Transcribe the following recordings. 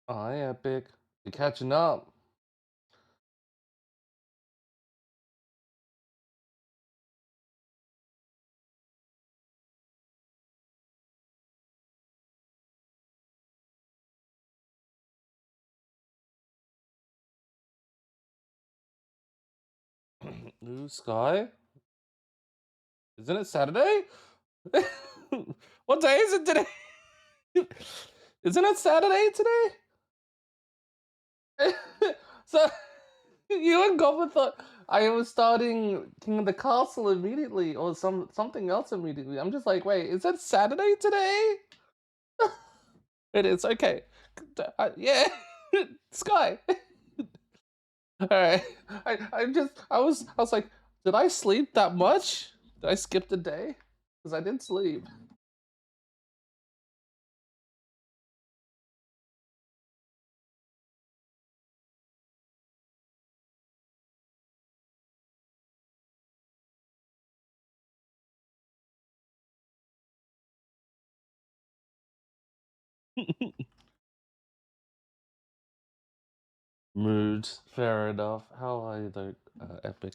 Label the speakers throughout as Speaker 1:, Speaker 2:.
Speaker 1: Oh, yeah, Epic. You're catching up. New Sky? Isn't it Saturday? What day is it today? Isn't it Saturday today? So you and Goblin thought I was starting King of the Castle immediately, or something else immediately. I'm just like, wait, is it Saturday today? It is okay. Yeah, Sky. All right. I was like, did I sleep that much? Did I skip the day? Because I did sleep. Mood. Fair enough. How are you though, Epic?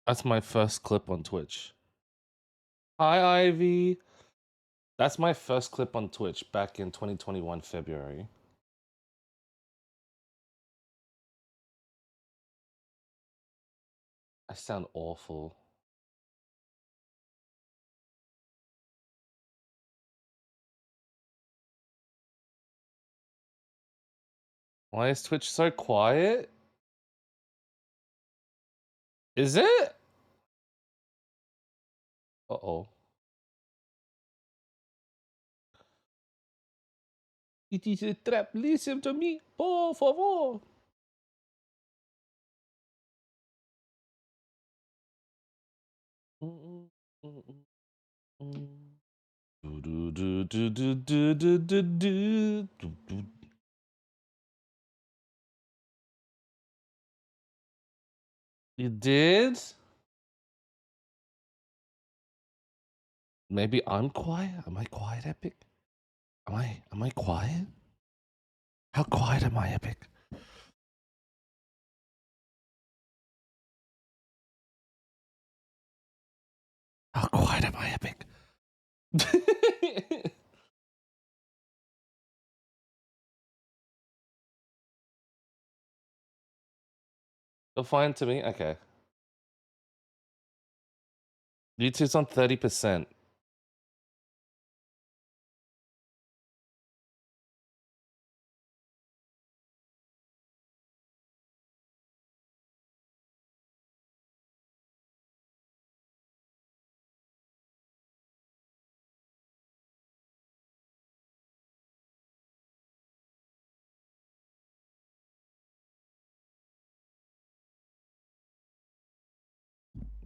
Speaker 1: That's my first clip on Twitch. Hi, Ivy. That's my first clip on Twitch back in 2021 February. I sound awful. Why is Twitch so quiet? Is it? Uh-oh. It is a trap. Listen to me, por favor. Mm, mm, mm, mm. Do, do, do, do, do, do, do, do, do, do. You did? Maybe I'm quiet? Am I quiet, Epic? Am I quiet? How quiet am I, Epic? How quiet am I, Epic? You're fine to me? Okay. YouTube's on 30%. I'm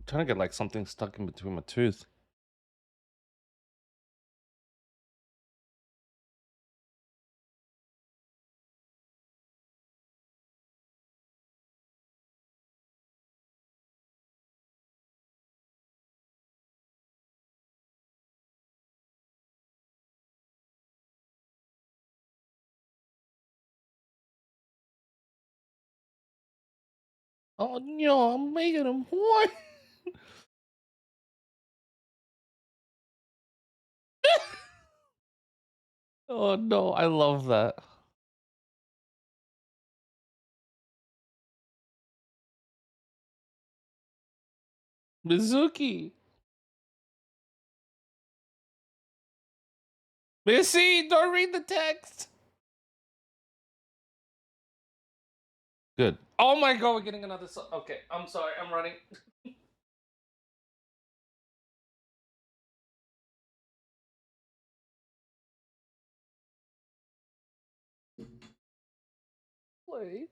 Speaker 1: trying to get like something stuck in between my tooth. Oh no, I'm making them what? Oh no, I love that. Mizuki. Missy, don't read the text. Good. Oh my god, we're getting another okay, I'm sorry, I'm running. Play.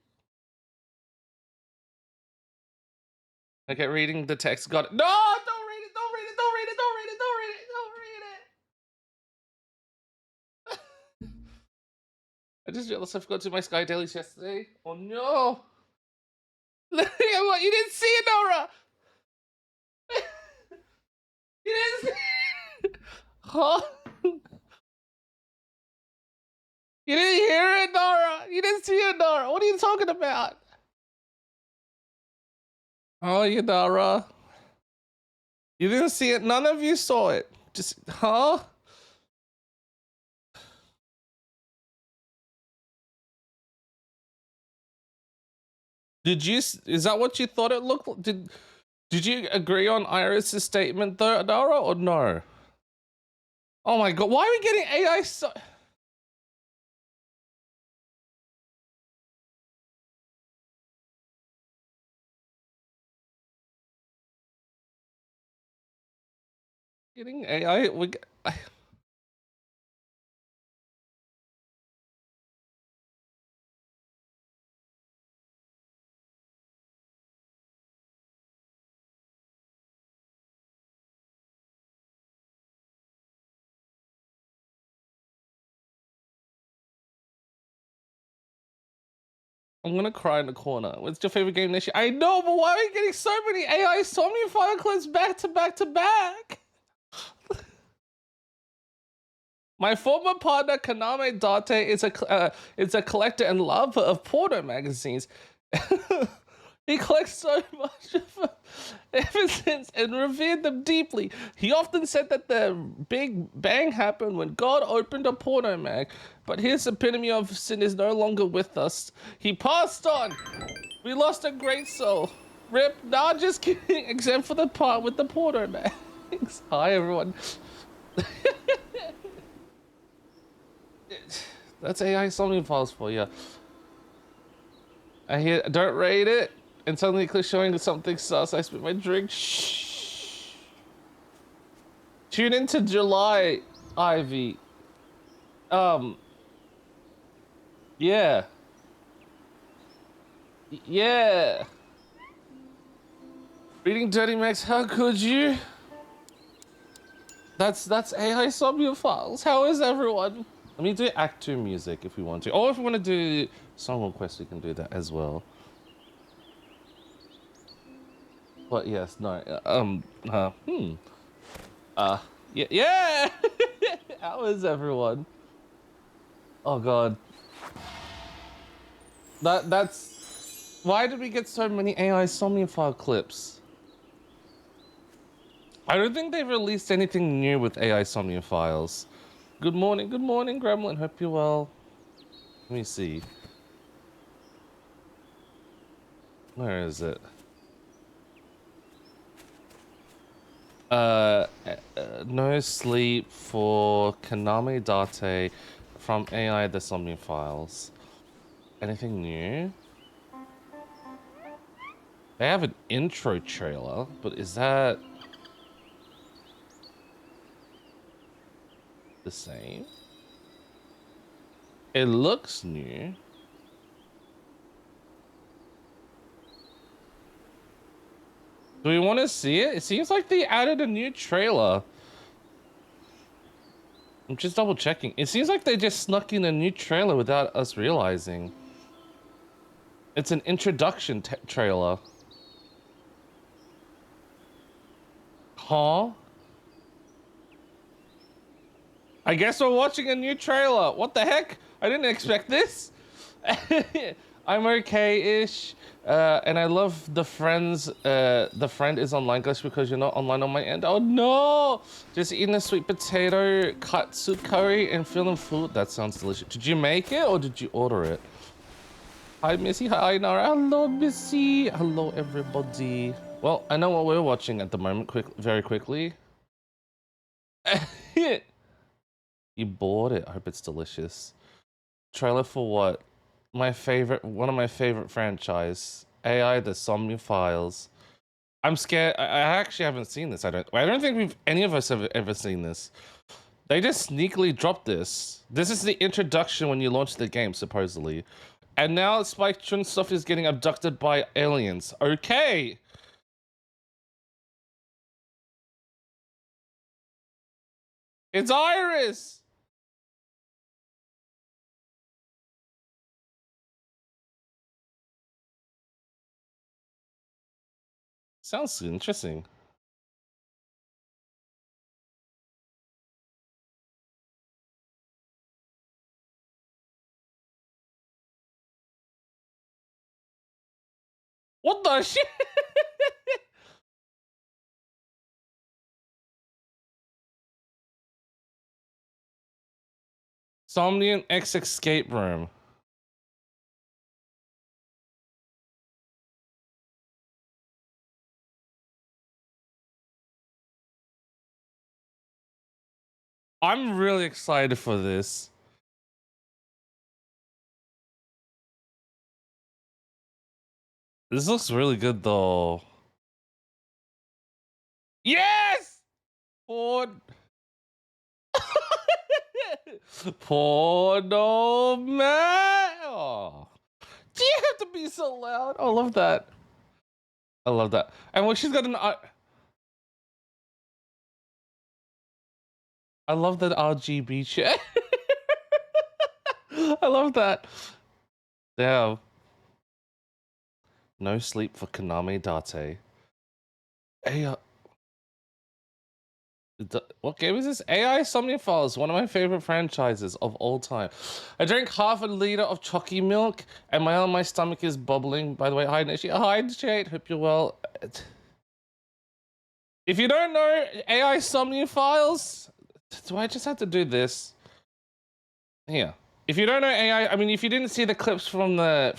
Speaker 1: Okay, reading the text. Got it. No, don't read it. Don't read it. Don't read it. Don't read it. Don't read it. Don't read it. I just realized I forgot to do my Sky Dailies yesterday. Oh no! Look at what you didn't see it, Nora. You didn't see. Huh? You didn't hear it, Nora. You didn't see it, Nora. What are you talking about? Oh, you Nora. You didn't see it. None of you saw it. Just huh? Did you? Is that what you thought it looked like? Did you agree on Iris's statement though, Nora, or no? Oh my god! Why are we getting AI? Getting AI? I'm gonna cry in the corner. What's your favorite game this year? I know, but why are we getting so many AI Somnium clips back to back to back? My former partner Kaname Date is a collector and lover of porno magazines. He collects so much of them ever since and revered them deeply. He often said that the Big Bang happened when God opened a porno mag, but his epitome of sin is no longer with us. He passed on. We lost a great soul. Rip. Nah, just kidding. Except for the part with the porno mags. Hi, everyone. That's AI Somnium Files for you. I hear, don't rate it, and suddenly click showing something sus. I spit my drink. Shh. Tune into July, Ivy. Um, yeah. Yeah. Reading Dirty Max, how could you? That's AI Somnium Files. How is everyone? Let me do Act 2 music if we want to. Or if we want to do song requests, we can do that as well. But yes, no, yeah, yeah! How is everyone? Oh god. That's... Why did we get so many AI Somnium File clips? I don't think they've released anything new with AI Somnium Files. Good morning, Gremlin. Hope you're well. Let me see. Where is it? No sleep for Kaname Date from AI The Somnium Files. Anything new? They have an intro trailer, but is that the same? It looks new. Do we want to see it? It seems like they added a new trailer. I'm just double checking. It seems like they just snuck in a new trailer without us realizing. It's an introduction trailer. Huh? I guess we're watching a new trailer. What the heck? I didn't expect this. I'm okay-ish. And I love the friends. The friend is online, guys, because you're not online on my end. Oh no! Just eating a sweet potato katsu curry and feeling full. That sounds delicious. Did you make it or did you order it? Hi, Missy. Hi, Nara. Hello, Missy. Hello, everybody. Well, I know what we're watching at the moment. Very quickly. You bought it. I hope it's delicious. Trailer for what? One of my favorite franchise. AI The Somnium Files. I'm scared. I actually haven't seen this. I don't think any of us have ever seen this. They just sneakily dropped this. This is the introduction when you launch the game, supposedly. And now Spike Chunsoft is getting abducted by aliens. Okay. It's Iris. Sounds interesting. What the shit? Somnium X escape room. I'm really excited for this. This looks really good though. Yes! Poor Poor no man. Oh. Do you have to be so loud? I love that. I love that. And when she's got an I love that RGB shit. I love that. Damn. No sleep for Konami Date. Hey, what game is this? AI Somnia Files, one of my favorite franchises of all time. I drank half a liter of chalky milk, and my stomach is bubbling. By the way, hi Nishi. Hi Jade. Hope you're well. If you don't know AI Somnia Files, do I just have to do this? Here. If you don't know AI, I mean, if you didn't see the clips from the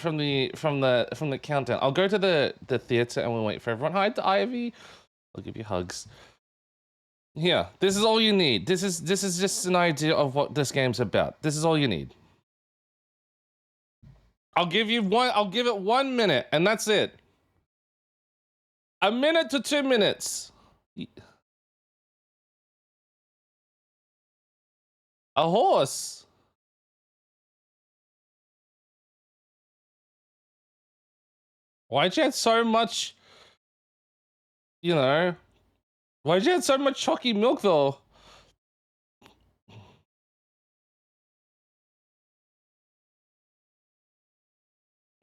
Speaker 1: countdown, I'll go to the theater and we'll wait for everyone. Hi to Ivy. I'll give you hugs. Here, this is all you need. This is just an idea of what this game's about. This is all you need. I'll give it 1 minute, and that's it. A minute to 2 minutes. A horse. Why'd you add so much? You know, why'd you add so much chalky milk though?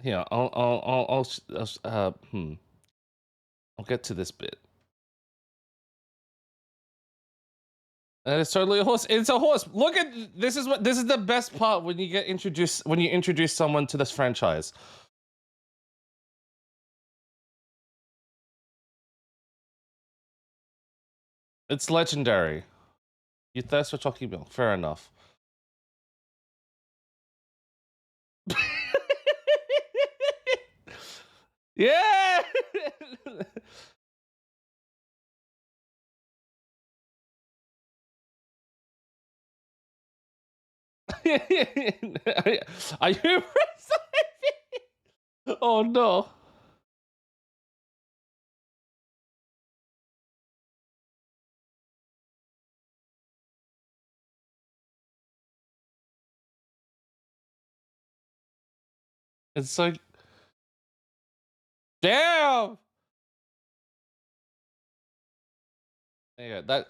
Speaker 1: Here, I'll get to this bit. And it's totally a horse. It's a horse. Look at this is the best part when you introduce someone to this franchise. It's legendary. You thirst for chalky milk. Fair enough. Yeah. Are you? Oh no. It's so damn. Yeah, that.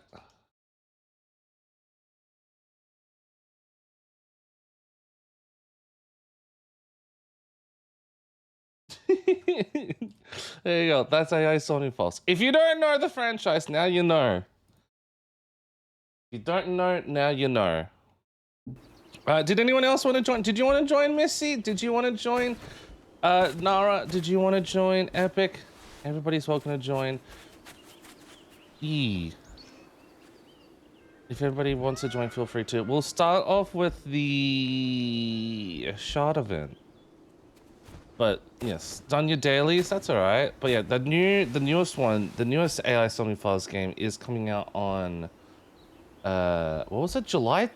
Speaker 1: There you go. That's AI Sony False. If you don't know the franchise, now you know. If you don't know, now you know. Did anyone else want to join? Did you want to join Missy? Did you want to join Nara? Did you want to join Epic? Everybody's welcome to join. If everybody wants to join, feel free to. We'll start off with the shard event. But yes, done your dailies, that's alright. But yeah, the newest one, the newest AI Sony Files game is coming out on what was it, July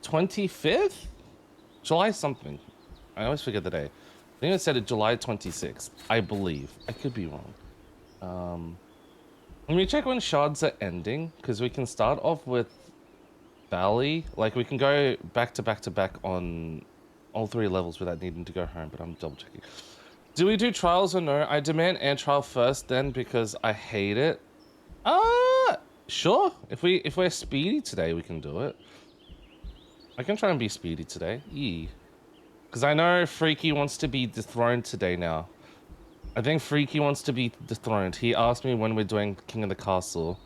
Speaker 1: 25th? July something. I always forget the day. I think it said it July 26th, I believe. I could be wrong. Let me check when shards are ending, because we can start off with Valley. Like, we can go back to back to back on all 3 levels without needing to go home, but I'm double checking. Do we do trials or no? I demand air trial first then, because I hate it. Sure. If we're speedy today, we can do it. I can try and be speedy today. Because I know Freaky wants to be dethroned today now. I think Freaky wants to be dethroned. He asked me when we're doing King of the Castle.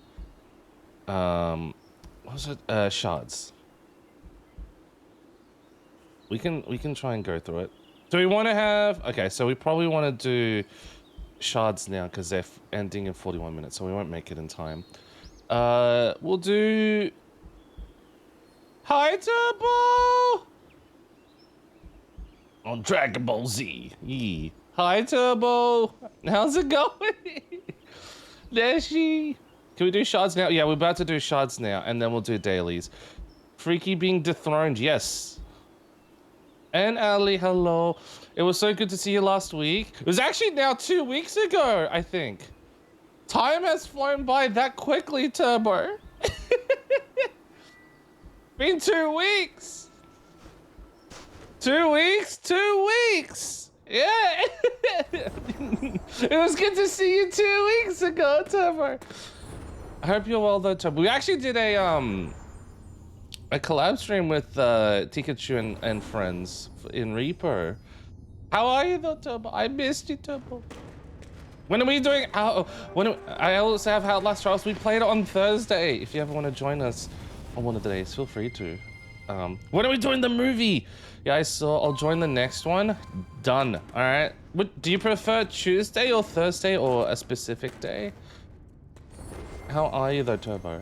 Speaker 1: What was it? Shards. We can try and go through it. Do we want to have... Okay, so we probably want to do shards now because they're ending in 41 minutes, so we won't make it in time. We'll do... Hi, Turbo! On Dragon Ball Z. Yee. Hi, Turbo. How's it going? There she. Can we do shards now? Yeah, we're about to do shards now, and then we'll do dailies. Freaky being dethroned, yes. And Ali, hello. It was so good to see you last week. It was actually now 2 weeks ago, I think. Time has flown by that quickly, Turbo. Been 2 weeks. 2 weeks? 2 weeks. Yeah. It was good to see you 2 weeks ago, Turbo. I hope you're well though, Turbo. We actually did a collab stream with Pikachu and friends in Reaper. How are you though, Turbo? I missed you, Turbo. When are we doing? I also have Outlast Trials. We played it on Thursday. If you ever want to join us on one of the days, feel free to. When are we doing the movie? Yeah, I'll join the next one. Done. All right. Do you prefer Tuesday or Thursday or a specific day? How are you though, Turbo?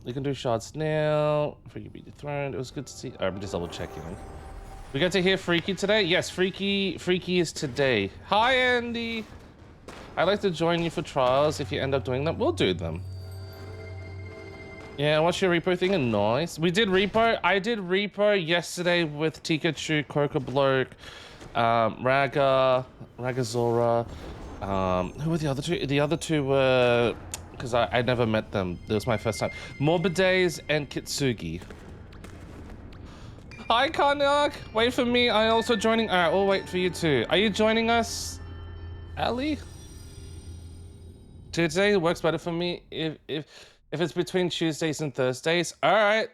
Speaker 1: You can do shards now. Freaky be dethroned. It was good to see. I'm just double checking. We get to hear Freaky today? Yes, Freaky is today. Hi, Andy. I'd like to join you for trials. If you end up doing them, we'll do them. Yeah, what's your repo thing? Nice. We did repo. I did repo yesterday with Pikachu, Cocobloke, Ragazora. Who were the other two? The other two were... Because I never met them. It was my first time. Morbidays and Kitsugi. Hi, Karnak. Wait for me. I'm also joining. All right, we'll wait for you too. Are you joining us, Ali? Tuesday works better for me if it's between Tuesdays and Thursdays. All right,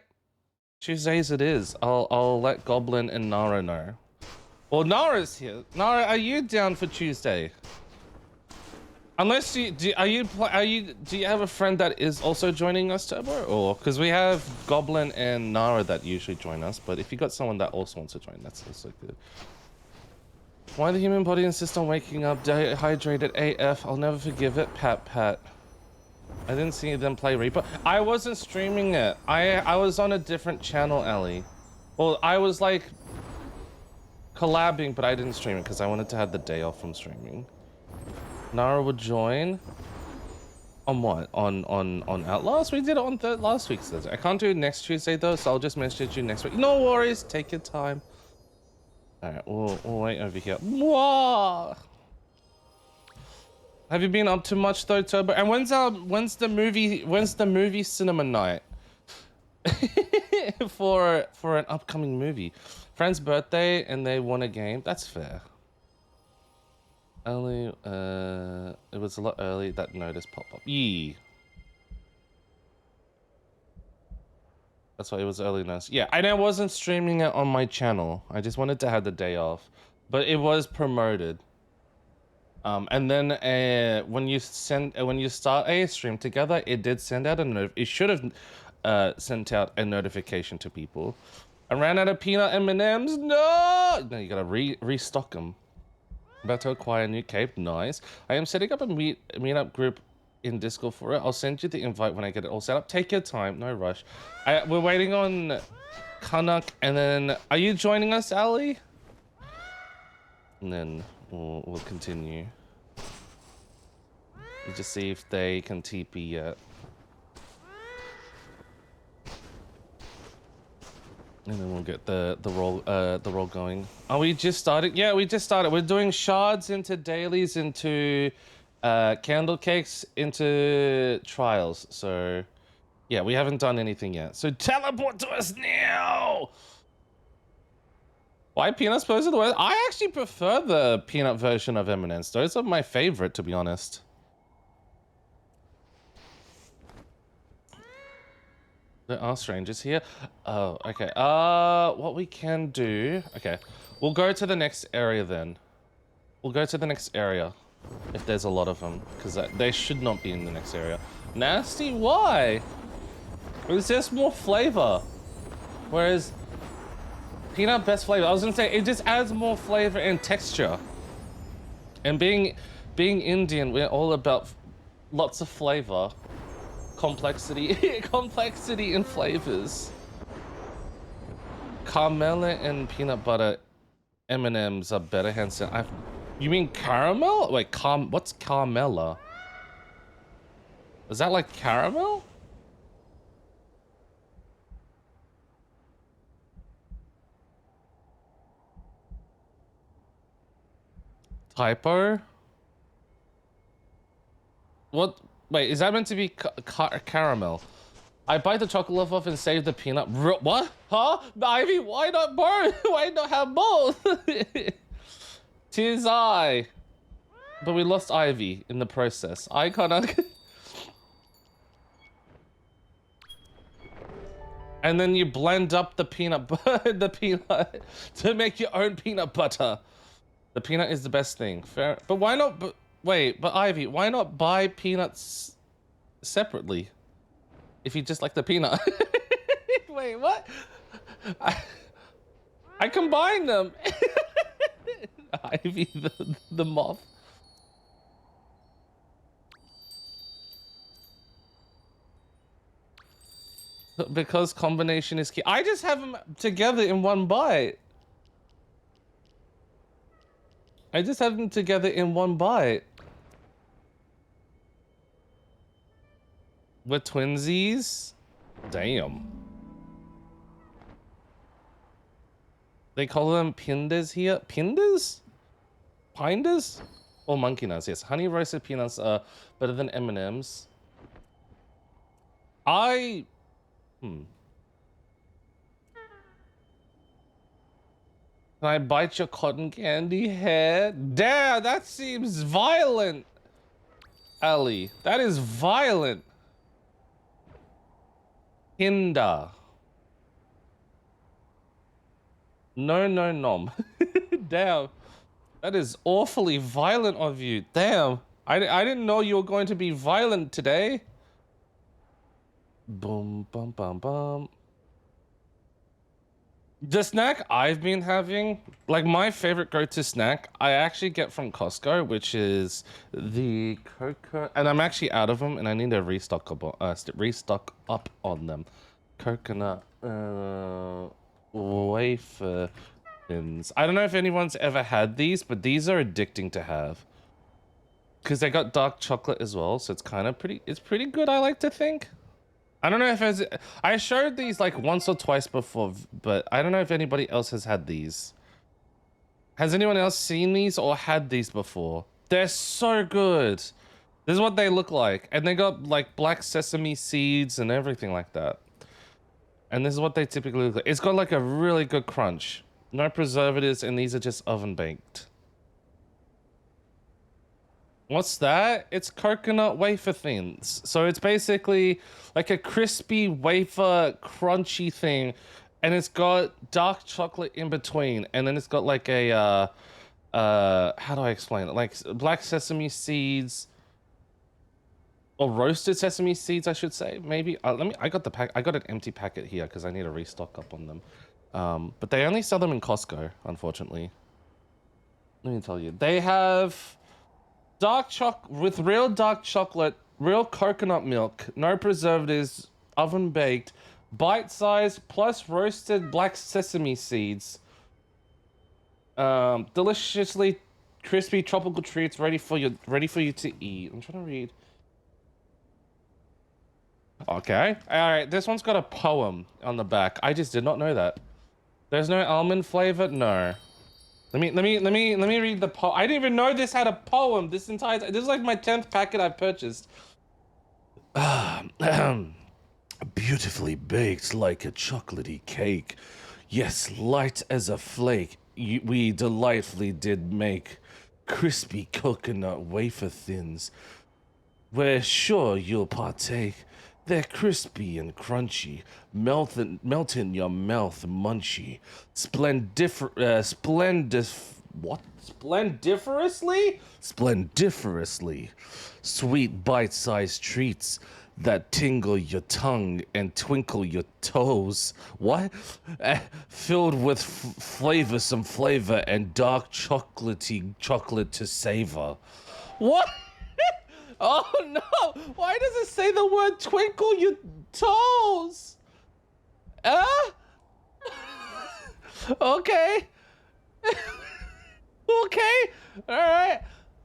Speaker 1: Tuesdays it is. I'll let Goblin and Nara know. Well, Nara's here. Nara, are you down for Tuesday? Unless do you have a friend that is also joining us, Turbo? Or because we have Goblin and Nara that usually join us, but if you got someone that also wants to join, that's also good. Why the human body insists on waking up dehydrated AF? I'll never forgive it. Pat. I didn't see them play Reaper. I wasn't streaming it. I was on a different channel, Ellie. Well, I was like collabing, but I didn't stream it because I wanted to have the day off from streaming. Nara would join on what? On Outlast? We did it on last week's Thursday. I can't do it next Tuesday though, so I'll just message you next week. No worries, take your time. All right, we'll wait over here. Mwah! Have you been up to much though, Turbo? And when's the movie cinema night for an upcoming movie? Friend's birthday and they won a game. That's fair. Early, it was a lot early that notice pop up. Yee. That's why it was early notice. Yeah, I wasn't streaming it on my channel. I just wanted to have the day off, but it was promoted. And then when you start a stream together, it did send out it should have sent out a notification to people. I ran out of peanut M&Ms. No, you gotta restock them. About to acquire a new cape. Nice. I am setting up a meetup group in Discord for it. I'll send you the invite when I get it all set up. Take your time, no rush. We're waiting on Kanak, and then are you joining us, Ali? And then we'll continue. We'll just see if they can TP yet. And then we'll get the roll going. Oh, we just started? Yeah, we just started. We're doing shards into dailies, into candle cakes, into trials. So yeah, we haven't done anything yet. So teleport to us now! Why peanuts opposed to the worst? I actually prefer the peanut version of M&M's. Those are my favorite, to be honest. There are strangers here. Oh, okay. What we can do... Okay. We'll go to the next area then. We'll go to the next area if there's a lot of them, because they should not be in the next area. Nasty? Why? It's just more flavor. Whereas peanut best flavor. I was gonna say it just adds more flavor and texture. And being Indian, we're all about lots of flavor, complexity, complexity in flavors. Caramel and peanut butter M&Ms are better hands down. You mean caramel? Wait, what's caramella? Is that like caramel? Typo? What? Wait, is that meant to be caramel? I bite the chocolate off and save the peanut. What? Huh? Ivy, why not both? Why not have both? Tis I. But we lost Ivy in the process. I can't. And then you blend up the peanut to make your own peanut butter. The peanut is the best thing. Fair. But why not? Wait, but Ivy, why not buy peanuts separately? If you just like the peanut. Wait, what? I combine them. Ivy, the moth. Because combination is key. I just have them together in one bite. I just have them together in one bite. We're twinsies? Damn. They call them pindas here. Pindas? Pindas? Or monkey nuts, yes. Honey roasted peanuts are better than M&Ms. Can I bite your cotton candy head? Damn, that seems violent. Ellie, that is violent. Hinda. No, no, nom. Damn. That is awfully violent of you. Damn. I didn't know you were going to be violent today. Boom, bum, bum, bum. The snack I've been having, like my favorite go-to snack, I actually get from Costco, which is the coconut, and I'm actually out of them, and I need to restock up on them. Coconut wafer thins. I don't know if anyone's ever had these, but these are addicting to have. Because they got dark chocolate as well, so it's kind of pretty good, I like to think. I don't know if I showed these like once or twice before, but I don't know if anybody else has had these. Has anyone else seen these or had these before? They're so good. This is what they look like. And they got like black sesame seeds and everything like that. And this is what they typically look like. It's got like a really good crunch. No preservatives, and these are just oven baked. What's that? It's coconut wafer thins. So it's basically like a crispy wafer crunchy thing, and it's got dark chocolate in between, and then it's got like a how do I explain it? Like black sesame seeds or roasted sesame seeds, I should say. Maybe I got an empty packet here because I need to restock up on them. But they only sell them in Costco, unfortunately. Let me tell you. They have dark chocolate with real dark chocolate, real coconut milk, no preservatives, oven baked, bite size plus roasted black sesame seeds. Deliciously crispy tropical treats ready for you to eat. I'm trying to read. Okay. All right, this one's got a poem on the back. I just did not know that. There's no almond flavor? No. Let me read the poem. I didn't even know this had a poem. This is like my 10th packet I've purchased. Beautifully baked like a chocolatey cake. Yes, light as a flake. We delightfully did make crispy coconut wafer thins. We're sure you'll partake. They're crispy and crunchy, melt in your mouth munchy. Splendid What? Splendiferously? Splendiferously. Sweet bite-sized treats that tingle your tongue and twinkle your toes. What? Filled with flavorsome flavor and dark chocolatey chocolate to savor. What? Oh no! Why does it say the word twinkle your toes? Okay. Okay. All right.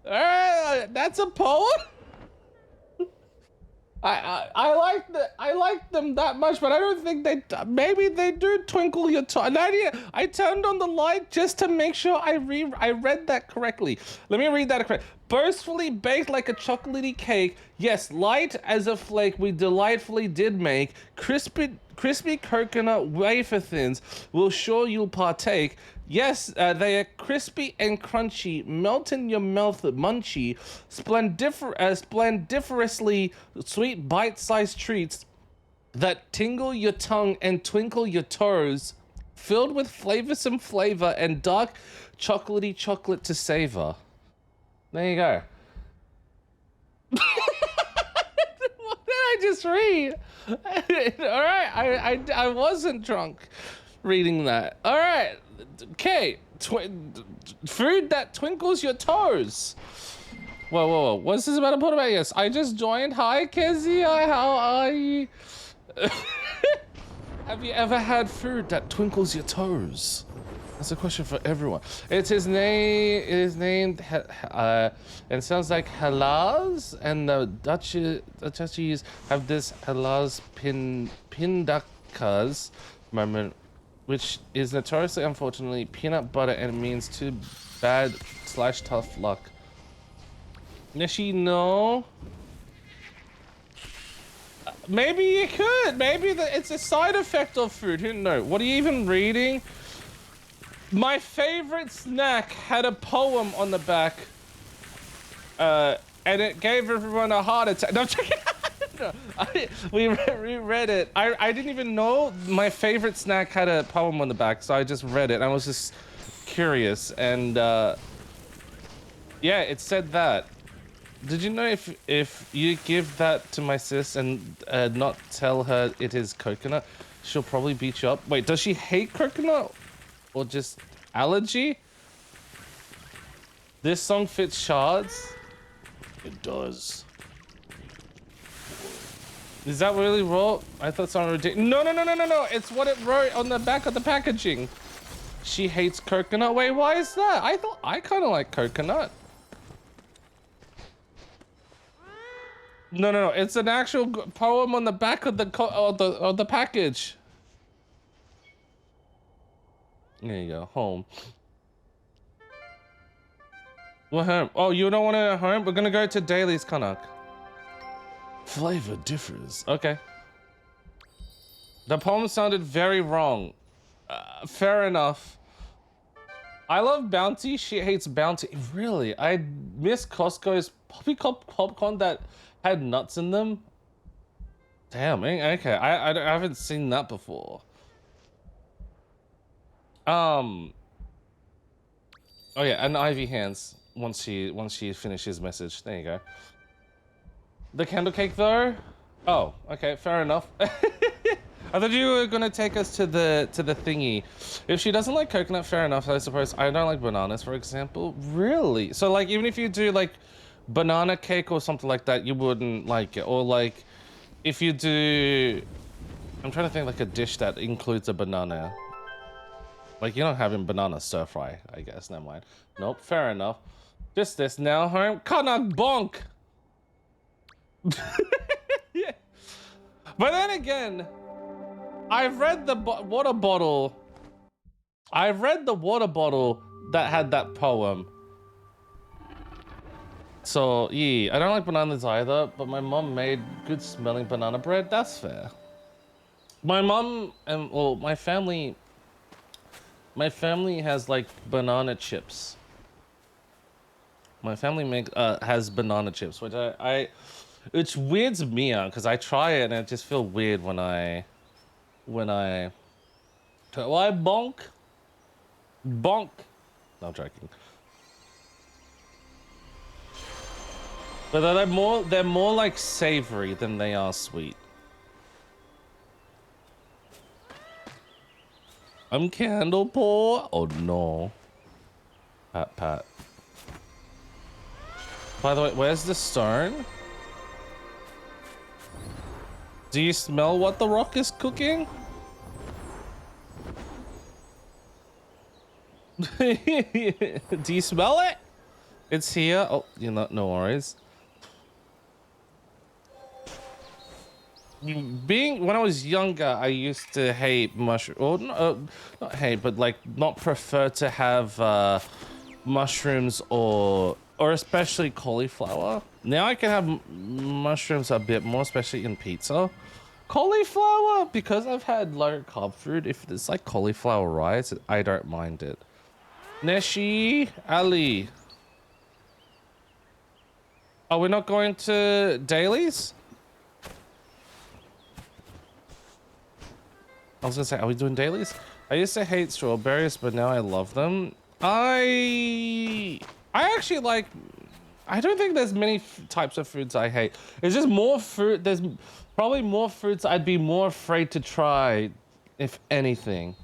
Speaker 1: All right. That's a poem. I like them that much, but I don't think they. Maybe they do twinkle your toe. I turned on the light just to make sure I read that correctly. Let me read that correct. Boastfully baked like a chocolatey cake. Yes, light as a flake. We delightfully did make crispy coconut wafer thins. We'll sure you'll partake. Yes, they are crispy and crunchy, melt in your mouth, munchy, splendiferously sweet bite-sized treats that tingle your tongue and twinkle your toes, filled with flavorsome flavor and dark chocolatey chocolate to savor. There you go. What did I just read? All right, I wasn't drunk reading that. All right, okay. Food that twinkles your toes. Whoa. What's this about to put about? Yes, I just joined. Hi, Kezia. How are you? Have you ever had food that twinkles your toes? That's a question for everyone. It's his name. It is named. It sounds like halaz, and the Dutchies have this halaz pindakas moment, which is notoriously, unfortunately, peanut butter, and it means too bad / tough luck. Nishi, no. Maybe you could. Maybe it's a side effect of food. Who knows? What are you even reading? My favorite snack had a poem on the back, and it gave everyone a heart attack. No, check it out. We reread it. I didn't even know my favorite snack had a poem on the back, so I just read it. I was just curious, and yeah, it said that. Did you know if you give that to my sis and not tell her it is coconut, she'll probably beat you up? Wait, does she hate coconut? Or just allergy? This song fits shards? It does. Is that really raw? I thought something ridiculous. No. It's what it wrote on the back of the packaging. She hates coconut. Wait, why is that? I thought I kind of like coconut. No. It's an actual poem on the back of the package. There you go. Home. What home? Oh, you don't want to home? We're gonna go to Daly's Canuck. Flavor differs. Okay. The poem sounded very wrong. Fair enough. I love Bounty. She hates Bounty. Really? I miss Costco's popcorn that had nuts in them. Damn. Okay. I haven't seen that before. Oh yeah, and Ivy hands once she finishes message. There you go. The candle cake though? Oh, okay, fair enough. I thought you were gonna take us to the thingy. If she doesn't like coconut, fair enough, I suppose. I don't like bananas, for example. Really? So like even if you do like banana cake or something like that, you wouldn't like it. Or like if you do, I'm trying to think like a dish that includes a banana. Like, you're not having banana stir fry, I guess. Never mind. Nope, fair enough. Just this now, home. Canuck bonk! Yeah. But then again, I've read the water bottle. I've read the water bottle that had that poem. So, yeah, I don't like bananas either, but my mom made good smelling banana bread. That's fair. My mom and, well, my family has like banana chips. My family has banana chips, which it weirds me out because I try it and I just feel weird when I bonk. I'm joking. But they're more like savory than they are sweet. I'm candle poor. Oh no. Pat pat. By the way, where's the stone? Do you smell what the rock is cooking? Do you smell it? It's here. Oh, you're not, no worries. When I was younger, I used to hate mushroom, or not hate, but like not prefer to have mushrooms or especially cauliflower. Now I can have mushrooms a bit more, especially in pizza. Cauliflower, because I've had low carb food, if it's like cauliflower rice, I don't mind it. Neshi, Ali. Oh, we're not going to dailies? I was gonna say, are we doing dailies? I used to hate strawberries, but now I love them. I actually like, I don't think there's many types of foods I hate. It's just more fruit. There's probably more fruits I'd be more afraid to try, if anything.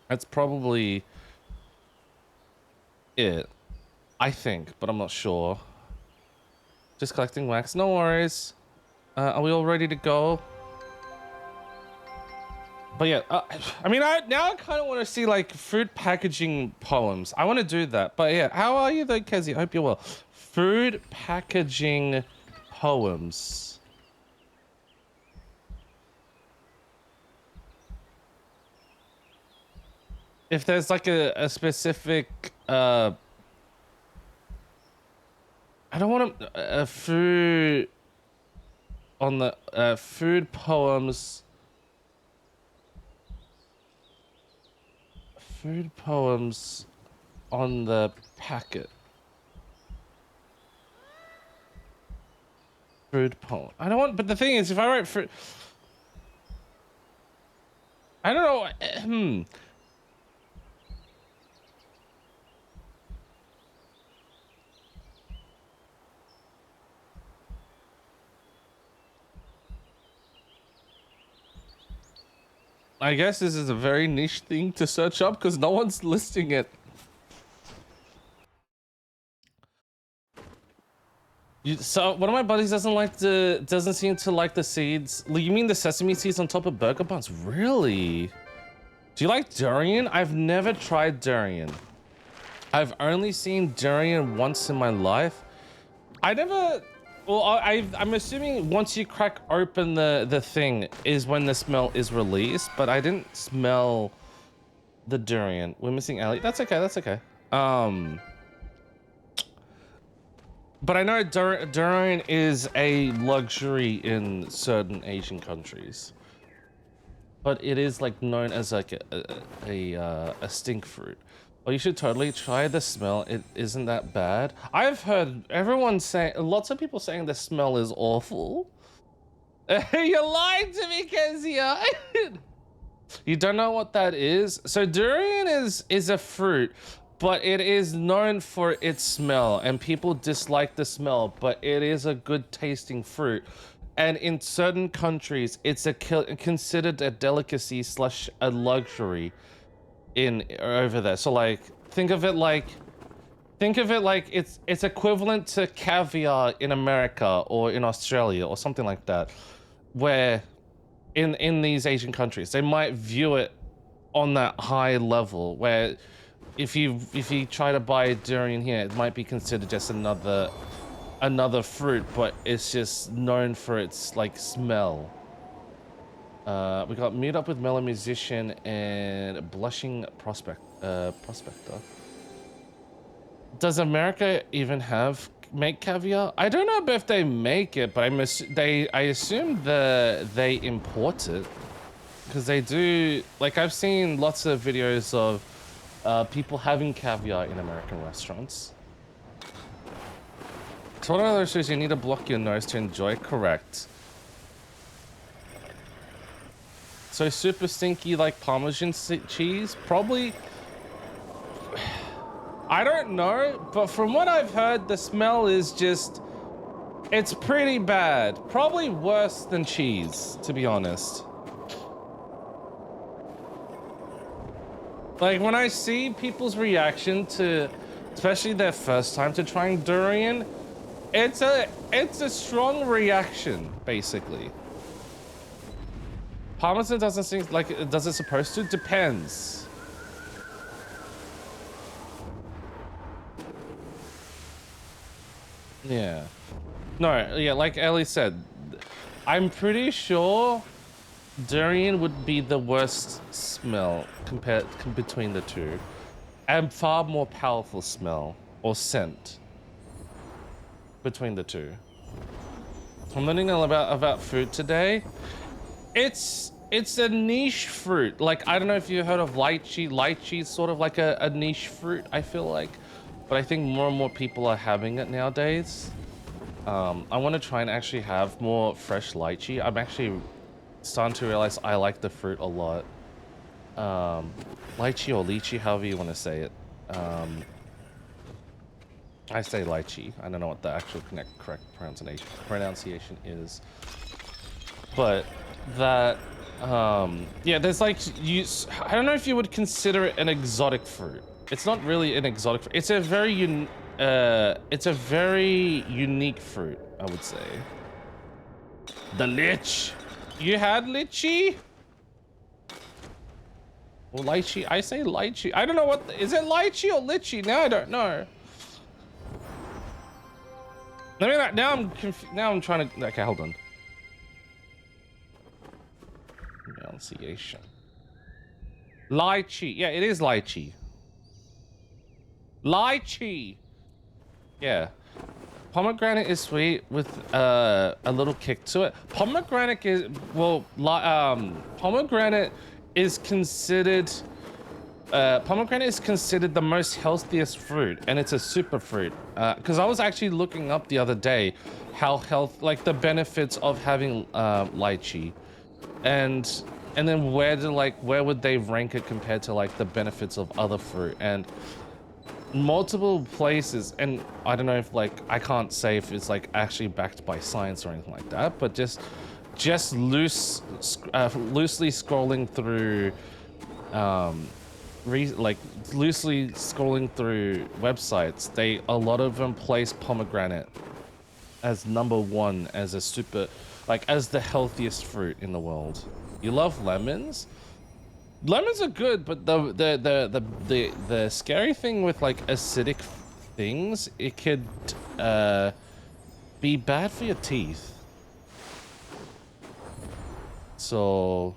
Speaker 1: That's probably it, I think, but I'm not sure. Just collecting wax, no worries. Are we all ready to go? But yeah, I mean, now I kind of want to see like food packaging poems. I want to do that. But yeah, how are you though, Kezi? I hope you're well. Food packaging poems. If there's like a specific, I don't want a food on the food poems. Food poems on the packet. Food poem. I don't want, but the thing is, if I write fruit, I don't know. I guess this is a very niche thing to search up because no one's listing it. So one of my buddies doesn't seem to like the seeds. You mean the sesame seeds on top of burger buns? Really? Do you like durian? I've never tried durian. I've only seen durian once in my life. I never. Well, I'm assuming once you crack open the thing is when the smell is released, but I didn't smell the durian. We're missing Ali. That's okay. That's okay. But I know durian is a luxury in certain Asian countries. But it is like known as like a stink fruit. Oh, you should totally try the smell. It isn't that bad. I've heard everyone say, lots of people saying the smell is awful. You're lying to me, Kezia. You don't know what that is? So durian is a fruit, but it is known for its smell, and people dislike the smell, but it is a good tasting fruit. And in certain countries, it's considered a delicacy / a luxury over there. So like, think of it like it's equivalent to caviar in America or in Australia or something like that, where in these Asian countries, they might view it on that high level where if you try to buy durian here, it might be considered just another fruit, but it's just known for its like smell. We got Meet Up with Mellow Musician and Blushing Prospector. Does America even make caviar? I don't know if they make it, but I assume they import it, because they do. Like, I've seen lots of videos of people having caviar in American restaurants. So one of those shows you need to block your nose to enjoy. Correct. So super stinky like Parmesan cheese? Probably. I don't know, but from what I've heard, the smell is just, it's pretty bad. Probably worse than cheese, to be honest. Like, when I see people's reaction to, especially their first time to trying durian, it's a strong reaction, basically. Parmesan doesn't seem like it does it supposed to? Depends. Yeah. No, yeah, like Ellie said, I'm pretty sure durian would be the worst smell between the two, and far more powerful smell or scent between the two. I'm learning all about fruit today. It's a niche fruit. Like, I don't know if you heard of lychee. Lychee is sort of like a niche fruit, I feel like, but I think more and more people are having it nowadays. I want to try and actually have more fresh lychee. I'm actually starting to realize I like the fruit a lot. Lychee or lychee, however you want to say it. I say lychee. I don't know what the actual correct pronunciation is. But that, yeah, there's like, I don't know if you would consider it an exotic fruit. It's not really an exotic fruit. It's a very unique fruit, I would say. The lich. You had lychee? Or lychee? I say lychee. I don't know what, is it lychee or lychee? Now I don't know. Now I'm confused. Now I'm trying to, okay, hold on. Pronunciation. Lychee. Yeah, it is lychee. Lychee. Yeah. Pomegranate is sweet with a little kick to it. Pomegranate is, well, pomegranate is considered the most healthiest fruit, and it's a superfruit. Because I was actually looking up the other day how like the benefits of having lychee, and then where would they rank it compared to like the benefits of other fruit, and multiple places. And I don't know if, like, I can't say if it's like actually backed by science or anything like that, but just loosely scrolling through loosely scrolling through websites, a lot of them place pomegranate as #1 as as the healthiest fruit in the world. You love lemons? Lemons are good, but the scary thing with like acidic things, it could be bad for your teeth. So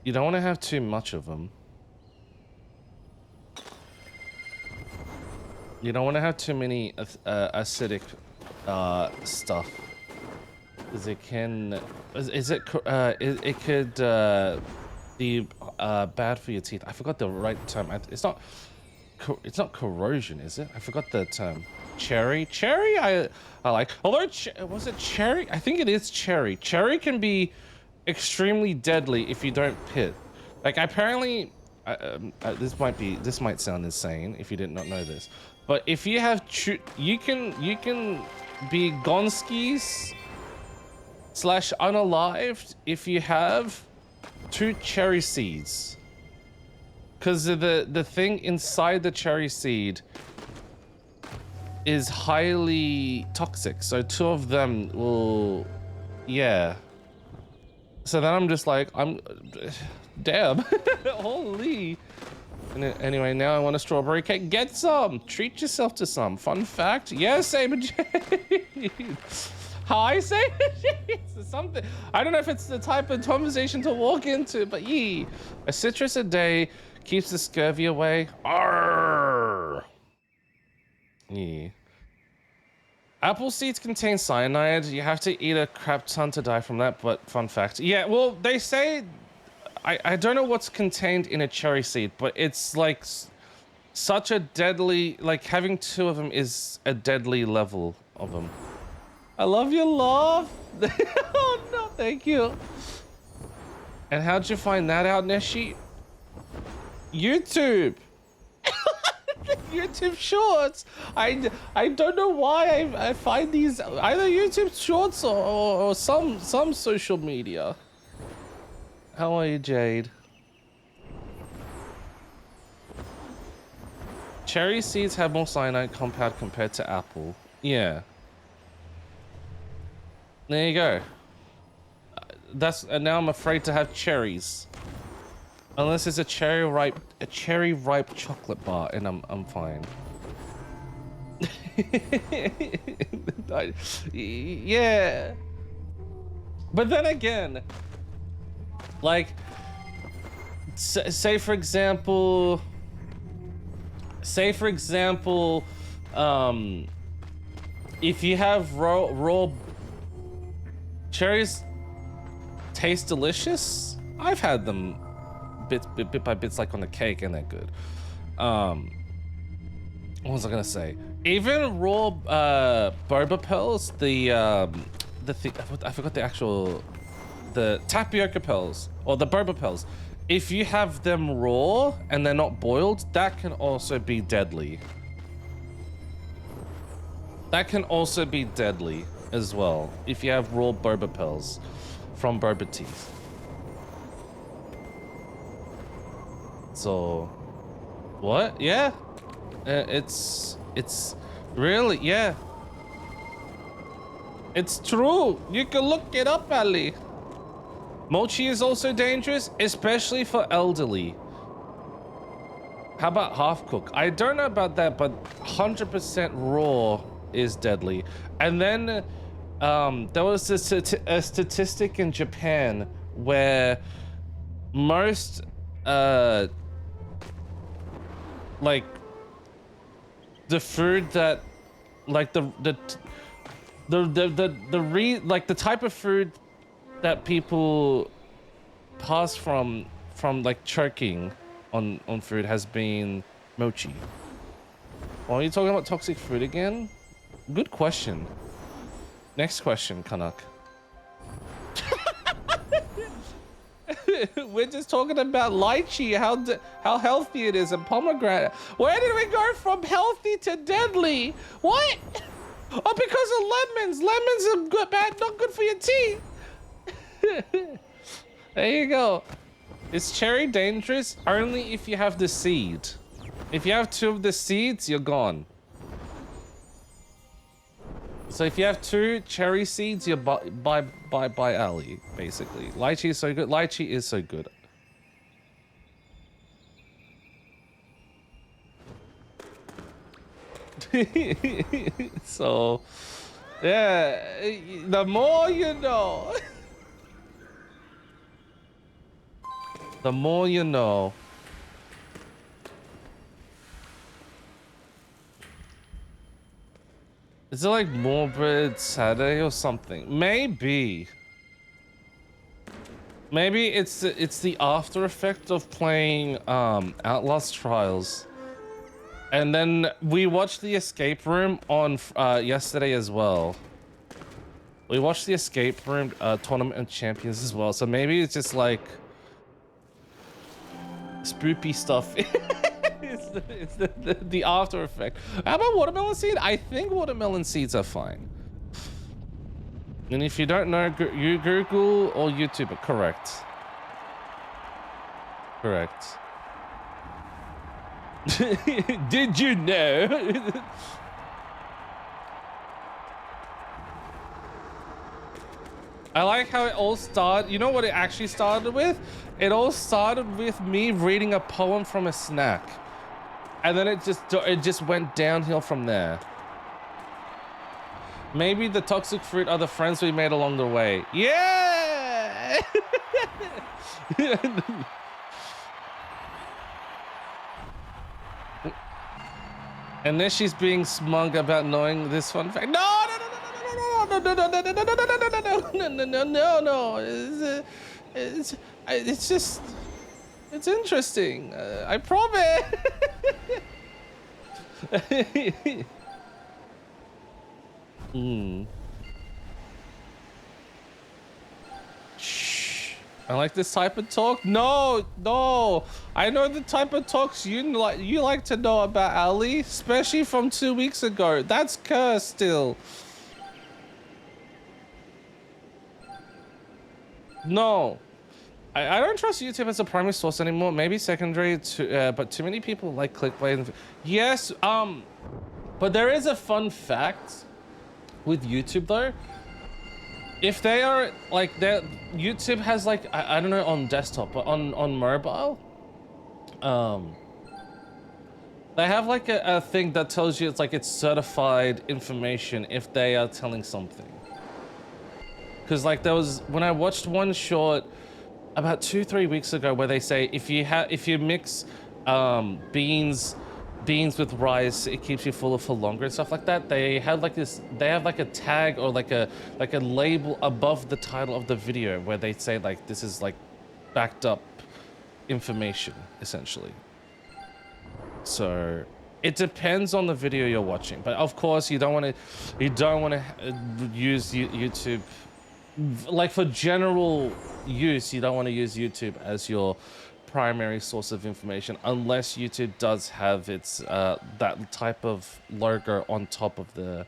Speaker 1: you don't want to have too much of them. You don't want to have too many acidic stuff, because it can it could be bad for your teeth. I forgot the right term. It's not corrosion, is it? I forgot the term. Cherry. I like. Although was it cherry? I think it is cherry. Cherry can be extremely deadly if you don't pit. Like, apparently, this might sound insane if you did not know this, but if you have you can be gonskis / unalived if you have 2 cherry seeds, because the thing inside the cherry seed is highly toxic. So 2 of them will, yeah. So then I'm just like, damn, holy. And anyway, now I want a strawberry cake. Get some. Treat yourself to some. Fun fact. Yes, Saber Jane. Hi, Saber Jane. Something. I don't know if it's the type of conversation to walk into, but yee. A citrus a day keeps the scurvy away. Arrgh. Yee. Apple seeds contain cyanide. You have to eat a crap ton to die from that, but fun fact. Yeah, well, they say, I don't know what's contained in a cherry seed, but it's like such a deadly, like having 2 of them is a deadly level of them. I love your love. Oh no, thank you. And how'd you find that out, Neshi? YouTube. YouTube Shorts. I don't know why I find these either YouTube Shorts or some social media. How are you, Jade? Cherry seeds have more cyanide compound compared to apple. Yeah. There you go. And now I'm afraid to have cherries. Unless it's a cherry ripe chocolate bar, and I'm fine. Yeah. But then again, like, say for example, if you have raw cherries taste delicious. I've had them bit by bits, like on the cake, and they're good. What was I gonna say? Even raw boba pearls, I forgot the tapioca pearls or the boba pearls. If you have them raw and they're not boiled, that can also be deadly. That can also be deadly as well if you have raw boba pearls from boba tea. So, what? Yeah, it's really, yeah. It's true. You can look it up, Ali. Mochi is also dangerous, especially for elderly. How about half cook? I don't know about that, but 100% raw is deadly. And then there was a statistic in Japan where most like the food that like the type of food that people pass from like choking on food has been mochi. Why are you talking about toxic food again? Good question. Next question, Canuck. We're just talking about lychee, how healthy it is, and pomegranate. Where did we go from healthy to deadly? What? Oh, because of lemons. Lemons are good, bad, not good for your teeth. There you go. Is cherry dangerous? Only if you have the seed. If you have 2 of the seeds, you're gone. So if you have 2 cherry seeds, you're bye alley, basically. Lychee is so good. Lychee is so good. So, yeah, the more you know. The more you know. Is it like Morbid Saturday or something? Maybe. Maybe it's the after effect of playing Outlast Trials. And then we watched the escape room on yesterday as well. We watched the escape room tournament of champions as well. So maybe it's just like spoopy stuff. it's the after effect. How about watermelon seed? I think watermelon seeds are fine. And if you don't know, you Google or YouTube it. Correct. Correct. Did you know? I like how it all started. You know what it actually started with? It all started with me reading a poem from a snack. And then it just went downhill from there. Maybe the toxic fruit are the friends we made along the way. Yeah! And then she's being smug about knowing this fun fact. No! It's just, it's interesting. I promise. Shh. I like this type of talk. No, no. I know the type of talks you like to know about, Ali, especially from 2 weeks ago. That's cursed still. No. I don't trust YouTube as a primary source anymore. Maybe secondary, but too many people like clickbait. Yes, but there is a fun fact with YouTube though. If they are like, YouTube has like, I don't know on desktop, but on mobile, they have like a thing that tells you it's certified information if they are telling something. Because like there was, when I watched one short about 2-3 weeks ago where they say if you mix beans with rice, it keeps you fuller for longer and stuff like that. They have like a tag or like a label above the title of the video where they say like this is like backed up information essentially. So it depends on the video you're watching, but of course you don't want to use YouTube. Like for general use, you don't want to use YouTube as your primary source of information unless YouTube does have its that type of logo on top of the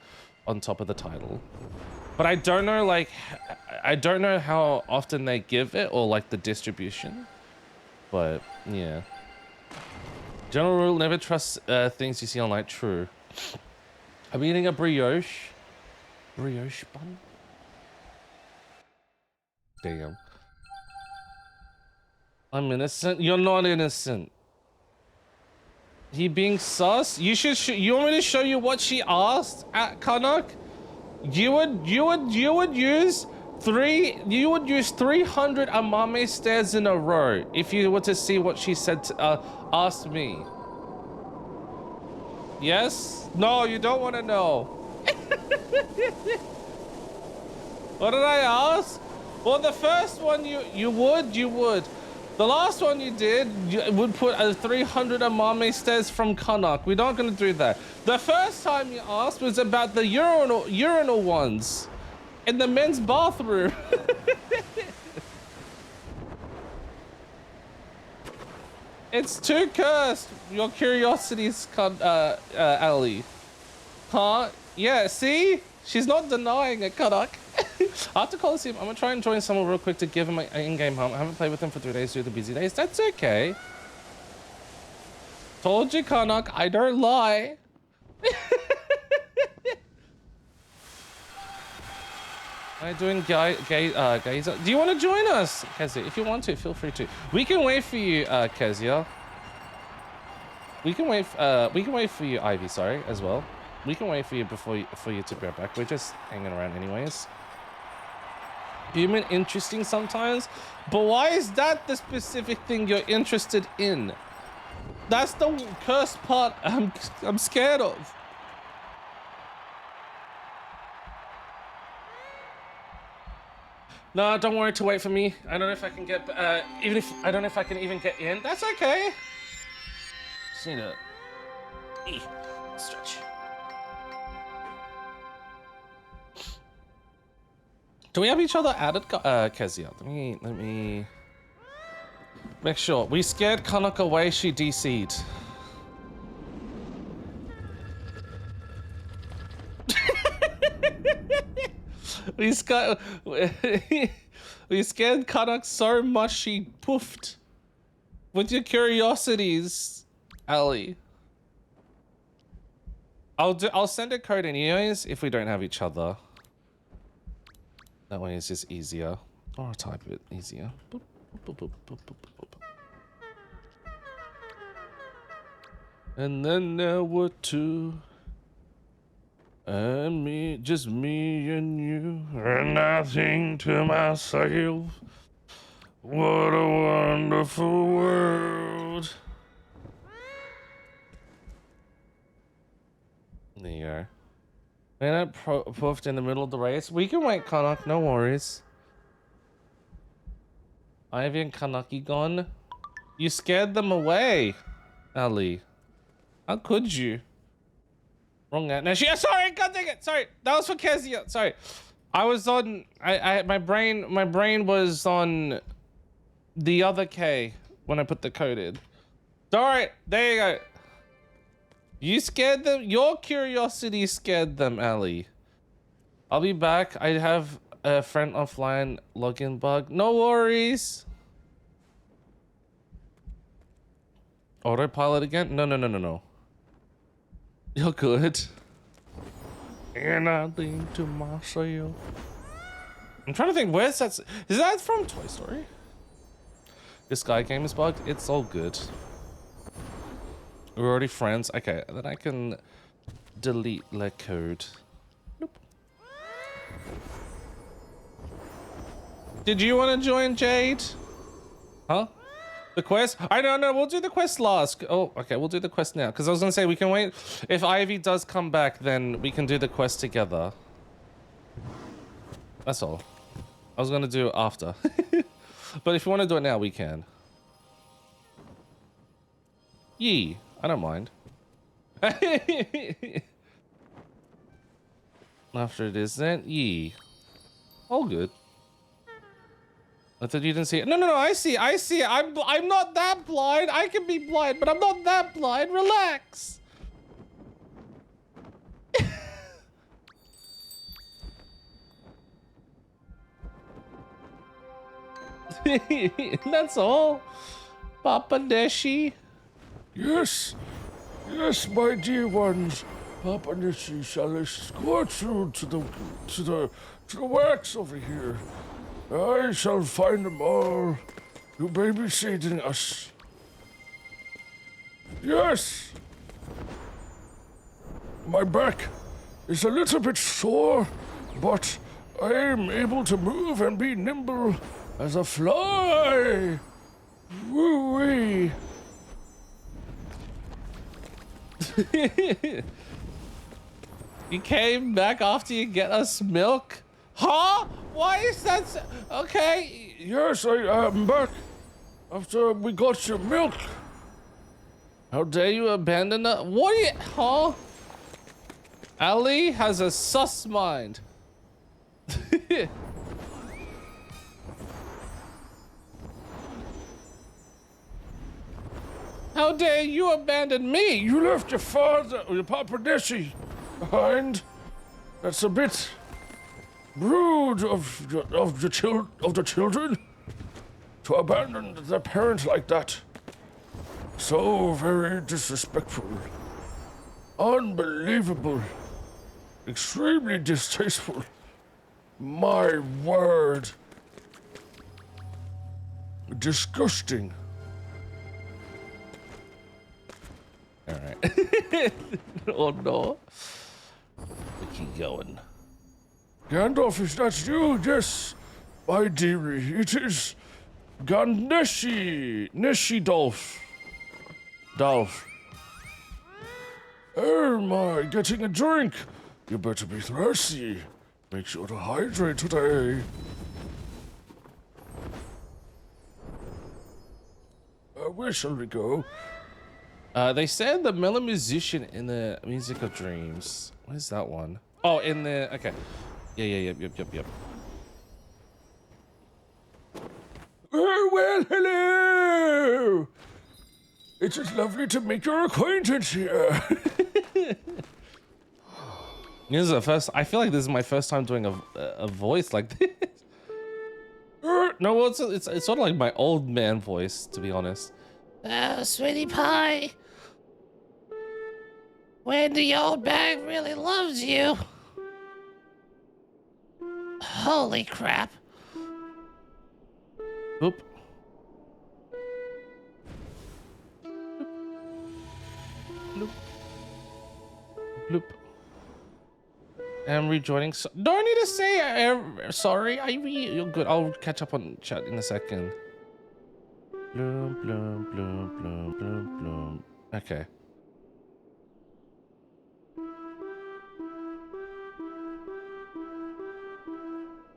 Speaker 1: title. But I don't know, like, I don't know how often they give it or like the distribution. But yeah, general rule: never trust things you see online. True. I'm eating a brioche bun. Damn. I'm innocent. You're not innocent. He being sus? You should. You want me to show you what she asked at Canuck? You would use 300 Amame stares in a row if you were to see what she said to, asked me. Yes? No, you don't want to know. What did I ask? Well, the first one you would. The last one you did, you would put 300 Amame stairs from Canuck. We're not gonna do that. The first time you asked was about the urinal ones in the men's bathroom. It's too cursed. Your curiosity's Ali. Huh? Yeah, see? She's not denying it, Canuck. After Coliseum, I'm gonna try and join someone real quick to give him my in-game home. I haven't played with him for 3 days due to the busy days. That's okay. Told you, Canuck, I don't lie. Am I doing Gazer? Do you want to join us, Kezia? If you want to, feel free to. We can wait for you, Kezia. We can wait for you, Ivy, sorry, as well. We can wait for you for you to be back. We're just hanging around anyways. Human interesting sometimes, but why is that the specific thing you're interested in? That's the cursed part I'm scared of. No, don't worry to wait for me. I don't know if I can get I don't know if I can even get in. That's okay. Just need to stretch. Do we have each other added, Kezia? Let me make sure. We scared Canuck away, she DC'd. we scared Canuck so much she poofed. With your curiosities, Ali. I'll send a code anyways if we don't have each other. That way it's just easier. Or I'll type it easier. Boop, boop, boop, boop, boop, boop. And then there were two. And me, just me and you. And I think to myself, what a wonderful world. There you go. And I poofed in the middle of the race. We can wait, Canuck, no worries. Ivy and Canucky gone. You scared them away, Ali. How could you? Wrong ad. Now sorry, God dang it. Sorry, that was for Kezia. Sorry, I was on. My brain was on The other K when I put the code in. Alright, there you go. You scared them? Your curiosity scared them, Ellie. I'll be back. I have a friend offline login bug. No worries. Autopilot again? No, no, no, no, no. You're good. And I think to myself. I'm trying to think, where's that? Is that from Toy Story? This Sky game is bugged? It's all good. We're already friends. Okay, then I can delete the code. Nope. Did you want to join, Jade? Huh? The quest? I don't know. We'll do the quest last. Oh, okay. We'll do the quest now. Because I was going to say, we can wait. If Ivy does come back, then we can do the quest together. That's all. I was going to do it after. But if you want to do it now, we can. Yee. I don't mind. After it isn't. Yee. All good. I thought you didn't see it. No, no, no. I see. I see it. I'm not that blind. I can be blind, but I'm not that blind. Relax. That's all. Papa Deshi.
Speaker 2: Yes. Yes, my dear ones. Papa Nissi shall escort you to the works over here. I shall find them all. You babysitting us. Yes. My back is a little bit sore, but I am able to move and be nimble as a fly. Woo-wee.
Speaker 1: You came back after you get us milk? Huh? Why is that so? Okay.
Speaker 2: Yes, I am back after we got your milk.
Speaker 1: How dare you abandon us? What are you? Huh? Ali has a sus mind. How dare you abandon me?
Speaker 2: You left your father, or your Papa Nessie, behind. That's a bit rude of the children to abandon their parent like that. So very disrespectful, unbelievable, extremely distasteful. My word, disgusting.
Speaker 1: All right. Oh no. We keep going.
Speaker 2: Gandalf, is that you? Yes, my dearie, it is Neshi Dolph. Dolph. Oh my, getting a drink. You better be thirsty. Make sure to hydrate today. Where shall we go?
Speaker 1: They said the mellow musician in the Music of Dreams. What is that one? Oh, in the, okay. Yeah, yep.
Speaker 2: Oh, well, hello! It is lovely to make your acquaintance here.
Speaker 1: This is the first, I feel like this is my first time doing a voice like this. No, well, it's sort of like my old man voice, to be honest. Oh, sweetie pie. When the old man really loves you. Holy crap. Oop. Bloop. Bloop. I'm rejoining. Do I need to say sorry? You're good. I'll catch up on chat in a second. Bloom, bloom, bloom, bloom, bloom, bloom. Okay.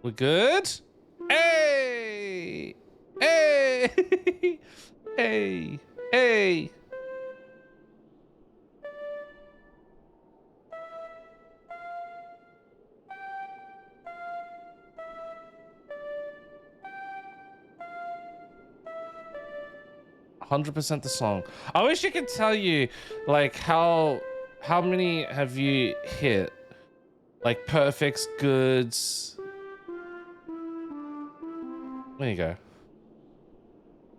Speaker 1: We're good? Hey! Hey! Hey! Hey! 100% the song. I wish I could tell you, like, how many have you hit? Like, perfects, goods. There you go.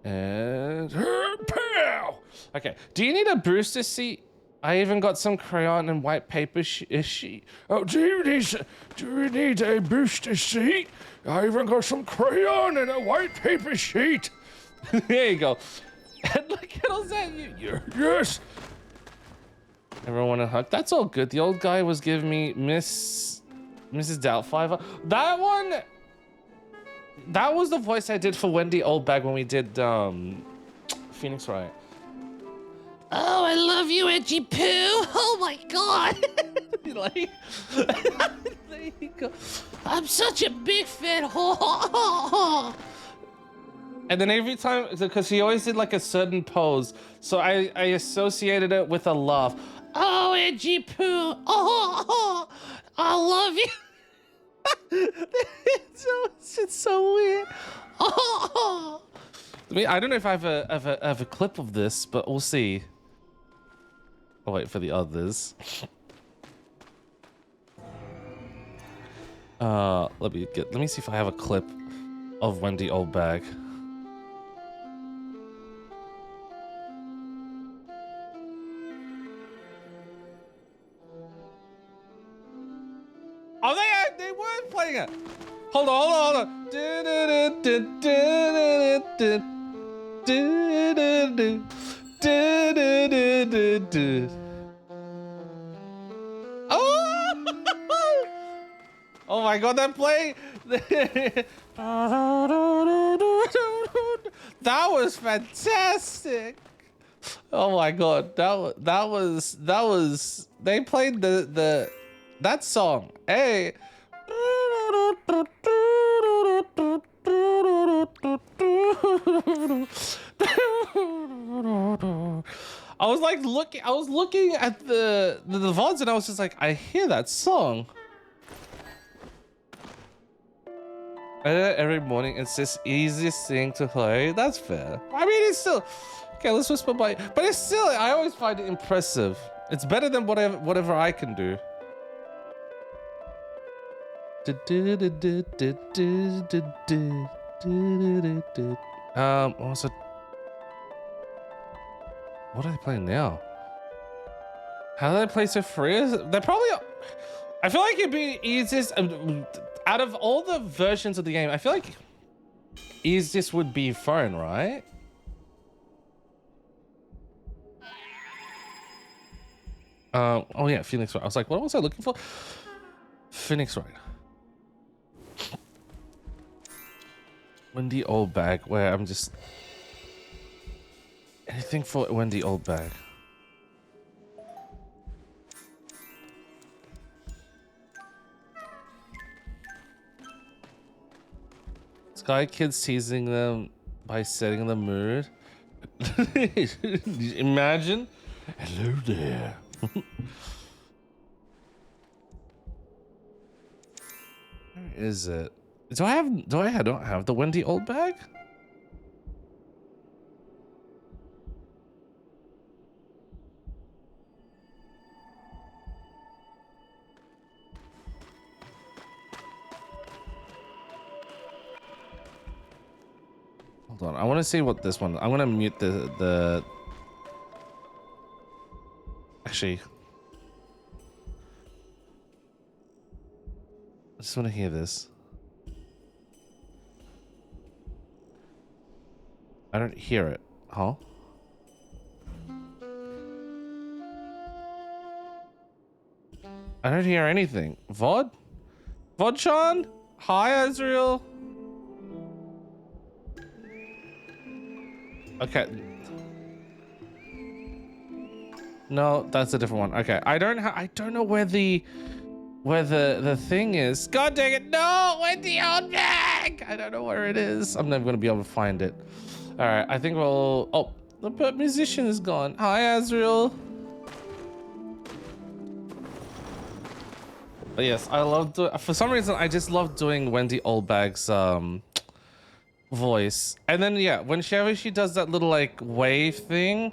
Speaker 1: And pow! Okay. Do you need a booster seat? I even got some crayon and white paper sheet.
Speaker 2: Oh, do you need a booster seat? I even got some crayon and a white paper sheet.
Speaker 1: There you go. And look at all that.
Speaker 2: Yes.
Speaker 1: Everyone want a hug? That's all good. The old guy was giving me Mrs. Doubtfire. That one. That was the voice I did for Wendy Oldbag when we did Phoenix Wright.
Speaker 3: Oh, I love you, Edgy Poo. Oh my god.
Speaker 1: Like, there you go.
Speaker 3: I'm such a big fan.
Speaker 1: And then every time, because he always did like a certain pose, so I associated it with a laugh.
Speaker 3: Oh, Edgy Poo. Oh, I love you.
Speaker 1: It's so weird. I mean, I don't know if I have a clip of this, but we'll see. I'll wait for the others. Let me see if I have a clip of Wendy Oldbag. Oh, they were playing it. Hold on. Oh! Oh my god, they're playing. That was fantastic. Oh my god, that was they played that song. Hey. I was looking at the VODs and I was just like, I hear that song. Every morning, it's this easiest thing to play. That's fair. I mean, it's still okay. Let's whisper by, but it's still. I always find it impressive. It's better than whatever I can do. What was it? What are they playing now? How do they play so free? They're probably. I feel like it'd be easiest out of all the versions of the game. I feel like easiest would be phone, right? Oh yeah, Phoenix Wright. I was like, what was I looking for? Phoenix Wright. Wendy Oldbag, where I'm just anything for Wendy Oldbag. Sky Kids teasing them by setting the mood. Imagine. Hello there. Where is it? I don't have the Wendy Oldbag? Hold on, I want to see what this one. I'm gonna mute the. Actually, I just want to hear this. I don't hear it, huh? I don't hear anything. VOD? VOD-chan? Hi, Azrael. Okay. No, that's a different one. Okay, I don't know where the thing is. God dang it! No, Wendy Oldbag! I don't know where it is. I'm never gonna be able to find it. All right, I think we'll. Oh, the musician is gone. Hi, Azrael. But yes, I love for some reason I just love doing Wendy Oldbag's voice. And then yeah, whenever she does that little like wave thing,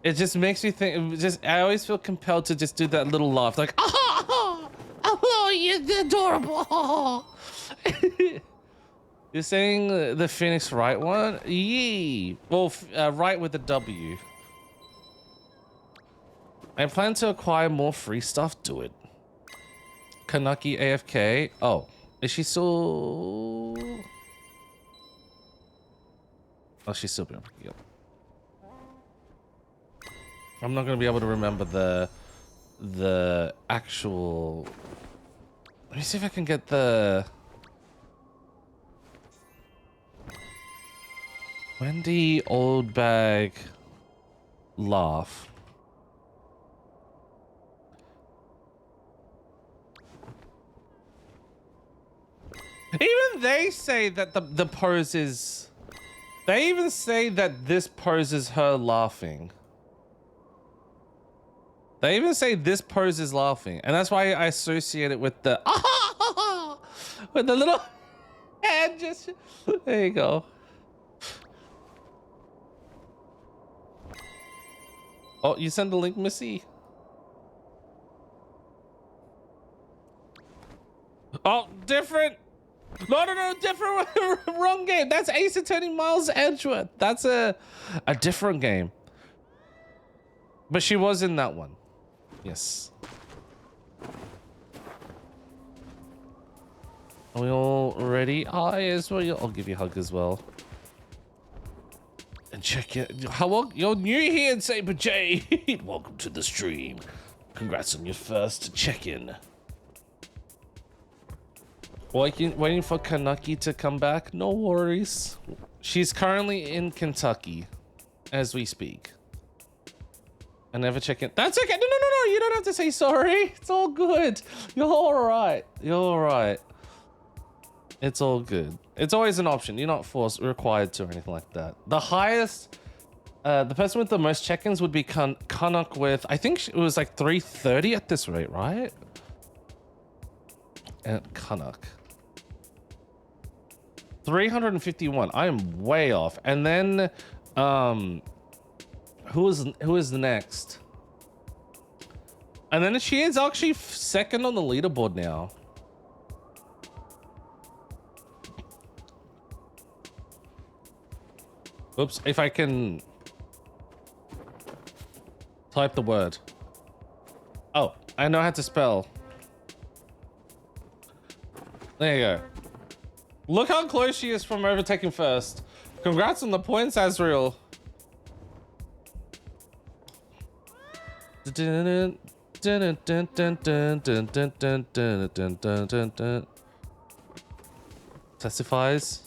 Speaker 1: it just makes me think. I always feel compelled to just do that little laugh, like
Speaker 3: oh, you're adorable.
Speaker 1: You're saying the Phoenix Wright one? Yee. Well, right with the W. I plan to acquire more free stuff. Do it. Kanaki AFK. Oh, is she still? Oh, she's still being picked up. I'm not gonna be able to remember the actual. Let me see if I can get the Wendy old bag laugh. Even they say that the pose is. They even say that this pose is her laughing. They even say this pose is laughing, and that's why I associate it with the with the little hand gesture. There you go. Oh, you send the link, Missy. Oh, different. No, different. Wrong game. That's Ace Attorney Miles Edgeworth. That's a different game. But she was in that one. Yes. Are we all ready? Yes, well, I'll give you a hug as well. And check it. How you're new here in Saber J. Welcome to the stream. Congrats on your first check-in. Waiting for Kanaki to come back. No worries. She's currently in Kentucky as we speak. I never check in. That's okay. No. You don't have to say sorry. It's all good. You're all right. You're all right. It's all good. It's always an option. You're not required to or anything like that. The highest, the person with the most check-ins would be Canuck with, I think it was like 330 at this rate, right? And Canuck. 351. I am way off. And then, who is the next? And then she is actually second on the leaderboard now. Oops, if I can type the word. Oh, I know how to spell. There you go. Look how close she is from overtaking first. Congrats on the points, Azriel. Testifies.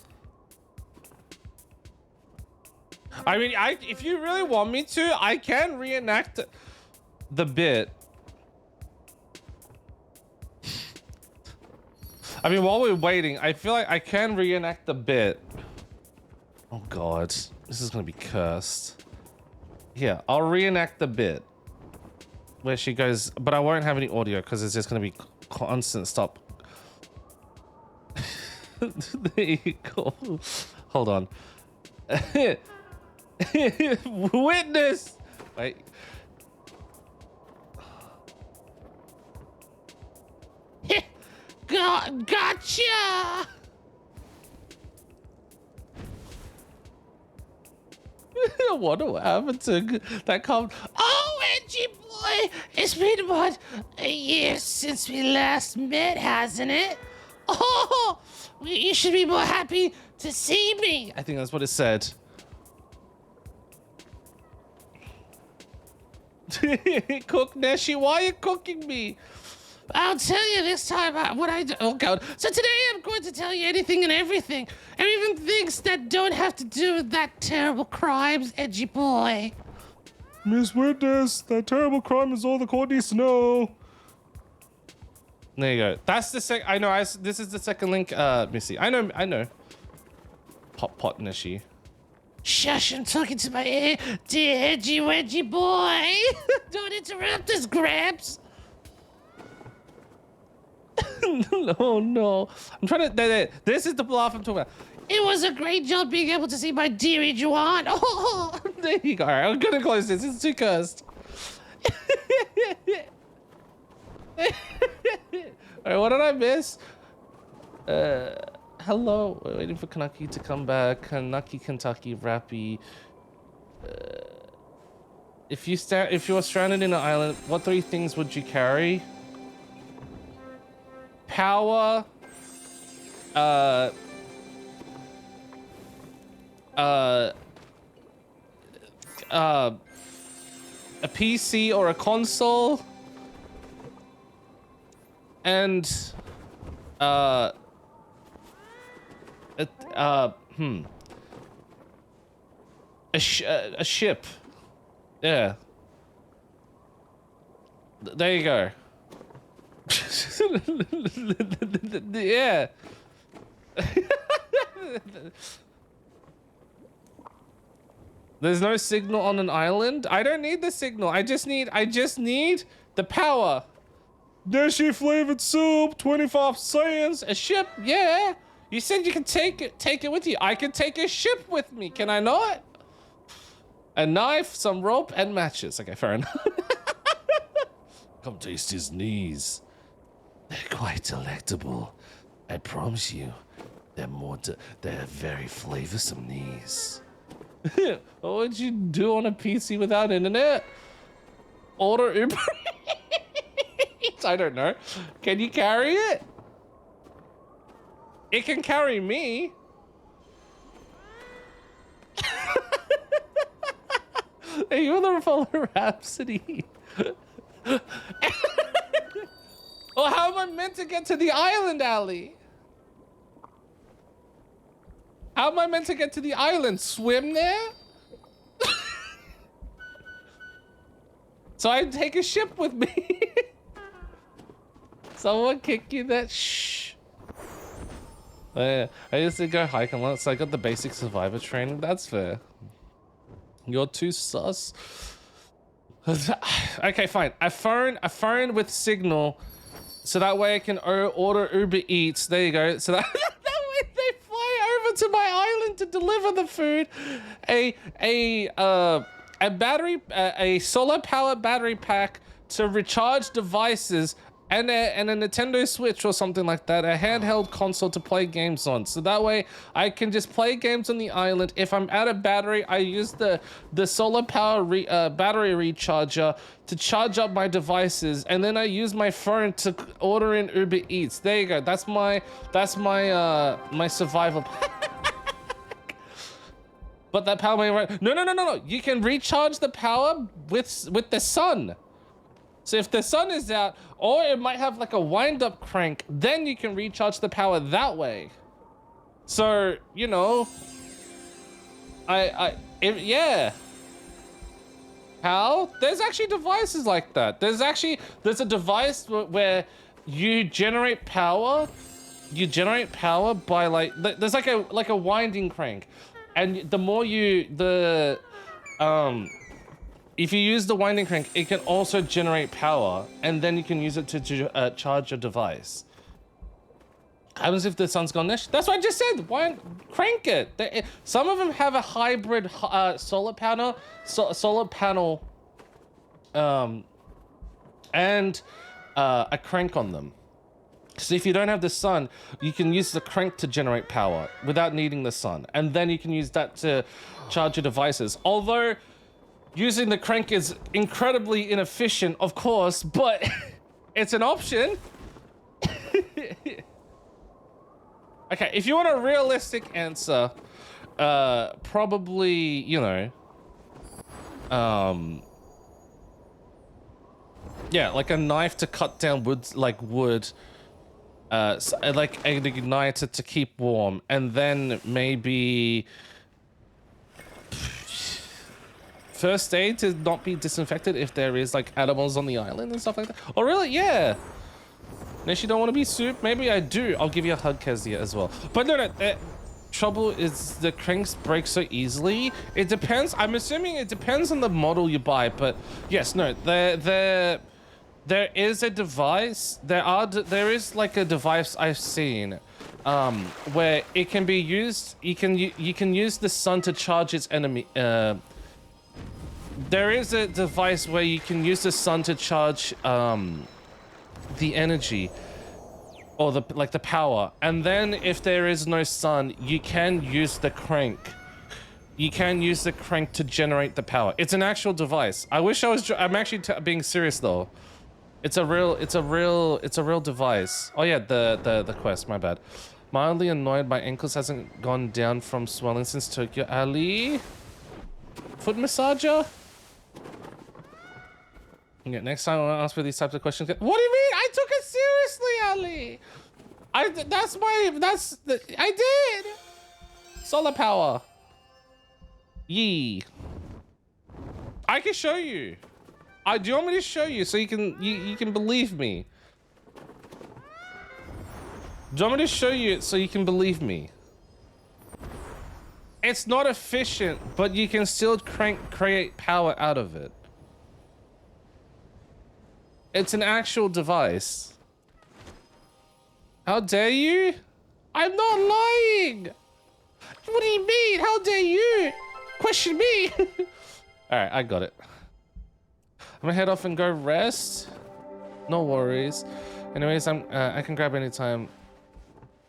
Speaker 1: I mean, if you really want me to, I can reenact the bit. I mean, while we're waiting, I feel like I can reenact the bit. Oh God, this is gonna be cursed. Yeah, I'll reenact the bit where she goes, but I won't have any audio because it's just gonna be constant stop. There you go. Hold on. Witness. Wait.
Speaker 3: Gotcha.
Speaker 1: I wonder what happened to that comment.
Speaker 3: Oh, Edgy boy, it's been about a year since we last met, hasn't it? Oh, you should be more happy to see me.
Speaker 1: I think that's what it said. Cook Neshi, why are you cooking me?
Speaker 3: I'll tell you this time what I do. Oh God! So today I'm going to tell you anything and everything, and even things that don't have to do with that terrible crimes, Edgy boy.
Speaker 1: Miss Witness, that terrible crime is all the court needs to know. There you go. That's the I know. This is the second link, Missy. I know. Pot Neshi.
Speaker 3: Shush! I'm talking to my ear, dear Edgy Wedgy boy. Don't interrupt us, Gramps.
Speaker 1: Oh no. I'm trying to. This is the bluff I'm talking about.
Speaker 3: It was a great job being able to see my dearie Juan. Oh,
Speaker 1: There you go. I'm gonna close this. It's too cursed. Alright, what did I miss? Hello. We're waiting for Kanaki to come back. Kanaki, Kentucky, Rappy. If you were stranded in an island, what 3 things would you carry? Power. A PC or a console, and a ship. Yeah. There you go. Yeah. There's no signal on an island. I don't need the signal. I just need the power. Dashi flavored soup, 25 cents. A ship, yeah. You said you can take it with you. I can take a ship with me, can I not? A knife, some rope, and matches. Okay, fair enough. Come taste his knees. They're quite delectable. I promise you, they're very flavorsome knees. What would you do on a PC without internet? Order Uber Eats? I don't know. Can you carry it? It can carry me. Hey, you're the follow Rhapsody. Well, how am I meant to get to the island, Ali? How am I meant to get to the island? Swim there? So I take a ship with me. Someone kick you that shh. I used to go hike unless I got the basic survivor training. That's fair. You're too sus. Okay, fine. A phone with signal, so that way I can order Uber Eats. There you go. So that way they fly over to my island to deliver the food. A battery, a solar powered battery pack to recharge devices, and a Nintendo Switch or something like that, a handheld console to play games on. So that way I can just play games on the island. If I'm out of battery, I use the solar power battery recharger to charge up my devices, and then I use my phone to order in Uber Eats. There you go. That's my my survival pack. But that power may right. No. You can recharge the power with the sun. So if the sun is out, or it might have like a wind-up crank, then you can recharge the power that way. So, you know, yeah. How? There's actually devices like that. There's a device where you generate power. You generate power by there's like a winding crank, and the more if you use the winding crank, it can also generate power, and then you can use it to charge your device. Happens if the sun's gone. That's what I just said. Why crank it? Some of them have a hybrid solar panel, and a crank on them. So if you don't have the sun, you can use the crank to generate power without needing the sun, and then you can use that to charge your devices. Although using the crank is incredibly inefficient, of course, but it's an option. Okay, if you want a realistic answer, probably, you know, yeah, like a knife to cut down wood, like an igniter to keep warm, and then maybe first aid to not be disinfected if there is like animals on the island and stuff like that. Oh really? Yeah. Unless you don't want to be soup, maybe I do. I'll give you a hug, Kezia, as well. But no, trouble is the cranks break so easily. It depends. I'm assuming it depends on the model you buy, but yes, no, There is a device. There is like a device I've seen, where it can be used. You can use the sun to charge its enemy. There is a device where you can use the sun to charge the energy or the power, and then if there is no sun, you can use the crank. You can use the crank to generate the power. It's an actual device. I wish I was. I'm actually being serious though. It's a real device. Oh yeah, the quest. My bad. Mildly annoyed. My ankles hasn't gone down from swelling since Tokyo Ali. Foot massager. Yeah, next time I ask for these types of questions. What do you mean? I took it seriously, Ali. I did. Solar power. Yee. I can show you. Do you want me to show you so you can believe me? Do you want me to show you it so you can believe me? It's not efficient, but you can still create power out of it. It's an actual device. How dare you? I'm not lying. What do you mean? How dare you? Question me. All right, I got it. I'm gonna head off and go rest. No worries. Anyways, I can grab anytime.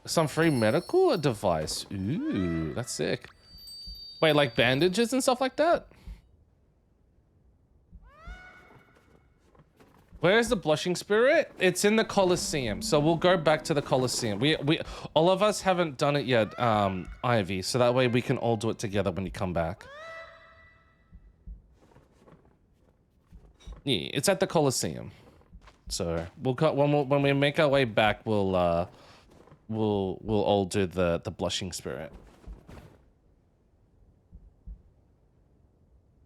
Speaker 1: Some free medical device. Ooh, that's sick. Wait, like bandages and stuff like that? Where's the blushing spirit? It's in the Colosseum. So we'll go back to the Colosseum. We all of us haven't done it yet, Ivy. So that way we can all do it together when you come back. Yeah, it's at the Colosseum. So we'll cut when we make our way back. We'll all do the blushing spirit.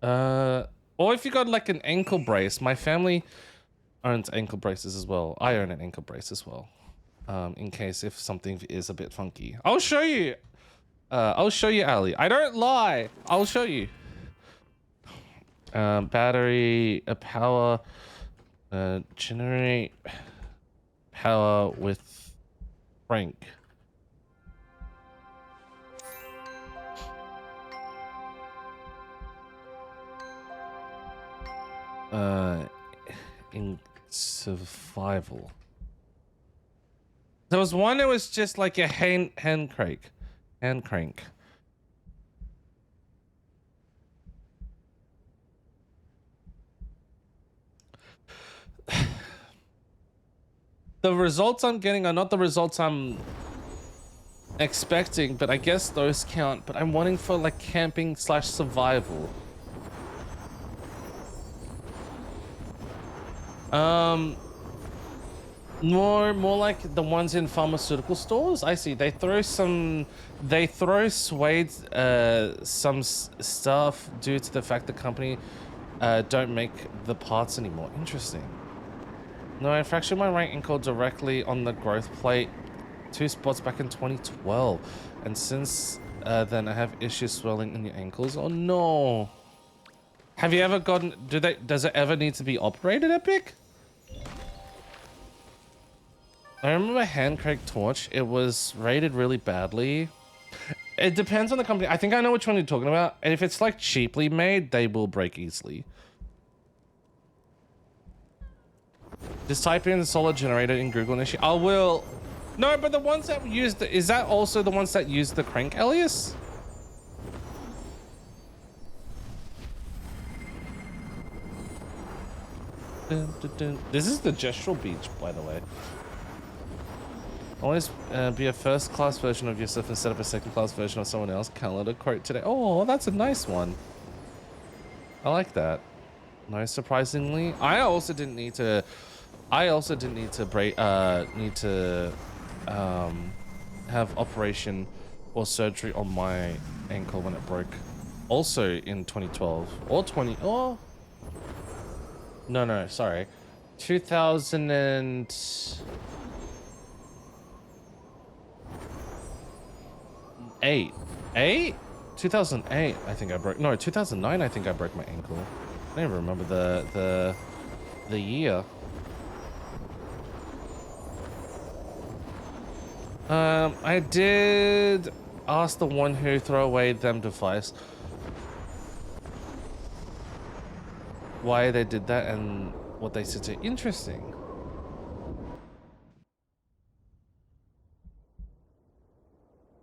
Speaker 1: Or if you got like an ankle brace, my family owns ankle braces as well. I own an ankle brace as well. In case if something is a bit funky. I'll show you. I'll show you, Ali. I don't lie. I'll show you. Battery, power, generate power with crank. In survival. There was one that was just like a hand crank. The results I'm getting are not the results I'm expecting, but I guess those count. But I'm wanting for like camping / survival. More like the ones in pharmaceutical stores. I see. They throw suede, some stuff due to the fact the company don't make the parts anymore. Interesting. No, I fractured my right ankle directly on the growth plate, 2 spots back in 2012, and since then I have issues swelling in your ankles. Oh no. Have you ever gotten? Does it ever need to be operated, Epic? I remember hand crank torch. It was rated really badly. It depends on the company. I think I know which one you're talking about. And if it's like cheaply made, they will break easily. Just type in the solar generator in Google initially. I will. No, but the ones that use the, is that also the ones that use the crank, Elias? Dun, dun, dun. This is the gestural beach, by the way. Always be a first-class version of yourself instead of a second-class version of someone else. Calendar quote today. Oh, that's a nice one. I like that. No, surprisingly, I also didn't need to break. Have operation or surgery on my ankle when it broke. Also in 2012 or 20. Oh, no, sorry, 2008. 2008 I think I broke. No, 2009 I think I broke my ankle. I don't even remember the year. I did ask the one who threw away them device why they did that and what they said to interesting.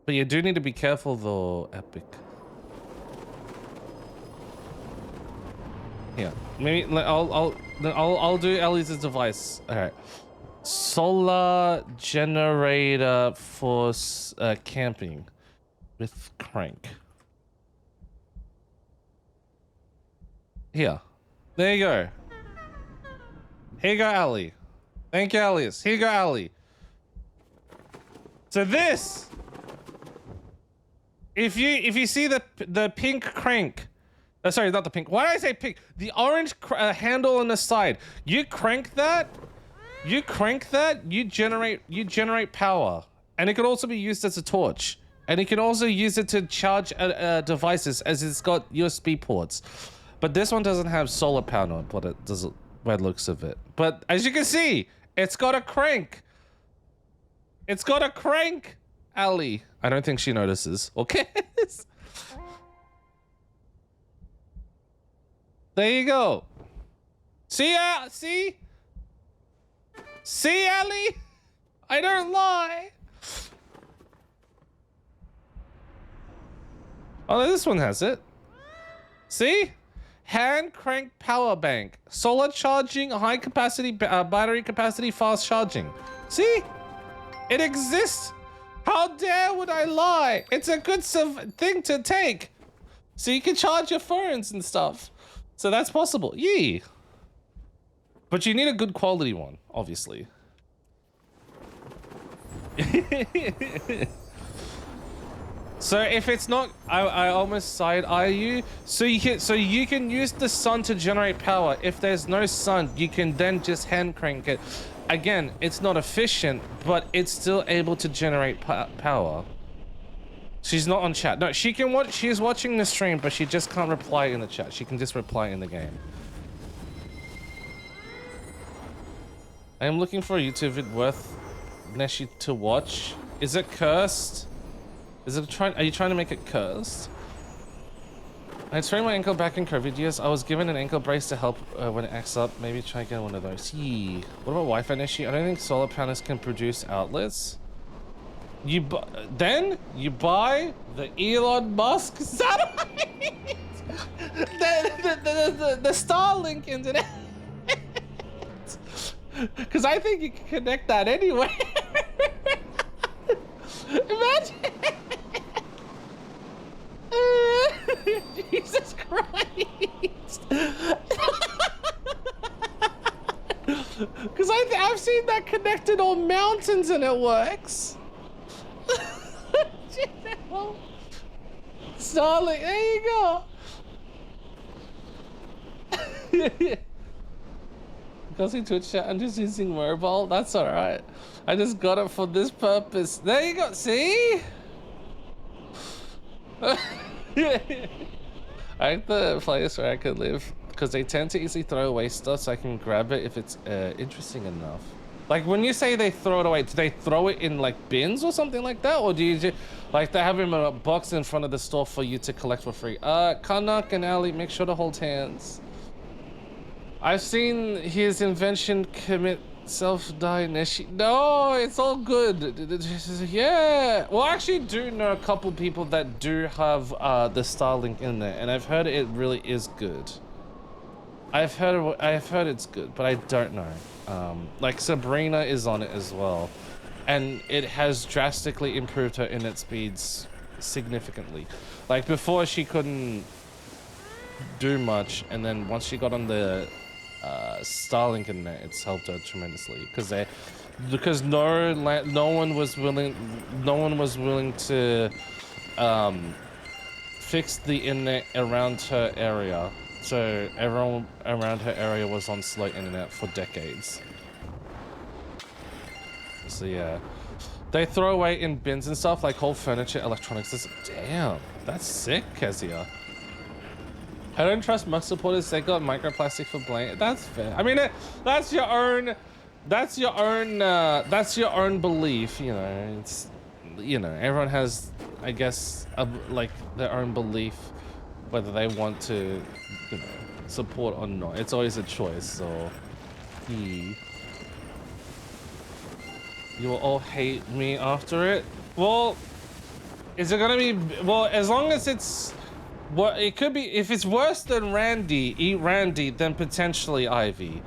Speaker 1: But you do need to be careful though, Epic. Yeah, maybe I'll do Ellie's device. All right, solar generator for camping with crank. Here, there you go. Here you go, Ellie. Thank you, Alice. Here you go, Ellie. So this, if you see the pink crank. Sorry, not the pink. Why did I say pink? The orange handle on the side. You crank that. You generate power, and it can also be used as a torch, and you can also use it to charge devices, as it's got USB ports. But this one doesn't have solar panel, but it does by the looks of it. But as you can see, it's got a crank. It's got a crank, Allie. I don't think she notices. Okay. There you go. See, see, Ellie? I don't lie. Oh, this one has it. See? Hand crank power bank. Solar charging, high capacity, battery capacity, fast charging. See? It exists. How dare would I lie? It's a good thing to take. So you can charge your phones and stuff. So that's possible. Yee. But you need a good quality one, obviously. So if it's not, I almost side eye you. So you can use the sun to generate power. If there's no sun, you can then just hand crank it. Again, it's not efficient, but it's still able to generate power. She's not on chat. No, she can watch. She's watching the stream, but she just can't reply in the chat. She can just reply in the game. I am looking for a YouTube vid worth Neshi to watch. Is it cursed? Is it trying? Are you trying to make it cursed? I sprained my ankle back in COVID years. I was given an ankle brace to help when it acts up. Maybe try getting one of those. Yee. What about Wi-Fi, Neshi? I don't think solar panels can produce outlets. You buy the Elon Musk satellite, the Starlink internet, because I think you can connect that anyway. Imagine. Jesus Christ. Because I've seen that connected on mountains and it works. Starlink, there you go. Because in Twitch chat, I'm just using mobile. That's all right. I just got it for this purpose. There you go. See? I like the place where I could live because they tend to easily throw away stuff, so I can grab it if it's interesting enough. Like when you say they throw it away, do they throw it in like bins or something like that, or do you just like they have him in a box in front of the store for you to collect for free? Kanak and Ali, make sure to hold hands. I've seen his invention commit self-die. No, it's all good. Yeah. Well, I actually do know a couple people that do have the Starlink in there, and I've heard it really is good. I've heard it's good, but I don't know. Like Sabrina is on it as well, and it has drastically improved her internet speeds significantly. Like before she couldn't do much, and then once she got on the Starlink internet, it's helped her tremendously because no one was willing to fix the internet around her area. So everyone around her area was on slow internet for decades. So yeah, they throw away in bins and stuff like whole furniture, electronics. Damn, that's sick, Kezia. I don't trust Musk supporters. They got microplastic for blank. That's fair. I mean, that's your own belief. You know, you know, everyone has, I guess, like their own belief whether they want to, you know, support or not. It's always a choice. So, you will all hate me after it. Well, is it gonna be? Well, as long as it's, well, it could be. If it's worse than Randy, eat Randy, then potentially Ivy.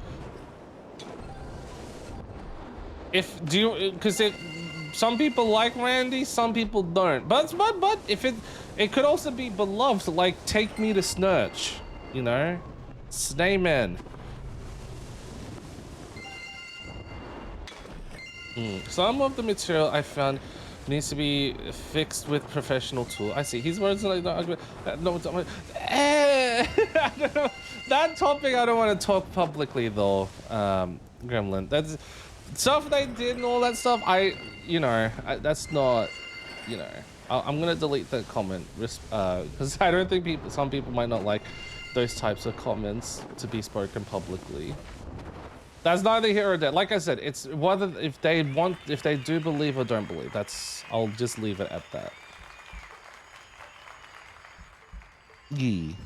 Speaker 1: If do you? Because it. Some people like Randy, some people don't. But if it could also be beloved, like Take Me to Snurch, you know, Snayman. Some of the material I found needs to be fixed with professional tool. I see. His words like no, I don't know. That topic I don't want to talk publicly though. Gremlin. That's stuff they did and all that stuff. That's not, you know. I'm gonna delete the comment because I don't think some people might not like those types of comments to be spoken publicly. That's neither here or there. Like I said, it's whether if they do believe or don't believe. I'll just leave it at that. Yee.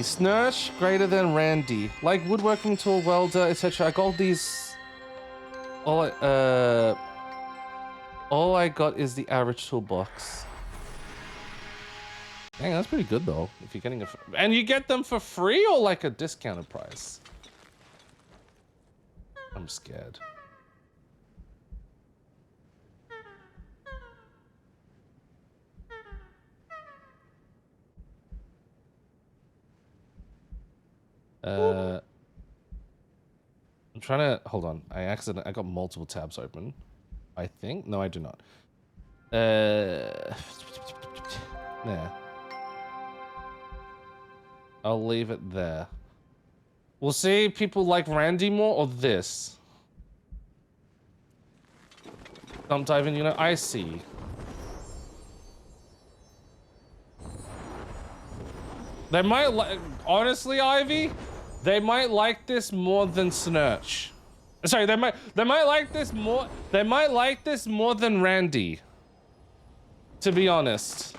Speaker 1: Snurch greater than Randy. Like woodworking tool, welder, etc. I got these. All I got is the average toolbox. Dang, that's pretty good though. If you're getting and you get them for free or like a discounted price. I'm scared. I'm trying to hold on. I got multiple tabs open. I think. No, I do not. Yeah. I'll leave it there. We'll see people like Randy more or this. Dump diving, you know, I see. They might like, honestly, Ivy, they might like this more than Snurch. Sorry, they might like this more. They might like this more than Randy. To be honest.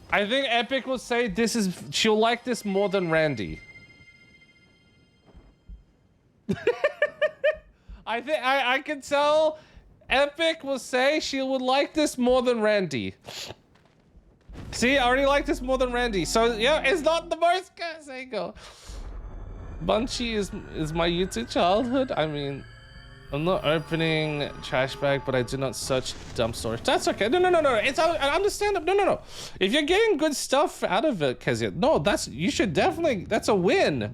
Speaker 1: I think Epic will say she'll like this more than Randy. I can tell Epic will say she would like this more than Randy. See, I already like this more than Randy. So yeah, it's not the most Seiko. Bunchy is my YouTube childhood. I mean, I'm not opening trash bag, but I do not search dump storage. That's okay. No. It's I understand. No. If you're getting good stuff out of it, Kezia, no, you should definitely. That's a win.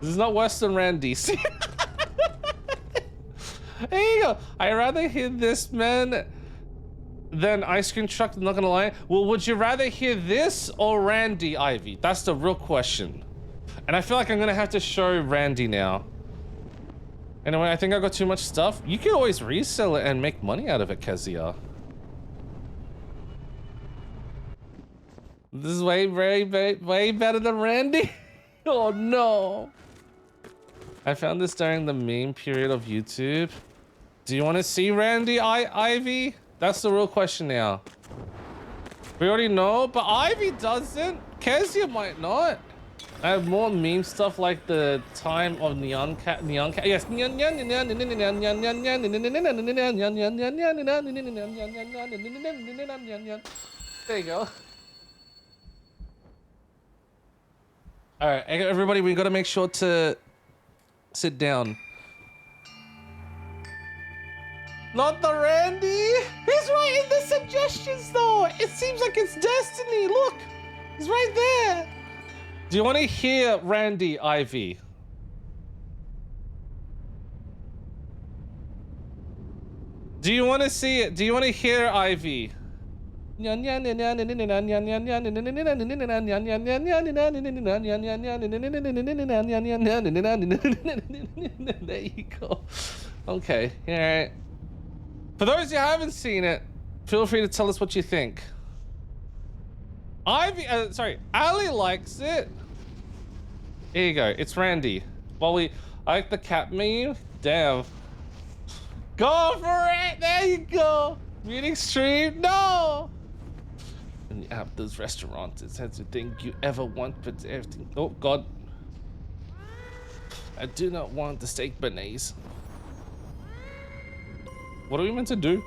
Speaker 1: This is not worse than Randy. See? There you go. I'd rather hear this man than ice cream truck. I'm not gonna lie. Well, would you rather hear this or Randy, Ivy? That's the real question. And I feel like I'm gonna have to show Randy now. Anyway, I think I got too much stuff. You can always resell it and make money out of it, Kezia. This is way better than Randy. Oh no. I found this during the meme period of YouTube. Do you want to see Randy, Ivy? That's the real question now. We already know, but Ivy doesn't. Kezia might not. I have more meme stuff like the time of Neon Cat. Yes. There you go. All right, everybody, we got to make sure to sit down. Not the Randy. He's right in the suggestions, though. It seems like it's destiny. Look, he's right there. Do you want to hear Randy, Ivy? Do you want to see it? Do you want to hear Ivy? There you go. Okay, all right. For those who haven't seen it, feel free to tell us what you think. Ali likes it. Here you go. It's Randy. I like the cat meme. Damn. Go for it! There you go! Meeting stream? No! And you have those restaurants, it's everything you ever want, but everything. Oh, God. I do not want the steak béarnaise. What are we meant to do?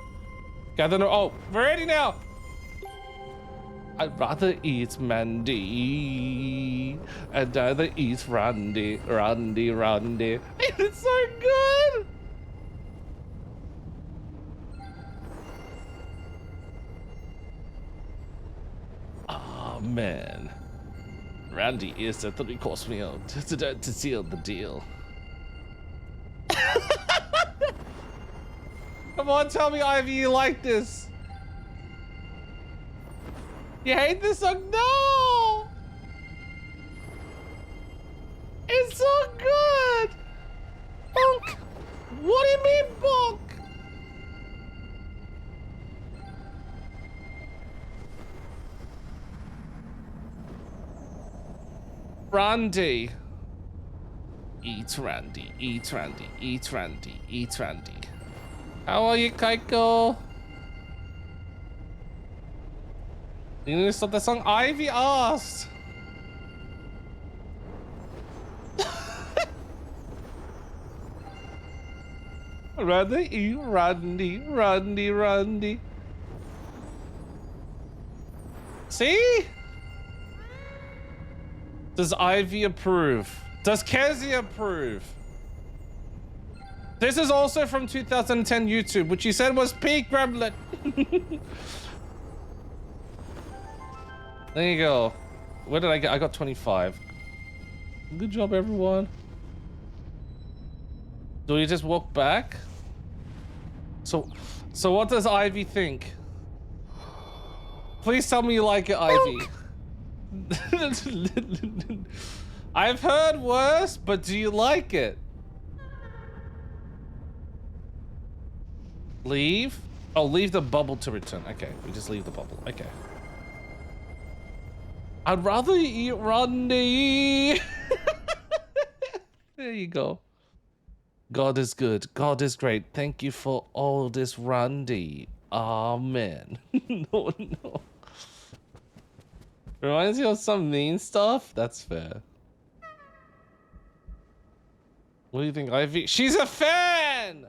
Speaker 1: Gather no. Oh, we're ready now! I'd rather eat Mandy. I'd rather eat Randy. Randy, Randy. It's so good! Oh, man. Randy is a three-course meal to seal the deal. Come on, tell me, Ivy, you like this. You hate this song? No! It's so good! Bonk! What do you mean, bonk? Randy. Eat Randy, eat Randy, eat Randy, eat Randy. How are you, Kaiko? You need to stop that song? Ivy asked. I'd rather eat Randy, Randy, Randy. See? Does Ivy approve? Does Kezzy approve? This is also from 2010 YouTube, which you said was peak Gremlin. There you go. Where did I get? I got 25. Good job, everyone. Do we just walk back? So what does Ivy think? Please tell me you like it, Ivy. I've heard worse, but do you like it? Leave? Oh, leave the bubble to return. Okay, we just leave the bubble. Okay. I'd rather eat Randy. There you go. God is good. God is great. Thank you for all this Randy. Amen. No, no. Reminds you of some mean stuff? That's fair. What do you think, Ivy? She's a fan!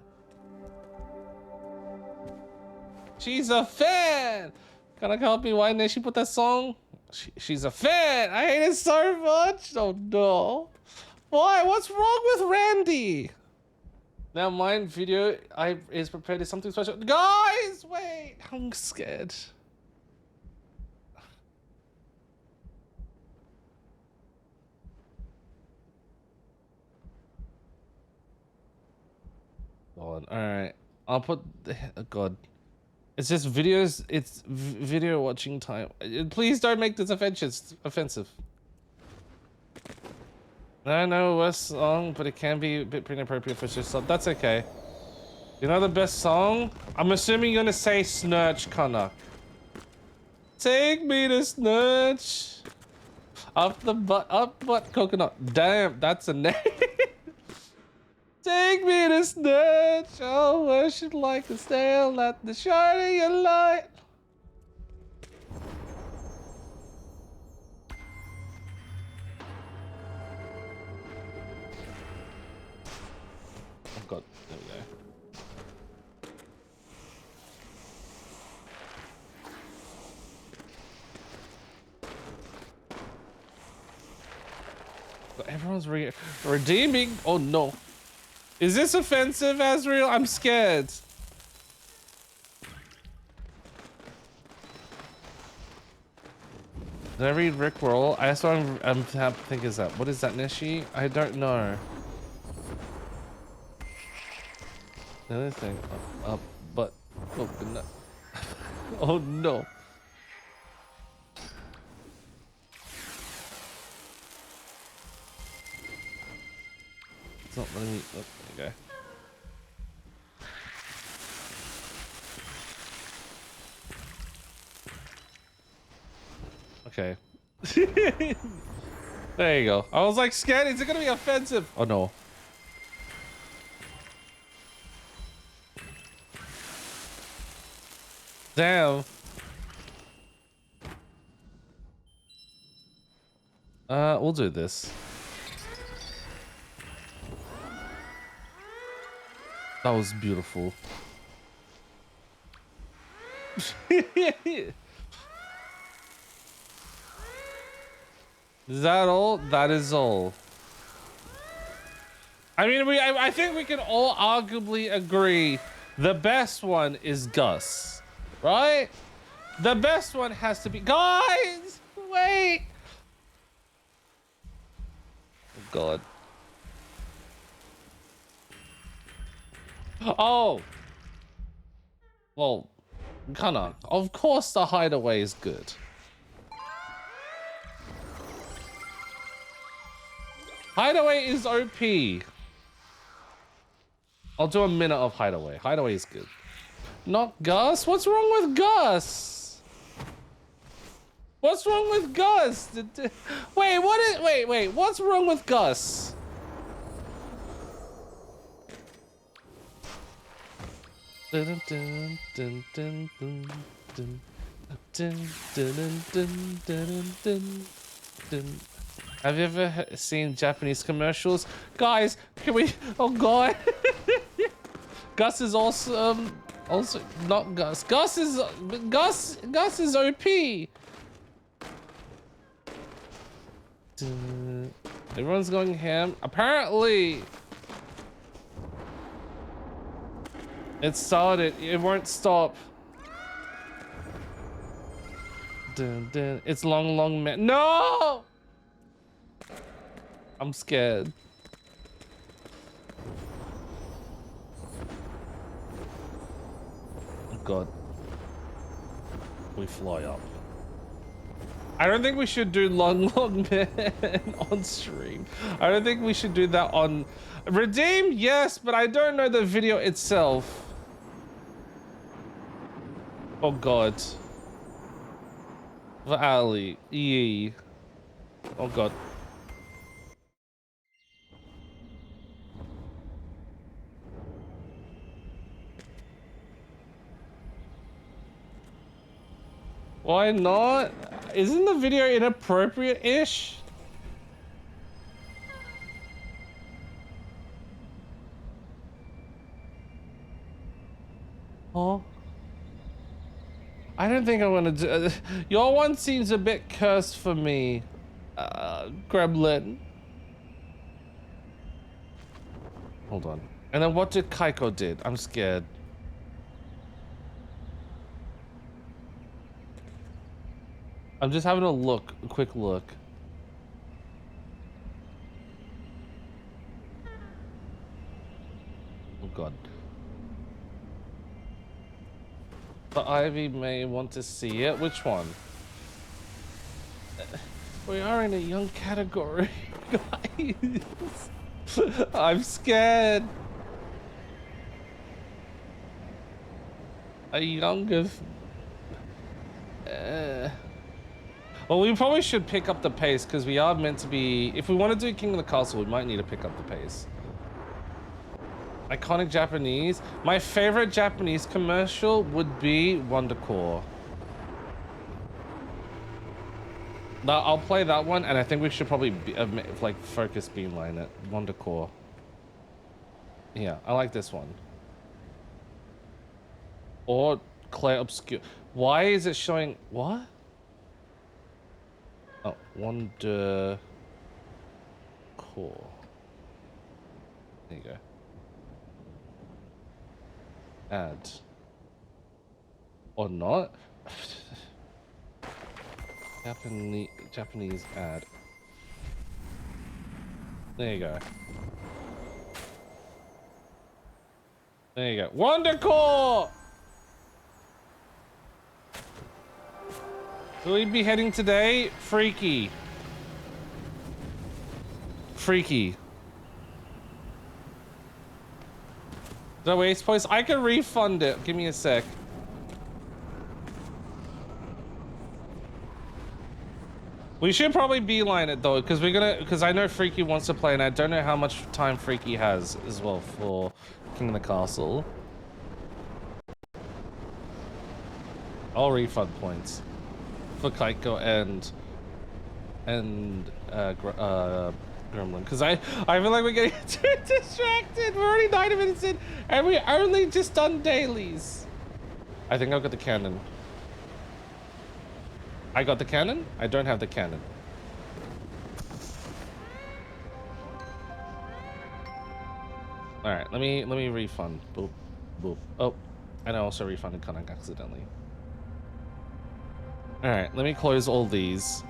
Speaker 1: She's a fan! Can I help me? Why didn't she put that song? She's a fan! I hate it so much! Oh no. Why? What's wrong with Randy? Now mine video is prepared is something special. Guys, wait! I'm scared. God, alright. I'll put the, oh God. It's just videos, it's video watching time. Please don't make this offensive. I know a song, but it can be a bit inappropriate for just stuff. That's okay. You know the best song? I'm assuming you're gonna say Snurch Canuck. Take me to Snurch. Up butt coconut. Damn, that's a name. Take me to Snurch. Oh, I should like to stare at the shining your light. Oh God, there we go. But everyone's redeeming. Oh no. Is this offensive, Azriel? I'm scared. Did I read Rick Roll? That's what I'm thinking is that. What is that, Nishi? I don't know. The other thing. But. Oh, no. Oh no. It's not letting me. Oh, there you go. Okay. There you go. I was like scared. Is it gonna be offensive? Oh no. Damn. We'll do this. That was beautiful. Is that all? That is all. I mean, I think we can all arguably agree the best one is Gus, right? The best one has to be... Guys, wait. Oh, God. Oh. Well, kinda. Of course the hideaway is good. Hideaway is OP. I'll do a minute of Hideaway. Hideaway is good. Not Gus? What's wrong with Gus? What's wrong with Gus? Wait, wait, what's wrong with Gus? Dun, dun, dun, dun, dun, dun, dun, dun, dun, dun, dun, dun. Have you ever seen Japanese commercials? Guys, can we... Oh, God. Gus is also not Gus. Gus is OP. Everyone's going ham. Apparently, it started. It won't stop. It's long man. No! I'm scared. Oh, God. We fly up. I don't think we should do long man on stream. I don't think we should do that on... Redeem, yes, but I don't know the video itself. Oh, God. Ali, yee. Oh, God. Why not? Isn't the video inappropriate-ish? Oh. I don't think I'm gonna do... your one seems a bit cursed for me. Gremlin. Hold on. And then what did Kaiko did? I'm scared. I'm just having a quick look. Oh, God. The Ivy may want to see it. Which one? We are in a young category, guys. I'm scared. A younger... Well, we probably should pick up the pace because we are meant to be... If we want to do King of the Castle, we might need to pick up the pace. Iconic Japanese. My favorite Japanese commercial would be Wondercore. Now, I'll play that one, and I think we should probably like focus beamline it. Wondercore. Yeah, I like this one. Or Claire Obscure. Why is it showing... What? Oh, Wonder Core. There you go. Add. Or not. Japanese ad. There you go. There you go. Wonder Core! Will we be heading today? Freaky. Freaky. Is that waste points? I can refund it. Give me a sec. We should probably beeline it though, because I know Freaky wants to play, and I don't know how much time Freaky has as well for King of the Castle. I'll refund points for Kaiko and Gremlin, because I feel like we're getting too distracted. We're already 90 minutes in, and we only just done dailies. I think I've got the cannon. I got the cannon. I don't have the cannon. All right, let me refund. Boop, boop. Oh, and I also refunded Kanak accidentally. All right, let me close all these.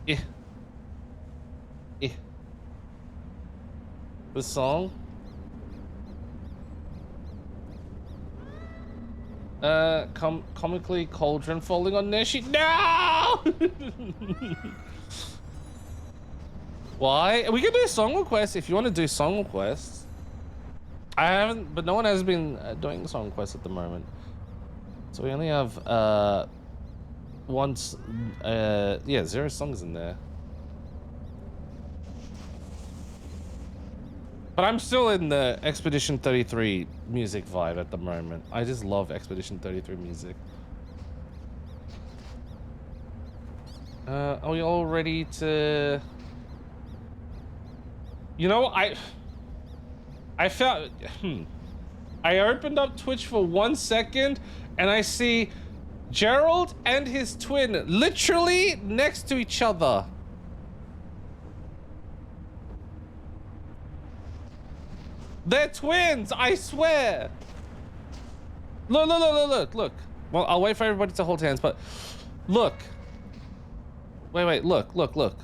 Speaker 1: Eh. Eh. The song. Comically cauldron falling on Neshi. No! Why? We can do song requests if you want to do song requests. I haven't, but no one has been doing song requests at the moment. So we only have yeah, 0 songs in there. But I'm still in the Expedition 33 music vibe at the moment. I just love Expedition 33 music. Are we all ready to... You know, I felt... I opened up Twitch for 1 second, and I see Gerald and his twin literally next to each other. They're twins, I swear. Look, look, look, look, look, look. Well, I'll wait for everybody to hold hands, but look. Wait, wait, look, look, look.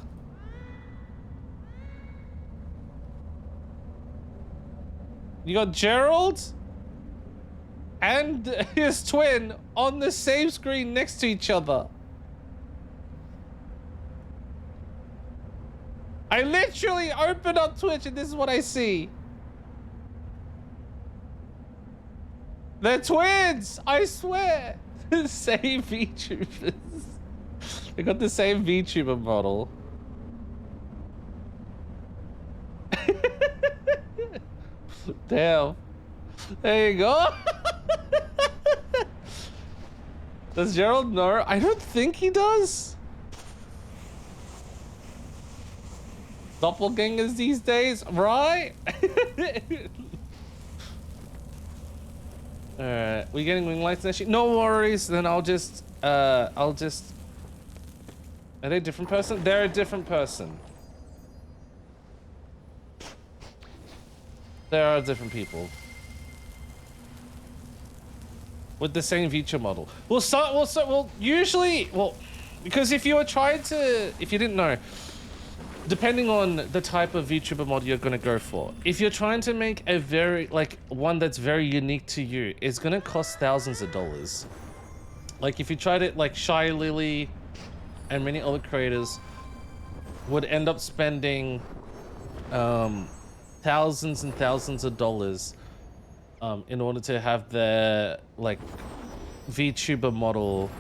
Speaker 1: You got Gerald and his twin on the same screen next to each other. I literally opened up Twitch and this is what I see. They're twins! I swear! The same VTubers. They got the same VTuber model. Damn. There you go. Does Gerald know? I don't think he does. Doppelgangers these days, right? Alright, we getting wing lights and shit? No worries, then I'll just... Are they a different person? They're a different person. There are different people. With the same feature model. Well, usually, because if you were trying to... If you didn't know, depending on the type of VTuber mod you're gonna go for, if you're trying to make a very, like, one that's very unique to you, it's gonna cost thousands of dollars. Like, if you tried it, like, Shy Lily and many other creators would end up spending thousands and thousands of dollars in order to have their, like, VTuber model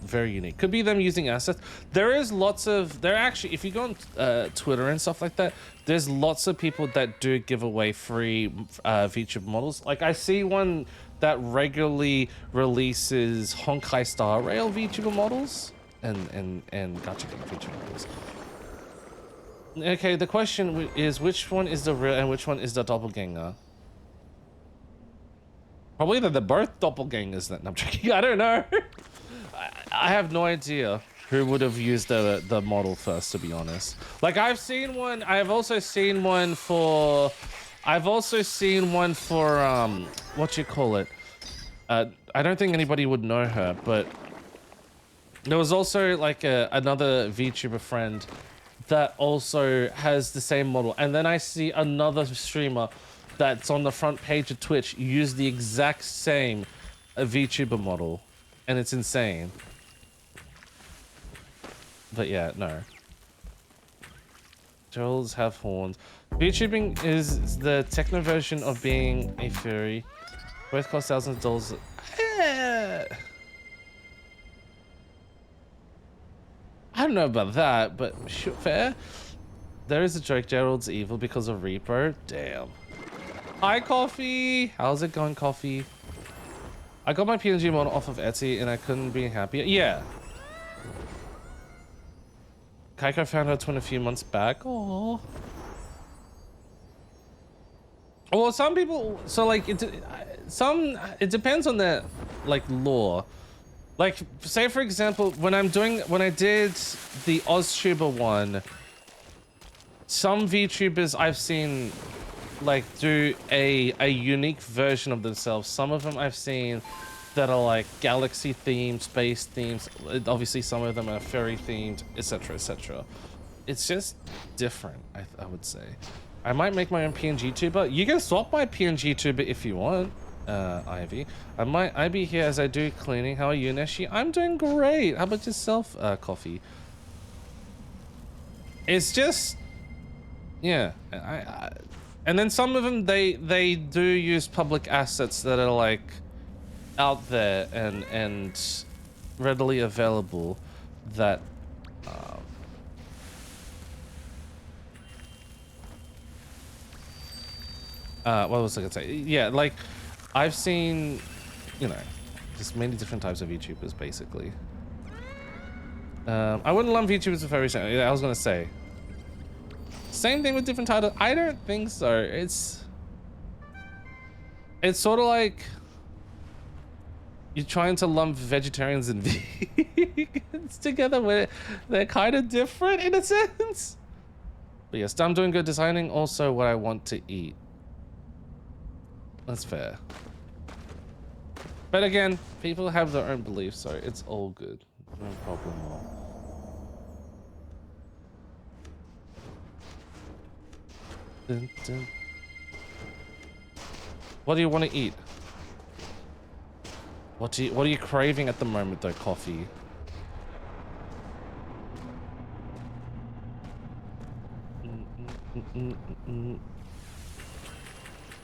Speaker 1: very unique. Could be them using assets. There actually, if you go on Twitter and stuff like that, there's lots of people that do give away free VTuber models. Like, I see one that regularly releases Honkai Star Rail VTuber models and Gacha King VTuber models. Okay, the question is, which one is the real and which one is the doppelganger? Probably they're both doppelgangers then. I'm joking. I don't know. I have no idea who would have used the model first, to be honest. Like, I've seen one. I've also seen one for what you call it? I don't think anybody would know her, but there was also like another VTuber friend that also has the same model, and then I see another streamer that's on the front page of Twitch use the exact same VTuber model, and it's insane. But yeah, no. Geralds have horns. VTubing is the techno version of being a furry. Both cost thousands of dollars. I don't know about that, but sure, fair. There is a joke, Gerald's evil because of Reaper. Damn. Hi, Coffee. How's it going, Coffee? I got my PNG model off of Etsy and I couldn't be happier. Yeah. Kaiko found her twin a few months back. Oh. Well, some people, so like it depends on the like lore. Like, say for example, when I did the OzTuber one, some VTubers I've seen like do a unique version of themselves. Some of them I've seen that are like galaxy themed, space themed. Obviously, some of them are furry themed, etc., etc. It's just different, I would say. I might make my own PNG tuber. You can swap my PNG tuber if you want, Ivy. I be here as I do cleaning. How are you, Neshi? I'm doing great. How about yourself, Coffee? It's just, yeah. And then some of them they do use public assets that are like out there and readily available that. What was I gonna say? Yeah, like I've seen, you know, just many different types of YouTubers basically. I wouldn't lump YouTubers with every channel. Yeah, I was gonna say. Same thing with different titles. I don't think so. It's sort of like you're trying to lump vegetarians and vegans together where they're kind of different in a sense. But yes, I'm doing good designing also what I want to eat. That's fair. But again, people have their own beliefs, so it's all good. No problem at all. Dun, dun. What do you want to eat? What are you craving at the moment though, Coffee?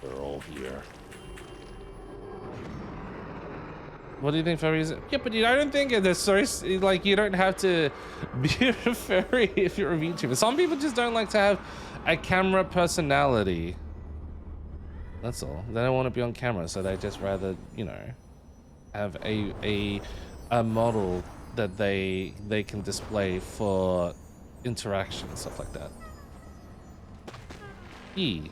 Speaker 1: They're all here. What do you think furry is? Yeah, but I don't think there's so like you don't have to be a furry if you're a VTuber. Some people just don't like to have a camera personality. That's all. They don't want to be on camera, so they just rather, you know, have a model that they can display for interaction and stuff like that. E.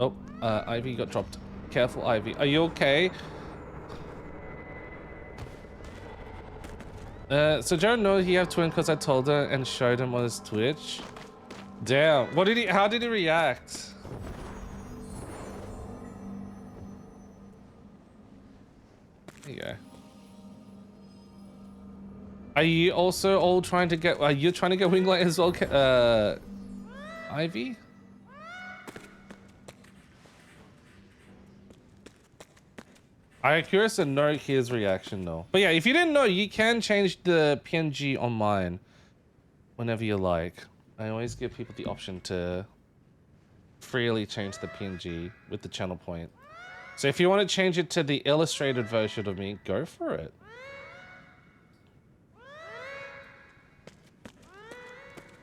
Speaker 1: Oh, Ivy got dropped. Careful, Ivy. Are you okay? So Jared knows he have twin because I told her and showed him on his Twitch. Damn. How did he react? There you go. Are you also all trying to get, are you trying to get Winglight as well, Ivy? I'm curious to know his reaction though. But yeah, if you didn't know, you can change the PNG on mine whenever you like. I always give people the option to freely change the PNG with the channel point. So if you want to change it to the illustrated version of me, go for it.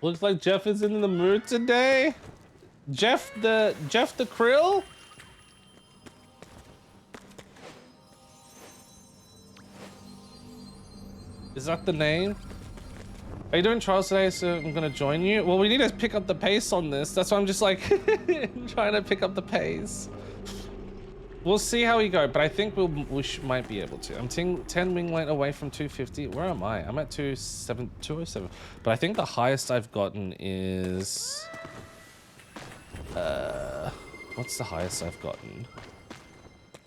Speaker 1: Looks like Jeff is in the mood today. Jeff the Krill? Is that the name? Are you doing trials today, so I'm gonna join you? Well, we need to pick up the pace on this. That's why I'm just like trying to pick up the pace. We'll see how we go, but I think we might be able to. I'm 10 wing light away from 250. Where am I? I'm at 207. But I think the highest I've gotten is... what's the highest I've gotten?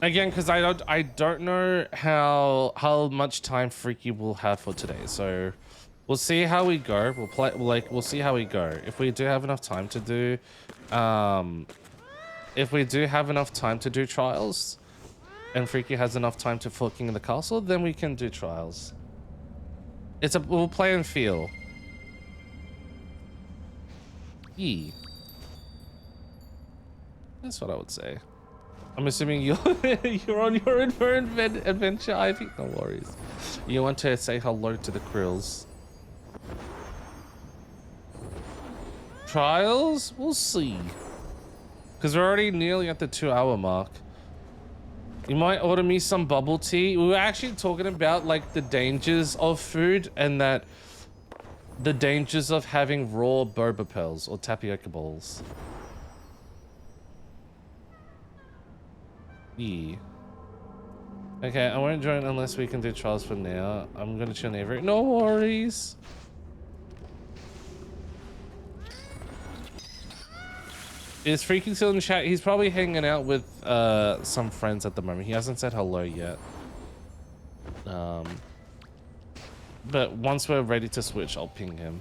Speaker 1: Again, because I don't know how much time Freaky will have for today, so we'll see how we go. We'll see how we go. If we do have enough time to do, trials, and Freaky has enough time to full King of the Castle, then we can do trials. We'll play and feel. E. That's what I would say. I'm assuming you're on your adventure, Ivy. No worries. You want to say hello to the Krills. Trials? We'll see. Because we're already nearly at the 2-hour mark. You might order me some bubble tea. We were actually talking about like the dangers of food and that the dangers of having raw boba pearls or tapioca balls. Yeah. Okay, I won't join unless we can do trials for now. I'm gonna chill never. No worries. Is Freaking still in the chat? He's probably hanging out with some friends at the moment. He hasn't said hello yet. But once we're ready to switch, I'll ping him.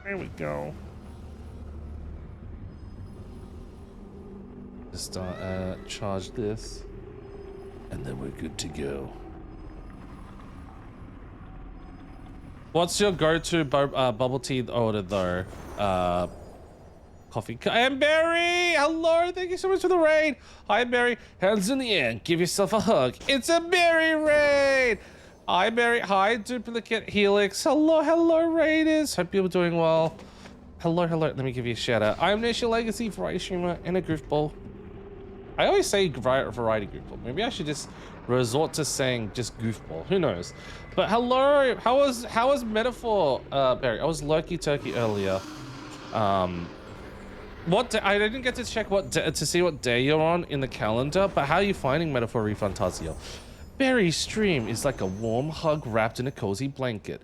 Speaker 1: There we go. Just charge this, and then we're good to go. What's your go-to bubble tea order though? Coffee. Hi, Barry! Hello, thank you so much for the raid. Hi, Barry. Hands in the air. Give yourself a hug. It's a Barry raid. Hi, Barry. Hi, Duplicate Helix. Hello, hello, raiders. Hope you're doing well. Hello, hello. Let me give you a shout out. I'm Nation Legacy variety streamer and a goofball. I always say variety goofball. Maybe I should just resort to saying just goofball. Who knows? But hello. How was Metaphor, Barry? I was Loki Turkey earlier. What I didn't get to check to see what day you're on in the calendar, but how are you finding Metaphor Refantasia? Barry's stream is like a warm hug wrapped in a cozy blanket.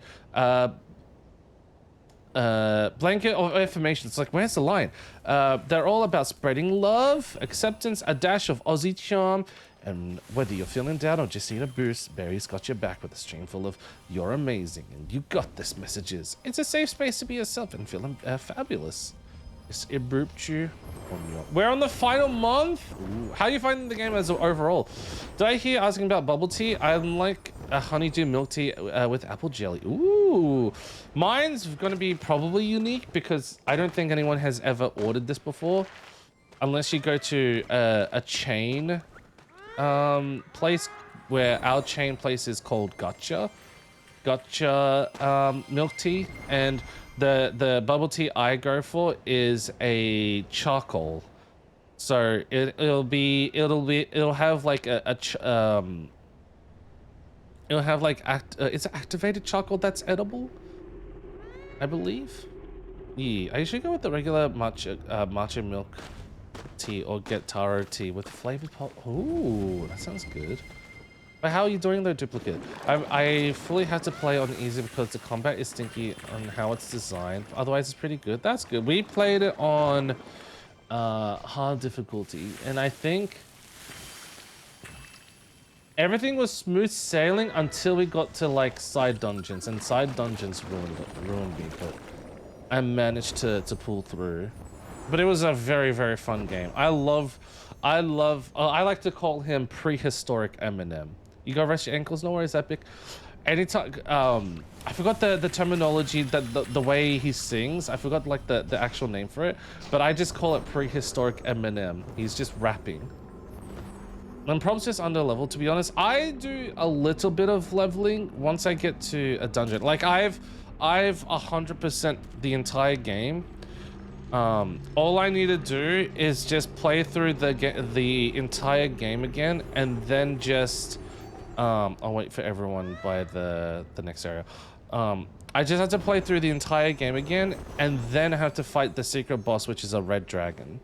Speaker 1: Blanket of information. It's like, where's the line? They're all about spreading love, acceptance, a dash of Aussie charm, and whether you're feeling down or just need a boost, Barry's got your back with a stream full of "You're amazing" and "You got this" messages. It's a safe space to be yourself and feel fabulous. We're on the final month. Ooh, how are you finding the game as overall? Did I hear asking about bubble tea? I'm like a honeydew milk tea with apple jelly. Ooh, mine's gonna be probably unique because I don't think anyone has ever ordered this before, unless you go to a chain place where our chain place is called Gotcha milk tea, and the bubble tea I go for is a charcoal. So it'll have like it'll have like it's activated charcoal that's edible, I believe. Yeah, I usually go with the regular matcha milk tea or get taro tea with flavored pop. Ooh, that sounds good. But how are you doing though, Duplicate? I fully had to play on easy because the combat is stinky on how it's designed. Otherwise, it's pretty good. That's good. We played it on hard difficulty, and I think everything was smooth sailing until we got to like side dungeons, and side dungeons ruined me. But I managed to pull through. But it was a very, very fun game. I like to call him prehistoric Eminem. You go rest your ankles, no worries, epic. Anytime, I forgot the terminology, that the way he sings. I forgot like the actual name for it, but I just call it prehistoric Eminem. He's just rapping. And prob's just under level, to be honest. I do a little bit of leveling once I get to a dungeon. Like I've 100% the entire game. All I need to do is just play through the entire game again, and then just I'll wait for everyone by the next area. I just have to play through the entire game again, and then I have to fight the secret boss, which is a red dragon.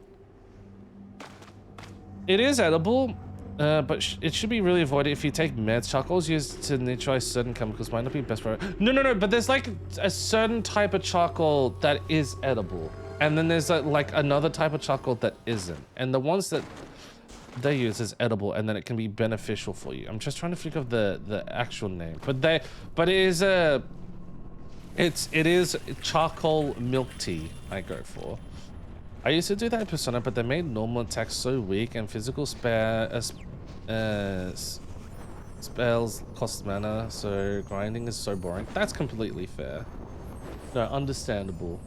Speaker 1: It is edible, but it should be really avoided if you take meds. Charcoals used to neutralize certain chemicals might not be best for it. No, but there's like a certain type of charcoal that is edible. And then there's like another type of charcoal that isn't. And the ones that they use is edible, and then it can be beneficial for you. I'm just trying to think of the actual name. But it is charcoal milk tea I go for. I used to do that in Persona, but they made normal attacks so weak and physical spells cost mana, so grinding is so boring. That's completely fair. No, understandable.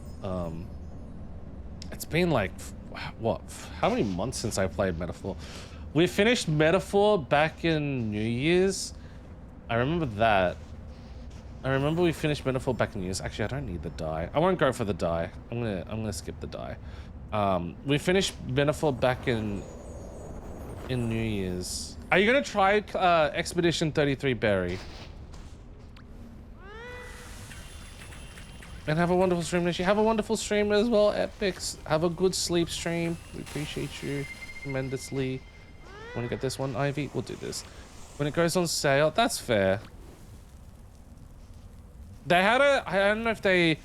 Speaker 1: It's been like, what, how many months since I played Metaphor? We finished Metaphor back in New Year's. I remember that. I remember we finished Metaphor back in years. Actually, I don't need the die. I won't go for the die. I'm gonna skip the die. We finished Metaphor back in New Year's. Are you gonna try Expedition 33 Berry? And have a wonderful stream, Nishi. Have a wonderful stream as well, Epics. Have a good sleep stream. We appreciate you tremendously. Want to get this one, Ivy? We'll do this. When it goes on sale, that's fair. They had I don't know if they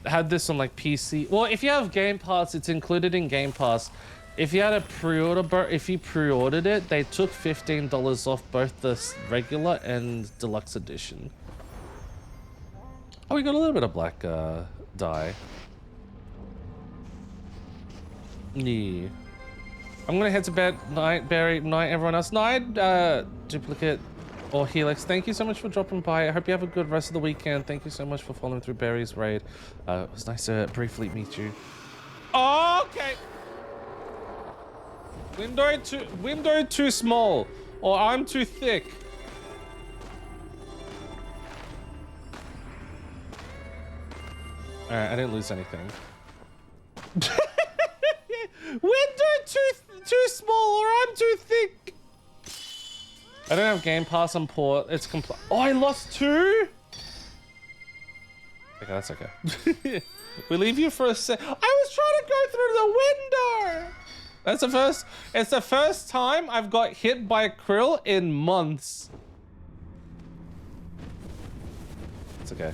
Speaker 1: had this on like PC. Well, if you have Game Pass, it's included in Game Pass. If you had a if you pre-ordered it, they took $15 off both the regular and deluxe edition. Oh, we got a little bit of black dye. Yeah. I'm gonna head to bed. Night, Barry. Night, everyone else. Night, Duplicate or Helix. Thank you so much for dropping by. I hope you have a good rest of the weekend. Thank you so much for following through Barry's raid. It was nice to briefly meet you. Oh, okay. Window too small, or I'm too thick. All right, I didn't lose anything. Window too small, or I'm too thick. I don't have Game Pass on port. It's complete. Oh, I lost 2. Okay, that's okay. We leave you for a sec. I was trying to go through the window. That's the first. It's the first time I've got hit by a krill in months. It's okay.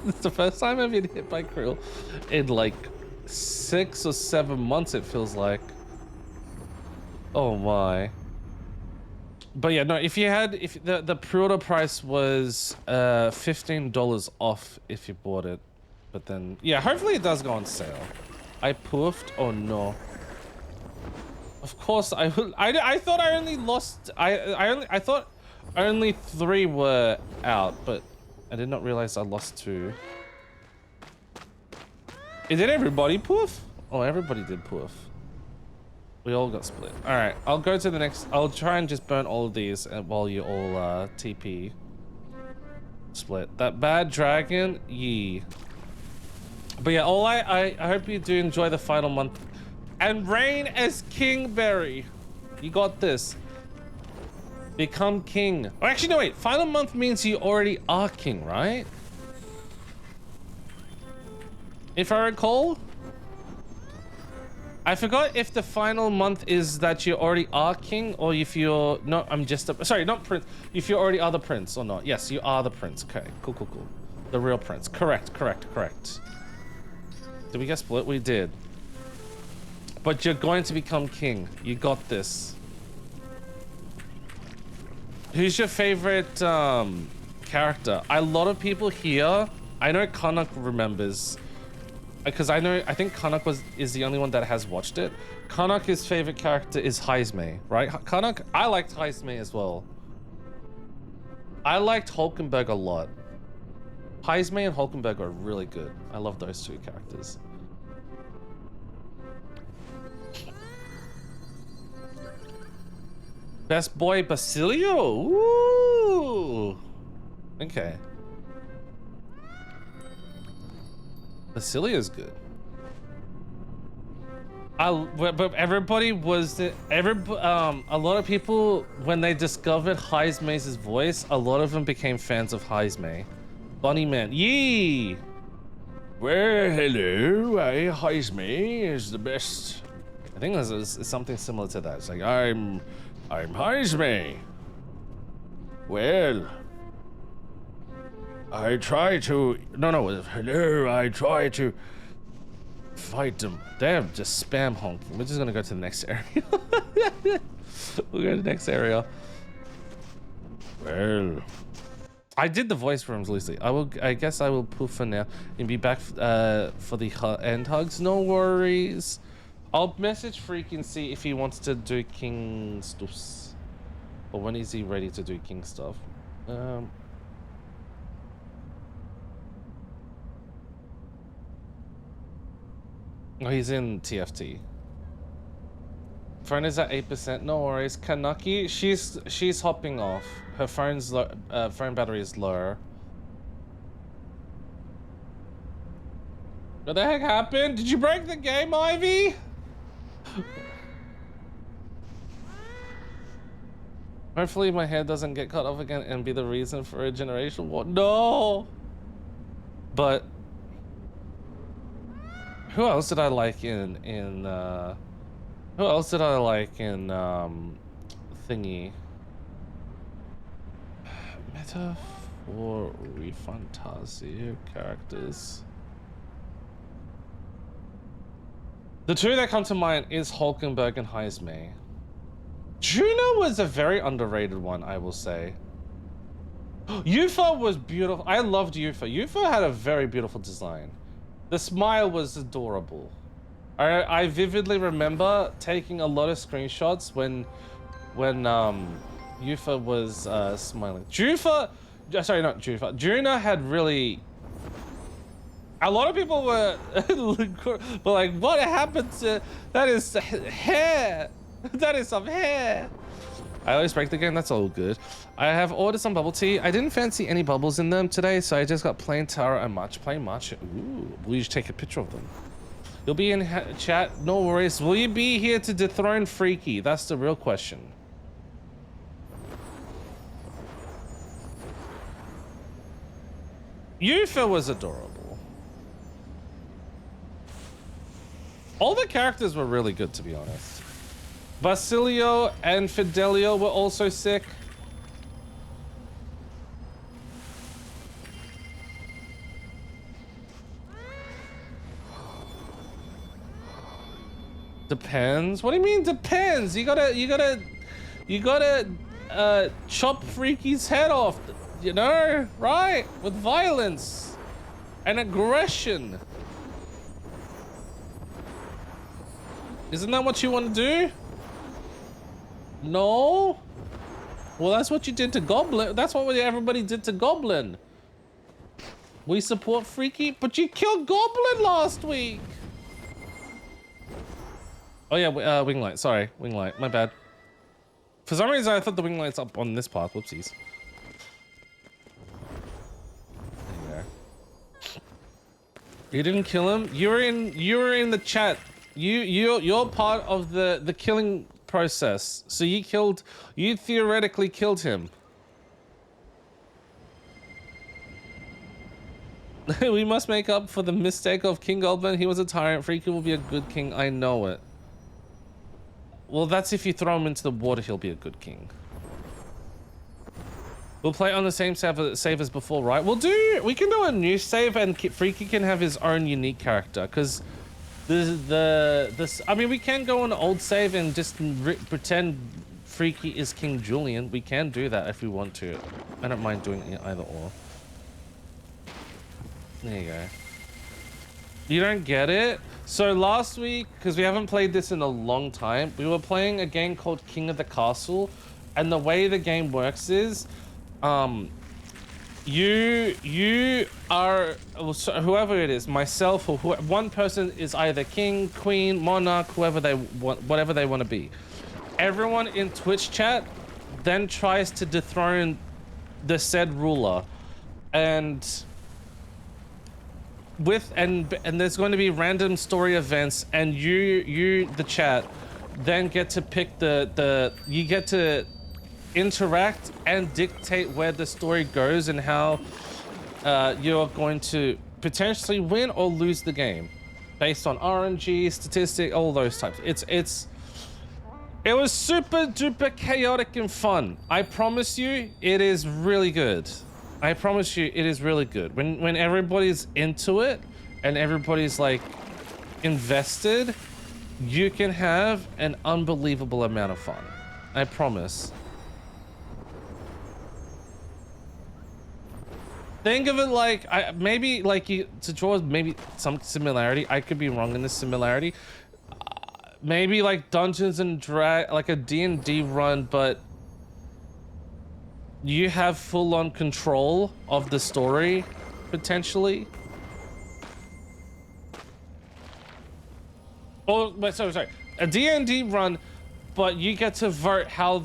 Speaker 1: It's the first time I've been hit by krill in like 6 or 7 months, it feels like. Oh my. But yeah, no, if the pre-order price was $15 off if you bought it. But then, yeah, hopefully it does go on sale. I poofed? Oh no. Of course I thought I only lost, I thought only 3 were out, but I did not realize I lost 2. Did everybody poof? Oh, everybody did poof. We all got split. All right, I'll go to the next. I'll try and just burn all of these while you all TP. Split. That bad dragon, yee. But yeah, all I hope you do enjoy the final month and reign as King Berry. You got this. Become king. Oh, actually, no, wait. Final month means you already are king, right? If I recall. I forgot if the final month is that you already are king or if you're not. I'm just a, sorry, not prince. If you already are the prince or not. Yes, you are the prince. Okay, cool. The real prince. Correct. Did we get split? We did. But you're going to become king. You got this. Who's your favorite character? A lot of people here. I know Kanak remembers. Because I think Kanak is the only one that has watched it. Kanak's favorite character is Heismay, right? Kanak, I liked Heismay as well. I liked Hulkenberg a lot. Heismay and Hulkenberg are really good. I love those 2 characters. Best boy Basilio? Ooh. Okay. Basilio's good. But everybody was a lot of people when they discovered Heismay's voice, a lot of them became fans of Heismay. Bunny Man, yee!
Speaker 2: Well, hello, Heismay is the best.
Speaker 1: I think it's something similar to that. It's like
Speaker 2: I'm Heismay. Well, I try to...
Speaker 1: No.
Speaker 2: Hello, I try to fight them.
Speaker 1: They're just spam honking. We're just gonna go to the next area. We'll go to the next area.
Speaker 2: Well...
Speaker 1: I did the voice rooms loosely. I guess I will poof for now and be back for the end hugs. No worries. I'll message Freak and see if he wants to do king stuffs. Or when is he ready to do king stuff? Oh, he's in TFT. Phone is at 8%. No worries. Kanaki, she's hopping off. Her phone's phone battery is low. What the heck happened? Did you break the game, Ivy? Hopefully my head doesn't get cut off again and be the reason for a generational war. No! But who else did I like in who else did I like in thingy? Metaphor Fantasia characters. The two that come to mind is Hulkenberg and Heismay. Juno was a very underrated one, I will say. Yufa was beautiful. I loved Yufa. Yufa had a very beautiful design. The smile was adorable. I vividly remember taking a lot of screenshots when Yufa was smiling. Sorry, not Jufa. Juna had really. A lot of people were like, what happened to that? Is hair? That is some hair. I always break the game. That's all good. I have ordered some bubble tea. I didn't fancy any bubbles in them today, so I just got plain taro and matcha. Plain matcha. Ooh, will you just take a picture of them? You'll be in chat. No worries. Will you be here to dethrone Freaky? That's the real question. Yufa was adorable. All the characters were really good, to be honest. Basilio and Fidelio were also sick. Depends. What do you mean depends? You gotta chop Freaky's head off, you know, right? With violence and aggression. Isn't that what you want to do? No? Well, that's what you did to Goblin. That's what everybody did to Goblin. We support Freaky, but you killed Goblin last week. Oh yeah, wing light. Sorry, wing light. My bad. For some reason, I thought the wing light's up on this path. Whoopsies. There you go. You didn't kill him. You were in the chat. You're part of the killing process. So you theoretically killed him. We must make up for the mistake of King Goblin. He was a tyrant. Freaky will be a good king. I know it. Well, that's if you throw him into the water, he'll be a good king. We'll play on the same save as before, right? We can do a new save and Freaky can have his own unique character, because I mean, we can go on an old save and just pretend Freaky is King Julian. We can do that if we want to. I don't mind doing it either or. There you go. You don't get it? So last week, because we haven't played this in a long time, we were playing a game called King of the Castle, and the way the game works is, you are, whoever it is, myself or one person is either king, queen, monarch, whoever they want, whatever they want to be. Everyone in Twitch chat then tries to dethrone the said ruler, and there's going to be random story events, and you the chat then get to pick you get to interact and dictate where the story goes and how you're going to potentially win or lose the game based on RNG, statistic, all those types. It was super duper chaotic and fun. I promise you, it is really good. I promise you, it is really good. When everybody's into it and everybody's like invested, you can have an unbelievable amount of fun. I promise. Think of it like, maybe like to draw maybe some similarity. I could be wrong in this similarity. Maybe like Dungeons and Dragons, like a D&D run, but you have full-on control of the story, potentially. Oh, sorry. A D&D run, but you get to vote how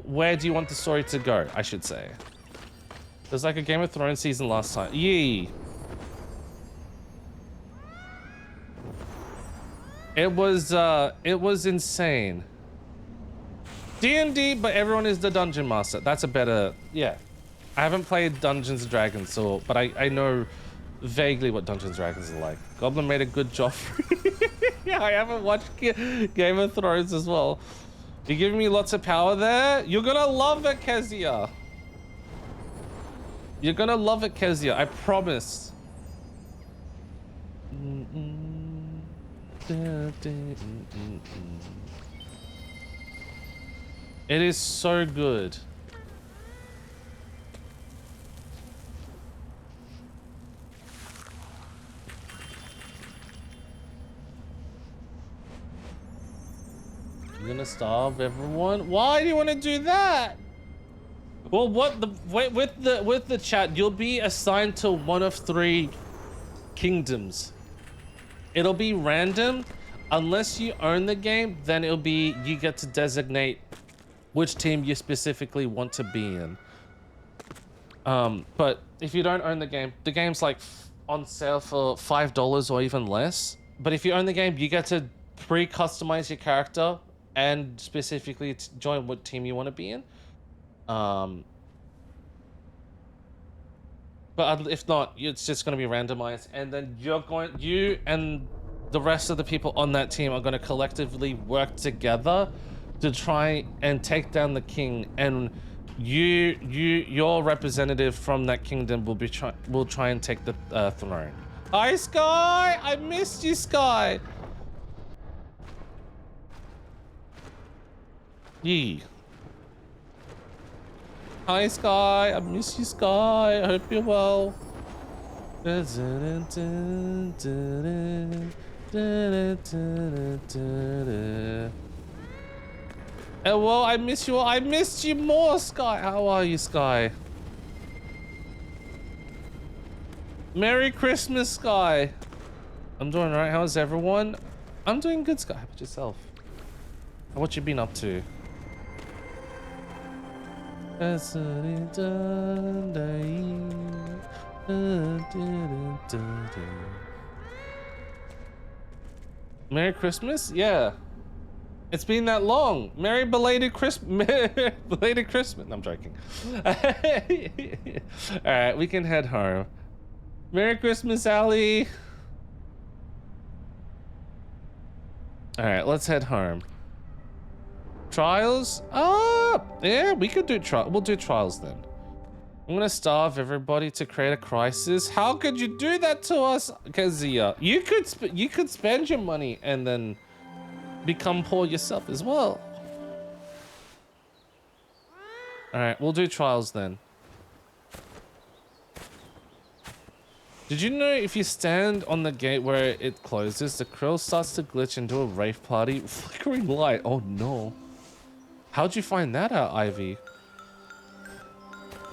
Speaker 1: where do you want the story to go, I should say. There's like a Game of Thrones season last time. Yee. It was insane. D&D, but everyone is the dungeon master. That's a better, yeah. I haven't played Dungeons and Dragons, but I know vaguely what Dungeons and Dragons are like. Goblin made a good job. Yeah, I haven't watched Game of Thrones as well. You're giving me lots of power there. You're gonna love it, Kezia. You're gonna love it, Kezia. I promise. It is so good. You're gonna starve everyone? Why do you want to do that? Well, with the chat, you'll be assigned to one of 3 kingdoms. It'll be random. Unless you own the game, then it'll be you get to designate which team you specifically want to be in. But if you don't own the game's like on sale for $5 or even less. But if you own the game, you get to pre-customize your character and specifically join what team you want to be in. But if not, it's just going to be randomized, and then you and the rest of the people on that team are going to collectively work together to try and take down the king, and your representative from that kingdom will try and take the throne. Hi, Sky! I missed you, Sky! Yee. Hi, Sky. I miss you, Sky. I hope you're well. Well, I miss you all. I missed you more, Sky. How are you, Sky? Merry Christmas, Sky. I'm doing alright. How's everyone? I'm doing good, Sky. How about yourself? What you been up to? Merry Christmas? Yeah. It's been that long. Merry belated Christmas. Belated Christmas. No, I'm joking. Alright, we can head home. Merry Christmas, Allie. Alright, let's head home. Trials? Oh, yeah, we could do trials. We'll do trials then. I'm gonna starve everybody to create a crisis. How could you do that to us, Kazia? You could spend your money and then become poor yourself as well. All right, we'll do trials then. Did you know if you stand on the gate where it closes, the krill starts to glitch into a rave party? Flickering light. Oh no. How'd you find that out, Ivy?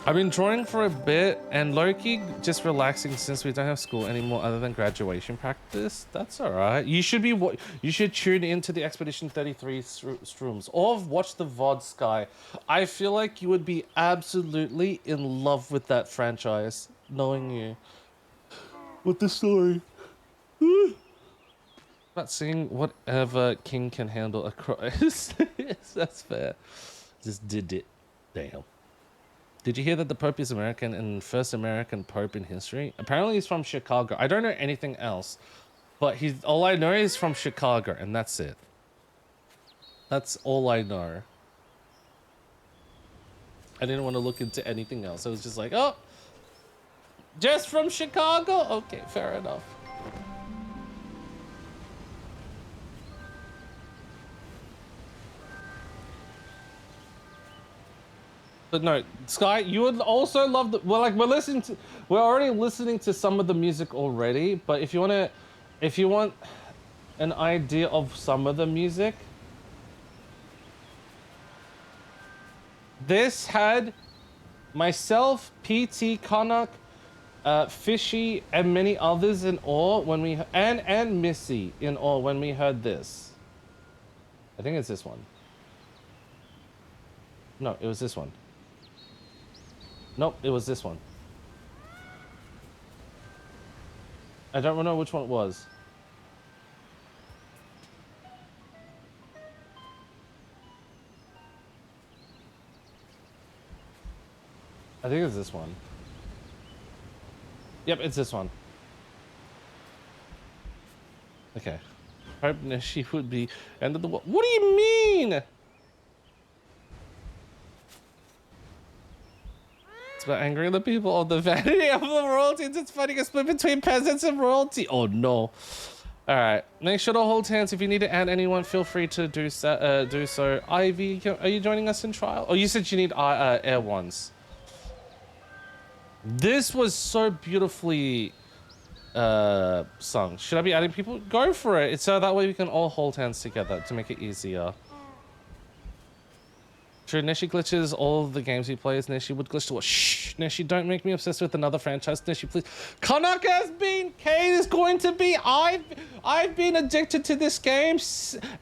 Speaker 1: I've been drawing for a bit, and low-key just relaxing since we don't have school anymore other than graduation practice. That's all right. You should tune into the Expedition 33 streams or watch the VOD, Sky. I feel like you would be absolutely in love with that franchise, knowing you. With the story. Not seeing whatever king can handle a cross. That's fair. Just did it. Damn. Did you hear that the Pope is American and first American Pope in history? Apparently he's from Chicago. I don't know anything else, but all I know is from Chicago, and that's it. That's all I know. I didn't want to look into anything else. I was just like, oh, just from Chicago? Okay, fair enough. But no, Sky, you would also love the, well, like we're already listening to some of the music already, but if you want an idea of some of the music, this had myself, PT Connacht, Fishy, and many others in awe when we and Missy in awe when we heard this. I think it's this one. No, it was this one. Nope, it was this one. I don't know which one it was. I think it's this one. Yep, it's this one. Okay. Hope she would be end of the world. What do you mean? It's about angering the people of the vanity of the royalties. It's fighting a split between peasants and royalty. Oh no. Alright. Make sure to hold hands. If you need to add anyone, feel free to do so. Ivy, are you joining us in trial? Oh, you said you need air ones. This was so beautifully sung. Should I be adding people? Go for it. It's so that way we can all hold hands together to make it easier. True, Neshi glitches all of the games he plays. Neshi would glitch to what? Shh, Neshi, don't make me obsessed with another franchise. Neshi, please. Kanaka has been. Kate is going to be. I've been addicted to this game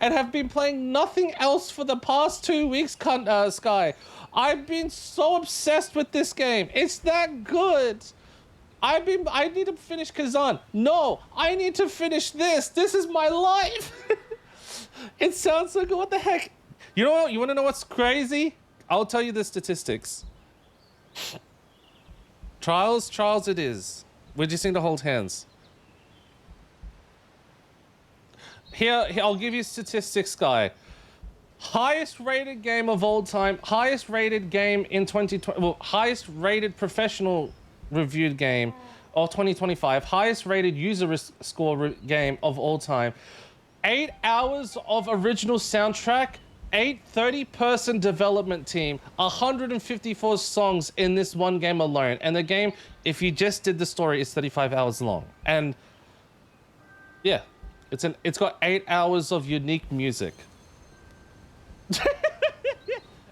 Speaker 1: and have been playing nothing else for the past 2 weeks. Sky, I've been so obsessed with this game. It's that good. I need to finish Kazan. No, I need to finish this. This is my life. It sounds so good. What the heck? You know what? You want to know what's crazy? I'll tell you the statistics. Trials it is. We just need to hold hands. Here, I'll give you statistics, guy. Highest rated game of all time. Highest rated game in 2020. Well, highest rated professional reviewed game of 2025. Highest rated user score game of all time. 8 hours of original soundtrack. 30-person development team, 154 songs in this one game alone. And the game, if you just did the story, is 35 hours long. And yeah, it's got 8 hours of unique music.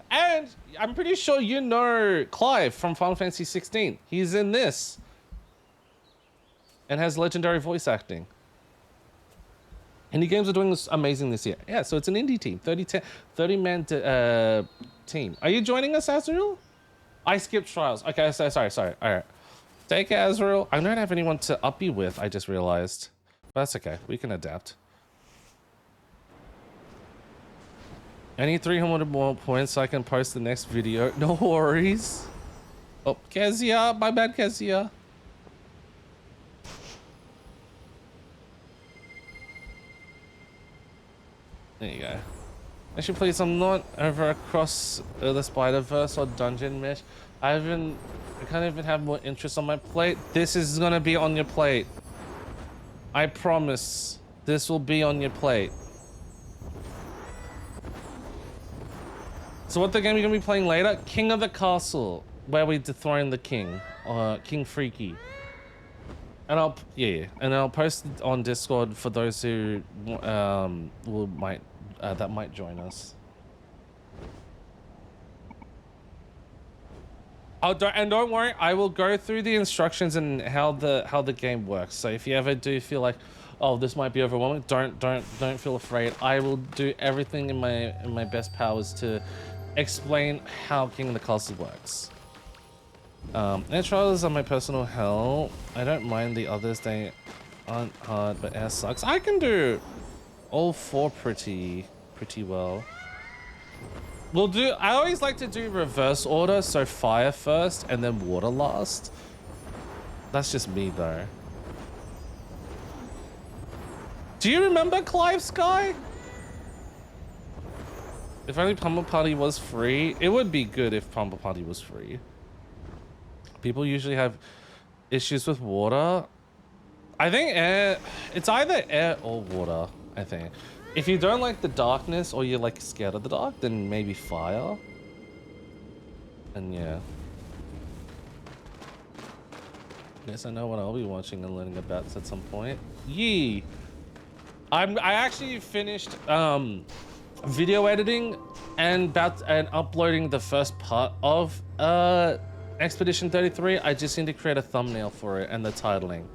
Speaker 1: And I'm pretty sure you know Clive from Final Fantasy 16. He's in this and has legendary voice acting. Indie games are doing this amazing this year. Yeah, so it's an indie team, 30-man team. Are you joining us, Azrael? I skipped trials. Okay, sorry. All right. Take care, Azrael. I don't have anyone to up you with, I just realized. But that's okay, we can adapt. I need 300 more points so I can post the next video. No worries. Oh, Kezia, my bad, Kezia. There you go. Actually, please, I'm not over across the Spider-Verse or Dungeon Mesh. I can't even have more interest on my plate. This is gonna be on your plate. I promise. This will be on your plate. So what the game you're gonna be playing later? King of the Castle, where we dethrone the king, King Freaky. And I'll post it on Discord for those who that might join us. Don't worry, I will go through the instructions and how the game works. So if you ever do feel like, oh, this might be overwhelming, don't feel afraid. I will do everything in my best powers to explain how King of the Castle works. Air trials are my personal hell. I don't mind the others, they aren't hard, but air sucks. I can do all 4 pretty well. I always like to do reverse order, so fire first and then water last. That's just me though. Do you remember Clive Sky? If only Pummel Party was free. It would be good if Pummel Party was free. People usually have issues with water. I think it's either air or water, I think. If you don't like the darkness or you're like scared of the dark, then maybe fire. And yeah. Guess I know what I'll be watching and learning about at some point. Yee! I actually finished video editing and uploading the first part of Expedition 33. I just need to create a thumbnail for it and the titling.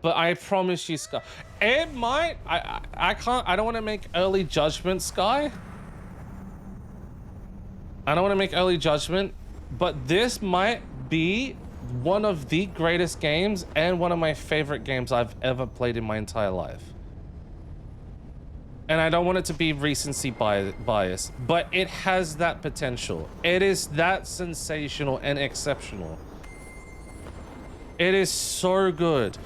Speaker 1: But I promise you, Sky, it might. I can't. I don't want to make early judgment, Sky. I don't want to make early judgment, but this might be one of the greatest games and one of my favorite games I've ever played in my entire life. And I don't want it to be recency bias, but it has that potential. It is that sensational and exceptional. It is so good.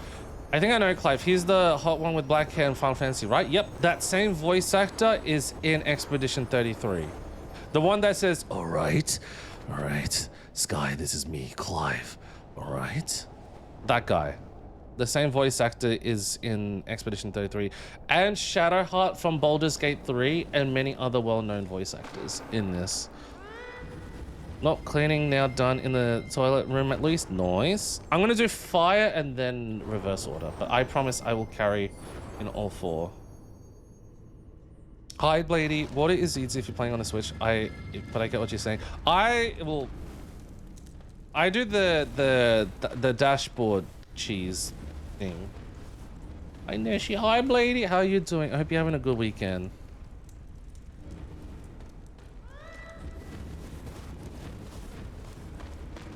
Speaker 1: I think I know Clive. He's the hot one with black hair in Final Fantasy, right? Yep, that same voice actor is in Expedition 33. The one that says, all right, Sky, this is me, Clive, all right? That guy. The same voice actor is in Expedition 33. And Shadowheart from Baldur's Gate 3 and many other well-known voice actors in this. Not cleaning now done in the toilet room at least. Nice. I'm going to do fire and then reverse order, but I promise I will carry in all four. Hi, Blady. Water is easy if you're playing on a Switch. But I get what you're saying. I do the dashboard cheese thing. I know she. Hi, Blady. How are you doing? I hope you're having a good weekend.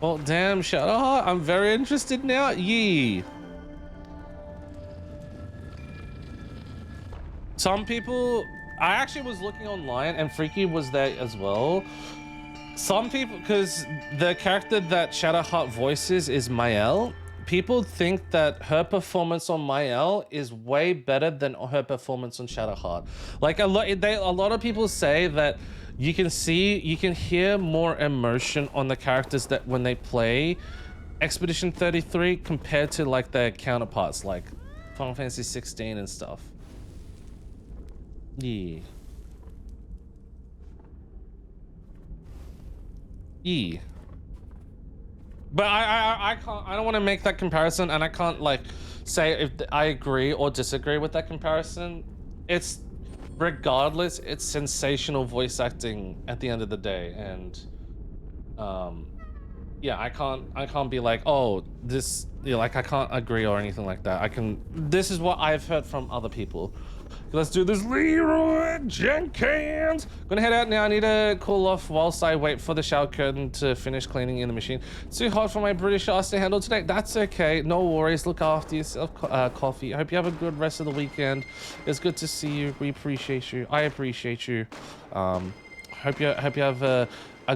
Speaker 1: Well, damn, Shadowheart. I'm very interested now. Yee. Some people. I actually was looking online and Freaky was there as well. Some people, because the character that Shadowheart voices is Mael, people think that her performance on Mael is way better than her performance on Shadowheart. Like a lot of people say that you can hear more emotion on the characters that when they play Expedition 33 compared to like their counterparts like Final Fantasy 16 and stuff. Yeah. Yeah. But I can't. I don't want to make that comparison, and I can't like say if I agree or disagree with that comparison. It's regardless. It's sensational voice acting at the end of the day, and yeah, I can't be like, oh, this, you know, like I can't agree or anything like that. This is what I've heard from other people. Let's do this, Leroy Jenkins. Gonna head out now. I need to cool off whilst I wait for the shower curtain to finish cleaning in the machine. It's too hot for my British ass to handle today. That's okay. No worries. Look after yourself, Coffee. I hope you have a good rest of the weekend. It's good to see you. We appreciate you. I appreciate you. Hope you have a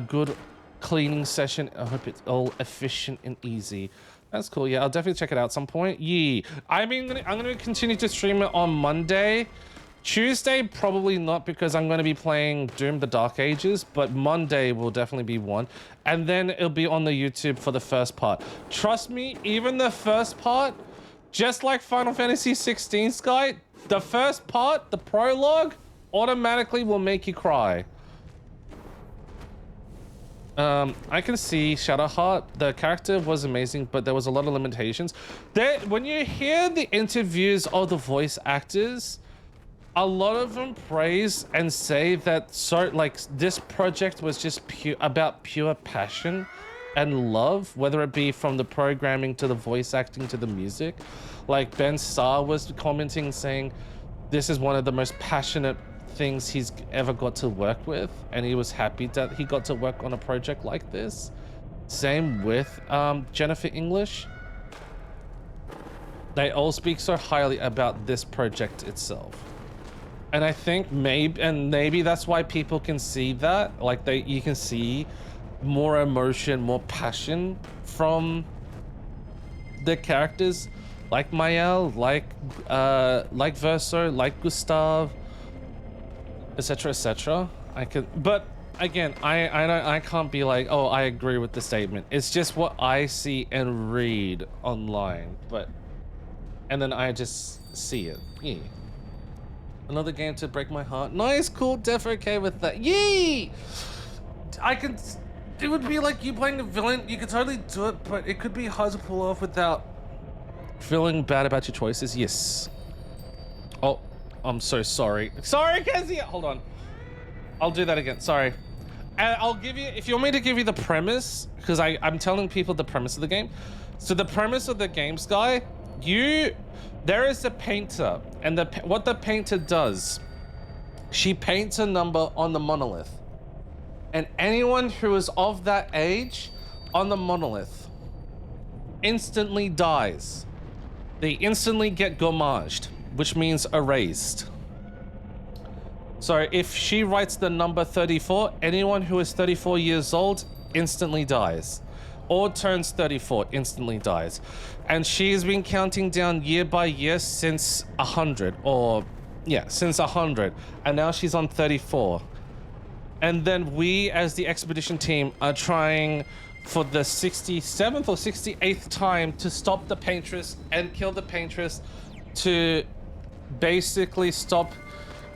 Speaker 1: good cleaning session. I hope it's all efficient and easy. That's cool. Yeah, I'll definitely check it out at some point. Yeah. I mean, I'm going to continue to stream it on Monday. Tuesday, probably not, because I'm going to be playing Doom: The Dark Ages, but Monday will definitely be one. And then it'll be on the YouTube for the first part. Trust me, even the first part, just like Final Fantasy 16, Sky, the first part, the prologue, automatically will make you cry. I can see Shadowheart. The character was amazing, but there was a lot of limitations. When you hear the interviews of the voice actors, a lot of them praise and say that this project was just about pure passion and love, whether it be from the programming to the voice acting to the music. Like Ben Starr was commenting saying, this is one of the most passionate things he's ever got to work with, and he was happy that he got to work on a project like this. Same with Jennifer English. They all speak so highly about this project itself, and I think maybe that's why people can see that, like you can see more emotion, more passion from the characters, like Mael, like Verso, like Gustav, etc., etc. But again, I can't be like, oh, I agree with the statement. It's just what I see and read online, and then I just see it. Yeah. Another game to break my heart. Nice, cool, def okay with that. Yee! It would be like you playing a villain. You could totally do it, but it could be hard to pull off without feeling bad about your choices. Yes. Oh. I'm so sorry. Sorry, Kezia! Hold on. I'll do that again. Sorry. And I'll give you, if you want me to give you the premise, because I'm telling people the premise of the game. So the premise of the game, Sky, there is a painter, and what the painter does, she paints a number on the monolith. And anyone who is of that age on the monolith instantly dies. They instantly get gommaged, which means erased. So if she writes the number 34, anyone who is 34 years old instantly dies. Or turns 34, instantly dies. And she's been counting down year by year since 100, or yeah, since 100. And now she's on 34. And then we, as the expedition team, are trying for the 67th or 68th time to stop the paintress and kill the paintress, to basically stop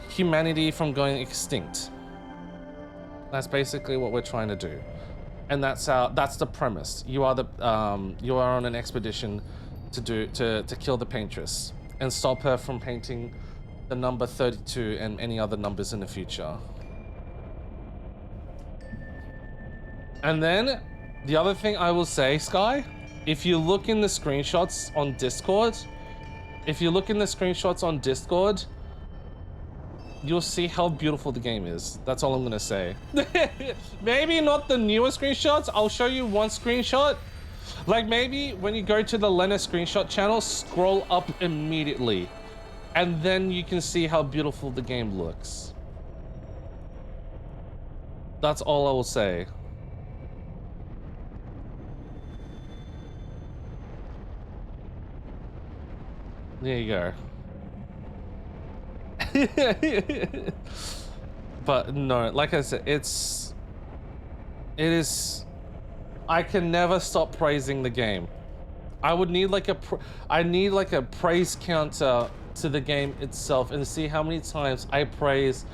Speaker 1: humanity from going extinct. That's basically what we're trying to do. And that's the premise. You are on an expedition to kill the paintress and stop her from painting the number 32 and any other numbers in the future. And then, the other thing I will say, Sky, if you look in the screenshots on Discord, you'll see how beautiful the game is. That's all I'm gonna say. Maybe not the newer screenshots. I'll show you one screenshot. Like maybe when you go to the Lena screenshot channel, scroll up immediately. And then you can see how beautiful the game looks. That's all I will say. There you go. But no, like I said, it is, I can never stop praising the game. I would need like I need like a praise counter to the game itself and see how many times I praise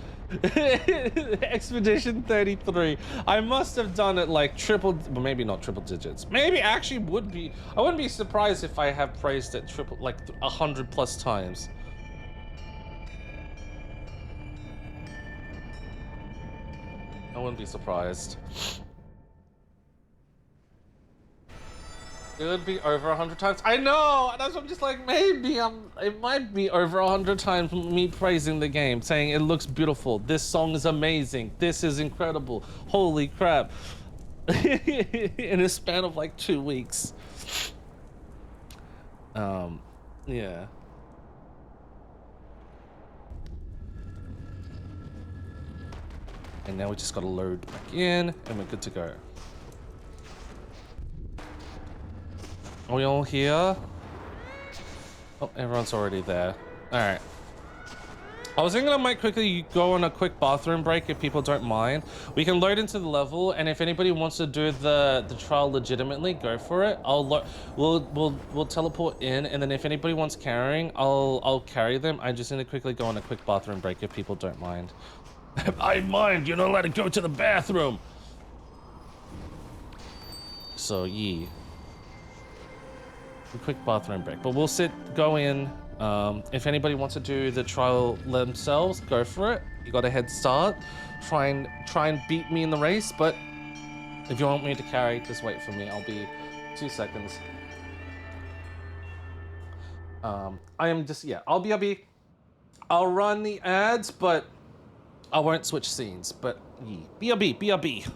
Speaker 1: Expedition 33. I must have done it like well, maybe not triple digits. Maybe actually would be, I wouldn't be surprised if I have praised it like 100 plus times. I wouldn't be surprised. It would be over 100 times. I know! That's what I'm just like, maybe it might be over 100 times me praising the game, saying it looks beautiful, this song is amazing, this is incredible, holy crap. In a span of like 2 weeks. Yeah. And now we just gotta load back in, and we're good to go. Are we all here? Oh, everyone's already there. Alright. I was thinking I might quickly go on a quick bathroom break if people don't mind. We can load into the level, and if anybody wants to do the trial legitimately, go for it. We'll teleport in, and then if anybody wants carrying, I'll carry them. I just need to quickly go on a quick bathroom break if people don't mind.
Speaker 2: I mind, you're not allowed to go to the bathroom.
Speaker 1: So, yeah. A quick bathroom break, but we'll go in. If anybody wants to do the trial themselves, go for it. You got a head start. Try and beat me in the race, but if you want me to carry, just wait for me. I'll be 2 seconds. I'll be. I'll run the ads, but I won't switch scenes. But yeah, BRB.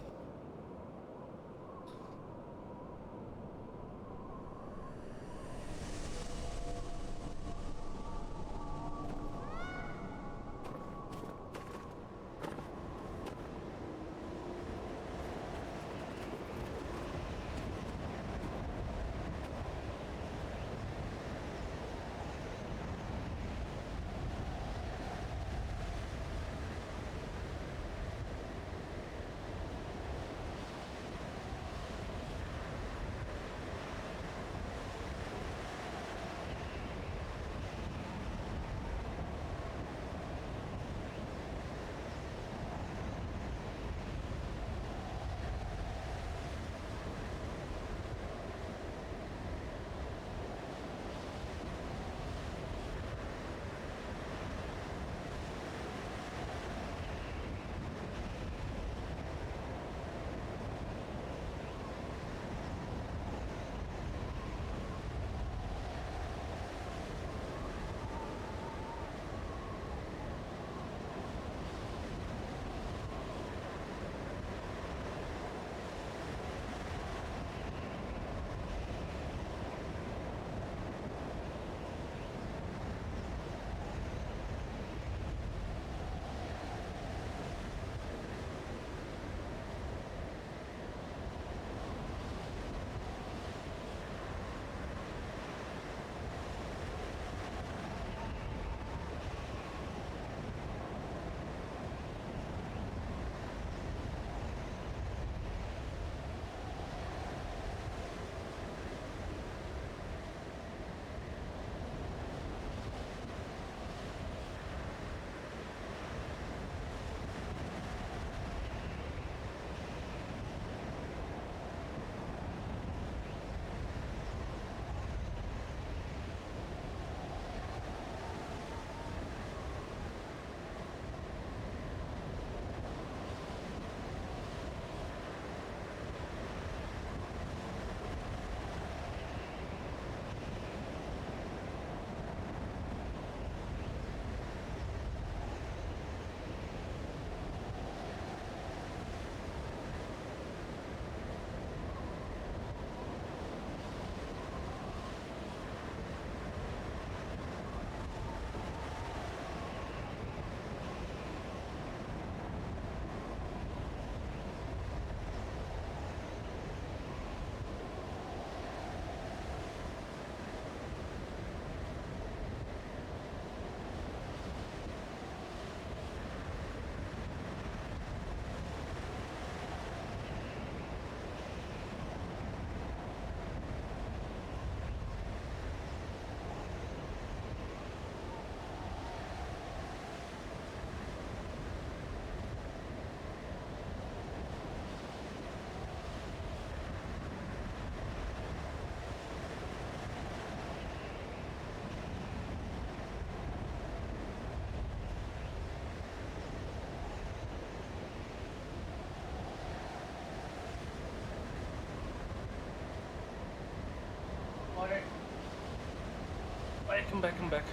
Speaker 1: I'm back, I'm back.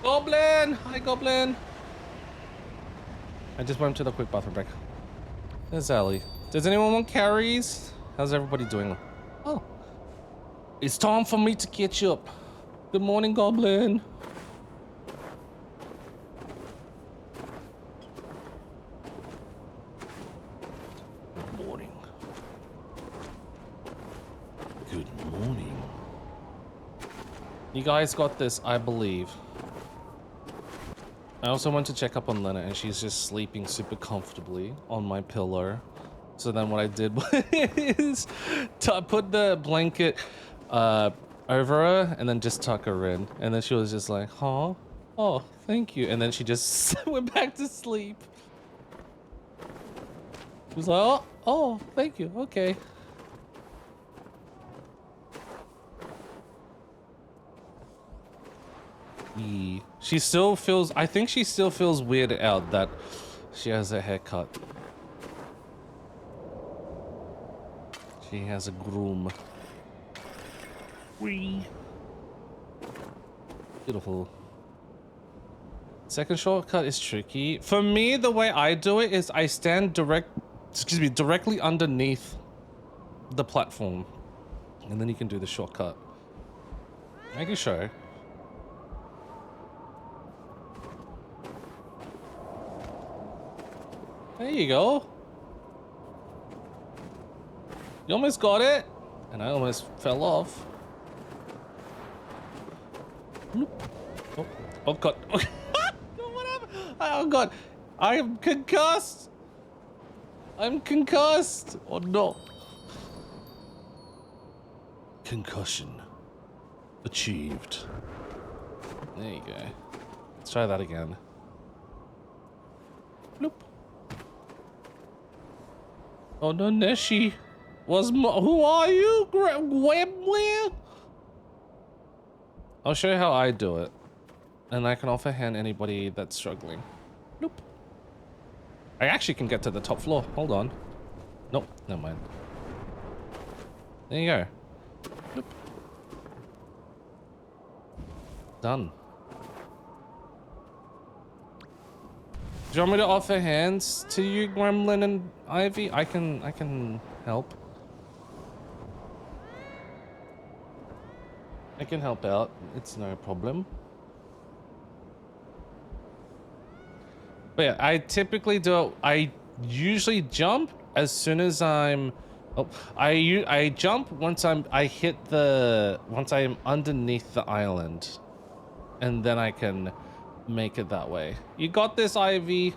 Speaker 1: Goblin! Hi, Goblin! I just went to the quick bathroom break. There's Ellie. Does anyone want carries? How's everybody doing? Oh. It's time for me to catch up. Good morning, Goblin.
Speaker 2: Good morning. Good morning.
Speaker 1: You guys got this, I believe. I also went to check up on Lena, and she's just sleeping super comfortably on my pillow. So then what I did was put the blanket over her and then just tuck her in. And then she was just like, huh? Oh, thank you. And then she just went back to sleep. She was like, oh, thank you. Okay. She still feels, I think she still feels weirded out that she has a haircut. She has a groom. Wee. Beautiful. Second shortcut is tricky. For me, the way I do it is I stand directly underneath the platform. And then you can do the shortcut. I can show. There you go. You almost got it. And I almost fell off. Oh, oh God. What happened? Oh God. I am concussed. I'm concussed. Oh no.
Speaker 2: Concussion achieved.
Speaker 1: There you go. Let's try that again. Bloop. Oh no, Neshi. Who are you, Gwemware? I'll show you how I do it. And I can offer hand anybody that's struggling. Nope. I actually can get to the top floor. Hold on. Nope, never mind. There you go. Nope. Done. Do you want me to offer hands to you, Gremlin and Ivy? I can help. I can help out. It's no problem. But yeah, I typically do it. I usually jump as soon as I'm. Oh, I jump once once I am underneath the island, and then I can make it that way. You got this, Ivy.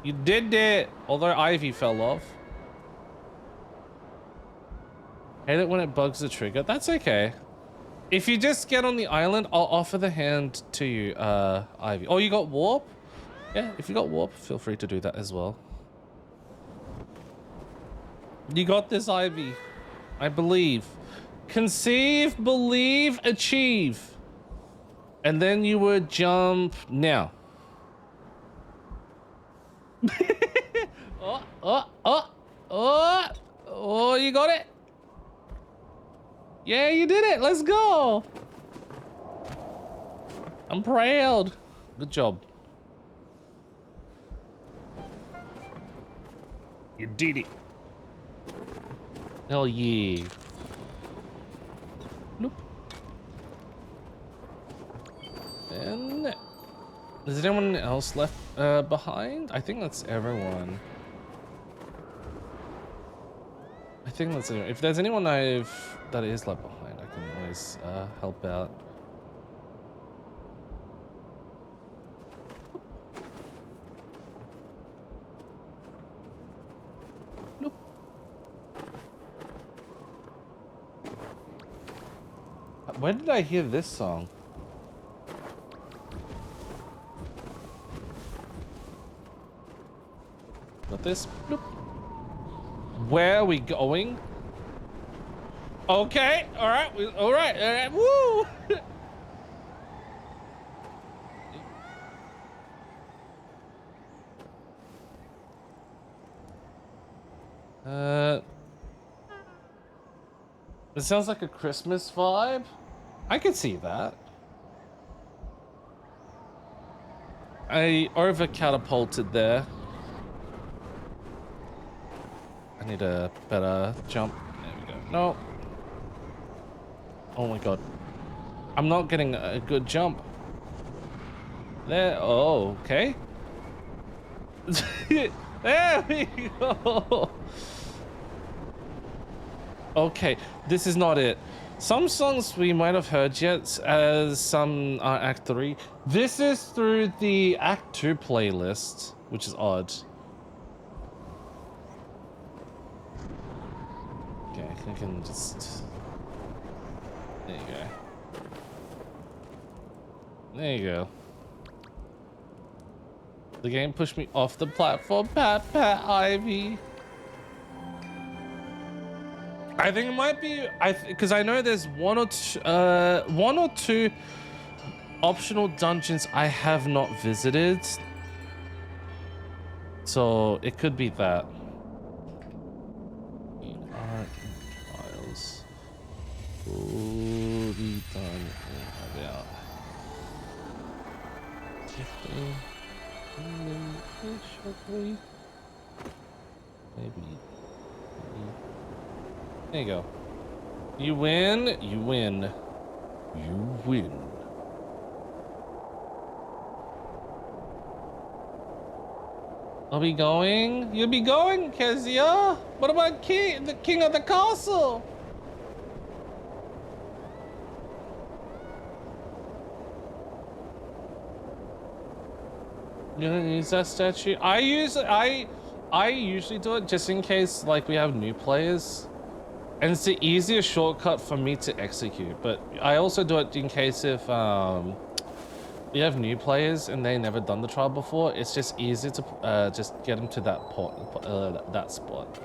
Speaker 1: You did it. Although Ivy fell off. Hate it when it bugs the trigger. That's okay. If you just get on the island, I'll offer the hand to you, Ivy. Oh, you got warp? Yeah, if you got warp, feel free to do that as well. You got this, Ivy. I believe. Conceive, believe, achieve. And then you would jump now. Oh, you got it. Yeah, you did it. Let's go. I'm proud. Good job.
Speaker 2: You did it.
Speaker 1: Hell yeah. Nope. And is anyone else left behind? I think that's everyone. I think that's it. If there's anyone that is left behind, I can always help out. Nope. Where did I hear this song? Got this? Nope. Where are we going? Okay, all right, all right, woo! It sounds like a Christmas vibe. I could see that. I over catapulted there. I need a better jump. There we go. No. Oh my god. I'm not getting a good jump. There. Oh, okay. There we go. Okay, this is not it. Some songs we might have heard yet as some Act 3. This is through the Act 2 playlist, which is odd. Okay, I can just... There you go. There you go. The game pushed me off the platform. Pat, pat, Ivy. I think it might be, because I know there's one or two optional dungeons I have not visited, so it could be that. Art and trials. Already done. Yeah. Maybe. There you go. You win. You win. You win. I'll be going. You'll be going, Kezia. What about the king of the castle? You gonna use that statue? I usually do it just in case like we have new players. And it's the easiest shortcut for me to execute, but I also do it in case if we have new players and they never done the trial before. It's just easy to just get them to that that spot.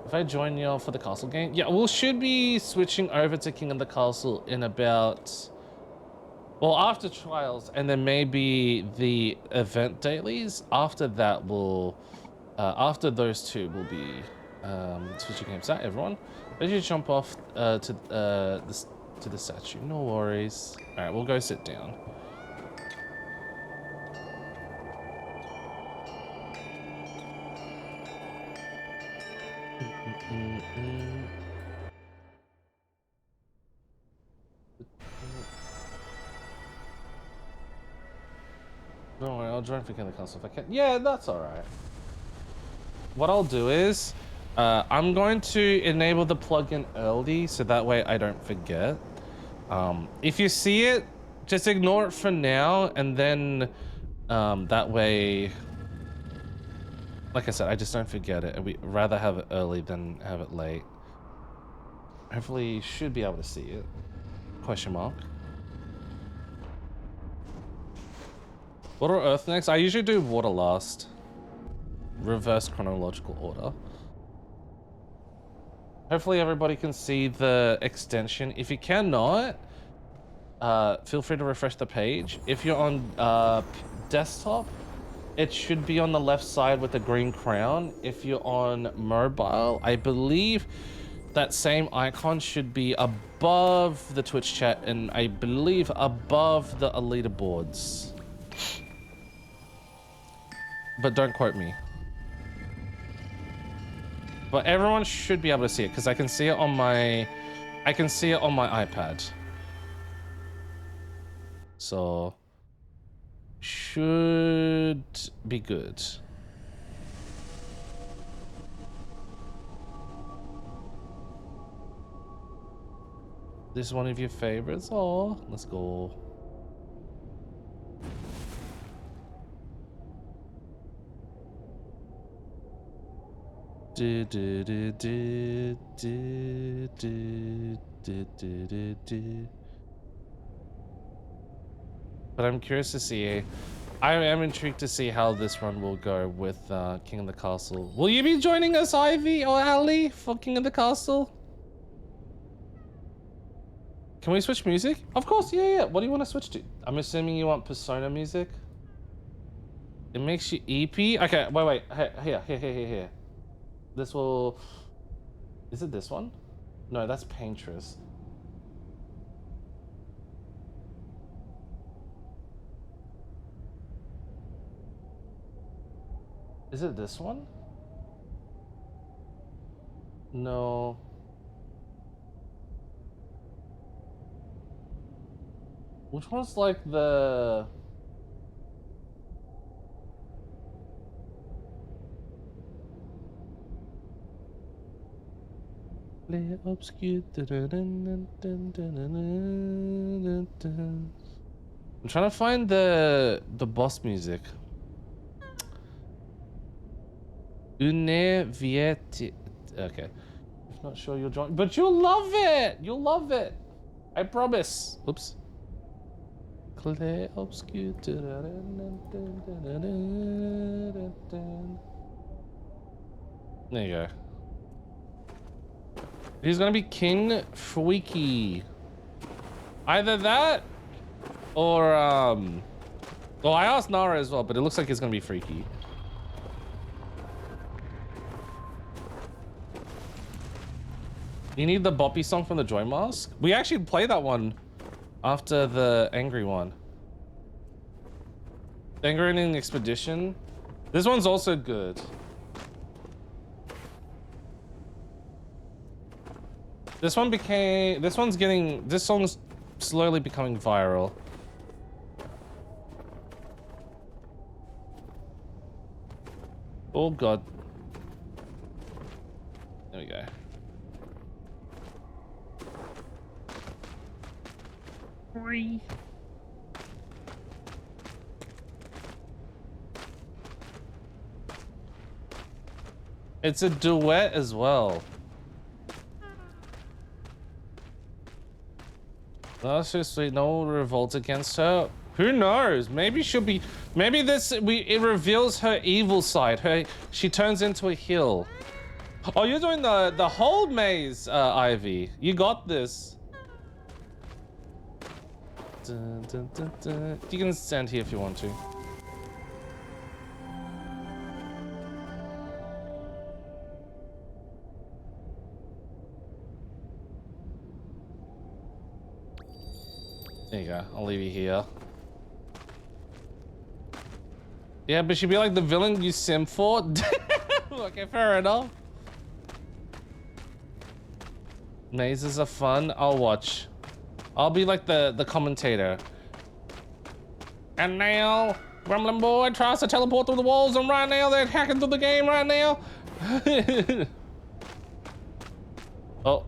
Speaker 1: If I join you for the castle game, yeah, we should be switching over to King of the Castle in about, well, after trials, and then maybe the event dailies. After that, we'll after those two, we'll be switching games. That everyone, let's just jump off to the statue. No worries. All right, we'll go sit down. Don't worry, I'll join for King of the Castle if I can. Yeah, that's all right. What I'll do is, I'm going to enable the plugin early so that way I don't forget. If you see it, just ignore it for now, and then that way, like I said, I just don't forget it, and we'd rather have it early than have it late. Hopefully you should be able to see it. Question mark. Water or earth next? I usually do water last. Reverse chronological order. Hopefully everybody can see the extension. If you cannot, feel free to refresh the page. If you're on desktop, it should be on the left side with the green crown. If you're on mobile, I believe that same icon should be above the Twitch chat and I believe above the leaderboards. But don't quote me. But everyone should be able to see it because I can see it on my iPad. So should be good. This is one of your favorites. Oh, let's go. Do, do, do, do, do, do, do, do, do. But I'm curious to see. I am intrigued to see how this run will go with King of the Castle. Will you be joining us, Ivy or Ali, for King of the Castle? Can we switch music? Of course, yeah. What do you want to switch to? I'm assuming you want Persona music. It makes you EP. Okay, wait. Here. This will... Is it this one? No, that's Paintress. Is it this one? No. Which one's like the... I'm trying to find the boss music. Une vieti. Okay. If not sure, you'll join. But you'll love it. You'll love it. I promise. Oops. Clay obscure. There you go. He's gonna be King Freaky. Either that, or well, I asked Nara as well, but it looks like it's gonna be Freaky. You need the Boppy song from the Joy Mask? We actually play that one after the Angry one. Angry Ending Expedition. This one's also good. This song's slowly becoming viral. Oh God. There we go. It's a duet as well. That's so sweet. No revolt against her. Who knows? Maybe she'll be. Maybe it reveals her evil side. She turns into a heel. Oh, you're doing the whole maze, Ivy. You got this. Dun, dun, dun, dun. You can stand here if you want to. There you go. I'll leave you here. Yeah, but she'd be like the villain you sim for. Okay, fair enough. Mazes are fun. I'll watch. I'll be like the commentator. And now, Gremlin Boy tries to teleport through the walls, and right now they're hacking through the game right now. Oh.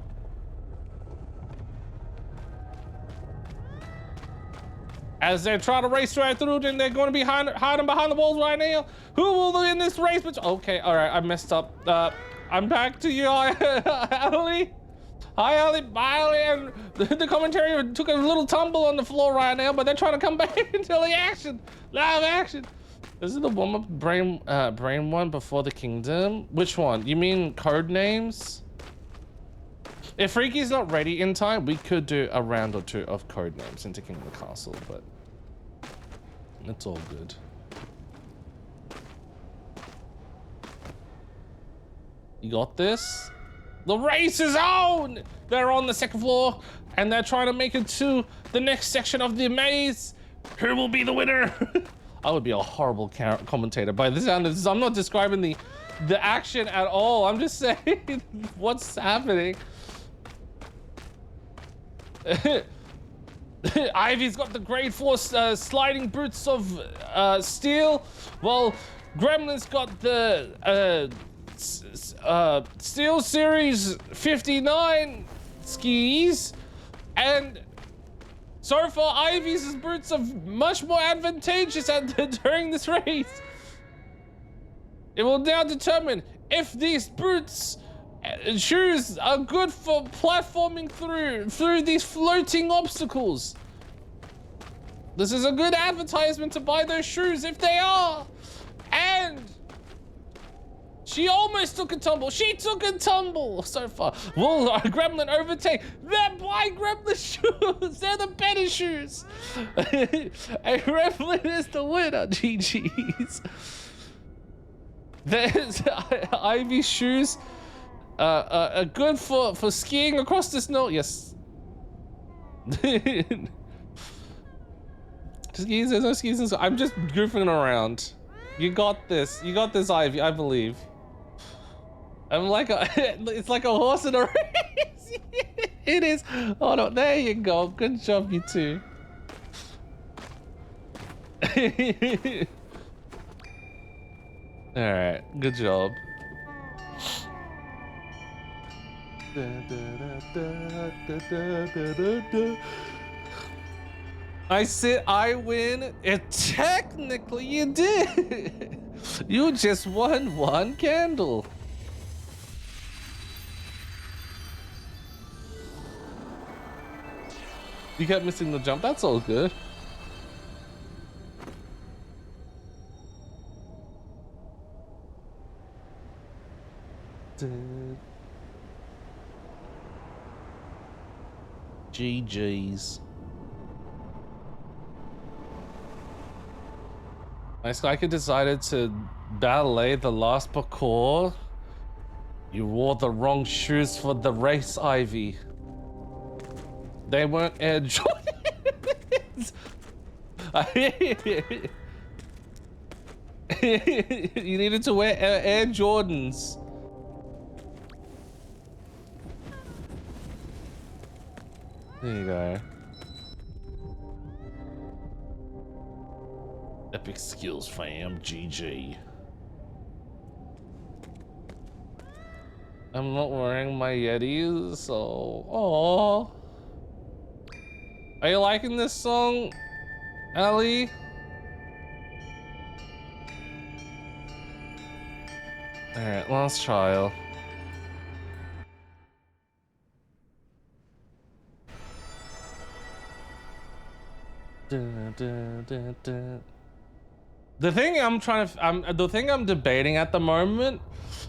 Speaker 1: As they try to race right through, then they're going to be hiding behind the walls right now. Who will win this race? Okay, all right, I messed up. I'm back to you, Ali. Hi, Ali. Bye, Ali. And the commentary took a little tumble on the floor right now, but they're trying to come back into the action. Live action. This is the warm-up brain one before the kingdom. Which one? You mean code names? If Freaky's not ready in time, we could do a round or two of code names into King of the Castle, but it's all good. You got this? The race is on! They're on the second floor, and they're trying to make it to the next section of the maze. Who will be the winner? I would be a horrible commentator. By the sound of this, I'm not describing the action at all. I'm just saying what's happening. Ivy's got the grade 4 sliding boots of steel, while Gremlin's got the Steel Series 59 skis, and so far Ivy's boots are much more advantageous during this race. It will now determine if these boots shoes are good for platforming through these floating obstacles. This is a good advertisement to buy those shoes if they are. And she almost took a tumble. She took a tumble so far. Will Gremlin overtake? They're buying Gremlin shoes. They're the better shoes. And Gremlin is the winner. GG's. There's Ivy's shoes. Good for skiing across the snow. Yes. Skis, there's no skis. I'm just goofing around. You got this. You got this, Ivy. I believe. I'm like a. It's like a horse in a race. It is. Oh no! There you go. Good job, you two. All right. Good job. I said I win. Technically, you did. You just won one candle. You kept missing the jump. That's all good. GG's. My Skyker decided to ballet the last parkour. You wore the wrong shoes for the race, Ivy. They weren't Air Jordans. You needed to wear Air Jordans. There you go. Epic skills, fam. GG. I'm not wearing my Yetis, so... Aww. Are you liking this song, Ellie? Alright, last trial. The thing I'm debating at the moment,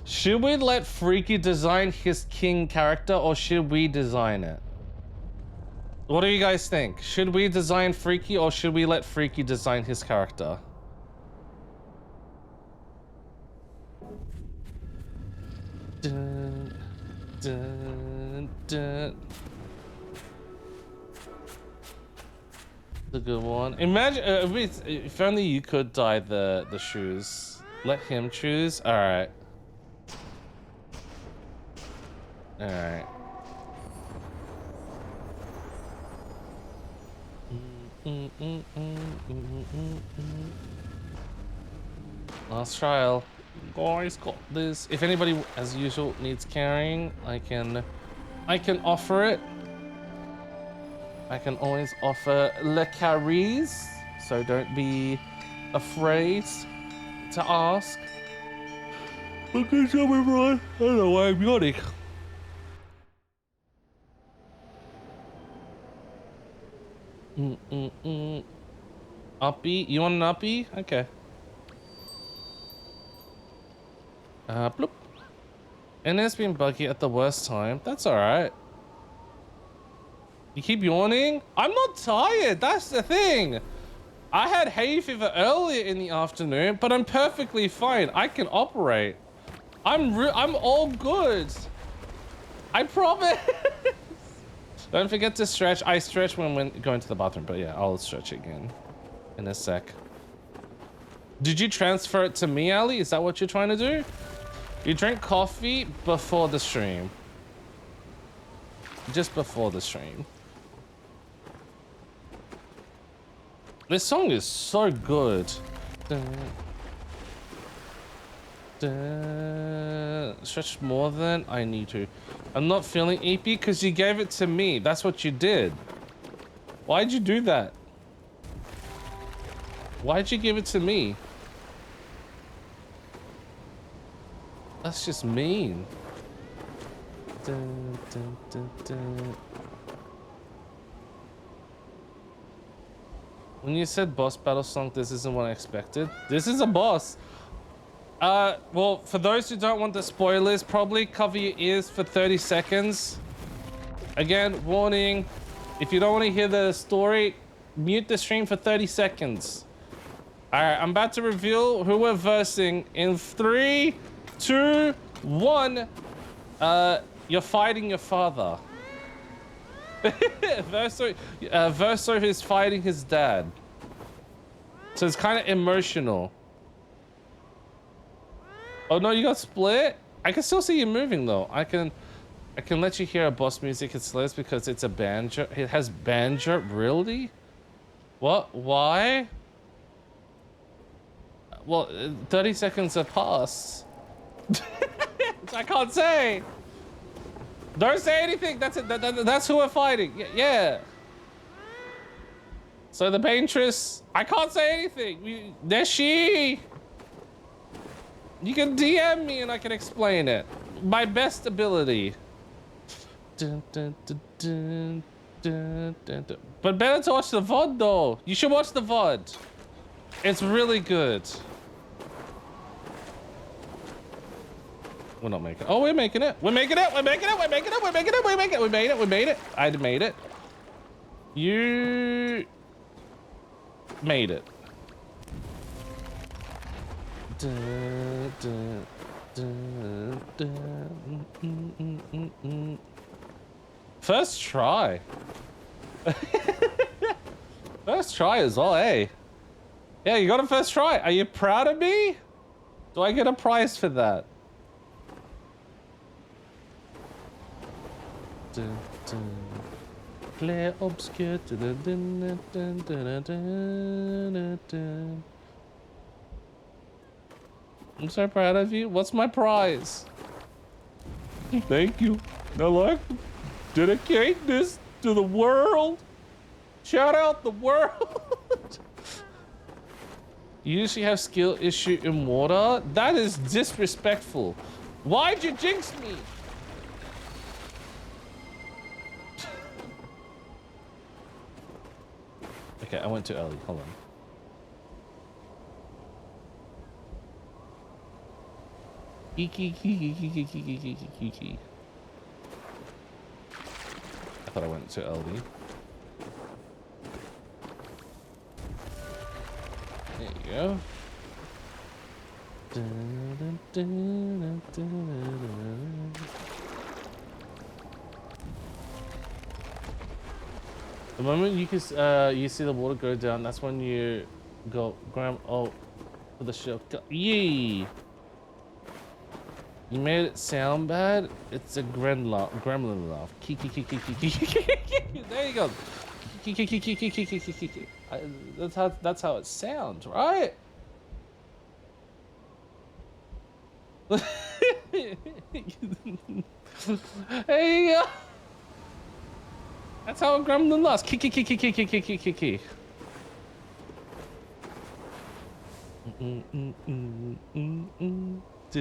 Speaker 1: should we let Freaky design his king character or should we design it? What do you guys think? Should we design Freaky or should we let Freaky design his character? Dun, dun, dun. The good one. Imagine if only you could dye the shoes. Let him choose. All right. All right. Last trial. Guys, got this. If anybody, as usual, needs carrying, I can offer it. I can always offer le carries, so don't be afraid to ask. But good job, everyone. I don't know why I'm yawning. Uppy? You want an uppy? Okay. Bloop. And it's been buggy at the worst time. That's alright. You keep yawning? I'm not tired. That's the thing. I had hay fever earlier in the afternoon, but I'm perfectly fine. I can operate. I'm all good. I promise. Don't forget to stretch. I stretch when going to the bathroom, but yeah, I'll stretch again in a sec. Did you transfer it to me, Ali? Is that what you're trying to do? You drink coffee before the stream. Just before the stream. This song is so good. Stretch more than I need to. I'm not feeling EP because you gave it to me. That's what you did. Why'd you do that? Why'd you give it to me? That's just mean. When you said boss battle song, this isn't what I expected. This is a boss. Well, for those who don't want the spoilers, probably cover your ears for 30 seconds. Again, warning, if you don't want to hear the story, mute the stream for 30 seconds. All right, I'm about to reveal who we're versing in 3, 2, 1. You're fighting your father. Verso is fighting his dad. So it's kind of emotional. Oh no, you got split? I can still see you moving though. I can let you hear a boss music. It's less because it's a banjo. It has banjo. Really? What? Why? Well, 30 seconds have passed. I can't say. Don't say anything. That's it. That's who we're fighting. Yeah. So the paintress. I can't say anything. There she. You can DM me and I can explain it. My best ability. Dun, dun, dun, dun, dun, dun, dun. But better to watch the VOD though. You should watch the VOD. It's really good. We're not making it. Oh, we're making it. We're making it. We're making it. We're making it. We're making it. We're making it. We made it. We made it. I made it. You made it. Dun, dun, dun, dun, First try. First try as well, eh? Yeah, you got a first try. Are you proud of me? Do I get a prize for that? Dun, dun. Claire obscure. Dun, dun, dun, dun, dun, dun. I'm so proud of you. What's my prize? Thank you. I like to dedicate this to the world. Shout out the world. You usually have skill issue in water? That is disrespectful. Why'd you jinx me? Okay, I went too early. Hold on. Kiki. I thought I went too early. There you go. The moment you can you see the water go down, that's when you go grab for the shell. Yee! You made it sound bad. It's a gremlin laugh. Kiki. There you go. Kiki. That's how it sounds, right? There you go. That's how a gremlin laughs. Kiki. I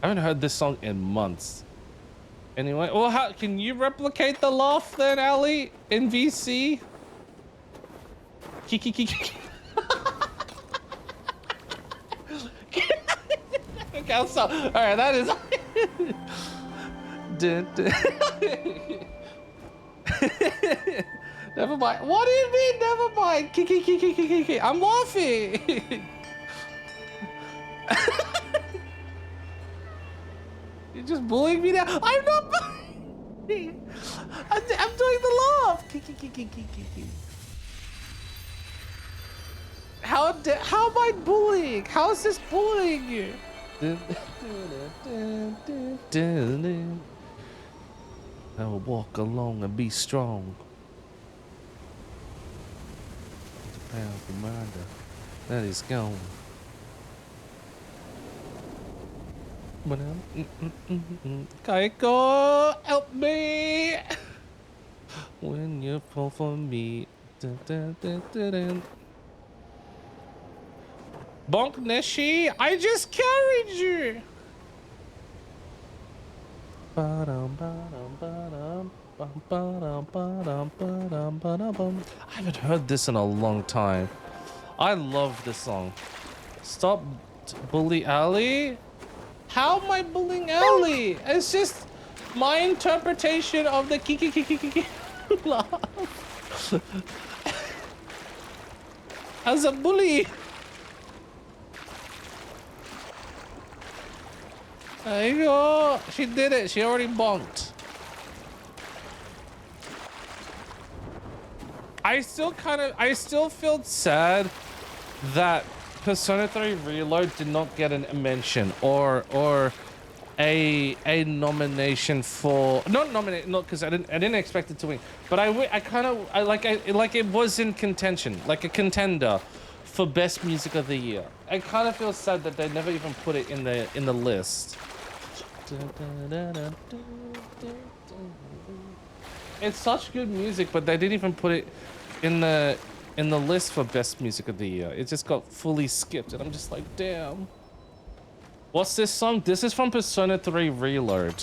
Speaker 1: haven't heard this song in months. Anyway, well, how can you replicate the laugh then, Ali, in VC? Kiki. Okay, I'll stop. All right, that is. Never mind. What do you mean, never mind? Kiki. I'm laughing. You're just bullying me now. I'm not bullying. I'm doing the laugh. Kiki. How am I bullying? How is this bullying you? I will walk along and be strong. It's a powerful reminder that is gone. Kaiko, help me! When you fall for me. Bonk Neshi, I just carried you! I haven't heard this in a long time. I love this song. Stop Bully Ali? How am I bullying Ali? It's just my interpretation of the kiki laugh. As a bully. There you go. She did it. She already bonked. I still felt sad that Persona 3 Reload did not get a mention or a nomination for not nominate not because I didn't expect it to win, but I kind of like it was in contention, like a contender for best music of the year. I kind of feel sad that they never even put it in the list. It's such good music, but they didn't even put it in the list for best music of the year. It just got fully skipped, and I'm just like, damn. What's this song? This is from Persona 3 Reload,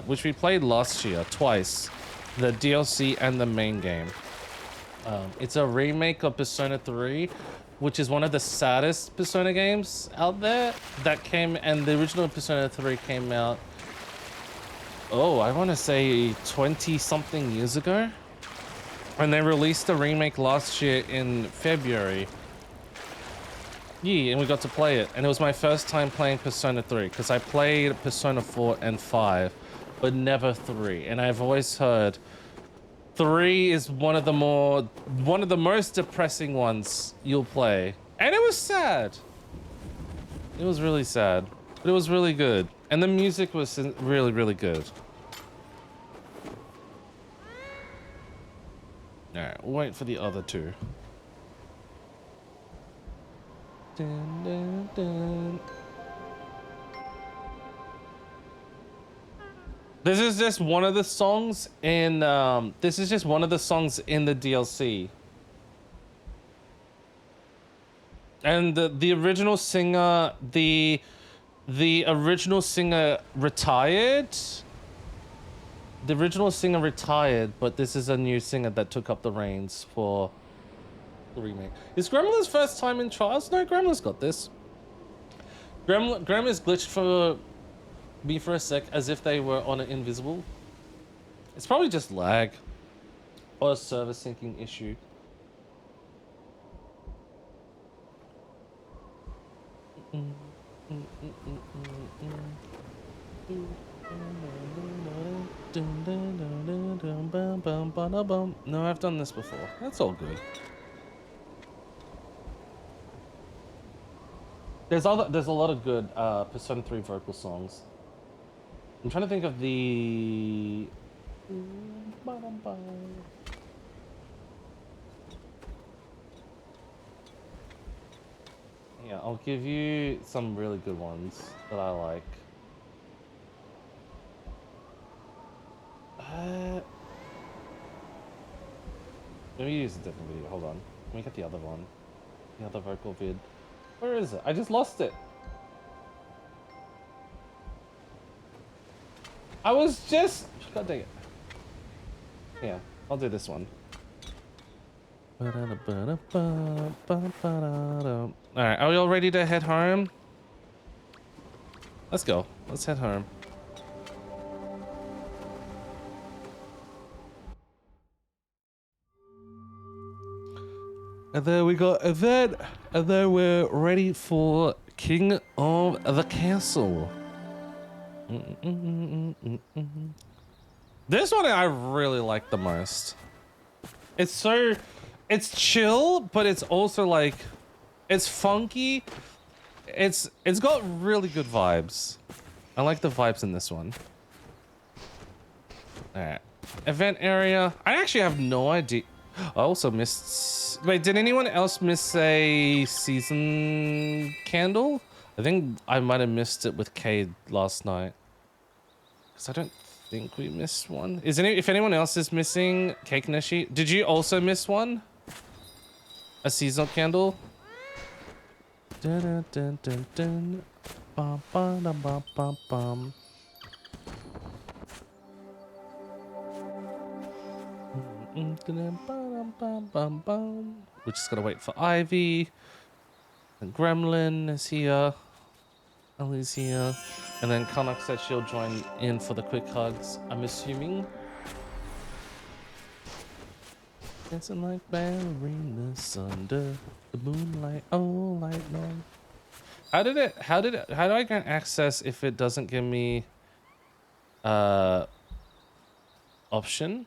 Speaker 1: which we played last year twice, the DLC and the main game. It's a remake of Persona 3, which is one of the saddest Persona games out there. That came, and the original Persona 3 came out, oh, I want to say 20-something years ago. And they released a remake last year in February. Yeah, and we got to play it. And it was my first time playing Persona 3, because I played Persona 4 and 5, but never 3. And I've always heard 3 is one of the most depressing ones you'll play. And it was sad. It was really sad, but it was really good. And the music was really, really good. All right, we'll wait for the other two. Dun, dun, dun. This is just one of the songs in this is just one of the songs in the DLC. And the original singer, the original singer retired. The original singer retired, but this is a new singer that took up the reins for the remake. Is Gremlin's first time in Trials? No, Gremlin's got this. Gremlin's glitched for me for a sec as if they were on an invisible. It's probably just lag or a server syncing issue. No, I've done this before. That's all good. There's a lot of good Persona 3 vocal songs. I'm trying to think of the yeah, I'll give you some really good ones that I like. Let me use a different video. Hold on. Let me get the other one. The other vocal vid. Where is it? I just lost it. I was just... God dang it. Yeah, I'll do this one. Alright, are we all ready to head home? Let's go. Let's head home. And then we got event, and then we're ready for King of the Castle. This one I really like the most. It's chill, but it's also like, it's funky. It's got really good vibes. I like the vibes in this one. All right, event area. I actually have no idea. I also missed... Wait, did anyone else miss a season candle? I think I might have missed it with Cade last night. Because I don't think we missed one. If anyone else is missing Cake Nashi, did you also miss one? A seasonal candle? Dun, dun, dun, dun. Bum, bum, bum, bum, bum, bum. We're just gonna wait for Ivy. And Gremlin is here. Ellie's here. And then Kanak said she'll join in for the quick hugs, I'm assuming. Dancing like ballerinas under the moonlight, oh light long. How do I get access if it doesn't give me option?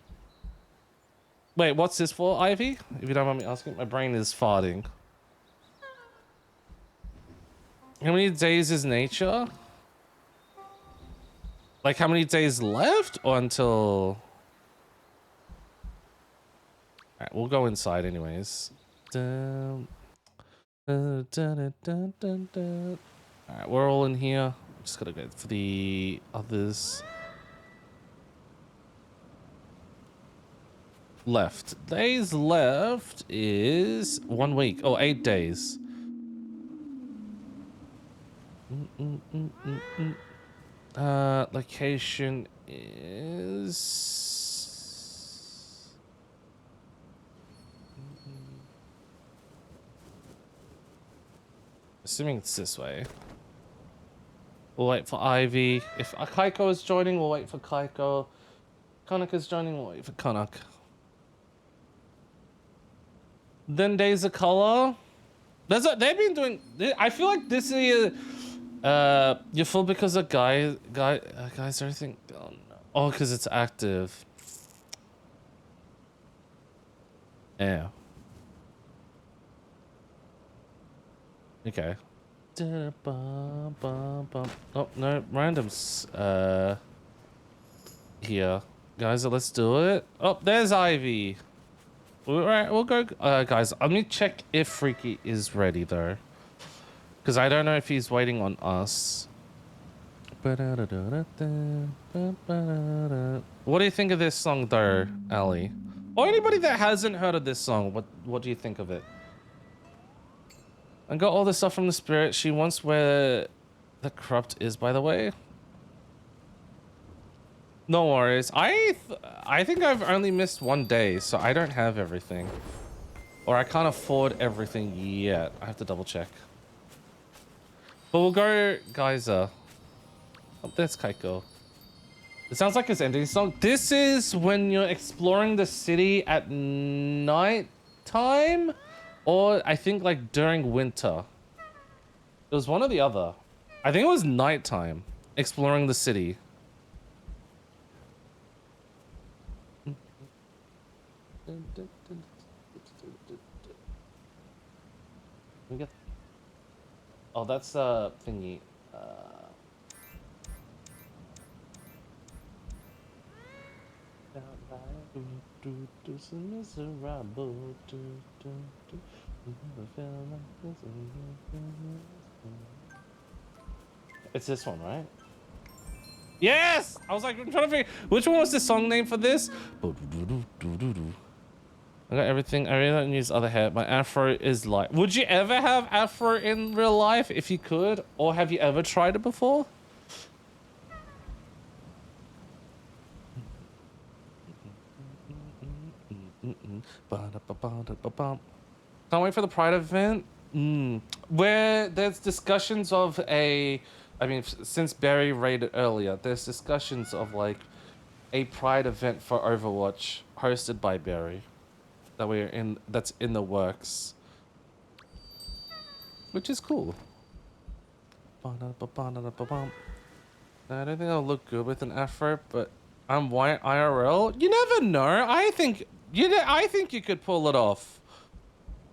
Speaker 1: Wait, what's this for, Ivy? If you don't mind me asking, my brain is farting. How many days is nature? Like how many days left or until... Alright, we'll go inside anyways. Dun, dun, dun, dun, dun, dun. Alright, we're all in here. Just gotta go for the others. Left. Days left is 1 week. Oh, 8 days. Location is... Assuming it's this way. We'll wait for Ivy. If Kaiko is joining, we'll wait for Kaiko. Konak is joining, we'll wait for Konak. Then Days of Color. They've been doing... I feel like this is... you're full because of guys, I think... Oh, no. Oh, because it's active. Yeah. Okay. Oh, no. Randoms. Here. Guys, let's do it. Oh, there's Ivy. Alright, we'll go. Guys, let me check if Freaky is ready, though. Because I don't know if he's waiting on us. What do you think of this song, though, Ali? Or anybody that hasn't heard of this song, what do you think of it? I got all this stuff from the spirit. She wants where the corrupt is, by the way. No worries. I think I've only missed 1 day, so I don't have everything. Or I can't afford everything yet. I have to double check. But we'll go Geyser. Oh, there's Kaiko. It sounds like his ending song. This is when you're exploring the city at night time? Or I think like during winter. It was one or the other. I think it was nighttime. Exploring the city. We get... Oh, that's thingy. It's this one, right? Yes! I was like, I'm trying to figure which one was the song name for this? I got everything. I really don't use other hair. My afro is light. Would you ever have afro in real life if you could? Or have you ever tried it before? Can't wait for the Pride event. Where there's discussions of a... I mean, since Barry raided earlier, there's discussions of like a Pride event for Overwatch hosted by Barry. That's in the works, which is cool. I don't think I'll look good with an afro, but I'm white IRL. You never know. I think you could pull it off.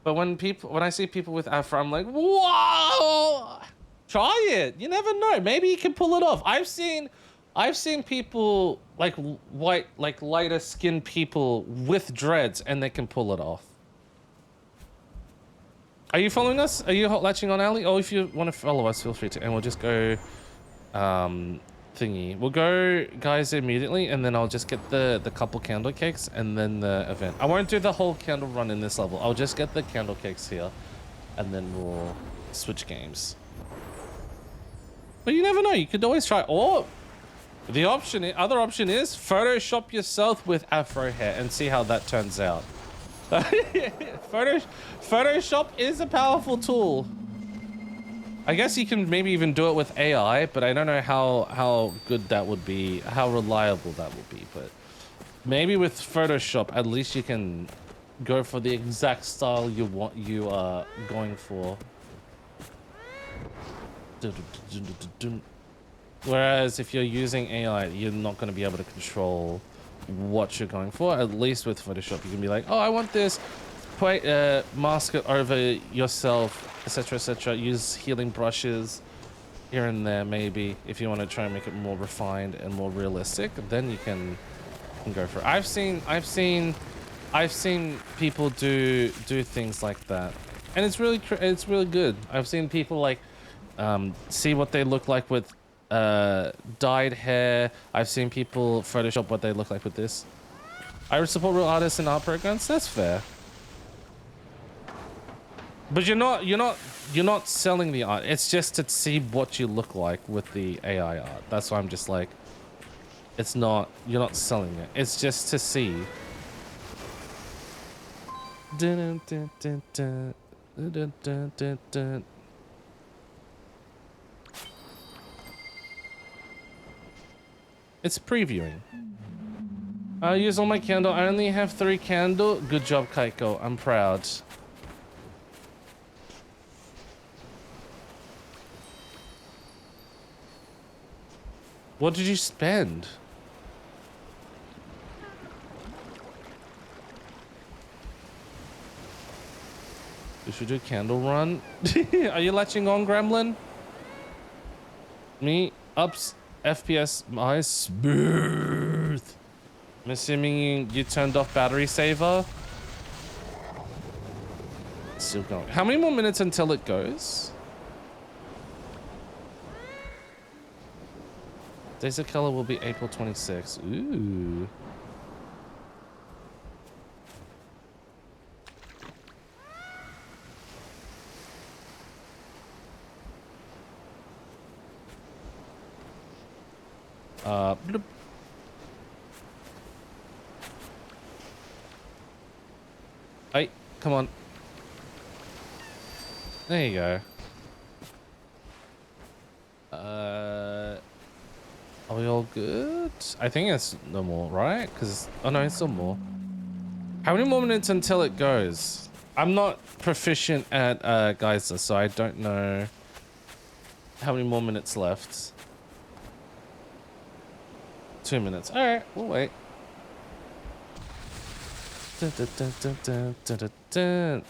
Speaker 1: But when I see people with afro, I'm like, whoa! Try it. You never know. Maybe you can pull it off. I've seen people like white, like lighter skinned people with dreads, and they can pull it off. Are you following us? Are you latching on, Ali? Oh, if you want to follow us, feel free to, and we'll just go thingy. We'll go guys immediately, and then I'll just get the couple candle cakes and then the event. I won't do the whole candle run in this level. I'll just get the candle cakes here, and then we'll switch games. But you never know. You could always try. Or the other option is Photoshop yourself with afro hair and see how that turns out. Photoshop is a powerful tool. I guess you can maybe even do it with AI, but I don't know how good that would be, how reliable that would be. But maybe with Photoshop, at least you can go for the exact style you are going for. Whereas if you're using AI, you're not going to be able to control what you're going for. At least with Photoshop, you can be like, oh, I want this put mask it over yourself, etc., etc. Use healing brushes here and there, maybe, if you want to try and make it more refined and more realistic. Then you can go for it. I've seen people do things like that, and it's really good. I've seen people like see what they look like with dyed hair. I've seen people Photoshop what they look like with this. I would support real artists and art programs. That's fair. But you're not selling the art. It's just to see what you look like with the AI art. That's why I'm just like, it's not, you're not selling it. It's just to see. Dun, dun, dun, dun, dun, dun, dun, dun. It's previewing. I use all my candle. I only have 3 candle. Good job, Kaiko. I'm proud. What did you spend? We should do a candle run. Are you latching on, Gremlin? Me? Ups. FPS. My smooth. I'm assuming you turned off battery saver. It's still going. How many more minutes until it goes? Days of Color will be April 26th. Ooh. Bloop. Hey, come on. There you go. Are we all good? I think it's no more, right? Because, oh no, it's still more. How many more minutes until it goes? I'm not proficient at Geyser, so I don't know how many more minutes left. 2 minutes. All right, we'll wait. Dun, dun, dun, dun, dun, dun, dun, dun.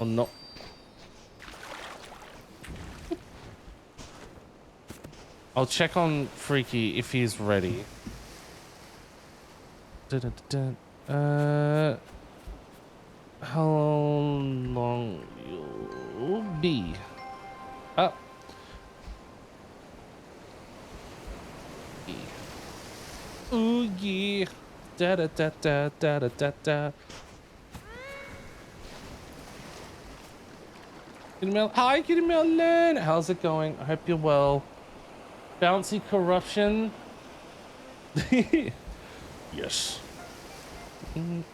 Speaker 1: Oh no. I'll check on Freaky if he's ready. Dun, dun, dun, dun. How long you'll be? Up. Ooh yeah. Da da da da da da da da. Hi, Kitty Melon. How's it going? I hope you're well. Bouncy corruption.
Speaker 2: Yes.
Speaker 1: I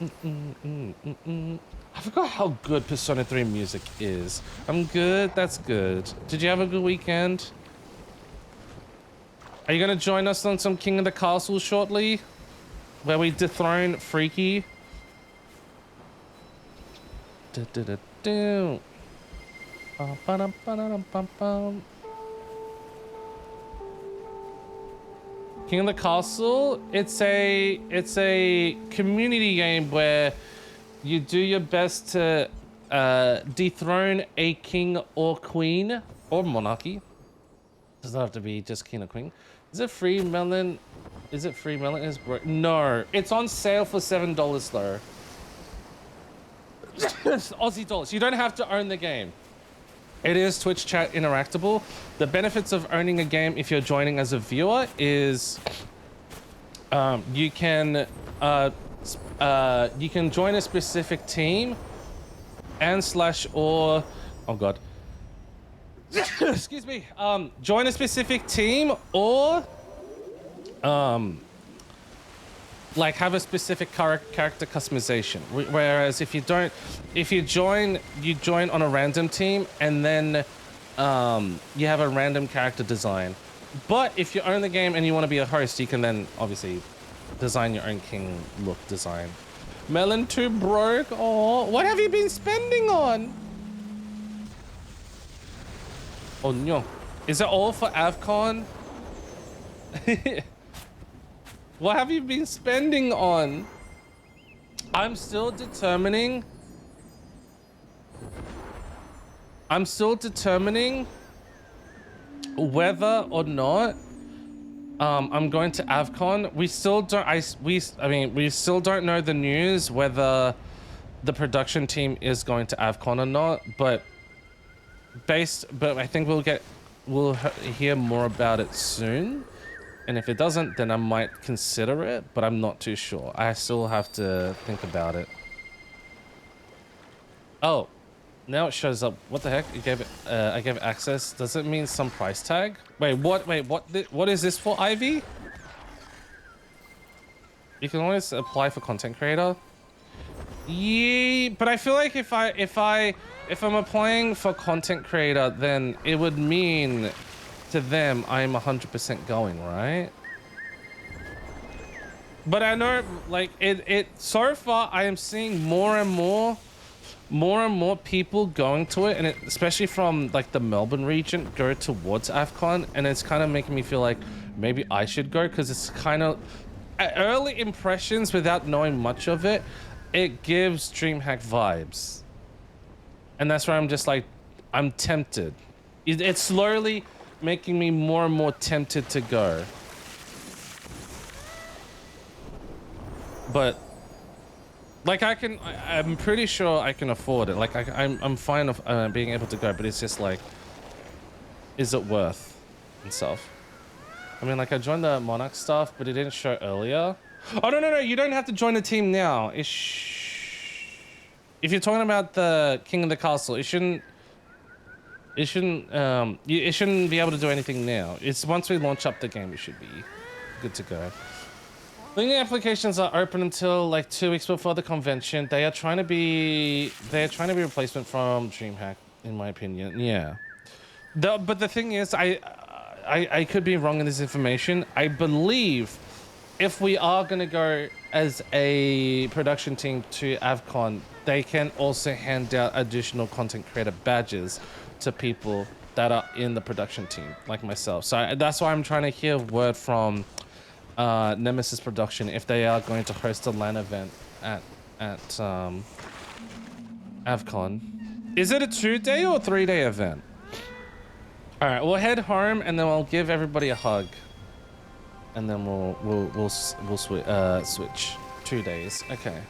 Speaker 1: forgot how good Persona 3 music is. I'm good. That's good. Did you have a good weekend? Are you gonna join us on some King of the Castle shortly, where we dethrone Freaky? Da, da, da, da. King of the Castle, it's a community game where you do your best to dethrone a king or queen or monarchy. Doesn't have to be just king or queen. Is it free, Melon? Is it free, Melon? No, it's on sale for $7 though. Aussie dollars. You don't have to own the game. It is Twitch chat interactable. The benefits of owning a game if you're joining as a viewer is you can join a specific team and or oh god. Excuse me. Join a specific team or like have a specific character customization. Whereas if you join on a random team and then you have a random character design. But if you own the game and you want to be a host, you can then obviously design your own king look design. Melon too broke. Oh, what have you been spending on? Oh no. Is it all for AvCon? What have you been spending on? I'm still determining whether or not I'm going to AvCon. We still don't we still don't know the news whether the production team is going to AvCon or not, but I think we'll hear more about it soon. And if it doesn't, then I might consider it, but I'm not too sure. I still have to think about it. Oh, now it shows up. What the heck? You gave it, I gave it access. Does it mean some price tag? Wait, what? Wait, what is this for, Ivy? You can always apply for content creator. Yeah, but I feel like if I'm applying for content creator, then it would mean to them I'm 100% going, right? But I know, like, it so far I am seeing more and more people going to it, and especially from like the Melbourne region, go towards AFCON, and it's kind of making me feel like maybe I should go, because it's kind of early impressions without knowing much of it. It gives DreamHack vibes, and that's where I'm just like, I'm tempted. It's slowly making me more and more tempted to go. But like I'm pretty sure I can afford it. Like I'm fine of being able to go, but it's just like, is it worth itself? I mean, like I joined the Monarch stuff, but it didn't show earlier. Oh no, you don't have to join the team now. If you're talking about the King of the Castle, it shouldn't be able to do anything now. It's once we launch up the game, we should be good to go. Linking applications are open until like 2 weeks before the convention. They are trying to be a replacement from DreamHack, in my opinion. Yeah. But the thing is, I could be wrong in this information. I believe if we are gonna go as a production team to AvCon, they can also hand out additional content creator badges to people that are in the production team, like myself. So that's why I'm trying to hear word from Nemesis Production if they are going to host a LAN event at AvCon. Is it a 2-day or 3-day event? All right, we'll head home and then I'll give everybody a hug, and then we'll switch 2 days. Okay,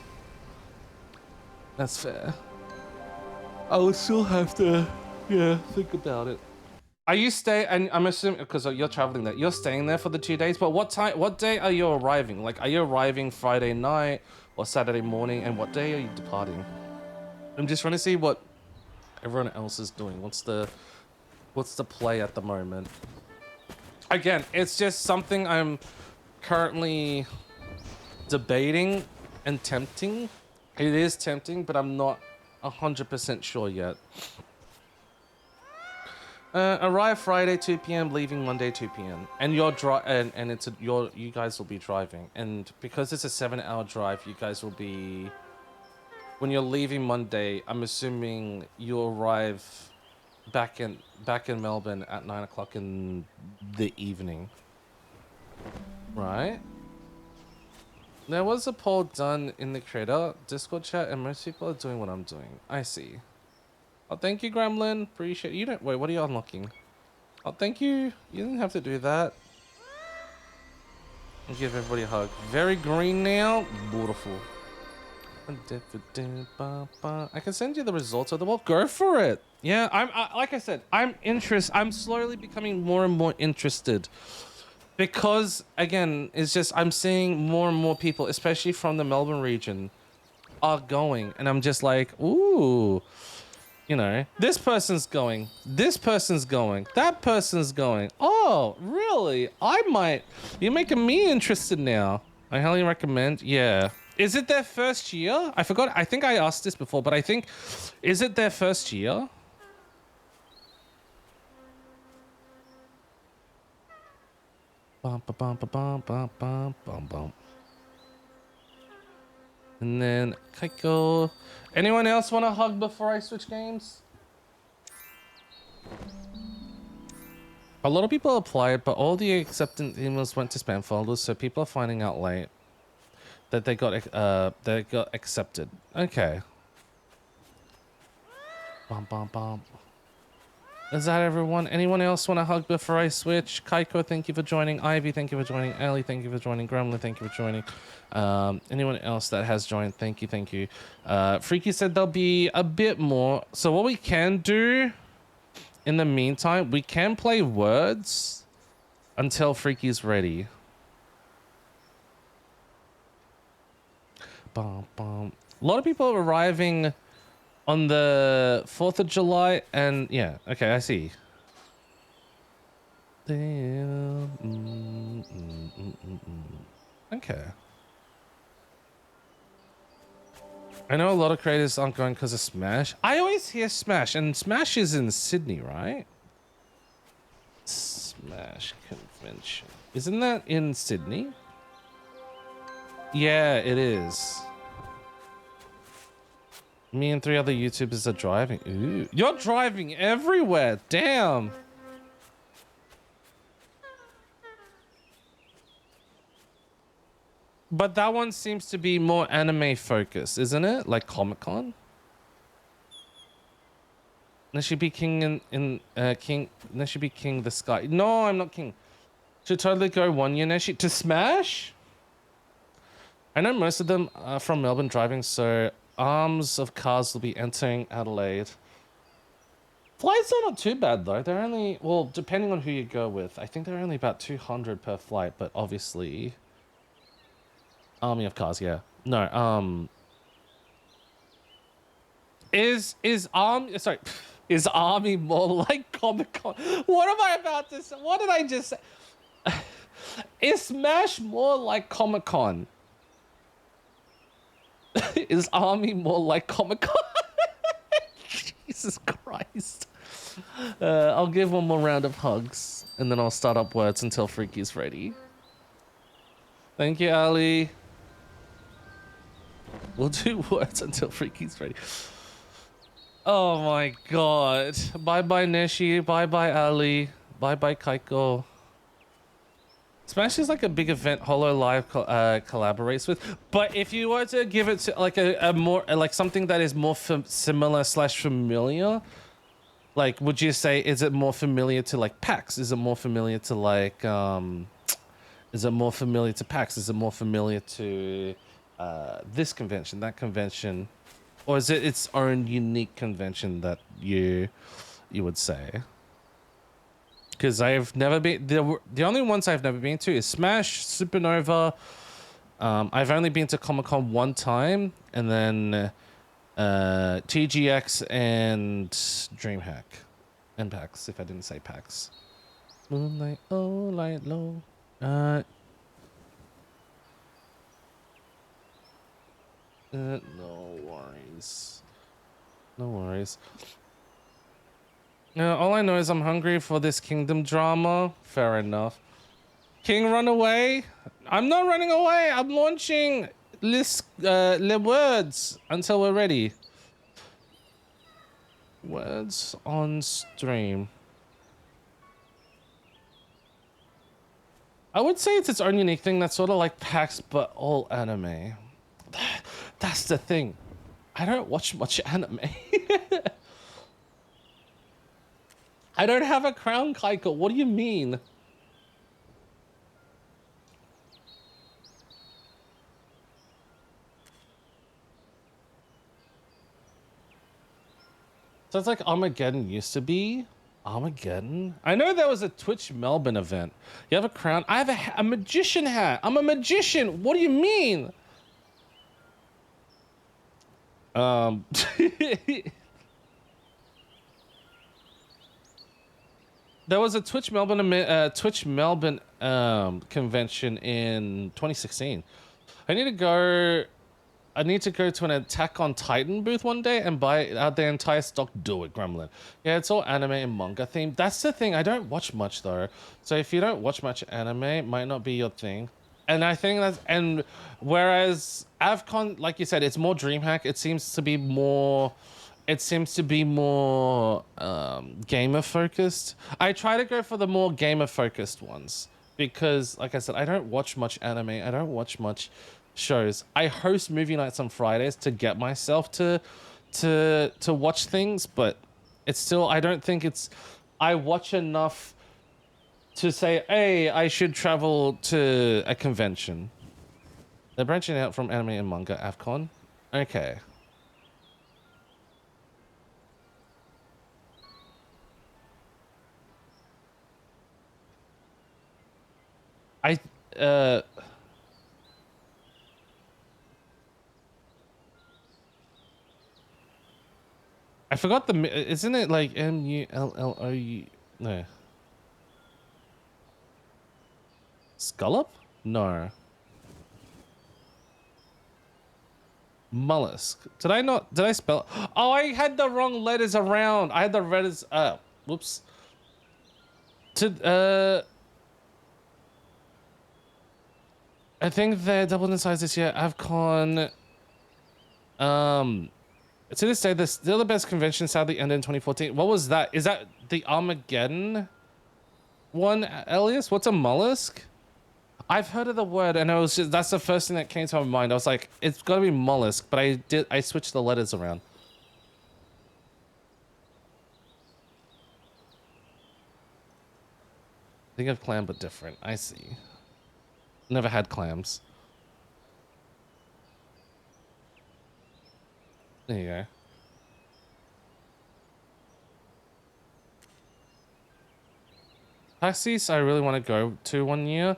Speaker 1: that's fair. I will still have to think about it. Are you and I'm assuming because you're traveling there, you're staying there for the 2 days, but what day are you arriving? Like, are you arriving Friday night or Saturday morning, and what day are you departing? I'm just trying to see what everyone else is doing. What's the play at the moment? Again, it's just something I'm currently debating and tempting. It is tempting, but I'm not 100% sure yet. Arrive Friday 2 p.m, leaving Monday 2 p.m. And you guys will be driving. And because it's a 7-hour drive, you guys will be, when you're leaving Monday, I'm assuming you'll arrive back in Melbourne at 9 o'clock in the evening. Right? There was a poll done in the creator Discord chat, and most people are doing what I'm doing. I see. Oh, thank you, Gremlin. Appreciate it. You don't... Wait, what are you unlocking? Oh, thank you. You didn't have to do that. I'll give everybody a hug. Very green now. Beautiful. I can send you the results of the poll. Go for it. Yeah, like I said, I'm slowly becoming more and more interested. Because, again, it's just I'm seeing more and more people, especially from the Melbourne region, are going. And I'm just like, ooh... You know, this person's going, that person's going. Oh, really? You're making me interested now. I highly recommend. Yeah. Is it their first year? I forgot. I think I asked this before, but is it their first year? Bum, ba, bum, ba, bum, bum, bum, bum, bum. And then Keiko. Anyone else want a hug before I switch games? A lot of people applied, but all the acceptance emails went to spam folders, so people are finding out late that they got accepted. Okay. Bum bum bum. Is that everyone? Anyone else want a hug before I switch? Kaiko, thank you for joining. Ivy, thank you for joining. Ellie, thank you for joining. Gremlin, thank you for joining. Anyone else that has joined, thank you, thank you. Freaky said there'll be a bit more. So what we can do in the meantime, we can play words until Freaky's ready. Bum, bum. A lot of people are arriving on the 4th of July, and yeah, okay, I see. Okay. I know a lot of creators aren't going because of Smash. I always hear Smash, and Smash is in Sydney, right? Smash convention. Isn't that in Sydney? Yeah, it is. Me and 3 other YouTubers are driving. Ooh, you're driving everywhere. Damn. But that one seems to be more anime focused, isn't it? Like Comic-Con? There should be King King. There should be King the Sky. No, I'm not King. Should totally go 1 year Neshi to Smash. I know most of them are from Melbourne driving, so arms of cars will be entering Adelaide. Flights are not too bad though. They're only, well, depending on who you go with. I think they're only about 200 per flight, but obviously, army of cars, yeah. No, is army more like Comic-Con? What am I about to say? What did I just say? Is Smash more like Comic-Con? Is army more like Comic-Con? Jesus Christ. I'll give one more round of hugs, and then I'll start up words until Freaky's ready. Thank you, Ali. We'll do words until Freaky's ready. Oh my god. Bye-bye, Neshi. Bye-bye, Ali. Bye-bye, Kaiko. Smash is like a big event Holo Live collaborates with, but if you were to give it to like a more like something that is more similar / familiar, like would you say, is it more familiar to like PAX? Is it more familiar to like is it more familiar to PAX? Is it more familiar to this convention, that convention, or is it its own unique convention that you would say? Because I've never been, the only ones I've never been to is Smash, Supernova. I've only been to Comic-Con 1 time, and then TGX and DreamHack. And PAX, if I didn't say PAX. Moonlight, oh, light low. No worries. No worries. All I know is I'm hungry for this kingdom drama. Fair enough. King, run away? I'm not running away. I'm launching le words until we're ready. Words on stream. I would say it's its own unique thing that's sort of like PAX, but all anime. That's the thing. I don't watch much anime. I don't have a crown, Kaiko. What do you mean? So it's like Armageddon used to be. Armageddon? I know there was a Twitch Melbourne event. You have a crown? I have a magician hat. I'm a magician. What do you mean? There was a Twitch Melbourne convention in 2016. I need to go to an Attack on Titan booth one day and buy out their entire stock. Do it, Gremlin. Yeah, it's all anime and manga themed. That's the thing. I don't watch much though. So if you don't watch much anime, it might not be your thing. And I think whereas AvCon, like you said, it's more DreamHack. It seems to be more it seems to be more gamer focused. I try to go for the more gamer focused ones because, like I said, I don't watch much anime. I don't watch much shows. I host movie nights on Fridays to get myself to watch things, but it's still, I don't think it's, I watch enough to say, hey, I should travel to a convention. They're branching out from anime and manga, AFCON. Okay. I uh I forgot isn't it like Mulloou? No. Scallop? No. Mollusk. Did I spell? Oh, I had the wrong letters around. I had the letters whoops. I think they're doubled in size this year. AFCON to this day, the still the best convention sadly ended in 2014. What was that? Is that the Armageddon one, Elias? What's a mollusk? I've heard of the word, and that's the first thing that came to my mind. I was like, it's got to be mollusk, but I switched the letters around. Think of clam, but different. I see. Never had clams. There you go. Taxis I really want to go to one year.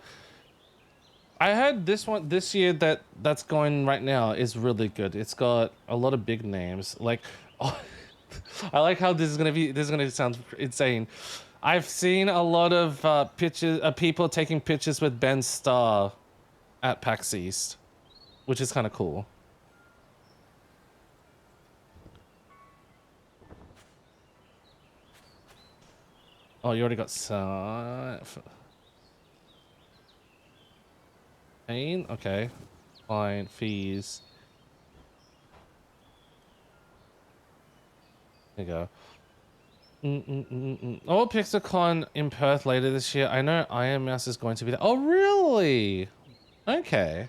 Speaker 1: I heard this year that's going right now is really good. It's got a lot of big names. Like, oh, I like how this is gonna sound insane. I've seen a lot of pictures of people taking pictures with Ben Starr at PAX East, which is kind of cool. Oh, you already got some. Pain? Okay. Fine. Fees. There you go. Oh, PixelCon in Perth later this year. I know Iron Mouse is going to be there. Oh, really? Okay.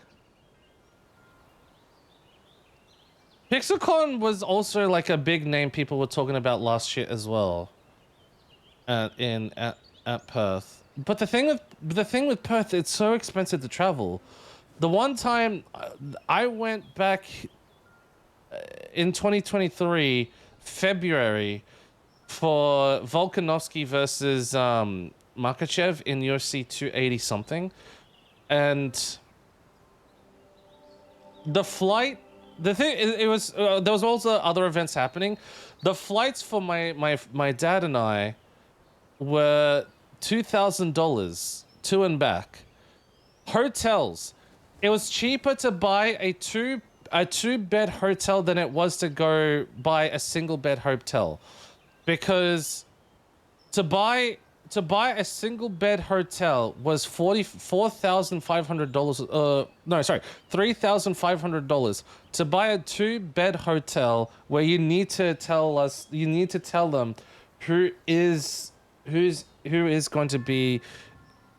Speaker 1: PixelCon was also like a big name people were talking about last year as well. At Perth. But the thing with Perth, it's so expensive to travel. The one time I went back in 2023 February for Volkanovski versus Makachev in UFC 280 something, and the flight. The thing it was there was also other events happening. The flights for my dad and I were $2,000 to and back. Hotels. It was cheaper to buy a two bed hotel than it was to go buy a single bed hotel, because to buy a single bed hotel was $44,500. No, sorry, $3,500. To buy a 2-bed hotel where you need to tell them who is going to be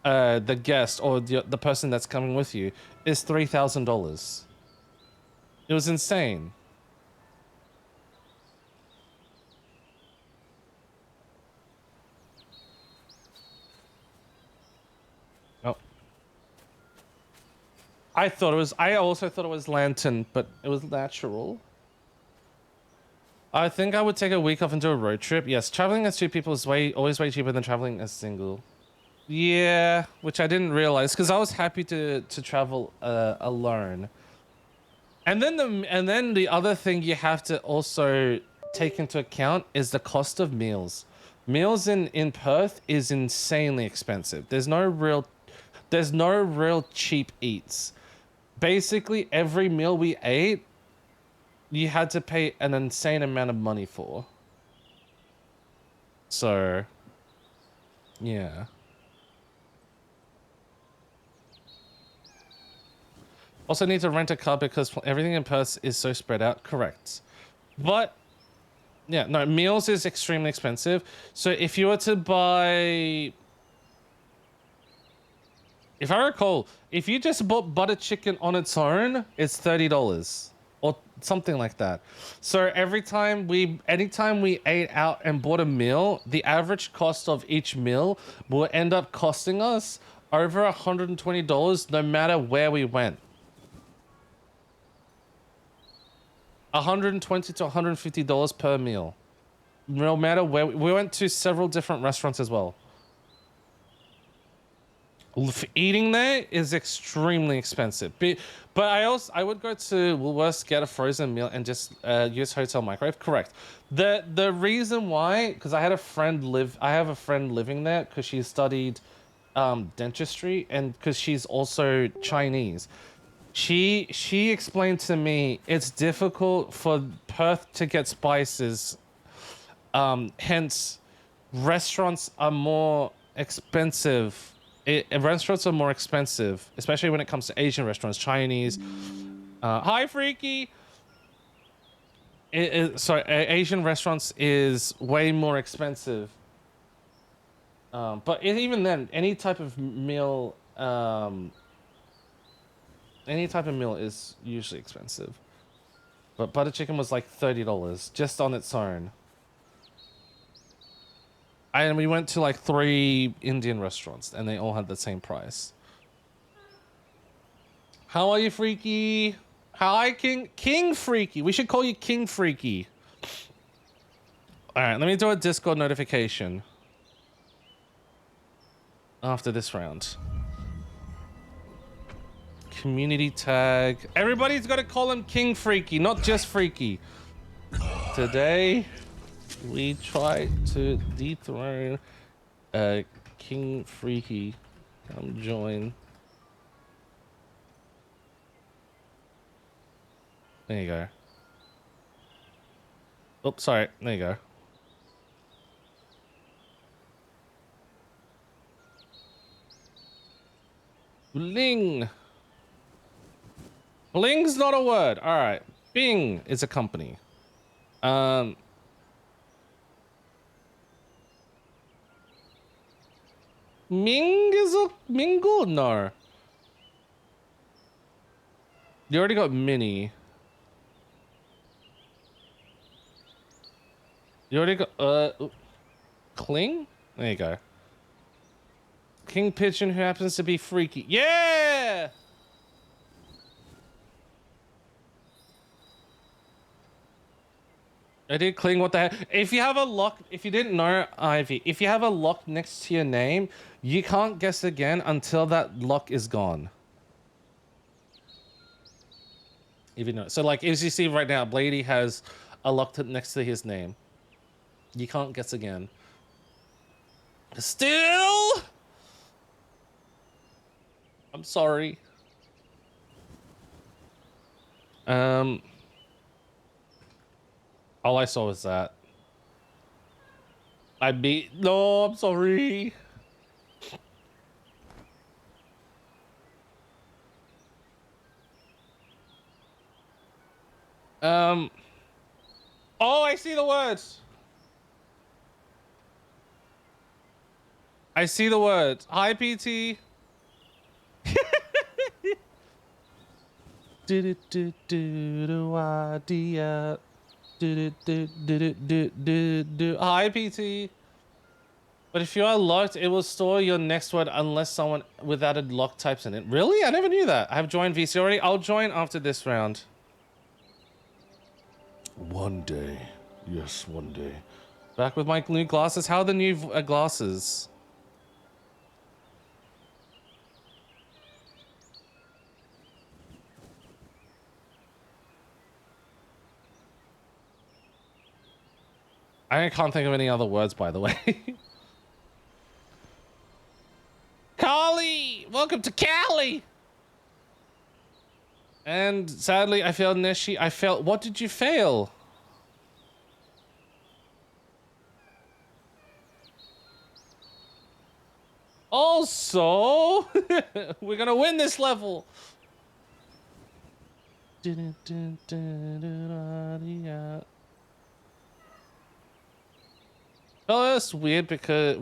Speaker 1: the guest or the person that's coming with you is $3,000. It was insane. Oh. I also thought it was lantern, but it was natural. I think I would take a week off and do a road trip. Yes, traveling as two people is always way cheaper than traveling as single. Yeah, which I didn't realize because I was happy to travel alone. And then the other thing you have to also take into account is the cost of meals. Meals in Perth is insanely expensive. There's no real cheap eats. Basically, every meal we ate, you had to pay an insane amount of money for. So, yeah. Also need to rent a car because everything in Perth is so spread out. Correct. But Yeah, no, meals is extremely expensive. So if you were to buy, if I recall, if you just bought butter chicken on its own, it's $30 or something like that. So anytime we ate out and bought a meal, the average cost of each meal will end up costing us over $120 no matter where we went. 120 to $150 per meal. No matter where we went to several different restaurants as well. Eating there is extremely expensive. But I would go to Woolworths, get a frozen meal, and just use hotel microwave. Correct. The reason why, because I have a friend living there because she studied dentistry and because she's also Chinese. She explained to me it's difficult for Perth to get spices. Hence, restaurants are more expensive. Restaurants are more expensive, especially when it comes to Asian restaurants, Chinese. Hi, Freaky. Asian restaurants is way more expensive. But even then, any type of meal is usually expensive. But butter chicken was like $30 just on its own. And we went to like 3 Indian restaurants and they all had the same price. How are you, Freaky? Hi, King Freaky. We should call you King Freaky. All right, let me do a Discord notification after this round. Community tag. Everybody's got to call him King Freaky, not just Freaky. Today, we try to dethrone King Freaky. Come join. There you go. Oops, sorry. There you go. Bling. Bling's not a word. All right. Bing is a company. Ming is a mingle? No. You already got mini. You already got Cling? There you go. King Pigeon who happens to be freaky. Yeah! I did Cling, what the heck? If you have a lock, if you didn't know, Ivy, if you have a lock next to your name, you can't guess again until that lock is gone. Even though, so like, as you see right now, Blady has a lock next to his name. You can't guess again. Still? I'm sorry. All I saw was that. No, I'm sorry. Oh, I see the words. I see the words. Hi, PT. Hi, PT. But if you are locked, it will store your next word unless someone without a lock types in it. Really? I never knew that. I have joined VC already. I'll join after this round.
Speaker 2: One day. Yes, one day.
Speaker 1: Back with my new glasses. How are the new glasses? I can't think of any other words, by the way. Carly! Welcome to Cali! And sadly, I failed Neshi. I failed. What did you fail? Also, we're gonna win this level. First weird because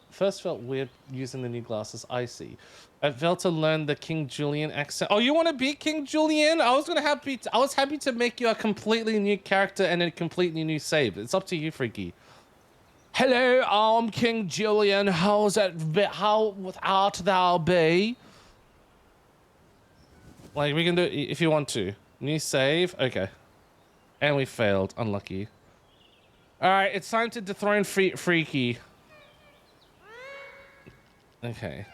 Speaker 1: first felt weird using the new glasses. I see. I felt to learn the King Julian accent. Oh, you want to be King Julian? I was happy to make you a completely new character and a completely new save. It's up to you, Freaky. Hello, I'm King Julian. How art thou be? Like, we can do it if you want to. New save. Okay. And we failed. Unlucky. All right, it's time to dethrone Freaky. Okay.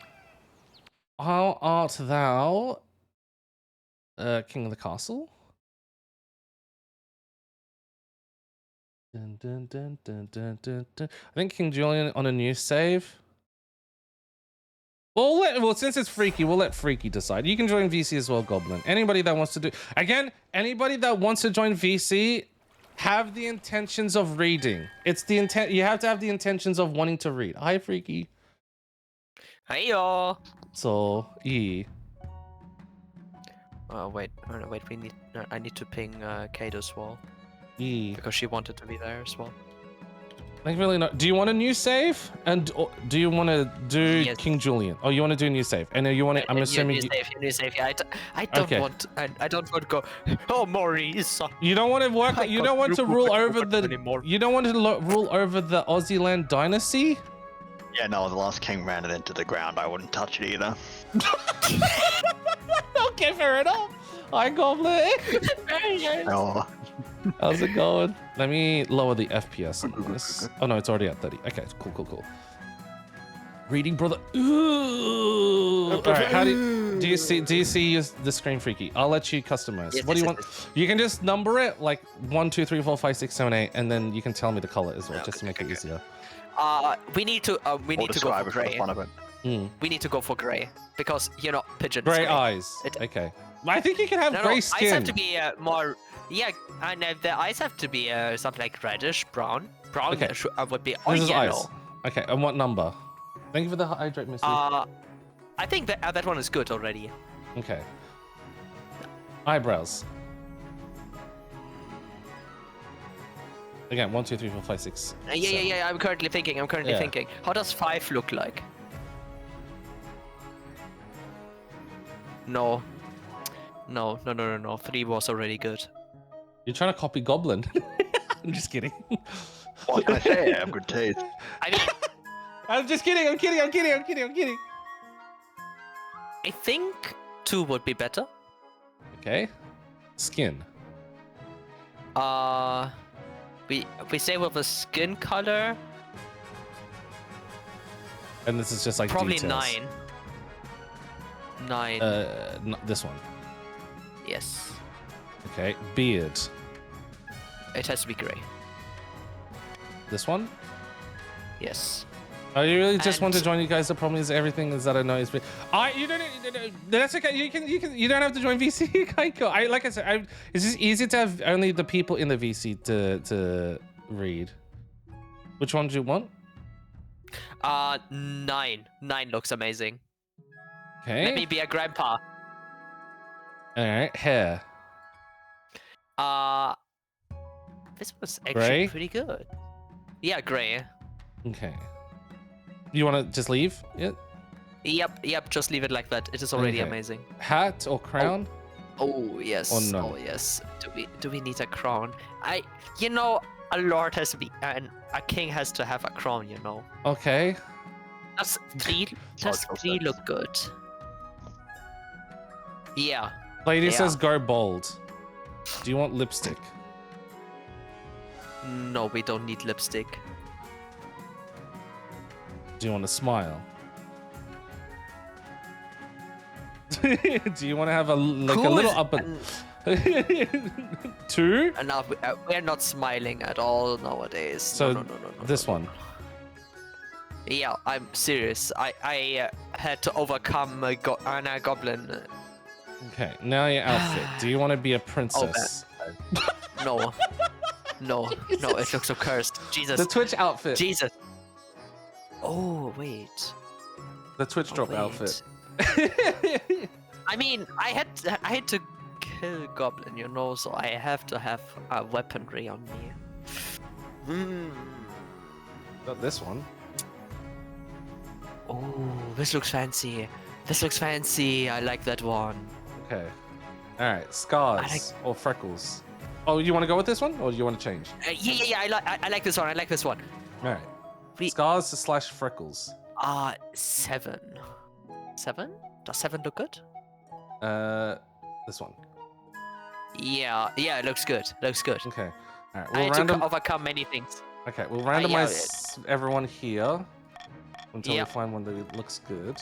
Speaker 1: How art thou, king of the castle? Dun, dun, dun, dun, dun, dun, dun. I think King Julian on a new save. Well, since it's Freaky, we'll let Freaky decide. You can join VC as well, Goblin. Anybody that wants to do... Again, anybody that wants to join VC, have the intentions of reading. It's the intent... You have to have the intentions of wanting to read. Hi, Freaky.
Speaker 4: Hi, y'all.
Speaker 1: So, E.
Speaker 4: Wait, we need... I need to ping Kate as well.
Speaker 1: E.
Speaker 4: Because she wanted to be there as well.
Speaker 1: Like, really not. Do you want a new save? And do you want to do
Speaker 4: Yes.
Speaker 1: King Julian? Oh, you want to do a new save? And you want to... I'm assuming...
Speaker 4: New save. Yeah, I don't
Speaker 1: Okay.
Speaker 4: want... I don't want to go... Oh, Maurice.
Speaker 1: You don't want to work...
Speaker 4: I
Speaker 1: You
Speaker 4: can't
Speaker 1: don't want to
Speaker 4: do
Speaker 1: rule
Speaker 4: it
Speaker 1: over the...
Speaker 4: anymore.
Speaker 1: You don't want to rule over the Aussie land dynasty?
Speaker 5: Yeah, no, the last king ran it into the ground. I wouldn't touch it either.
Speaker 1: Okay, fair enough. Hi, Goblin.
Speaker 5: Oh,
Speaker 1: How's it going? Let me lower the FPS on this. Oh no, it's already at 30. Okay, cool. Reading, brother. Ooh. All right, how do you see the screen, Freaky? I'll let you customize.
Speaker 4: Yes,
Speaker 1: What do you
Speaker 4: yes,
Speaker 1: want? You can just number it like 1, 2, 3, 4, 5, 6, 7, 8, and then you can tell me the color as well, just to make it easier.
Speaker 4: We need to go
Speaker 5: describe
Speaker 4: for
Speaker 5: it for the
Speaker 4: grey.
Speaker 5: fun of it.
Speaker 4: We need to go for grey because pigeons.
Speaker 1: Gray eyes. Okay. I think you can have gray skin.
Speaker 4: Eyes have to be more. Yeah, and the eyes have to be something like reddish brown. Brown
Speaker 1: Okay.
Speaker 4: would be
Speaker 1: This is
Speaker 4: yellow.
Speaker 1: eyes. Okay, and what number? Thank you for the hydrate, Missy.
Speaker 4: I think that one is good already.
Speaker 1: Okay. Eyebrows. Again, 1, 2, 3, 4, 5, 6.
Speaker 4: Yeah. I'm currently thinking.
Speaker 1: Yeah.
Speaker 4: Thinking. How does 5 look like? No. 3 was already good.
Speaker 1: You're trying to copy Goblin. I'm just kidding.
Speaker 5: What can I say? I have good taste.
Speaker 4: I mean,
Speaker 1: I'm just kidding. I'm kidding.
Speaker 4: I think 2 would be better.
Speaker 1: Okay. Skin.
Speaker 4: We say with the skin color.
Speaker 1: And this is just like
Speaker 4: Probably
Speaker 1: details.
Speaker 4: 9.
Speaker 1: This one.
Speaker 4: Yes.
Speaker 1: Okay. Beard.
Speaker 4: It has to be grey.
Speaker 1: This one.
Speaker 4: Yes.
Speaker 1: Oh, you really just want to
Speaker 4: And-
Speaker 1: join you guys? The problem is everything is that I know is. You don't. That's okay. You can. You don't have to join VC, Kaiko. Like I said. It's just easy to have only the people in the VC to read. Which one do you want?
Speaker 4: 9. 9 looks amazing.
Speaker 1: Okay.
Speaker 4: Let me be a grandpa.
Speaker 1: All right. Hair.
Speaker 4: This was actually
Speaker 1: Grey?
Speaker 4: pretty good. Yeah, grey.
Speaker 1: Okay. You want to just leave it?
Speaker 4: Yep, just leave it like that. It is already
Speaker 1: Okay.
Speaker 4: amazing.
Speaker 1: Hat or crown?
Speaker 4: Oh yes.
Speaker 1: Or none?
Speaker 4: Oh yes. Do we need a crown? A lord has to be and a king has to have a crown,
Speaker 1: Okay.
Speaker 4: Does 3 look good? Yeah.
Speaker 1: Lady
Speaker 4: Yeah.
Speaker 1: says go bold. Do you want lipstick?
Speaker 4: No, we don't need lipstick.
Speaker 1: Do you want to smile? Do you want to have a little up and 2?
Speaker 4: And now we're not smiling at all nowadays.
Speaker 1: So
Speaker 4: no.
Speaker 1: this one.
Speaker 4: Yeah, I'm serious. I had to overcome a goblin.
Speaker 1: Okay, now your outfit. Do you want to be a princess?
Speaker 4: No. No, it looks so cursed. Jesus.
Speaker 1: The Twitch outfit.
Speaker 4: Jesus. Oh, wait.
Speaker 1: The Twitch drop
Speaker 4: wait.
Speaker 1: outfit.
Speaker 4: I mean, I had to kill goblin, so I have to have weaponry on me.
Speaker 1: Got this one.
Speaker 4: Oh, this looks fancy. This looks fancy. I like that one.
Speaker 1: Okay. All right. Scars or freckles. Oh, you want to go with this one, or do you want to change?
Speaker 4: Yeah. I like this one. I like this one.
Speaker 1: All right. Scars / freckles.
Speaker 4: 7. 7? Does 7 look good?
Speaker 1: This one.
Speaker 4: Yeah. It looks good. Looks good.
Speaker 1: Okay. All right.
Speaker 4: I
Speaker 1: We'll
Speaker 4: had to overcome many things.
Speaker 1: Okay. We'll randomize everyone here until we find one that looks good.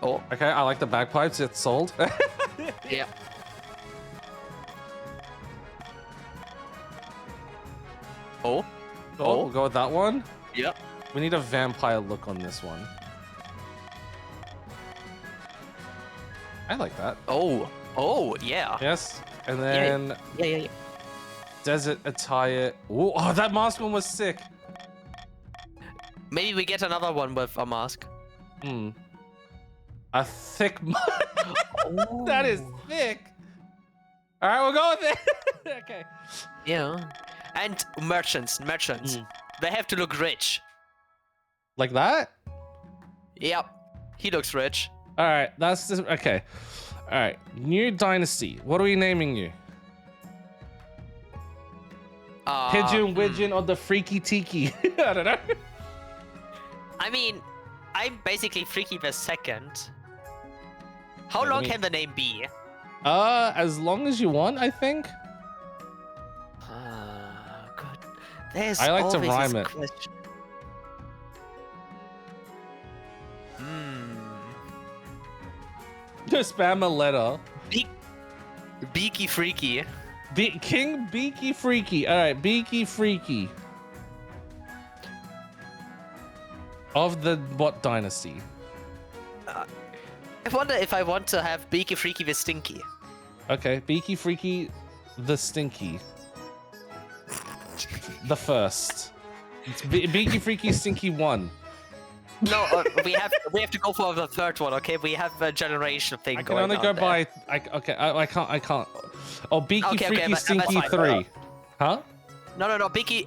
Speaker 4: Oh.
Speaker 1: Okay. I like the bagpipes. It's sold.
Speaker 4: Yeah. Oh.
Speaker 1: We'll go with that one.
Speaker 4: Yep.
Speaker 1: We need a vampire look on this one. I like that.
Speaker 4: Oh, yeah.
Speaker 1: Yes. And then
Speaker 4: Yeah.
Speaker 1: desert attire. Ooh, oh, that mask one was sick.
Speaker 4: Maybe we get another one with a mask.
Speaker 1: A thick That is thick. All right, we'll go with it. Okay.
Speaker 4: Yeah. And merchants. They have to look rich.
Speaker 1: Like that?
Speaker 4: Yep. He looks rich.
Speaker 1: All right, that's just, okay. All right, new dynasty. What are we naming you? Pigeon, Widgeon, or the Freaky Tiki? I don't know.
Speaker 4: I mean, I'm basically Freaky the second. How long can the name be?
Speaker 1: As long as you want, I think.
Speaker 4: Good. There's
Speaker 1: I like to
Speaker 4: always
Speaker 1: rhyme
Speaker 4: this
Speaker 1: it.
Speaker 4: question.
Speaker 1: Just spam a letter.
Speaker 4: Beaky Freaky.
Speaker 1: King Beaky Freaky. All right, Beaky Freaky. Of the what dynasty?
Speaker 4: I wonder if I want to have Beaky Freaky the Stinky.
Speaker 1: Okay, Beaky Freaky the Stinky. The first. It's Beaky Freaky Stinky 1.
Speaker 4: No, we have to go for the third one, okay? We have a generation thing
Speaker 1: I can
Speaker 4: going
Speaker 1: only
Speaker 4: on
Speaker 1: go
Speaker 4: there.
Speaker 1: by. I can't. Oh, Beaky Freaky
Speaker 4: that's
Speaker 1: Stinky
Speaker 4: fine.
Speaker 1: 3. Huh?
Speaker 4: No. Beaky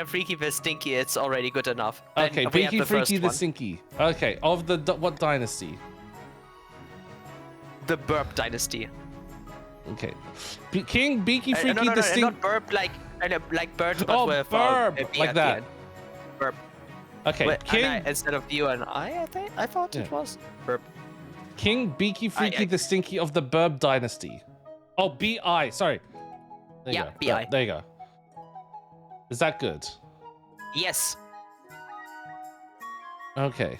Speaker 4: Freaky the Stinky. It's already good enough. Then
Speaker 1: Okay,
Speaker 4: we have
Speaker 1: Beaky Freaky
Speaker 4: first
Speaker 1: the
Speaker 4: one.
Speaker 1: Stinky. Okay, of the what dynasty?
Speaker 4: The Burp Dynasty.
Speaker 1: Okay, King Beaky Freaky
Speaker 4: No,
Speaker 1: the Stinky.
Speaker 4: not Burp like bird, but
Speaker 1: Oh,
Speaker 4: with
Speaker 1: burp,
Speaker 4: a B
Speaker 1: like
Speaker 4: at the
Speaker 1: that.
Speaker 4: end. Burp.
Speaker 1: Okay,
Speaker 4: With
Speaker 1: King
Speaker 4: an I instead of U and I think I thought it was Burp.
Speaker 1: King Beaky Freaky the Stinky of the Burb Dynasty. Oh, B.I. Sorry. There you
Speaker 4: Yeah,
Speaker 1: go.
Speaker 4: B.I.
Speaker 1: There you go. Is that good?
Speaker 4: Yes.
Speaker 1: Okay.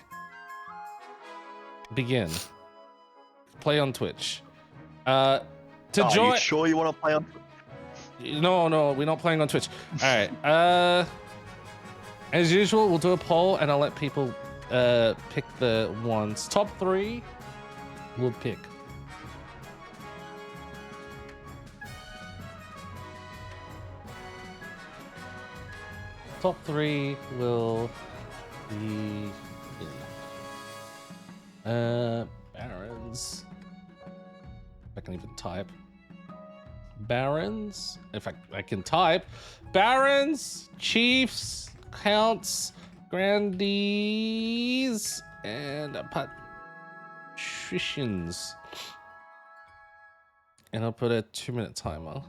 Speaker 1: Begin. Play on Twitch. To
Speaker 5: Are
Speaker 1: join.
Speaker 5: you sure you want to play on?
Speaker 1: No, we're not playing on Twitch. All right. As usual, we'll do a poll and I'll let people pick the ones. Top 3 we'll pick. Top 3 will be Barons. If I can even type. Barons. In fact, I can type. Barons, Chiefs, Counts, Grandees, and Patricians. And I'll put a 2-minute timer.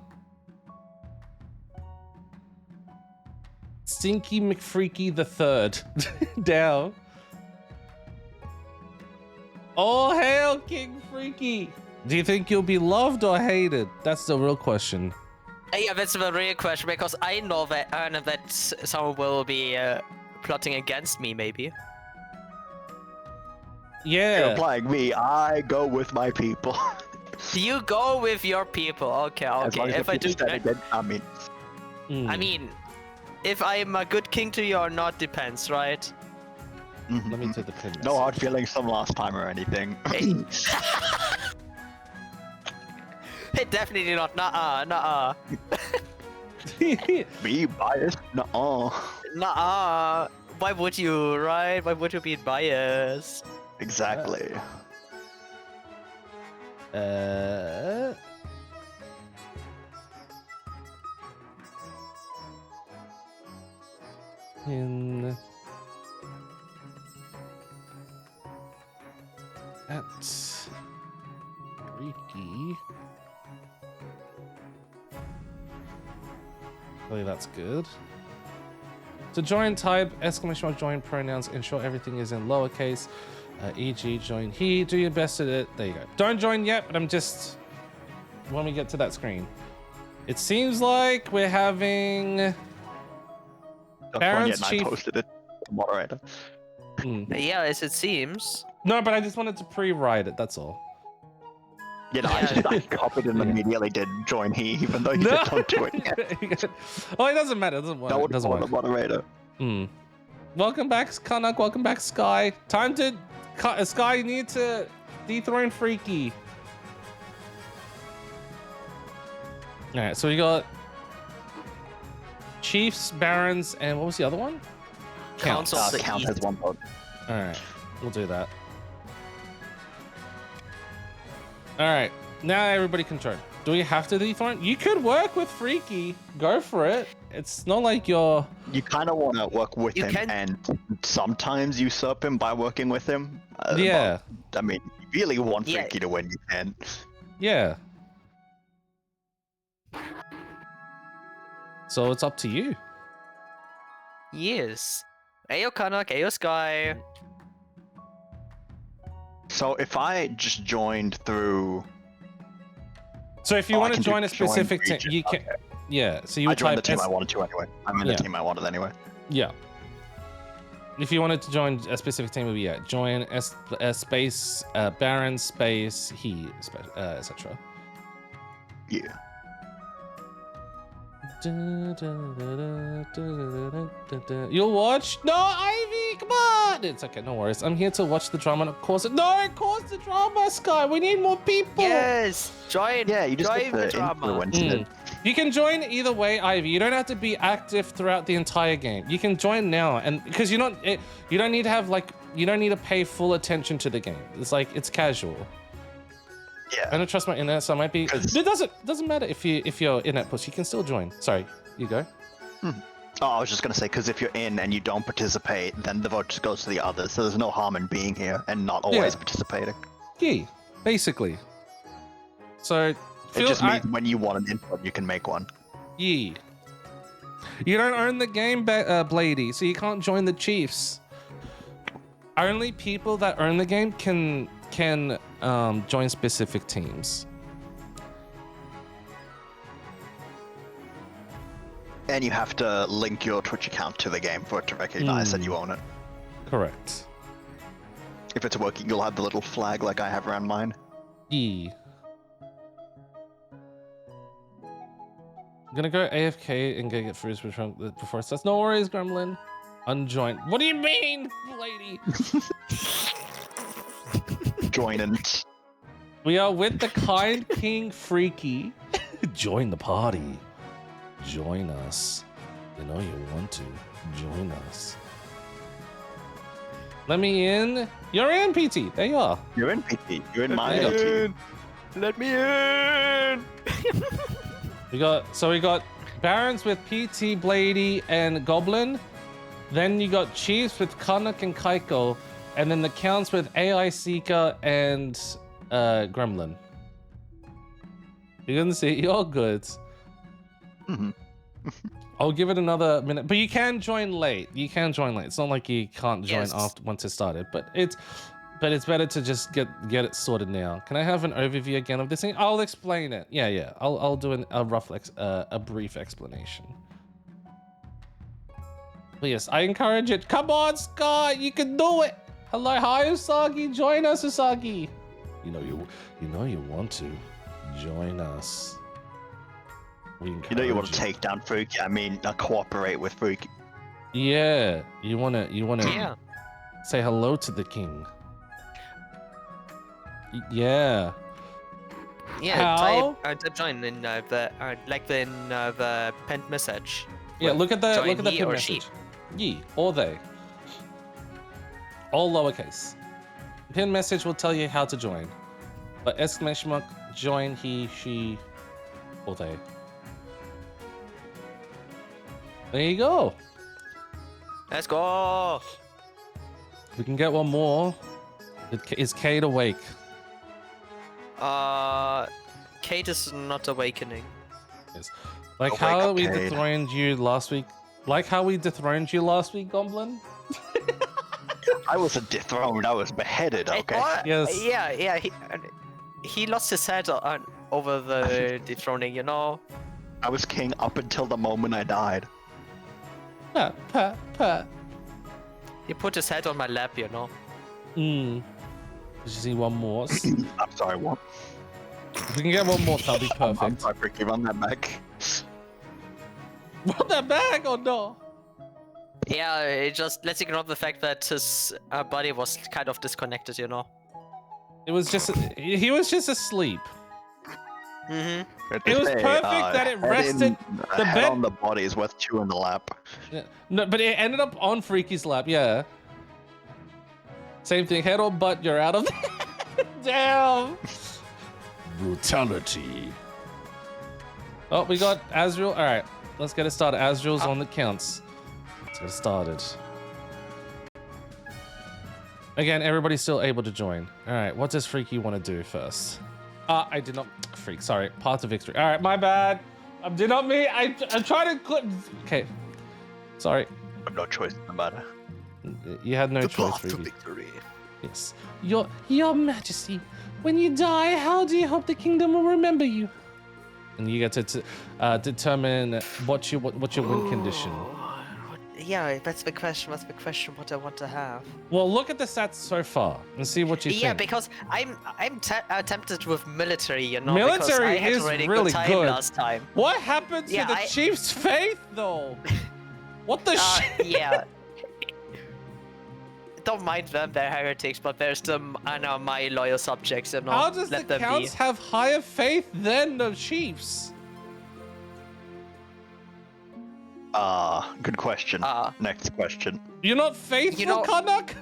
Speaker 1: Stinky McFreaky the Third. Down. Oh, hail King Freaky. Do you think you'll be loved or hated? That's the real question.
Speaker 4: Yeah, that's the real question because I know that someone will be plotting against me, maybe.
Speaker 1: Yeah.
Speaker 5: You're playing me. I go with my people.
Speaker 4: You go with your people. Okay.
Speaker 5: As long as
Speaker 4: If
Speaker 5: the
Speaker 4: I do,
Speaker 5: people stand against, I mean,
Speaker 4: I mean, if I'm a good king to you or not depends, right?
Speaker 1: Let me do the pin.
Speaker 5: no hard feelings from last time or anything.
Speaker 4: Definitely not. Nuh-uh.
Speaker 5: Be biased? Nuh-uh.
Speaker 4: Nuh-uh. Why would you, right? Why would you be biased?
Speaker 5: Exactly.
Speaker 1: in at Freaky. Hopefully that's good. To join, type exclamation mark join pronouns. Ensure everything is in lowercase. E.g. join he. Do your best at it. There you go. Don't join yet, but I'm just when we get to that screen. It seems like we're having Baron's
Speaker 5: I
Speaker 1: chief.
Speaker 5: posted it to moderator.
Speaker 4: Yeah, as it seems.
Speaker 1: No, but I just wanted to pre-write it. That's all.
Speaker 5: You know, I copied and immediately did join he, even though you
Speaker 1: No.
Speaker 5: don't do it yet.
Speaker 1: Oh, it doesn't matter. It doesn't work.
Speaker 5: That would
Speaker 1: doesn't
Speaker 5: call the
Speaker 1: work.
Speaker 5: moderator.
Speaker 1: Welcome back, Kanak. Welcome back, Sky. Time to Sky. You need to dethrone Freaky. All right, so we got Chiefs, Barons, and what was the other one?
Speaker 4: Council of the
Speaker 5: Count
Speaker 4: East.
Speaker 5: has one vote.
Speaker 1: All right, we'll do that. All right, now everybody can join. Do we have to dethrone? You could work with Freaky. Go for it. It's not like you're.
Speaker 5: You kind of want to work with
Speaker 4: You
Speaker 5: him
Speaker 4: can-
Speaker 5: and sometimes usurp him by working with him.
Speaker 1: Yeah.
Speaker 5: But, I mean, you really want
Speaker 4: Yeah.
Speaker 5: Freaky to win, you can.
Speaker 1: Yeah. So it's up to you.
Speaker 4: Yes. Ayo Kanak, Ayo Sky.
Speaker 5: So if I just joined through...
Speaker 1: So if you
Speaker 5: Oh, I
Speaker 1: want to
Speaker 5: can do
Speaker 1: join a
Speaker 5: join
Speaker 1: specific team,
Speaker 5: region,
Speaker 1: you can.
Speaker 5: okay.
Speaker 1: Yeah. So you
Speaker 5: I
Speaker 1: would
Speaker 5: joined the
Speaker 1: type
Speaker 5: team
Speaker 1: S.
Speaker 5: I wanted to anyway. I'm in
Speaker 1: Yeah.
Speaker 5: the team I wanted anyway.
Speaker 1: Yeah. If you wanted to join a specific team, it would be join space Baron space he etc.
Speaker 5: Yeah.
Speaker 1: You'll watch? No, Ivy, come on! It's okay, no worries. I'm here to watch the drama and cause it. No, cause the drama, Sky. We need more people.
Speaker 4: Yes! Join!
Speaker 5: Yeah, you just
Speaker 4: join
Speaker 5: get
Speaker 4: the
Speaker 5: the
Speaker 4: drama.
Speaker 5: influence it.
Speaker 1: You can join either way, Ivy. You don't have to be active throughout the entire game. You can join now, and because you don't need to have you don't need to pay full attention to the game. It's like it's casual. I
Speaker 5: Yeah.
Speaker 1: don't trust my internet, so I might be.
Speaker 5: 'Cause-
Speaker 1: It doesn't matter if you're internet push. You can still join. Sorry, you go.
Speaker 5: Oh, I was just going to say, because if you're in and you don't participate, then the vote just goes to the others. So there's no harm in being here and not always
Speaker 1: Yeah.
Speaker 5: participating.
Speaker 1: Yeah, basically. So
Speaker 5: It just means when you want an input, you can make one.
Speaker 1: yeah. You don't own the game, Blady, so you can't join the Chiefs. Only people that own the game can join specific teams.
Speaker 5: And you have to link your Twitch account to the game for it to recognize that you own it.
Speaker 1: Correct.
Speaker 5: If it's working, you'll have the little flag like I have around mine.
Speaker 1: Yeah. I'm gonna go AFK and go get fruits before it starts. No worries, Gremlin. Unjoined. What do you mean, lady?
Speaker 5: Join in.
Speaker 1: We are with the kind King Freaky. Join the party. Join us. You know you want to. Join us. Let me in. You're in, PT. There you are.
Speaker 5: You're in, PT. You're in my
Speaker 1: Let me
Speaker 5: team.
Speaker 4: Let me in!
Speaker 1: We got Barons with PT, Blady, and Goblin. Then you got Chiefs with Karnak and Kaiko. And then the Counts with AI Seeker and Gremlin. You can see you're good.
Speaker 5: Mhm.
Speaker 1: I'll give it another minute, but you can join late. You can join late. It's not like you can't join
Speaker 4: Yes.
Speaker 1: after once it started, but it's better to just get it sorted now. Can I have an overview again of this thing? I'll explain it. Yeah. I'll do a rough a brief explanation. But yes, I encourage it. Come on, Sky, you can do it. Hello, hi Usagi. Join us, Usagi. You know you want to join us. We
Speaker 5: You know you want
Speaker 1: encourage
Speaker 5: to take down Freaky. I mean, cooperate with Freaky.
Speaker 1: Yeah, you wanna
Speaker 4: Yeah.
Speaker 1: say hello to the king. Yeah.
Speaker 4: Yeah,
Speaker 1: How?
Speaker 4: type join in the pinned message.
Speaker 1: Yeah, look at the
Speaker 4: Join
Speaker 1: pin
Speaker 4: he or
Speaker 1: message. Ye or they. All lowercase. Pin message will tell you how to join. But exclamation mark join he, she, or they. There you go.
Speaker 4: Let's go.
Speaker 1: We can get one more. Is Cade awake?
Speaker 4: Kate is not awakening.
Speaker 1: Yes. Like
Speaker 5: Wake
Speaker 1: how
Speaker 5: up,
Speaker 1: we
Speaker 5: Cade.
Speaker 1: dethroned you last week. Like how we dethroned you last week, Goblin?
Speaker 5: I wasn't dethroned. I was beheaded. Okay.
Speaker 1: Yes.
Speaker 4: Yeah. He lost his head over the dethroning, you know.
Speaker 5: I was king up until the moment I died.
Speaker 1: Pat, pat, pat.
Speaker 4: He put his head on my lap, you know.
Speaker 1: Did you see one more?
Speaker 5: I'm sorry, what?
Speaker 1: If we can get one more, that'll be
Speaker 5: I'm
Speaker 1: perfect.
Speaker 5: sorry, Ricky, run that back.
Speaker 1: Want that back or no?
Speaker 4: Yeah, let's ignore the fact that his body was kind of disconnected, you know.
Speaker 1: It was just he was just asleep.
Speaker 4: Mm-hmm.
Speaker 1: It was perfect that it rested the
Speaker 5: head
Speaker 1: bed-
Speaker 5: on the body is worth two in the lap.
Speaker 1: Yeah. No, but it ended up on Freaky's lap. Yeah. Same thing. Head or butt, you're out of. Damn.
Speaker 2: Brutality.
Speaker 1: Oh, we got Azrael. All right, let's get it started. Azrael's on the counts. Let's get it started. Again, everybody's still able to join. All right, what does Freaky want to do first? I did not. Freak, sorry. Path to victory. All right, my bad. I did not mean. I'm trying to click. Okay. Sorry.
Speaker 5: I have no choice in the matter.
Speaker 1: You had no choice,
Speaker 5: path to
Speaker 1: Freaky.
Speaker 5: victory.
Speaker 1: Yes. Your Majesty, when you die, how do you hope the kingdom will remember you? And you get to determine what's your win condition.
Speaker 4: Yeah, that's the question. What's the question? What I want to have?
Speaker 1: Well, look at the stats so far and see what you
Speaker 4: Yeah,
Speaker 1: think.
Speaker 4: because I'm tempted with military, you know.
Speaker 1: Military
Speaker 4: because I had
Speaker 1: is
Speaker 4: a really
Speaker 1: really
Speaker 4: good time
Speaker 1: good.
Speaker 4: last time.
Speaker 1: What happened to
Speaker 4: Yeah,
Speaker 1: the chief's faith, though? What the shit?
Speaker 4: Yeah. Don't mind them, they're heretics, but they're still my loyal subjects, you know.
Speaker 1: How does
Speaker 4: Let
Speaker 1: the
Speaker 4: them
Speaker 1: counts have higher faith than the chiefs?
Speaker 5: Good question. Next question.
Speaker 1: You're not faithful,
Speaker 4: You know-
Speaker 1: Kanak?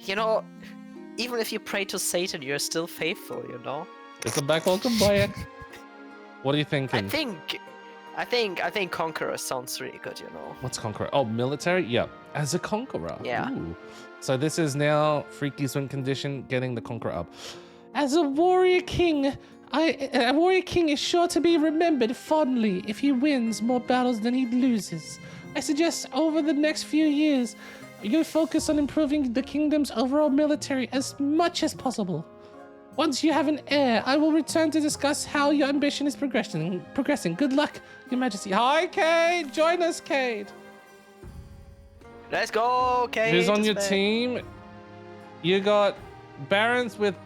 Speaker 4: You know, even if you pray to Satan, you're still faithful, you know.
Speaker 1: Welcome back, welcome back. What are you thinking?
Speaker 4: I think Conqueror sounds really good, you know.
Speaker 1: What's conqueror? Oh, military? Yeah. As a conqueror.
Speaker 4: Yeah.
Speaker 1: Ooh. So this is now Freaky's win condition, getting the conqueror up. As a warrior king, a warrior king is sure to be remembered fondly if he wins more battles than he loses. I suggest over the next few years, you focus on improving the kingdom's overall military as much as possible. Once you have an heir, I will return to discuss how your ambition is progressing. Good luck, Your Majesty. Hi, Cade. Join us, Cade.
Speaker 4: Let's go, Kate.
Speaker 1: Who's on your team? You got Barons with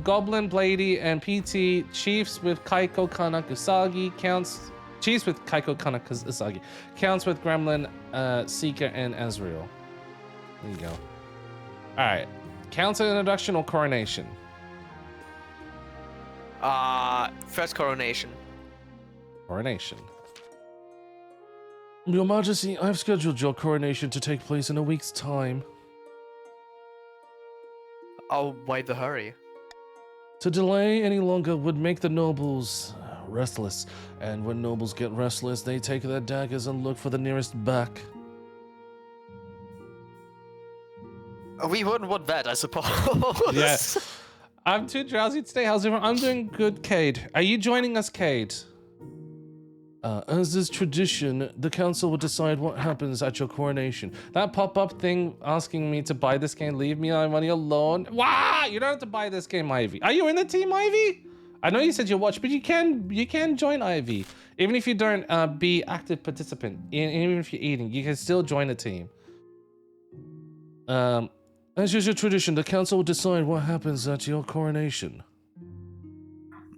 Speaker 1: Goblin, Blady, and PT. Chiefs with Kaiko, Kana, Usagi. Counts. Chiefs with Kaiko, Kana, Usagi. Counts with Gremlin, Seeker, and Azrael. There you go. All right. Council introduction or coronation?
Speaker 4: First coronation.
Speaker 1: Coronation.
Speaker 2: Your Majesty, I've scheduled your coronation to take place in a week's time.
Speaker 4: Oh, why the hurry?
Speaker 2: To delay any longer would make the nobles restless, and when nobles get restless, they take their daggers and look for the nearest back.
Speaker 4: We wouldn't want that, I suppose.
Speaker 1: Yeah. I'm too drowsy today. How's everyone? I'm doing good, Cade. Are you joining us, Cade?
Speaker 2: As is tradition, the council will decide what happens at your coronation.
Speaker 1: That pop-up thing asking me to buy this game, leave me on money alone. Wow! You don't have to buy this game, Ivy. Are you in the team, Ivy? I know you said you watch, but you can join Ivy. Even if you don't be active participant, even if you're eating, you can still join the team.
Speaker 2: As is your tradition, the council will decide what happens at your coronation.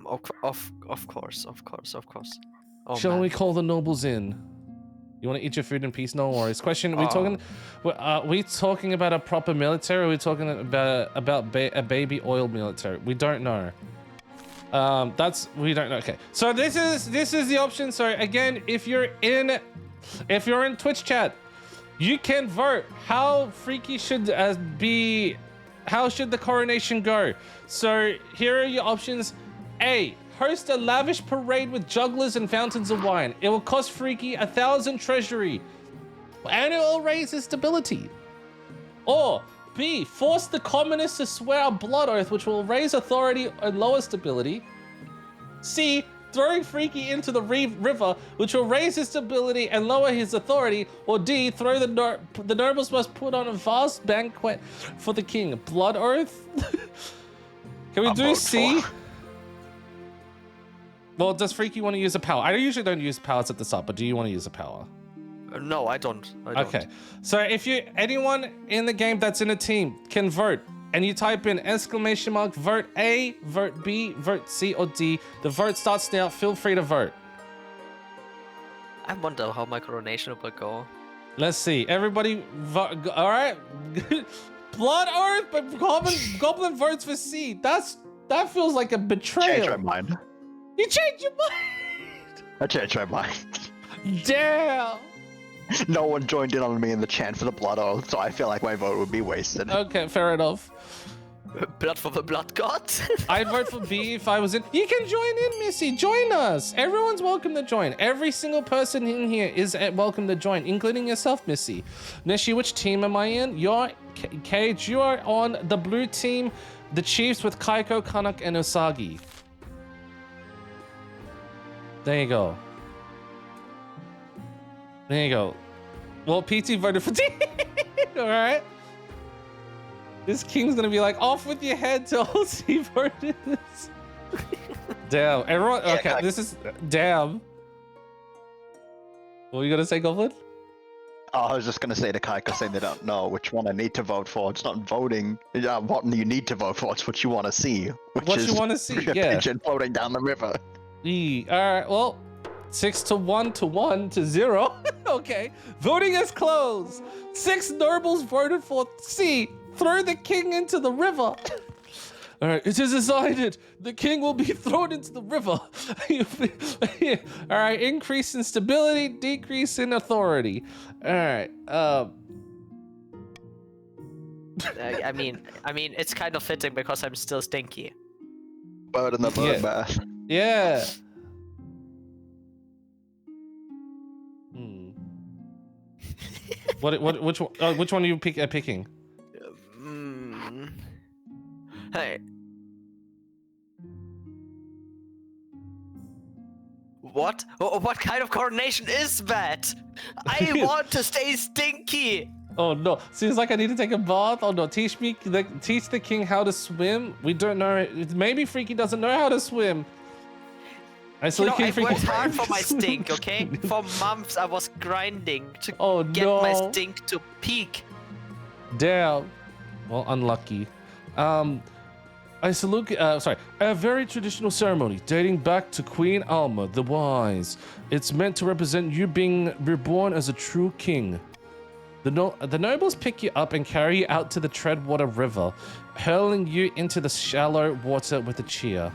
Speaker 4: Of course. Oh,
Speaker 2: Shall
Speaker 4: man.
Speaker 2: we call the nobles in?
Speaker 1: You want to eat your food in peace? No worries. Question: are we talking about a proper military? Or are we talking about a baby oil military? We don't know. We don't know. Okay, so this is the option. So again, if you're in Twitch chat, you can vote. How freaky should be? How should the coronation go? So here are your options: A, host a lavish parade with jugglers and fountains of wine. It will cost Freaky 1,000 treasury, and it will raise his stability. Or B, force the commoners to swear a blood oath, which will raise authority and lower stability. C, throwing Freaky into the river, which will raise his stability and lower his authority. Or D, throw the nobles must put on a vast banquet for the king. Blood oath? Can we do C? Well, does Freaky want to use a power? I usually don't use powers at the start, but do you want to use a power?
Speaker 4: No, I don't.
Speaker 1: Okay. So if anyone in the game that's in a team can vote, and you type in !, vote A, vote B, vote C, or D. The vote starts now. Feel free to vote.
Speaker 4: I wonder how my coronation will go.
Speaker 1: Let's see. Everybody vote. All right. Blood oath, but goblin votes for C. That feels like a betrayal.
Speaker 5: Change my mind.
Speaker 1: You changed your mind.
Speaker 5: I changed my mind.
Speaker 1: Damn.
Speaker 5: No one joined in on me in the chant for the blood oath, so I feel like my vote would be wasted.
Speaker 1: Okay, fair enough.
Speaker 4: Blood for the blood god?
Speaker 1: I'd vote for B if I was in. You can join in, Missy. Join us. Everyone's welcome to join. Every single person in here is welcome to join, including yourself, Missy. Nishi, which team am I in? You're Cage. You are on the blue team, the Chiefs with Kaiko, Kanak, and Usagi. There you go. There you go. Well, PT voted for D. All right. This king's gonna be like, off with your head till he voted this. Damn. Everyone. Okay.
Speaker 5: Yeah,
Speaker 1: this is damn. What were you gonna say, Goblin?
Speaker 5: Oh, I was just gonna say to Kaiko saying they don't know which one I need to vote for. It's not voting. What you need to vote for. It's what you want to see.
Speaker 1: What you want to see?
Speaker 5: A
Speaker 1: Yeah.
Speaker 5: pigeon floating down the river.
Speaker 1: All right. Well. 6 to 1 to 1 to 0. Okay. Voting is closed. 6 nobles voted for C. Throw the king into the river. All right. It is decided. The king will be thrown into the river. All right. Increase in stability, decrease in authority. All right.
Speaker 4: I mean, it's kind of fitting because I'm still stinky.
Speaker 5: Bird in the bird bath.
Speaker 1: Yeah. Which one are you picking?
Speaker 4: Hey. What? What kind of coronation is that? I want to stay stinky.
Speaker 1: Oh no! Seems like I need to take a bath. Oh no! Teach the king how to swim. We don't know. Maybe Freaky doesn't know how to swim.
Speaker 4: I've worked hard for my stink, okay? For months I was grinding to get my stink to peak.
Speaker 1: Damn. Well, unlucky. I salute. A very traditional ceremony dating back to Queen Alma the Wise. It's meant to represent you being reborn as a true king. The nobles pick you up and carry you out to the Treadwater River, hurling you into the shallow water with a cheer.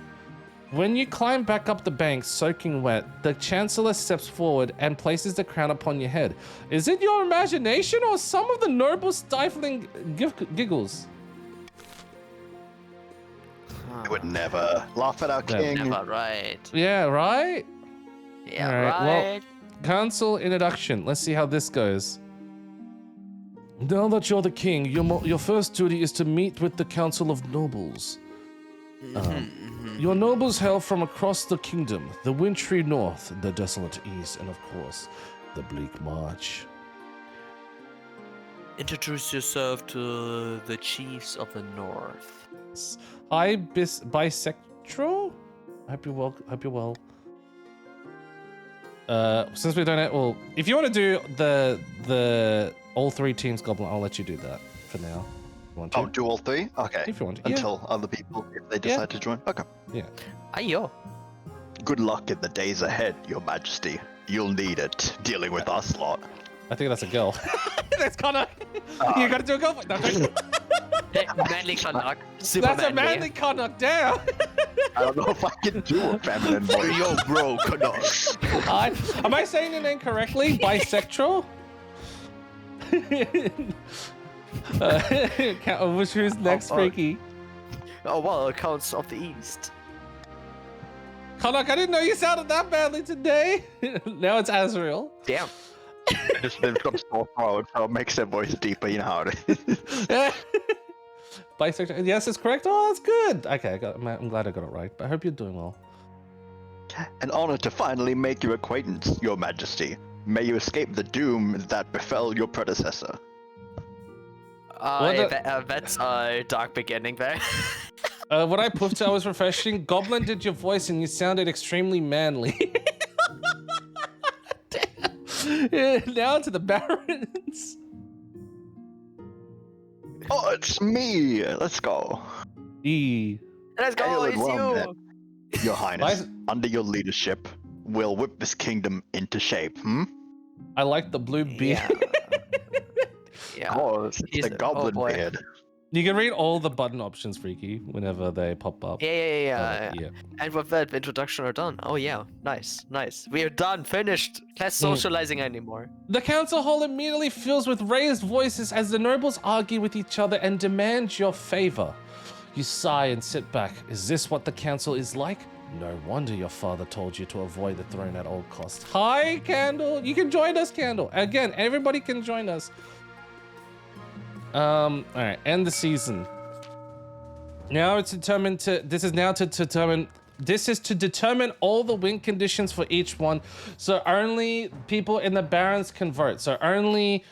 Speaker 1: When you climb back up the bank, soaking wet, the Chancellor steps forward and places the crown upon your head. Is it your imagination or some of the noble stifling giggles?
Speaker 5: I would never laugh at our king.
Speaker 4: Never, right?
Speaker 1: Yeah, right?
Speaker 4: Yeah,
Speaker 1: All right.
Speaker 4: right.
Speaker 1: Well, council introduction. Let's see how this goes. Now that you're the king, your first duty is to meet with the Council of Nobles. Your nobles hail from across the kingdom, the wintry north, the desolate east, and of course, the bleak march.
Speaker 4: Introduce yourself to the chiefs of the north.
Speaker 1: Hi, bisexual? I hope you're well. Since we don't have, well, if you want to do the all 3 teams Goblin, I'll let you do that for now. You want to?
Speaker 5: Oh, do all 3? Okay.
Speaker 1: If you want to.
Speaker 5: Until other people, if they decide to join. Okay.
Speaker 1: Yeah.
Speaker 4: Ayo.
Speaker 5: Good luck in the days ahead, Your Majesty. You'll need it dealing with us lot.
Speaker 1: I think that's a girl. That's Connor. You gotta do a girl. No,
Speaker 4: Hey, manly Connor. Super
Speaker 1: that's a
Speaker 4: manly.
Speaker 1: manly Connor. Damn.
Speaker 5: I don't know if I can do a feminine voice. Yo, bro,
Speaker 1: Am I saying your name correctly? Bisexual? Who's next, Freaky?
Speaker 4: Oh well, accounts of the east.
Speaker 1: Konak, I didn't know you sounded that badly today. Now it's Azrael.
Speaker 4: Damn.
Speaker 5: They've got a sore throat, so it makes their voice deeper. You know how it is.
Speaker 1: Bisexual. Yes, it's correct. Oh, that's good. Okay, I'm glad I got it right. I hope you're doing well.
Speaker 5: An honor to finally make your acquaintance, Your Majesty. May you escape the doom that befell your predecessor.
Speaker 4: That's a dark beginning there.
Speaker 1: When I poofed, I was refreshing. Goblin did your voice and you sounded extremely manly. Damn. Now to the barons.
Speaker 5: Oh, it's me. Let's go.
Speaker 4: Let's go, it's you.
Speaker 5: Your Highness, under your leadership, we'll whip this kingdom into shape,
Speaker 1: I like the blue beard.
Speaker 4: Yeah.
Speaker 5: Oh, it's the goblin beard.
Speaker 1: You can read all the button options, Freaky, whenever they pop up.
Speaker 4: Yeah. And with that, introduction are done. Oh yeah, nice. We are done, finished. Less socializing anymore.
Speaker 1: The council hall immediately fills with raised voices as the nobles argue with each other and demand your favor. You sigh and sit back. Is this what the council is like? No wonder your father told you to avoid the throne at all costs. Hi, Candle. You can join us, Candle. Again, everybody can join us. All right, end the season. Now it's determined to. This is to determine all the win conditions for each one. So only people in the barons can vote. So only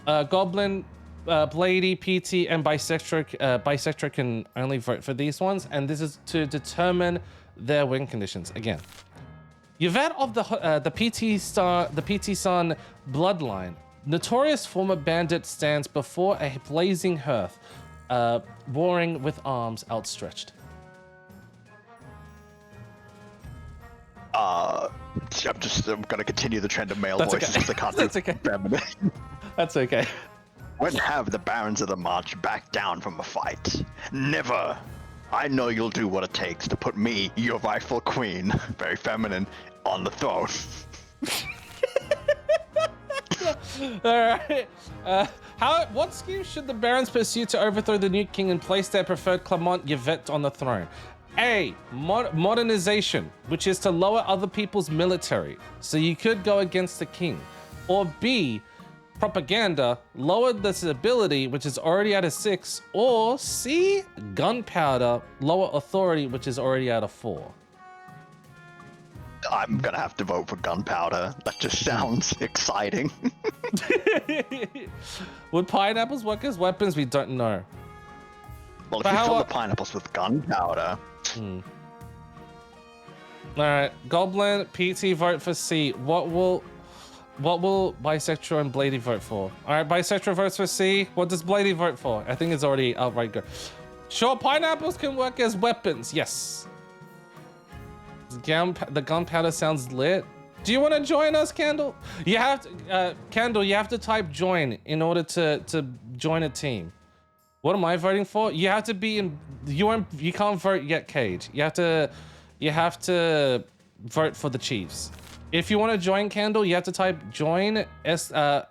Speaker 1: Goblin, Blady, PT, and Bisexual can only vote for these ones, and this is to determine their win conditions. Again, Yvette of the PT Son bloodline, notorious former bandit, stands before a blazing hearth, warring with arms outstretched.
Speaker 5: I'm gonna continue the trend of male voices because I can't do
Speaker 1: That's okay. That's okay.
Speaker 5: When have the barons of the march back down from a fight? Never. I know you'll do what it takes to put me, your rightful queen, very feminine, on the throne.
Speaker 1: Alright. What scheme should the barons pursue to overthrow the new king and place their preferred Clement Yvette on the throne? A. Modernization, which is to lower other people's military, so you could go against the king. Or B. Propaganda, lower this ability, which is already at a 6. Or C. Gunpowder, lower authority, which is already at a 4.
Speaker 5: I'm gonna have to vote for gunpowder. That just sounds exciting.
Speaker 1: Would pineapples work as weapons? We don't know.
Speaker 5: Well, if you fill the pineapples with gunpowder.
Speaker 1: Alright, Goblin, PT vote for C. What will Bisexual and Blady vote for? Alright, Bisexual votes for C. What does Blady vote for? I think it's already outright good. Sure, pineapples can work as weapons. Yes. The gunpowder sounds lit. Do you want to join us, Candle? You have to, Candle, you have to type join in order to join a team. What am I voting for? You have to be in, you can't vote yet, Cage. You have to vote for the Chiefs. If you want to join Candle, you have to type join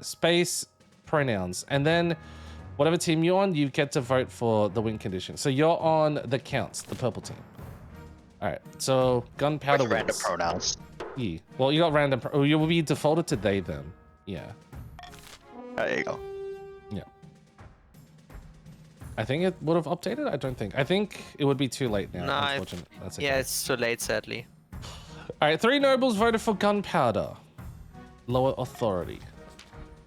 Speaker 1: space pronouns, and then whatever team you're on, you get to vote for the win condition. So you're on the Counts, the purple team. All right, so gunpowder wins.
Speaker 5: Random pronouns.
Speaker 1: Yeah. Well, you got random. You will be defaulted to they them. Yeah.
Speaker 5: There you go.
Speaker 1: Yeah. I think it would have updated. I don't think. I think it would be too late now.
Speaker 4: No,
Speaker 1: Unfortunately. That's okay.
Speaker 4: Yeah, it's too late, sadly.
Speaker 1: All right, 3 nobles voted for gunpowder. Lower authority.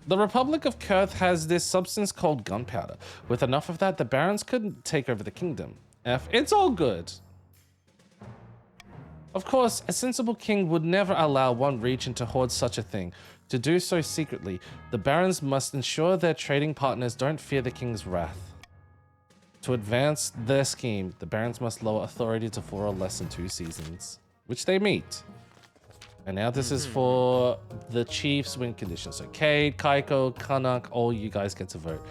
Speaker 1: The Republic of Kurth has this substance called gunpowder. With enough of that, the barons could take over the kingdom. F. It's all good. Of course, a sensible king would never allow one region to hoard such a thing. To do so secretly, the barons must ensure their trading partners don't fear the king's wrath. To advance their scheme, the barons must lower authority to 4 or less in 2 seasons, which they meet. And now this is for the Chiefs win conditions. So Cade, Kaiko, Kanak, all you guys get to vote.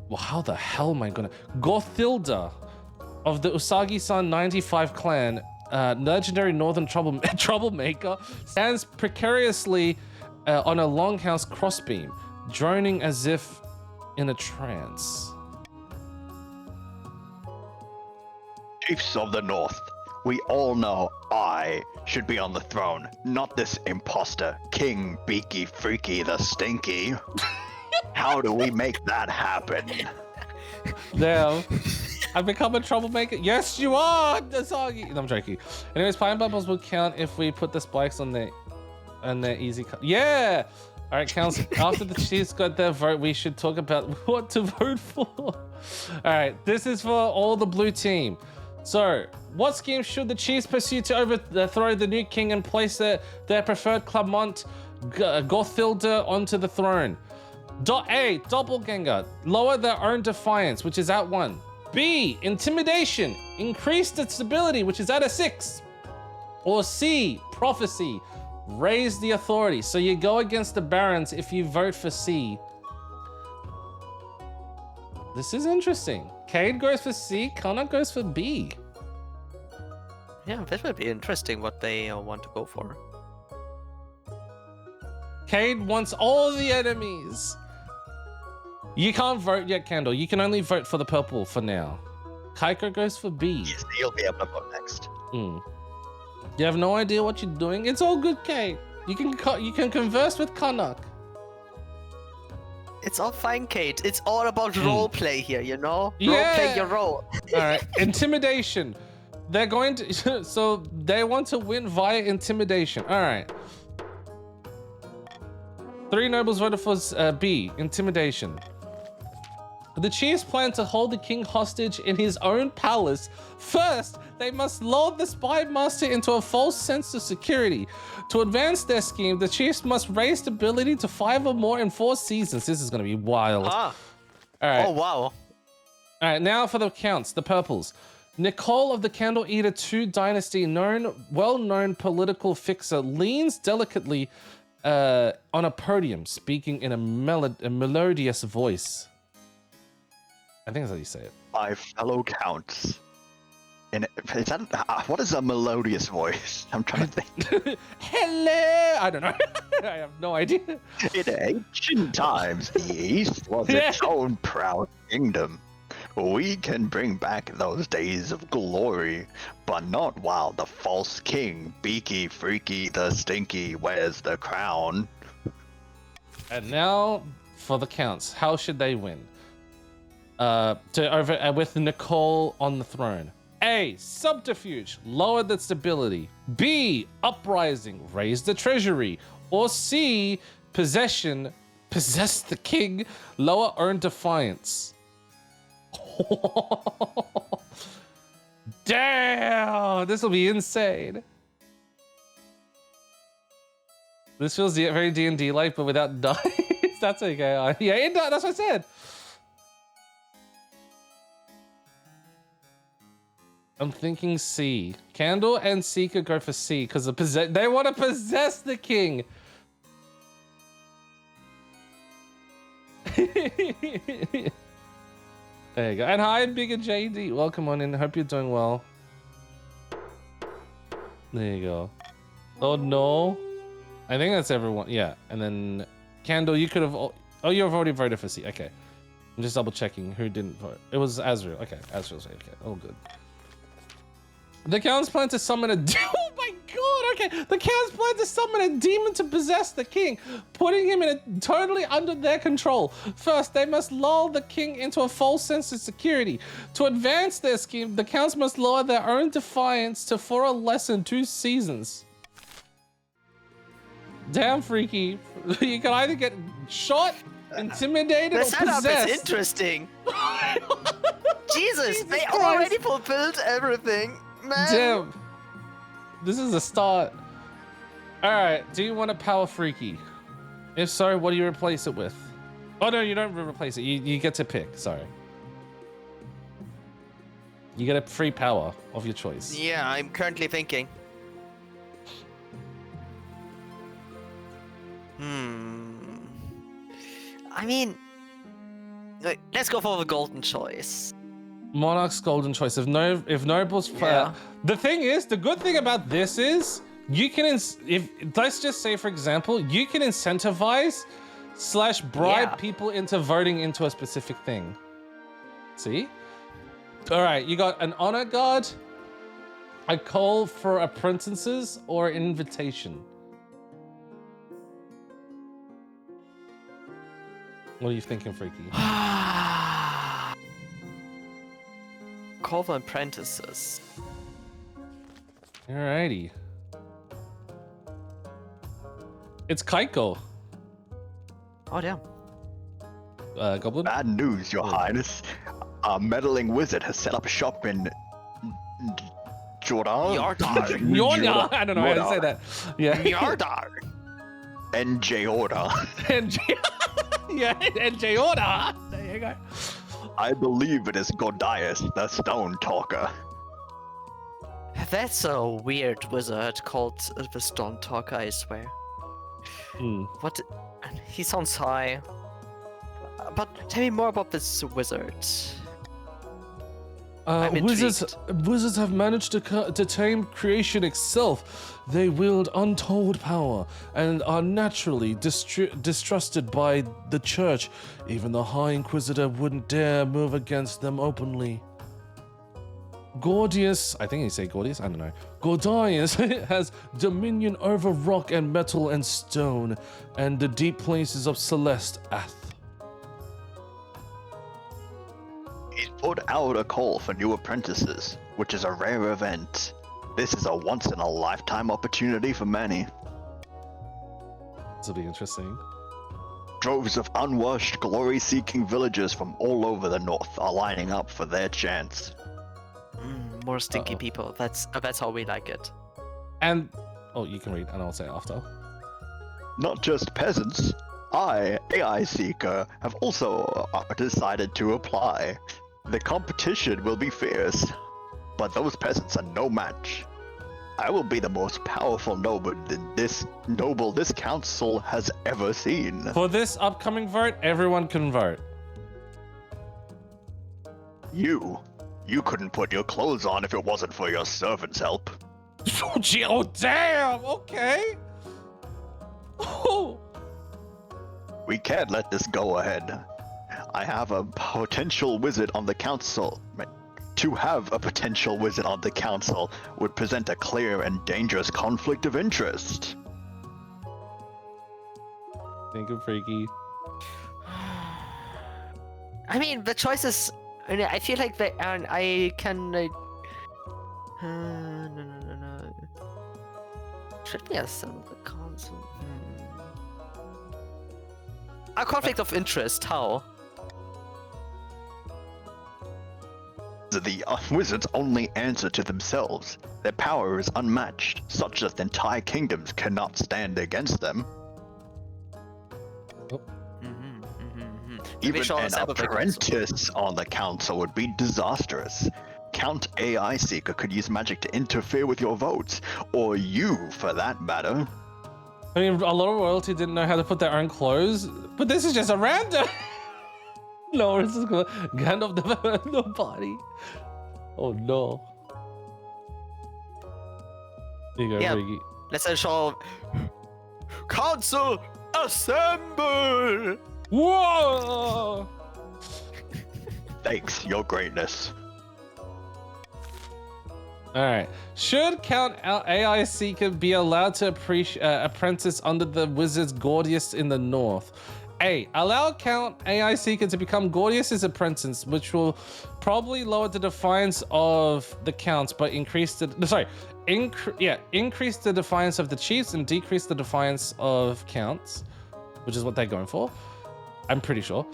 Speaker 1: Well, how the hell am I gonna... Gothilda of the Usagi-san 95 clan, legendary northern troublemaker, stands precariously on a longhouse crossbeam, droning as if in a trance.
Speaker 5: Chiefs of the North, We all know I should be on the throne, not this imposter, King Beaky Freaky the Stinky. How do we make that happen?
Speaker 1: Damn. I've become a troublemaker. Yes, you are, Dasagi. No, I'm joking. Anyways, pineapples will count if we put the spikes on their easy. Yeah. All right, counts. After the Chiefs got their vote, we should talk about what to vote for. All right, this is for all the blue team. So, what scheme should the Chiefs pursue to overthrow the new king and place their preferred Clement Gothilda onto the throne? A, doppelganger, lower their own defiance, which is at 1. B, intimidation, increase the stability, which is at a 6. Or C, prophecy, raise the authority. So you go against the barons if you vote for C. This is interesting. Cade goes for C, Connor goes for B.
Speaker 4: Yeah, this would be interesting what they want to go for.
Speaker 1: Cade wants all the enemies. You can't vote yet, Candle. You can only vote for the purple for now. Kaiko goes for B.
Speaker 5: Yes, you'll be able to vote next.
Speaker 1: You have no idea what you're doing. It's all good, Cade. You can converse with Karnak.
Speaker 4: It's all fine, Kate. It's all about role play here, you know?
Speaker 1: Yeah.
Speaker 4: Role play your role.
Speaker 1: All right, intimidation. They're going to, so they want to win via intimidation. All right. 3 nobles voted for B, intimidation. The Chiefs plan to hold the king hostage in his own palace. First, they must lull the spy master into a false sense of security. To advance their scheme, the Chiefs must raise stability to 5 or more in 4 seasons. This is going to be wild.
Speaker 4: Ah.
Speaker 1: All right.
Speaker 4: Oh, wow.
Speaker 1: All right, now for the counts, the purples. Nicole of the Candle Eater II dynasty, well-known political fixer, leans delicately on a podium, speaking in a melodious voice. I think that's how you say it.
Speaker 5: My fellow counts. Is that, what is a melodious voice? I'm trying to think.
Speaker 1: Hello! I don't know. I have no idea.
Speaker 5: In ancient times, the East was its own proud kingdom. We can bring back those days of glory, but not while the false king, Beaky Freaky the Stinky, wears the crown.
Speaker 1: And now for the counts. How should they win? With Nicole on the throne. A, subterfuge, lower the stability. B, uprising, raise the treasury. Or C, possession, possess the king, lower earn defiance. Damn, this will be insane. This feels very D&D like, but without dice. That's okay. Yeah, that's what I said. I'm thinking C. Candle and Seeker go for C because they want to possess the king. There you go. And hi, Bigger JD. Welcome on in. Hope you're doing well. There you go. Oh no. I think that's everyone. Yeah. And then Candle, you could have. Oh, you've already voted for C. Okay. I'm just double checking who didn't vote. It was Azrael. Okay. Azrael's right. Okay. All good. The counts plan to summon a oh my god, okay. The counts plan to summon a demon to possess the king, putting him totally under their control. First, they must lull the king into a false sense of security. To advance their scheme, the counts must lower their own defiance to 4 or less in 2 seasons. Damn, Freaky. You can either get shot, intimidated, or
Speaker 4: setup
Speaker 1: possessed.
Speaker 4: Is interesting. Jesus, they already fulfilled everything. Man.
Speaker 1: Damn. This is a start. Alright, do you want a power Freaky? If so, what do you replace it with? Oh no, you don't replace it. You get to pick, sorry. You get a free power of your choice.
Speaker 4: Yeah, I'm currently thinking. I mean, let's go for the golden choice.
Speaker 1: Monarch's golden choice. If nobles, the thing is, the good thing about this is you can let's just say, for example, you can incentivize / bribe people into voting into a specific thing. See? All right, you got an honor guard, A call for apprentices or invitation? What are you thinking, Freaky?
Speaker 4: Call for apprentices.
Speaker 1: Alrighty. It's Kaiko.
Speaker 4: Oh damn.
Speaker 1: Goblin?
Speaker 5: Bad news, Your Highness. A meddling wizard has set up shop in Jordan.
Speaker 4: Yardar.
Speaker 1: Yorda. I don't know how to say that. Yeah.
Speaker 4: Yardar.
Speaker 5: NJ Order.
Speaker 1: Yeah, NJ Order. There you go.
Speaker 5: I believe it is Gordias, the Stone Talker.
Speaker 4: That's a weird wizard called the Stone Talker, I swear. What? He sounds high. But tell me more about this wizard.
Speaker 1: Wizards have managed to tame creation itself. They wield untold power and are naturally distrusted by the church. Even the High Inquisitor wouldn't dare move against them openly. Gordius, I think you say Gordius, I don't know. Gordius has dominion over rock and metal and stone, and the deep places of Celeste Ath.
Speaker 5: He's put out a call for new apprentices, which is a rare event. This is a once-in-a-lifetime opportunity for many.
Speaker 1: This will be interesting.
Speaker 5: Droves of unwashed, glory-seeking villagers from all over the north are lining up for their chance.
Speaker 4: More stinky people. That's how we like it.
Speaker 1: And you can read, and I'll say it after.
Speaker 5: Not just peasants. I, AI Seeker, have also decided to apply. The competition will be fierce, but those peasants are no match. I will be the most powerful noble this council has ever seen.
Speaker 1: For this upcoming vote, everyone can vote.
Speaker 5: You couldn't put your clothes on if it wasn't for your servant's help.
Speaker 1: Oh damn! Okay. Oh.
Speaker 5: We can't let this go ahead. I have a potential wizard on the council. To have a potential wizard on the council would present a clear and dangerous conflict of interest.
Speaker 1: Think of Freaky.
Speaker 4: I mean, the choice is. I feel like I can. No. Should we assemble the council? A conflict of interest. How?
Speaker 5: The wizards only answer to themselves. Their power is unmatched, such that entire kingdoms cannot stand against them. Even an apprentice on the council would be disastrous. Count AI Seeker could use magic to interfere with your votes, or you, for that matter.
Speaker 1: I mean, a lot of royalty didn't know how to put their own clothes, but this is just a random. No, this is good. Gandalf never hurt nobody. Oh no. Here you go, Freaky.
Speaker 4: Let's show. Council assemble!
Speaker 1: Whoa!
Speaker 5: Thanks, your greatness.
Speaker 1: Alright. Should Count AI Seeker be allowed to apprentice under the wizard's Gordius in the north? A. Allow Count AI Seeker to become Gordius' apprentice, which will probably lower the defiance of the counts, but increase the increase the defiance of the chiefs and decrease the defiance of counts, which is what they're going for. I'm pretty sure.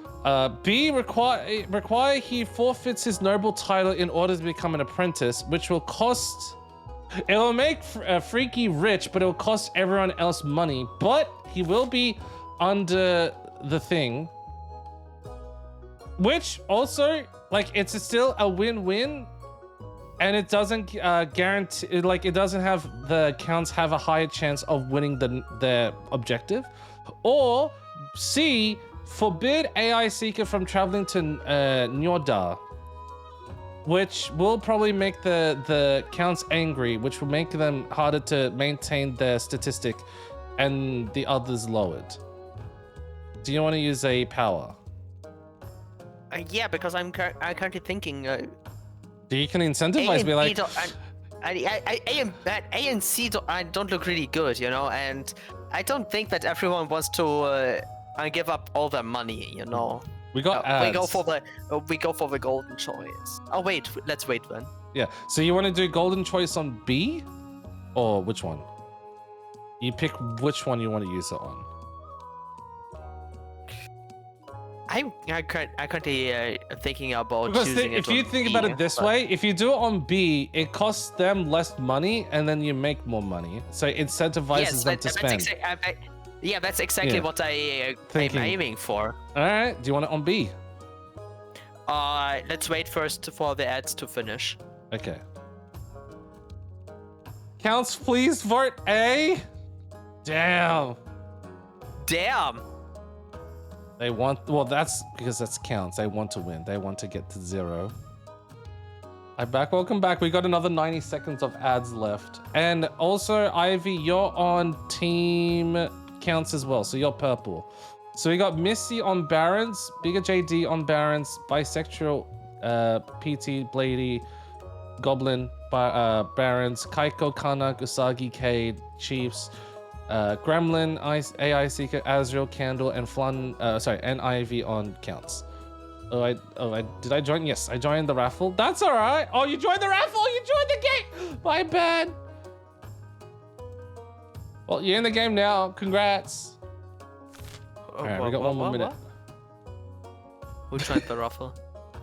Speaker 1: B. Require he forfeits his noble title in order to become an apprentice, which will cost. It will make Freaky rich, but it will cost everyone else money. But he will be under the thing, which also, like, it's still a win-win, and it doesn't guarantee, like, it doesn't have the counts have a higher chance of winning the objective. Or C. Forbid AI Seeker from traveling to Njordar, which will probably make the counts angry, which will make them harder to maintain their statistic, and the others lowered. Do you want to use a power?
Speaker 4: Yeah, because I'm currently thinking.
Speaker 1: You can incentivize, be like,
Speaker 4: A and C don't look really good, you know, and I don't think that everyone wants to give up all their money, you know.
Speaker 1: We got
Speaker 4: we go
Speaker 1: ads.
Speaker 4: for the golden choice. Oh wait, let's wait then.
Speaker 1: Yeah. So you want to do golden choice on B, or which one? You pick which one you want to use it on.
Speaker 4: I'm currently thinking about
Speaker 1: Because
Speaker 4: choosing it
Speaker 1: if you
Speaker 4: on
Speaker 1: think
Speaker 4: B,
Speaker 1: about it this
Speaker 4: but-
Speaker 1: way, if you do it on B, it costs them less money, and then you make more money. So it incentivizes them to spend.
Speaker 4: That's exactly
Speaker 1: Yeah.
Speaker 4: what I'm
Speaker 1: Thinking.
Speaker 4: aiming for.
Speaker 1: All right. Do you want it on B?
Speaker 4: Let's wait first for the ads to finish.
Speaker 1: Okay. Counts, please vote A. Damn.
Speaker 4: Damn.
Speaker 1: They want. Well, that's because that's counts. They want to win. They want to get to 0. I'm back. Welcome back. We got another 90 seconds of ads left. And also, Ivy, you're on team counts as well. So you're purple. So we got Missy on Barons, Bigger JD on Barons, Bisexual, PT, Blady, Goblin, Barons, Kaiko, Kanak, Usagi, Cade, Chiefs, Gremlin, AI Seeker, Azrael, Candle, and and Ivy on counts. Did I join? Yes, I joined the raffle. That's all right. Oh, you joined the raffle? You joined the game? My bad. Well, you're in the game now. Congrats. All right, we got one more minute.
Speaker 4: Who joined the raffle?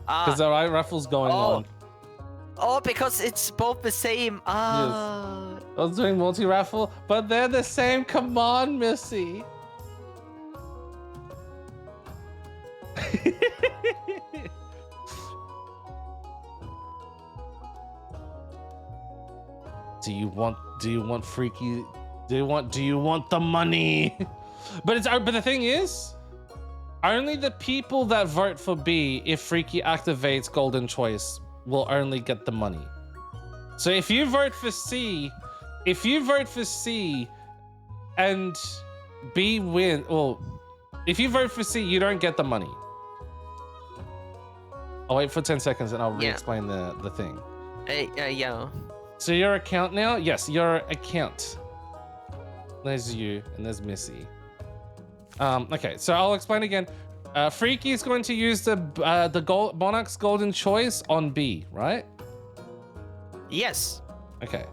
Speaker 1: Because the right raffle's going on.
Speaker 4: Oh, because it's both the same.
Speaker 1: I was doing multi-raffle, but they're the same. Come on, Missy. Do you want freaky? Do you want the money? But the thing is, only the people that vote for B, if Freaky activates Golden Choice, will only get the money. So if you vote for C, and B win, well, if you vote for C, you don't get the money. I'll wait for 10 seconds and I'll re-explain the thing.
Speaker 4: Yeah.
Speaker 1: So your account now? Yes, your account. There's you and there's Missy. Okay, so I'll explain again. Freaky is going to use the Monarch's Golden Choice on B, right?
Speaker 4: Yes.
Speaker 1: Okay.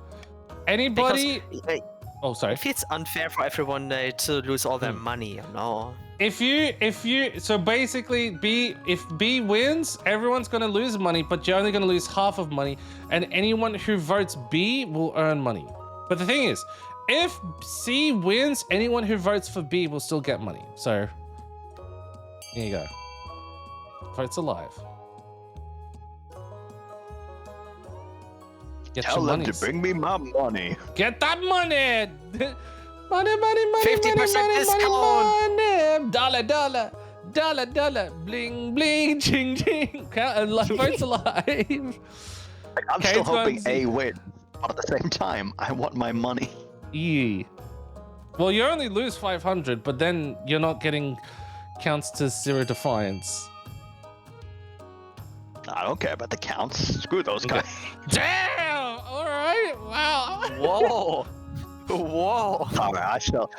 Speaker 1: Anybody?
Speaker 4: Because,
Speaker 1: oh, sorry.
Speaker 4: if it's unfair for everyone to lose all their money, you know.
Speaker 1: So basically, if B wins, everyone's gonna lose money, but you're only gonna lose half of money, and anyone who votes B will earn money. But the thing is, if C wins, anyone who votes for B will still get money. So, here you go. Votes alive. Get
Speaker 5: Tell them to bring me my money.
Speaker 1: Get that money! Money,
Speaker 4: 50% discount.
Speaker 1: Dollar, bling, bling, ching, ching. Votes alive.
Speaker 5: I'm still hoping A wins, but at the same time, I want my money.
Speaker 1: Yeah. Well, you only lose 500, but then you're not getting counts to 0 defiance.
Speaker 5: I don't care about the counts. Screw those guys.
Speaker 1: Damn! All right. Wow.
Speaker 4: Whoa. Whoa.
Speaker 5: Sorry, I still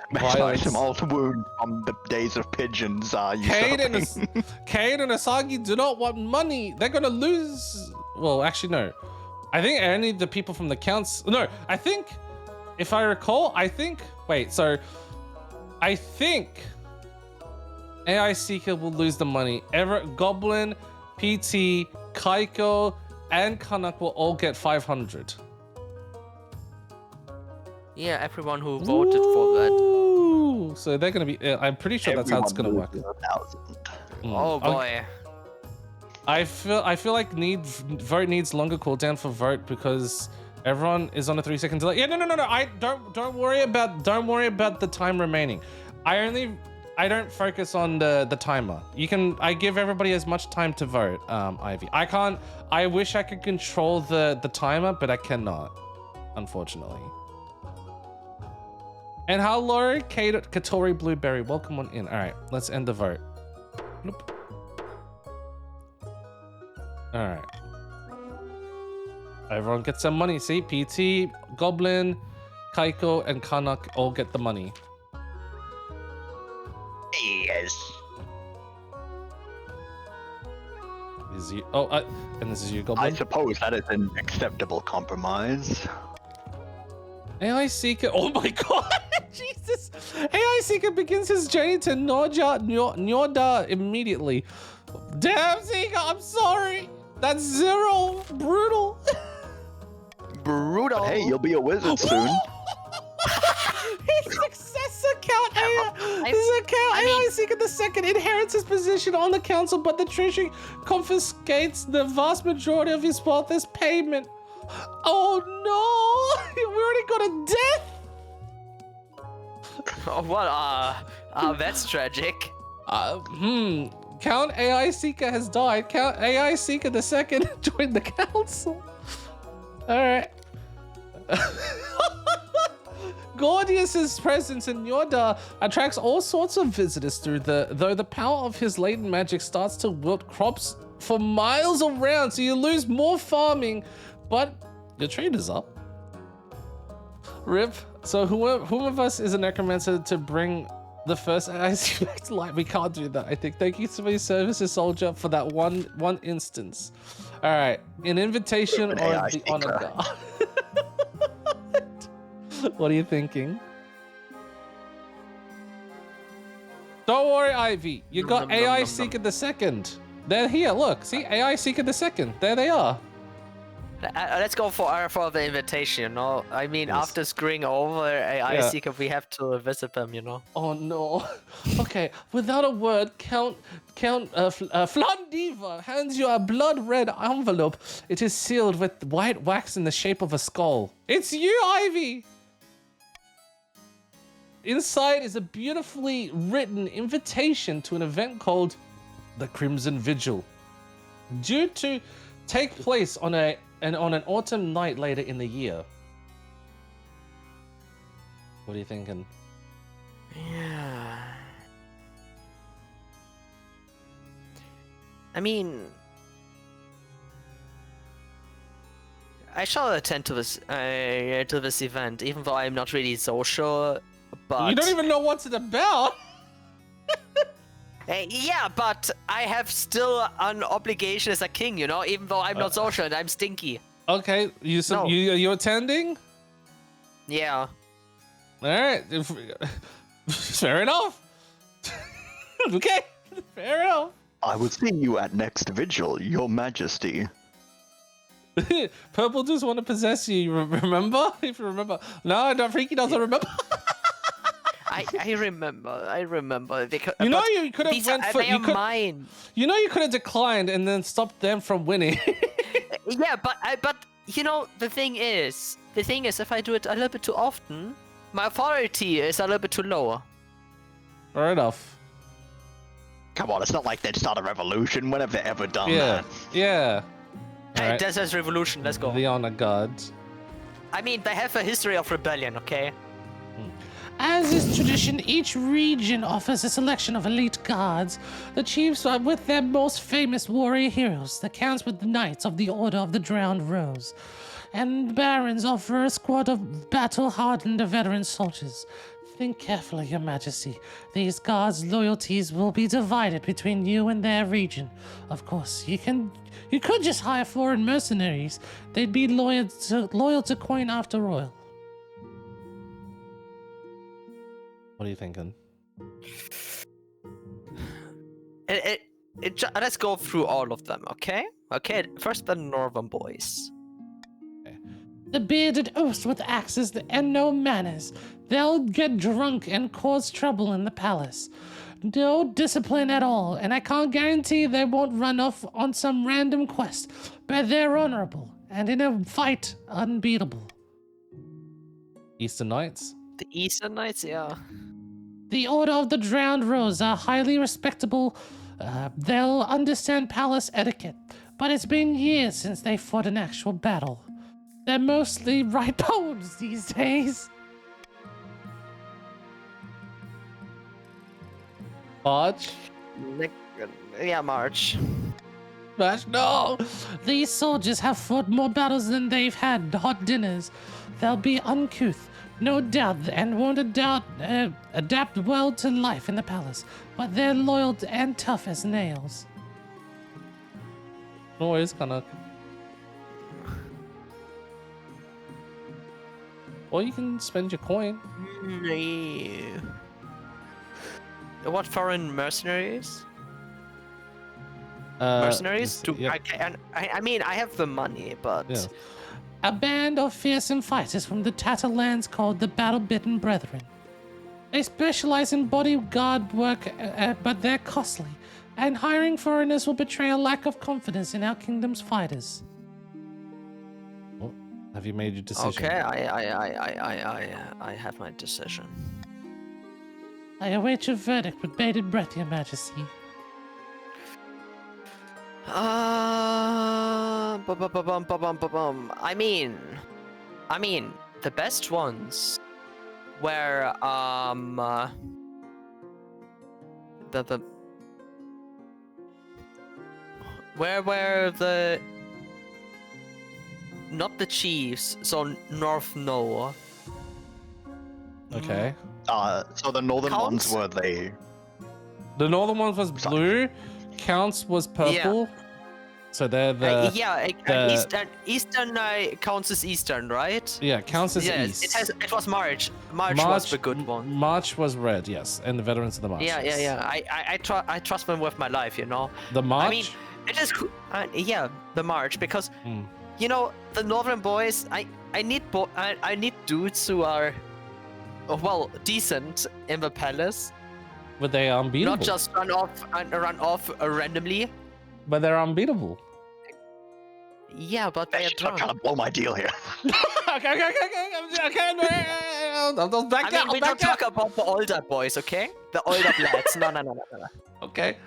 Speaker 5: some old wounds from the days of pigeons.
Speaker 1: Cade and Asagi do not want money. They're gonna lose. Well, actually, no. I think only the people from the counts. No, I think, if I recall, wait. So, I think AI Seeker will lose the money. Everett, Goblin, PT, Kaiko, and Kanak will all get 500.
Speaker 4: Yeah, everyone who voted for that.
Speaker 1: So they're gonna be. I'm pretty sure that's how it's gonna work.
Speaker 4: Oh boy.
Speaker 1: I feel like vote needs longer cooldown for vote because everyone is on a 3-second delay. Yeah, no. I don't worry about the time remaining. I don't focus on the timer. I give everybody as much time to vote, Ivy. I wish I could control the timer, but I cannot, unfortunately. And hello, Katori Blueberry. Welcome on in. All right, let's end the vote. Nope. All right. Everyone gets some money. See, PT, Goblin, Kaiko, and Kanak all get the money.
Speaker 5: Yes.
Speaker 1: Is you? Oh, and this is you,
Speaker 5: I
Speaker 1: Goblin.
Speaker 5: suppose that is an acceptable compromise.
Speaker 1: AI Seeker. Oh my God, Jesus! AI Seeker begins his journey to Nyorda immediately. Damn, Seeker, I'm sorry. That's 0. Brutal.
Speaker 4: Brutal.
Speaker 5: But hey, you'll be a wizard soon.
Speaker 1: His successor, Count AI Seeker II, inherits his position on the council, but the treasury confiscates the vast majority of his wealth as payment. Oh no! We already got a death.
Speaker 4: Oh, what? That's tragic.
Speaker 1: Count AI Seeker has died. Count AI Seeker II joined the council. All right. Gordius's presence in Yorda attracts all sorts of visitors though the power of his latent magic starts to wilt crops for miles around, so you lose more farming, but your trade is up. Rip. So whom of us is a necromancer to bring the first IC back to life? We can't do that, I think. Thank you for your services, soldier, for that one instance. All right, an invitation or
Speaker 5: AI
Speaker 1: the honor
Speaker 5: seeker.
Speaker 1: guard. What are you thinking? Don't worry, Ivy. You got AI Seeker II. They're here. Look, see, AI Seeker II. There they are.
Speaker 4: Let's go for the invitation, you know? I mean,
Speaker 1: Yes.
Speaker 4: after screwing over AI
Speaker 1: Yeah.
Speaker 4: Seeker, we have to visit them, you know?
Speaker 1: Oh no. Okay, without a word, Count Flandiva hands you a blood red envelope. It is sealed with white wax in the shape of a skull. It's you, Ivy. Inside is a beautifully written invitation to an event called the Crimson Vigil, due to take place on an autumn night later in the year. What are you thinking?
Speaker 4: Yeah. I mean, I shall attend to this event, even though I'm not really social. But
Speaker 1: You don't even know what's it about.
Speaker 4: yeah, but I have still an obligation as a king, you know, even though I'm not social and I'm stinky.
Speaker 1: Okay,
Speaker 4: No.
Speaker 1: you attending?
Speaker 4: Yeah.
Speaker 1: All right, fair enough. Okay, fair enough.
Speaker 5: I will see you at next vigil, your majesty.
Speaker 1: Purple just want to possess you. Remember? If you remember. No, Freaky doesn't remember.
Speaker 4: I remember. Because,
Speaker 1: You know
Speaker 4: but
Speaker 1: you could have
Speaker 4: these
Speaker 1: went
Speaker 4: are,
Speaker 1: for
Speaker 4: they
Speaker 1: you
Speaker 4: are
Speaker 1: could,
Speaker 4: mine.
Speaker 1: You know you could have declined and then stopped them from winning.
Speaker 4: Yeah, but you know the thing is if I do it a little bit too often, my authority is a little bit too low.
Speaker 1: Fair enough.
Speaker 5: Come on, it's not like they'd start a revolution. When have they ever done
Speaker 1: Yeah,
Speaker 5: that?
Speaker 1: yeah.
Speaker 4: Hey,
Speaker 1: Alright.
Speaker 4: this is revolution. Let's go.
Speaker 1: The honor guard.
Speaker 4: I mean, they have a history of rebellion, okay?
Speaker 3: As is tradition, each region offers a selection of elite guards. The chiefs are with their most famous warrior heroes, the counts with the knights of the Order of the Drowned Rose, and barons offer a squad of battle-hardened veteran soldiers. Think carefully, Your Majesty. These guards' loyalties will be divided between you and their region. Of course, you could just hire foreign mercenaries. They'd be loyal to coin after royal.
Speaker 1: What are you thinking?
Speaker 4: Let's go through all of them, okay? Okay, first the Northern boys.
Speaker 3: The bearded oafs with axes and no manners. They'll get drunk and cause trouble in the palace. No discipline at all, and I can't guarantee they won't run off on some random quest, but they're honorable, and in a fight, unbeatable.
Speaker 1: Eastern Knights?
Speaker 4: The Eastern Knights, yeah.
Speaker 3: The Order of the Drowned Rose are highly respectable. They'll understand palace etiquette, but it's been years since they fought an actual battle. They're mostly write poems these days.
Speaker 1: Barge?
Speaker 4: Yeah, March.
Speaker 1: Smash, no!
Speaker 3: These soldiers have fought more battles than they've had hot dinners. They'll be uncouth, no doubt, and won't adapt well to life in the palace. But they're loyal and tough as nails.
Speaker 1: No worries, Kanak. Or you can spend your coin.
Speaker 4: What foreign mercenaries? Mercenaries?
Speaker 1: Yeah.
Speaker 4: I mean, I have the money, but...
Speaker 1: Yeah.
Speaker 3: A band of fearsome fighters from the Tatterlands called the Battle-Bitten Brethren. They specialize in bodyguard work, but they're costly, and hiring foreigners will betray a lack of confidence in our kingdom's fighters.
Speaker 1: Well, have you made your decision?
Speaker 4: Okay, I have my decision.
Speaker 3: I await your verdict with bated breath, Your Majesty.
Speaker 4: I mean, the best ones were where were the not the chiefs, so North Noah.
Speaker 1: Okay.
Speaker 5: So the northern
Speaker 4: Counts?
Speaker 5: ones were they?
Speaker 1: The northern ones was blue, Counts was purple. So they're the...
Speaker 4: Eastern counts as Eastern, right?
Speaker 1: Yeah, Counts as
Speaker 4: Yes,
Speaker 1: east.
Speaker 4: it was March. March was the good one.
Speaker 1: March was red, yes. And the veterans of the March.
Speaker 4: Yeah.
Speaker 1: yes.
Speaker 4: I trust them with my life, you know.
Speaker 1: The March?
Speaker 4: I mean, it is the March, because you know the Northern boys. I need dudes who are decent in the palace.
Speaker 1: But they are unbeatable.
Speaker 4: Not just run off randomly.
Speaker 1: But they're unbeatable.
Speaker 4: Yeah, but they are
Speaker 5: Stop
Speaker 4: drunk.
Speaker 5: trying to blow my deal here.
Speaker 1: okay. I'll back
Speaker 4: I mean, we don't talk about the older boys, okay? The older lads. No.
Speaker 1: Okay.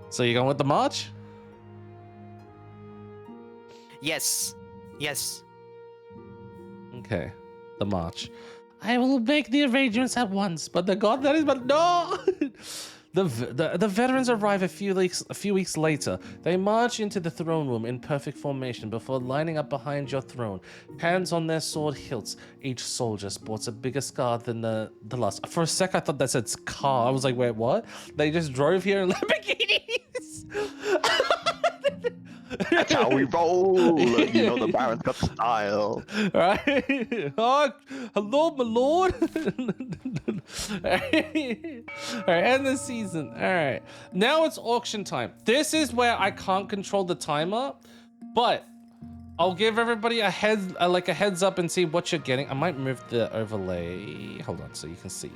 Speaker 1: So you going with the March?
Speaker 4: Yes.
Speaker 1: Okay. The March.
Speaker 3: I will make the arrangements at once.
Speaker 1: But the god that is, but no! The veterans arrive a few weeks later. They march into the throne room in perfect formation before lining up behind your throne, hands on their sword hilts. Each soldier sports a bigger scar than the last. For a sec, I thought that said car. I was like, wait, what? They just drove here in Lamborghinis.
Speaker 5: That's how we roll. You know, the Baron's got style.
Speaker 1: Right? Oh, hello, my lord. Alright, end the season. Alright. Now it's auction time. This is where I can't control the timer, but I'll give everybody a heads up and see what you're getting. I might move the overlay. Hold on, so you can see.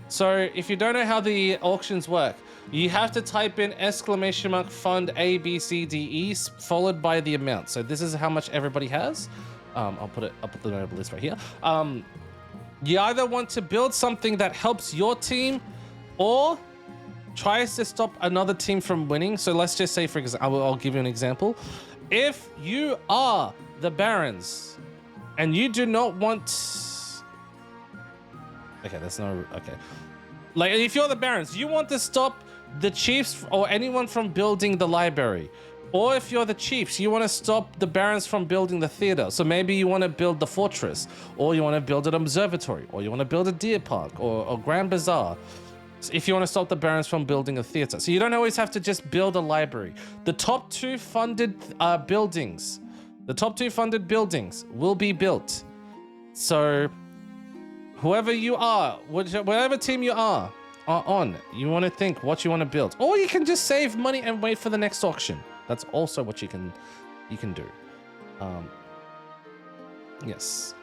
Speaker 1: So if you don't know how the auctions work, you have to type in !fund A, B, C, D, E, followed by the amount. So this is how much everybody has. I'll put the notable list right here. You either want to build something that helps your team or tries to stop another team from winning. So let's just say, for example, I'll give you an example. If you are the Barons and you do not want... Okay, that's not... Okay. Like, if you're the Barons, you want to stop the Chiefs or anyone from building the library. Or if you're the Chiefs, you want to stop the Barons from building the theater. So maybe you want to build the fortress, or you want to build an observatory, or you want to build a deer park, or Grand Bazaar. If you want to stop the Barons from building a theater. So you don't always have to just build a library. The top 2 funded buildings, will be built. So whoever you are, whatever team you are on, you want to think what you want to build. Or you can just save money and wait for the next auction. That's also what you can do. Yes.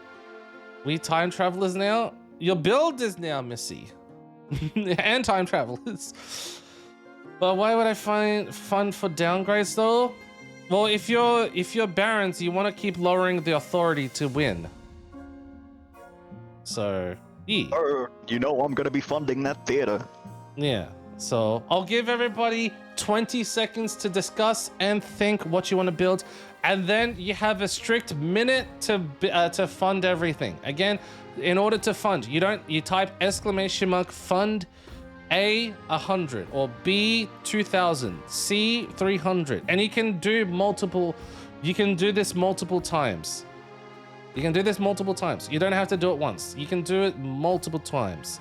Speaker 1: We time travelers now. Your build is now Missy. And time travelers. But why would I find fun for downgrades though? Well, if you're Barons, you want to keep lowering the authority to win. So, yeah.
Speaker 5: You know I'm gonna be funding that theater.
Speaker 1: Yeah. So I'll give everybody 20 seconds to discuss and think what you want to build, and then you have a strict minute to fund everything. Again, in order to fund, you type !fund A, 100, or B, 2000, C, 300. And you can do this multiple times. You can do this multiple times. You don't have to do it once. You can do it multiple times.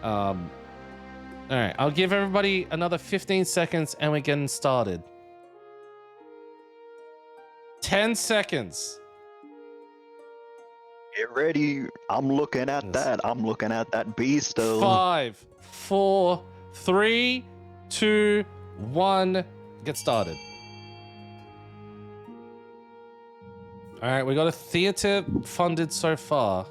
Speaker 1: All right, I'll give everybody another 15 seconds and we're getting started. 10 seconds.
Speaker 5: Get ready. I'm looking at that. I'm looking at that B still.
Speaker 1: 5, 4, 3, 2, 1. Get started. All right, we got a theater funded so far.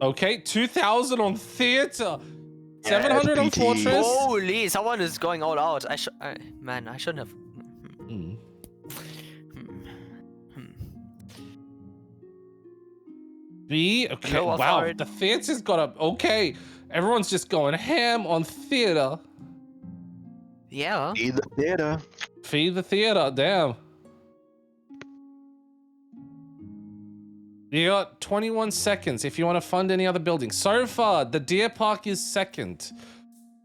Speaker 1: Okay, 2,000 on theater. 700 on
Speaker 5: PT.
Speaker 1: fortress.
Speaker 4: Holy, someone is going all out. Man, I shouldn't have.
Speaker 1: Mm. B, okay,
Speaker 4: No
Speaker 1: wow,
Speaker 4: authority.
Speaker 1: the theater's got a, okay, everyone's just going ham on theater.
Speaker 4: Yeah.
Speaker 5: Feed the theater.
Speaker 1: Feed the theater, damn. You got 21 seconds if you want to fund any other buildings. So far, the Deer Park is second,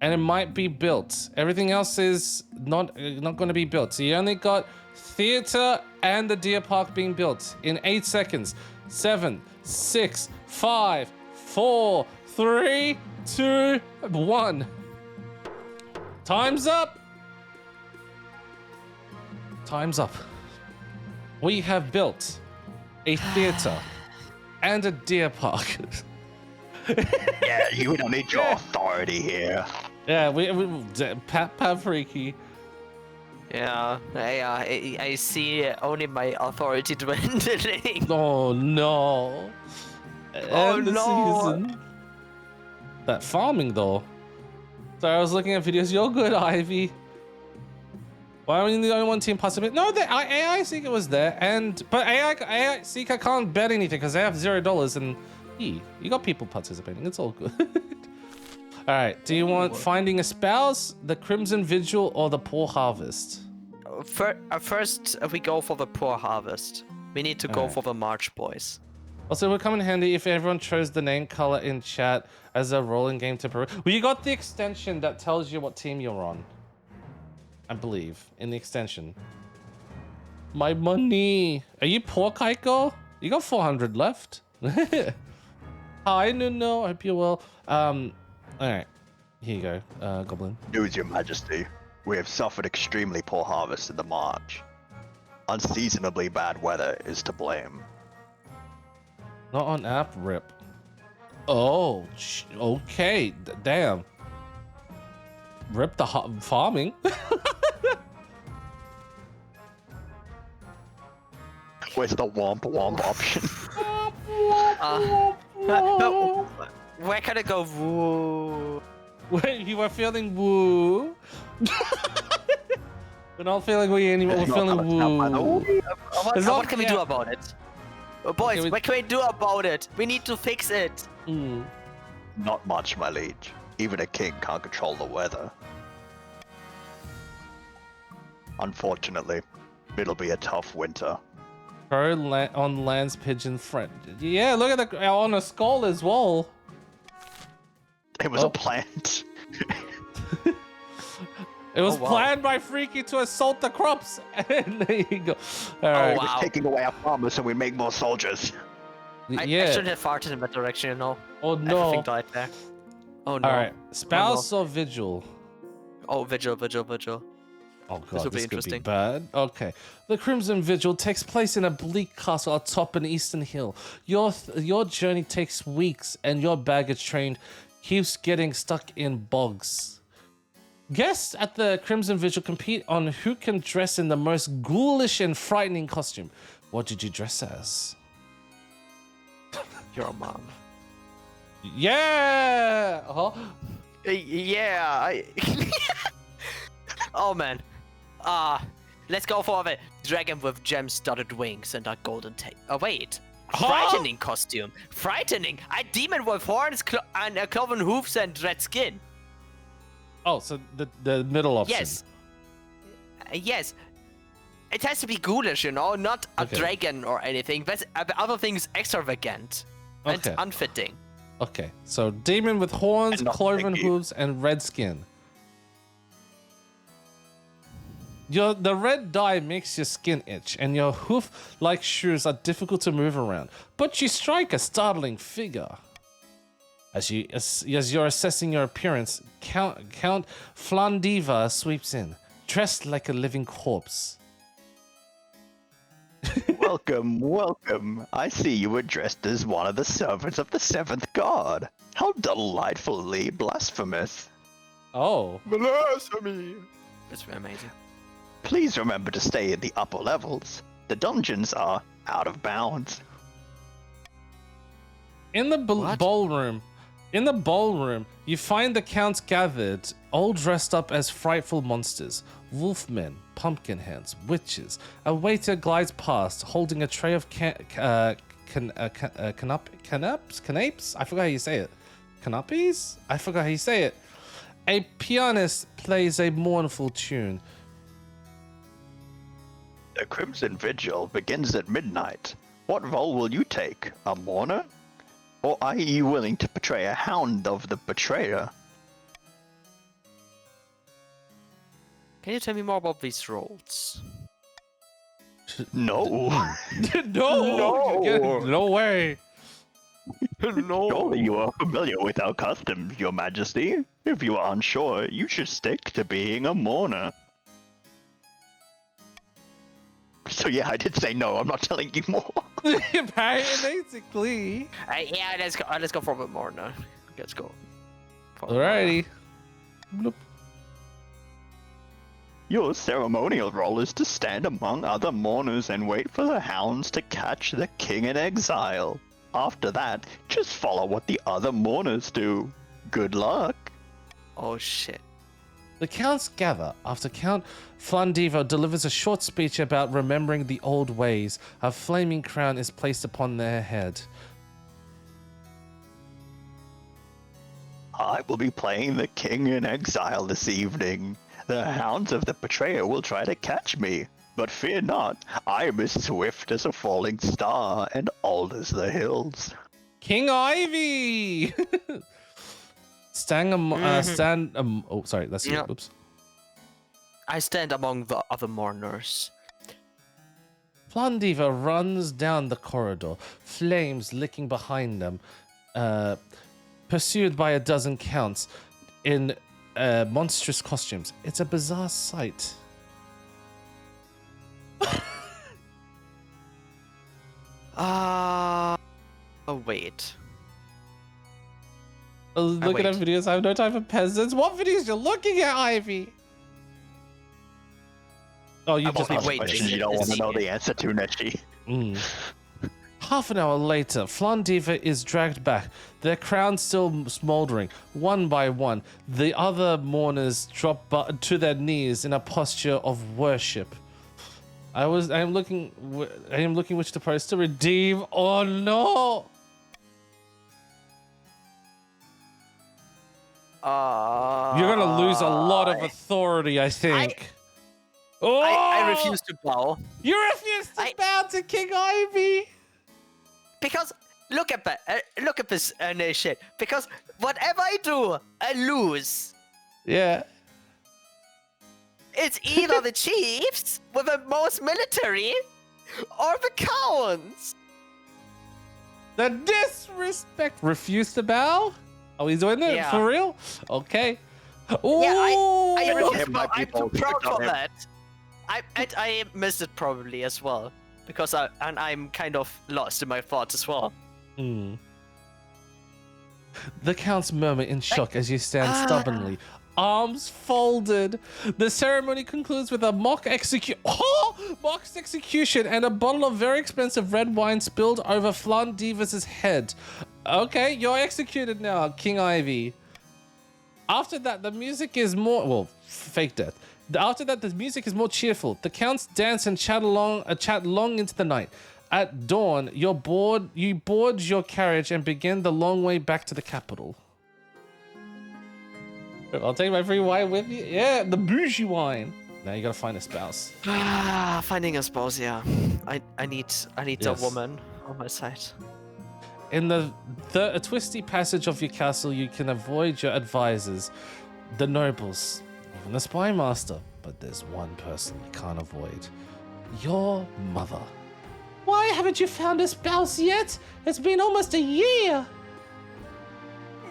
Speaker 1: and it might be built. Everything else is not going to be built. So you only got theater and the Deer Park being built in 8 seconds. 7, 6, 5, 4, 3, 2, 1. Time's up. Time's up. We have built a theater and a deer park.
Speaker 5: Yeah, you don't need your authority here.
Speaker 1: Yeah, we Pat Freaky.
Speaker 4: Yeah. I see only my authority dwindling.
Speaker 1: Oh no.
Speaker 4: Oh,
Speaker 1: End the
Speaker 4: no.
Speaker 1: season. That farming though. So I was looking at videos. You're good, Ivy. Why are we the only one team participating? No, the AI Seeker was there, but AI Seeker can't bet anything because they have $0 and you got people participating. It's all good. All right. Do you want finding a spouse, the Crimson Vigil, or the Poor Harvest?
Speaker 4: First, we go for the poor harvest. We need to go
Speaker 1: Alright.
Speaker 4: for the March Boys.
Speaker 1: Also, it would come in handy if everyone chose the name color in chat as a rolling game to Peru. Well, you got the extension that tells you what team you're on. I believe in the extension. My money. Are you poor, Kaiko? You got 400 left. Hi, Nuno. I hope you're well. All right. Here you go, Goblin.
Speaker 5: News, Your Majesty. We have suffered extremely poor harvest in the March. Unseasonably bad weather is to blame.
Speaker 1: Not on app, rip. Oh, okay. Damn. Rip the farming.
Speaker 5: Where's the womp womp option?
Speaker 4: Where can I go? Woo.
Speaker 1: Wait, you were feeling woo? We're not feeling woo anymore. We're
Speaker 5: It's not
Speaker 1: feeling
Speaker 5: gonna sound by the
Speaker 1: woo.
Speaker 5: way.
Speaker 4: What can we do about it? Boys,
Speaker 1: Can we-
Speaker 4: what can we do about it? We need to fix it.
Speaker 1: Mm.
Speaker 5: Not much, my liege. Even a king can't control the weather. Unfortunately, it'll be a tough winter.
Speaker 1: On land's pigeon friend. Yeah, look at the on a skull as well.
Speaker 5: It was
Speaker 1: Oh.
Speaker 5: a plant.
Speaker 1: It was
Speaker 4: Oh, wow.
Speaker 1: planned by Freaky to assault the crops. And there you go. All right.
Speaker 4: wow.
Speaker 5: It's taking away our farmers so we make more soldiers.
Speaker 4: I
Speaker 1: Yeah.
Speaker 4: shouldn't have farted in that direction, you know.
Speaker 1: Oh no.
Speaker 4: Everything died there. Oh no.
Speaker 1: All right. Spouse or vigil?
Speaker 4: Oh, vigil.
Speaker 1: Oh god,
Speaker 4: will be
Speaker 1: this could be
Speaker 4: interesting.
Speaker 1: bad. Okay. The Crimson Vigil takes place in a bleak castle atop an eastern hill. Your journey takes weeks and your baggage train keeps getting stuck in bogs. Guests at the Crimson Vigil compete on who can dress in the most ghoulish and frightening costume. What did you dress as?
Speaker 4: Your mom.
Speaker 1: Yeah!
Speaker 4: Yeah. Oh man. Let's go for the dragon with gem-studded wings and a golden tail. Oh wait. Frightening costume. Frightening. A demon with horns and cloven hoofs and red skin.
Speaker 1: Oh, so the middle option.
Speaker 4: Yes. Yes. It has to be ghoulish, you know, not a
Speaker 1: Okay.
Speaker 4: dragon or anything. But other things extravagant and
Speaker 1: Okay.
Speaker 4: unfitting.
Speaker 1: Okay, so demon with horns,
Speaker 5: And not
Speaker 1: cloven
Speaker 5: sticky.
Speaker 1: hooves, and red skin. The red dye makes your skin itch, and your hoof-like shoes are difficult to move around. But you strike a startling figure. As you're assessing your appearance, Count Flandiva sweeps in, dressed like a living corpse.
Speaker 5: Welcome, welcome. I see you were dressed as one of the servants of the seventh god. How delightfully blasphemous.
Speaker 1: Oh,
Speaker 5: Blasphemy.
Speaker 4: That's amazing.
Speaker 5: Please remember to stay in the upper levels. The dungeons are out of bounds.
Speaker 1: in the
Speaker 4: What?
Speaker 1: ballroom. In the ballroom, you find the counts gathered, all dressed up as frightful monsters. Wolfmen, pumpkin heads, witches. A waiter glides past, holding a tray of canapes? I forgot how you say it. Canapes? I forgot how you say it. A pianist plays a mournful tune.
Speaker 5: The Crimson Vigil begins at midnight. What role will you take? A mourner? Or are you willing to portray a hound of the betrayer?
Speaker 4: Can you tell me more about these roles?
Speaker 5: No.
Speaker 1: No way.
Speaker 5: Surely you are familiar with our customs, your majesty. If you are unsure, you should stick to being a mourner. So yeah, I did say no, I'm not telling you more.
Speaker 1: Basically.
Speaker 4: Yeah, let's go for a bit more now. Let's go. For a
Speaker 1: Alrighty. Bloop.
Speaker 5: Your ceremonial role is to stand among other mourners and wait for the hounds to catch the king in exile. After that, just follow what the other mourners do. Good luck.
Speaker 4: Oh shit.
Speaker 1: The counts gather after Count Flandivo delivers a short speech about remembering the old ways. A flaming crown is placed upon their head.
Speaker 5: I will be playing the king in exile this evening. The hounds of the betrayer will try to catch me, but fear not, I am as swift as a falling star and old as the hills.
Speaker 1: King Ivy! Oh, sorry, that's you.
Speaker 4: Yeah.
Speaker 1: Oops.
Speaker 4: I stand among the other mourners.
Speaker 1: Flandiva runs down the corridor, flames licking behind them, pursued by a dozen counts in monstrous costumes. It's a bizarre sight.
Speaker 4: Oh wait.
Speaker 1: Looking at
Speaker 4: wait.
Speaker 1: videos, I have no time for peasants. What videos you looking at, Ivy? Oh, you
Speaker 4: I
Speaker 1: just
Speaker 4: won't be
Speaker 1: asked
Speaker 4: waiting.
Speaker 5: Questions you don't want to know the answer to, Neshi.
Speaker 1: Half an hour later, Flandiva is dragged back, their crown still smoldering. One by one, the other mourners drop to their knees in a posture of worship. I am looking which to post to redeem. Oh no! You're gonna lose a lot of authority, I think.
Speaker 4: I refuse to bow.
Speaker 1: You refuse to bow to King Ivy.
Speaker 4: Because look at this shit. Because whatever I do, I lose.
Speaker 1: Yeah.
Speaker 4: It's either the chiefs with the most military, or the counts.
Speaker 1: The disrespect. Refuse to bow? Are we doing that
Speaker 4: Yeah.
Speaker 1: for real? Okay. Ooh.
Speaker 4: Yeah, I refuse to
Speaker 5: Him
Speaker 4: bow.
Speaker 5: by
Speaker 4: I'm
Speaker 5: people,
Speaker 4: too proud
Speaker 5: pick on
Speaker 4: for
Speaker 5: him.
Speaker 4: that. I missed it probably as well. Because I'm kind of lost in my thoughts as well.
Speaker 1: The counts murmur in shock as you stand stubbornly, arms folded. The ceremony concludes with a mock execution and a bottle of very expensive red wine spilled over Flandiva's head. Okay, you're executed now, King Ivy. After that, the music is more fake death. After that, the music is more cheerful. The counts dance and chat long into the night. At dawn, you board your carriage and begin the long way back to the capital. I'll take my free wine with you. Yeah, the bougie wine. Now you gotta find a spouse.
Speaker 4: Finding a spouse, yeah. I need a
Speaker 1: Yes.
Speaker 4: woman on my side.
Speaker 1: In the a twisty passage of your castle, you can avoid your advisors, the nobles, even the spy master. But there's one person you can't avoid. Your mother.
Speaker 3: Why haven't you found a spouse yet? It's been almost a year.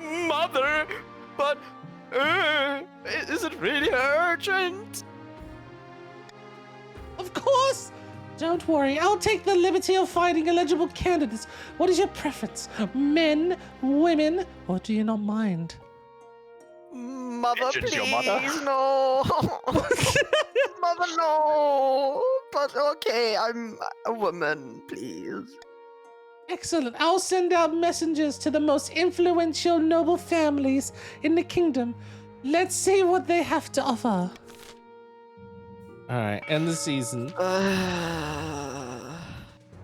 Speaker 4: Mother, but is it really urgent?
Speaker 3: Of course. Don't worry, I'll take the liberty of finding eligible candidates. What is your preference? Men, women, or do you not mind?
Speaker 4: Mother,
Speaker 5: Engines,
Speaker 4: please,
Speaker 5: your mother.
Speaker 4: no. Mother, no. But okay, I'm a woman, please.
Speaker 3: Excellent. I'll send out messengers to the most influential noble families in the kingdom. Let's see what they have to offer.
Speaker 1: All right, end the season.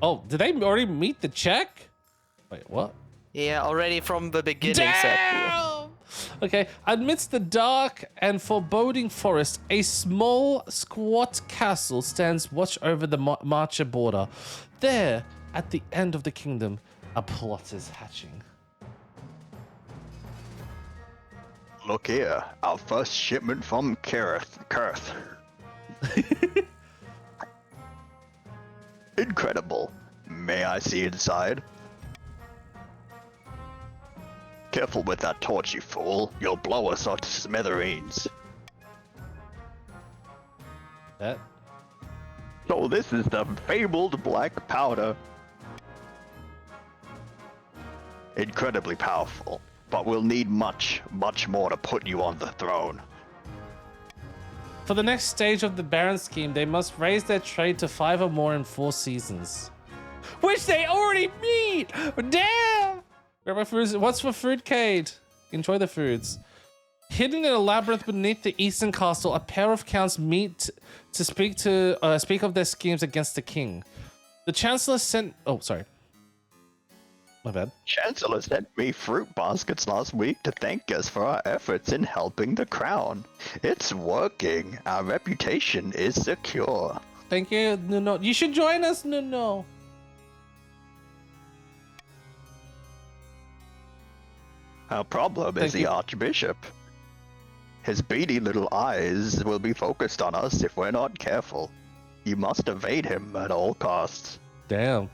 Speaker 1: Oh, did they already meet the check? Wait, what?
Speaker 4: Yeah, already from the beginning. Sadly.
Speaker 3: Damn!
Speaker 1: Okay, amidst the dark and foreboding forest, a small, squat castle stands watch over the Marcher border. There, at the end of the kingdom, a plot is hatching.
Speaker 5: Look here, our first shipment from Kurth. Incredible. May I see inside? Careful with that torch, you fool. You'll blow us to smithereens.
Speaker 1: That?
Speaker 5: So this is the fabled black powder. Incredibly powerful, but we'll need much, much more to put you on the throne.
Speaker 1: For the next stage of the Baron scheme, they must raise their trade to 5 or more in 4 seasons. Which they already meet! Damn! Grab my foods. What's for fruitcade? Enjoy the foods. Hidden in a labyrinth beneath the eastern castle, a pair of counts meet to speak of their schemes against the king. The chancellor sent... Oh, sorry. My bad.
Speaker 5: Chancellor sent me fruit baskets last week to thank us for our efforts in helping the crown. It's working. Our reputation is secure.
Speaker 1: Thank you, Nuno. You should join us, Nuno.
Speaker 5: Our problem is the Archbishop. His beady little eyes will be focused on us if we're not careful. You must evade him at all costs.
Speaker 1: Damn.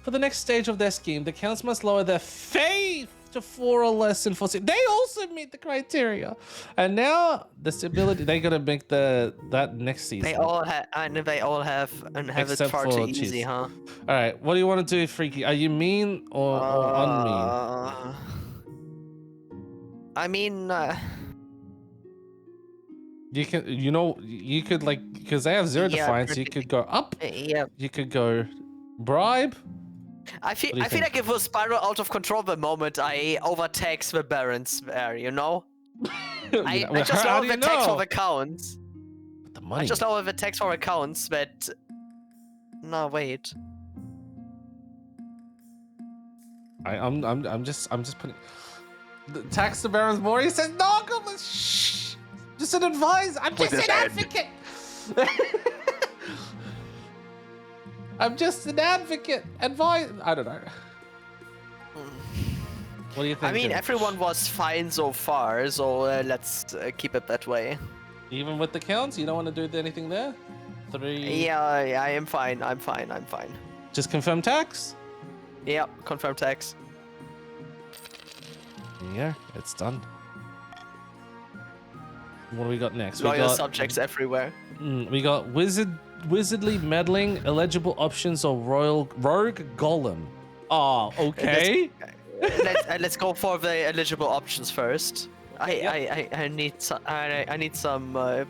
Speaker 1: For the next stage of their scheme, the counts must lower their faith to 4 or less in 4 seasons. They also meet the criteria. And now the stability, they're gonna make that next season.
Speaker 4: They all have, and they all have, and have
Speaker 1: Except
Speaker 4: it far
Speaker 1: for
Speaker 4: too
Speaker 1: Cheese.
Speaker 4: easy, huh?
Speaker 1: All right, what do you want to do, Freaky? Are you mean or unmean?
Speaker 4: I mean,
Speaker 1: You can, you could like, because they have 0
Speaker 4: Yeah,
Speaker 1: defiance. You could go up.
Speaker 4: yeah.
Speaker 1: You could go bribe.
Speaker 4: I feel
Speaker 1: do you
Speaker 4: I feel
Speaker 1: think?
Speaker 4: like it will spiral out of control the moment I overtax the barons there, you know? I just
Speaker 1: How
Speaker 4: lower
Speaker 1: do
Speaker 4: the
Speaker 1: you
Speaker 4: tax for
Speaker 1: know?
Speaker 4: the counts.
Speaker 1: The money.
Speaker 4: I just lower the tax for accounts, but... No, wait.
Speaker 1: I'm just putting tax the barons more. He says no, Goblin. Shh. Just an advisor. I'm just
Speaker 5: his
Speaker 1: an
Speaker 5: head.
Speaker 1: advocate. I'm just an advocate. Advise. I don't know. What do you think?
Speaker 4: I mean, everyone was fine so far, so let's keep it that way.
Speaker 1: Even with the counts, you don't want to do anything there. 3.
Speaker 4: Yeah, I am fine. I'm fine.
Speaker 1: Just confirm tax.
Speaker 4: Yeah, confirm tax.
Speaker 1: Yeah, it's done. What do we got next?
Speaker 4: Loyal subjects everywhere.
Speaker 1: We got wizardly meddling, illegible options, or rogue golem. Oh, okay.
Speaker 4: Let's go for the eligible options first. I need some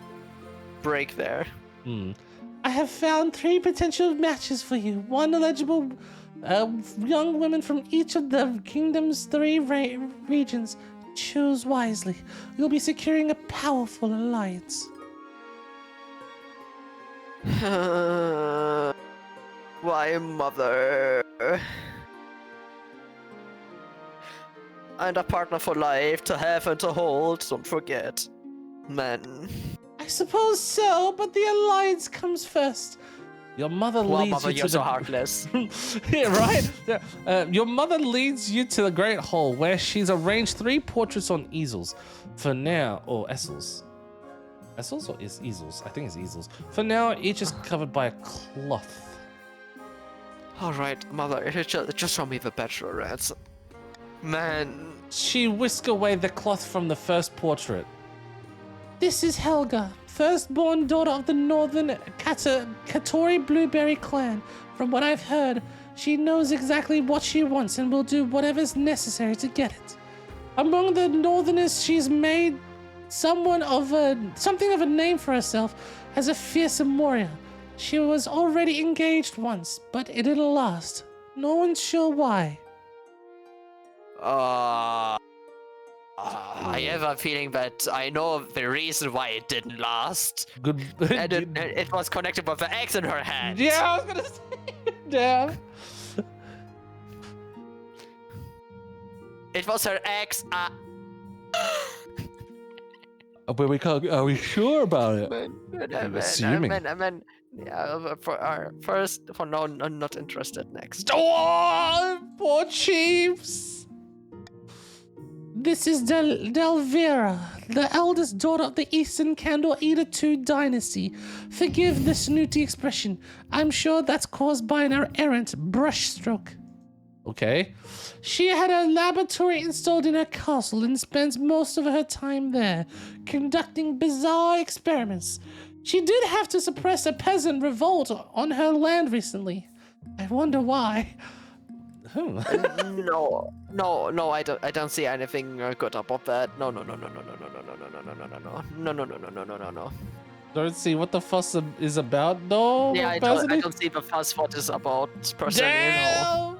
Speaker 4: break there.
Speaker 3: I have found 3 potential matches for you. 1 eligible young women from each of the kingdom's 3 regions. Choose wisely. You'll be securing a powerful alliance.
Speaker 4: Why, mother? And a partner for life, to have and to hold, don't forget. Men.
Speaker 3: I suppose so, but the alliance comes first.
Speaker 1: Your mother
Speaker 4: Wow,
Speaker 1: leads
Speaker 4: mother,
Speaker 1: you
Speaker 4: you're
Speaker 1: to
Speaker 4: so
Speaker 1: the
Speaker 4: heartless.
Speaker 1: yeah, right. Yeah. Your mother leads you to the Great Hall, where she's arranged 3 portraits on easels. For now, or easels. Easels or is easels? I think it's easels. For now, each is covered by a cloth.
Speaker 4: All right, mother, just show me the bachelorettes. Man,
Speaker 1: She whisked away the cloth from the first portrait.
Speaker 3: This is Helga, firstborn daughter of the Northern Katori Blueberry clan. From what I've heard, she knows exactly what she wants and will do whatever's necessary to get it. Among the Northerners, she's made something of a name for herself as a fearsome warrior. She was already engaged once, but it didn't last. No one's sure why.
Speaker 4: I have a feeling that I know the reason why it didn't last.
Speaker 1: Good.
Speaker 4: And it was connected with the axe in her hand.
Speaker 1: Yeah, I was gonna say. Damn.
Speaker 4: It was her axe.
Speaker 1: But we can't. Are we sure about it?
Speaker 4: I'm
Speaker 1: assuming.
Speaker 4: Yeah, no, I'm not interested. Next.
Speaker 1: Oh, poor Chiefs.
Speaker 3: This is Delvira, the eldest daughter of the Eastern Candle Eater II dynasty. Forgive the snooty expression. I'm sure that's caused by an errant brushstroke.
Speaker 1: Okay.
Speaker 3: She had a laboratory installed in her castle and spends most of her time there, conducting bizarre experiments. She did have to suppress a peasant revolt on her land recently. I wonder why.
Speaker 4: No, I don't see anything good about that. No.
Speaker 1: Don't see what the fuss is about, though.
Speaker 4: Yeah, I don't see the fuss what is about personally.
Speaker 1: Damn.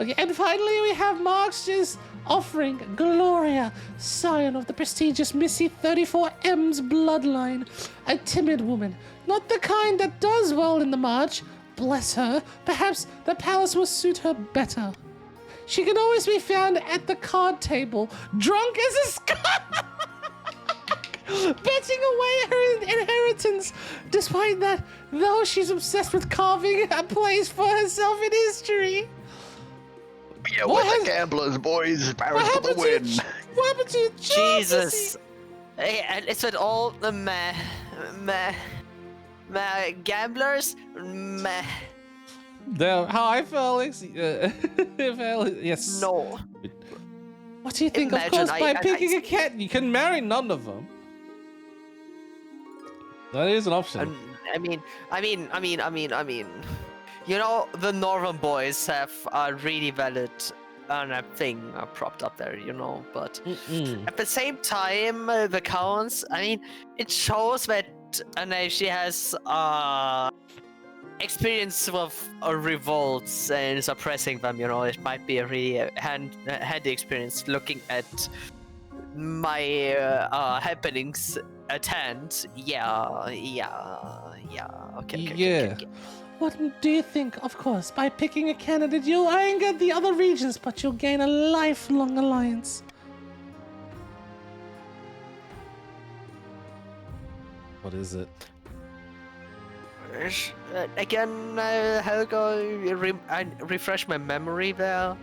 Speaker 3: Okay, and finally we have Marx's offering, Gloria, scion of the prestigious Missy 34M's bloodline. A timid woman, not the kind that does well in the march. Bless her, perhaps the palace will suit her better. She can always be found at the card table, drunk as a skunk, betting away her inheritance. Despite that, though, she's obsessed with carving a place for herself in history.
Speaker 5: Yeah, we're the gamblers, boys. Paris for the win.
Speaker 3: What happened to your job,
Speaker 4: Jesus. Hey, and it's with all the gamblers. Meh.
Speaker 1: Damn. Hi, Felix. Felix. Yes.
Speaker 4: No.
Speaker 3: What do you think?
Speaker 4: Imagine,
Speaker 3: Of course, by
Speaker 4: I-
Speaker 3: picking
Speaker 1: You can't. You can marry none of them. That is an option.
Speaker 4: I mean. You know, the Northern boys have a really valid thing propped up there, you know, but at the same time, the counts, I mean, it shows that she has experience with revolts and suppressing them, you know. It might be a really handy experience looking at my happenings at hand. Okay.
Speaker 3: What do you think? Of course, by picking a candidate, you'll anger the other regions, but you'll gain a lifelong alliance.
Speaker 1: What is it?
Speaker 4: Again, Helga, refresh my memory there.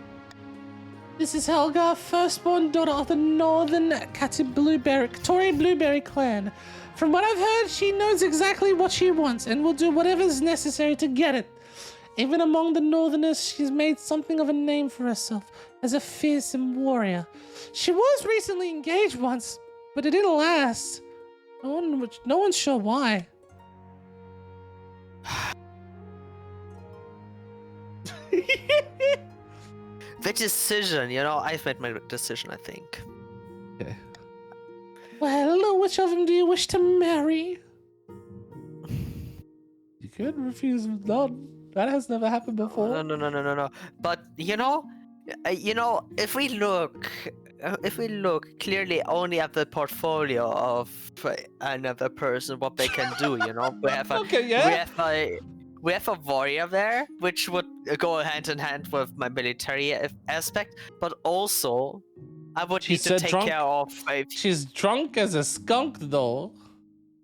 Speaker 3: This is Helga, firstborn daughter of the Northern Katori Blueberry clan. From what I've heard, she knows exactly what she wants and will do whatever is necessary to get it. Even among the Northerners, she's made something of a name for herself as a fearsome warrior. She was recently engaged once, but it didn't last. No one's sure why.
Speaker 4: The decision, you know, I've made my decision, I think.
Speaker 1: Okay.
Speaker 3: Well, which of them do you wish to marry?
Speaker 1: You could refuse none. That has never happened before.
Speaker 4: No. But you know, if we look clearly only at the portfolio of another person, what they can do, you know, we have a
Speaker 1: Okay, yeah.
Speaker 4: we have a warrior there, which would go hand in hand with my military aspect, but also I would
Speaker 1: She
Speaker 4: need to
Speaker 1: said
Speaker 4: take
Speaker 1: drunk?
Speaker 4: care of.
Speaker 1: She's drunk as a skunk, though.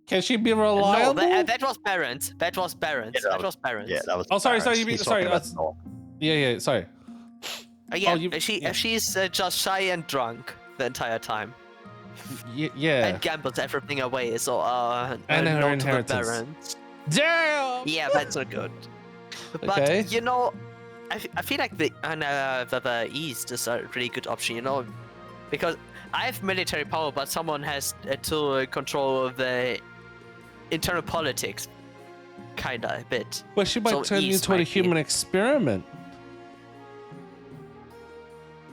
Speaker 1: Can she be
Speaker 4: No,
Speaker 1: reliable?
Speaker 4: that was Barons. That was Barons.
Speaker 5: Yeah,
Speaker 4: that was Barons.
Speaker 5: Yeah, that was.
Speaker 1: Oh, sorry,
Speaker 5: Barons.
Speaker 1: you mean-
Speaker 5: He's
Speaker 1: sorry,
Speaker 5: talking about
Speaker 1: that's-
Speaker 5: North.
Speaker 1: Yeah, sorry.
Speaker 4: Yeah,
Speaker 1: you- yeah.
Speaker 4: she's just shy and drunk the entire time.
Speaker 1: Yeah.
Speaker 4: And gambles everything away, so
Speaker 1: And her
Speaker 4: no to the
Speaker 1: inheritance.
Speaker 4: Barons.
Speaker 1: Damn!
Speaker 4: Yeah, that's not good. But
Speaker 1: Okay.
Speaker 4: you know, I feel like the East is a really good option, you know, because I have military power, but someone has to control the internal politics, kinda a bit.
Speaker 1: But she might
Speaker 4: So
Speaker 1: turn you
Speaker 4: East
Speaker 1: into a
Speaker 4: might be-
Speaker 1: human experiment.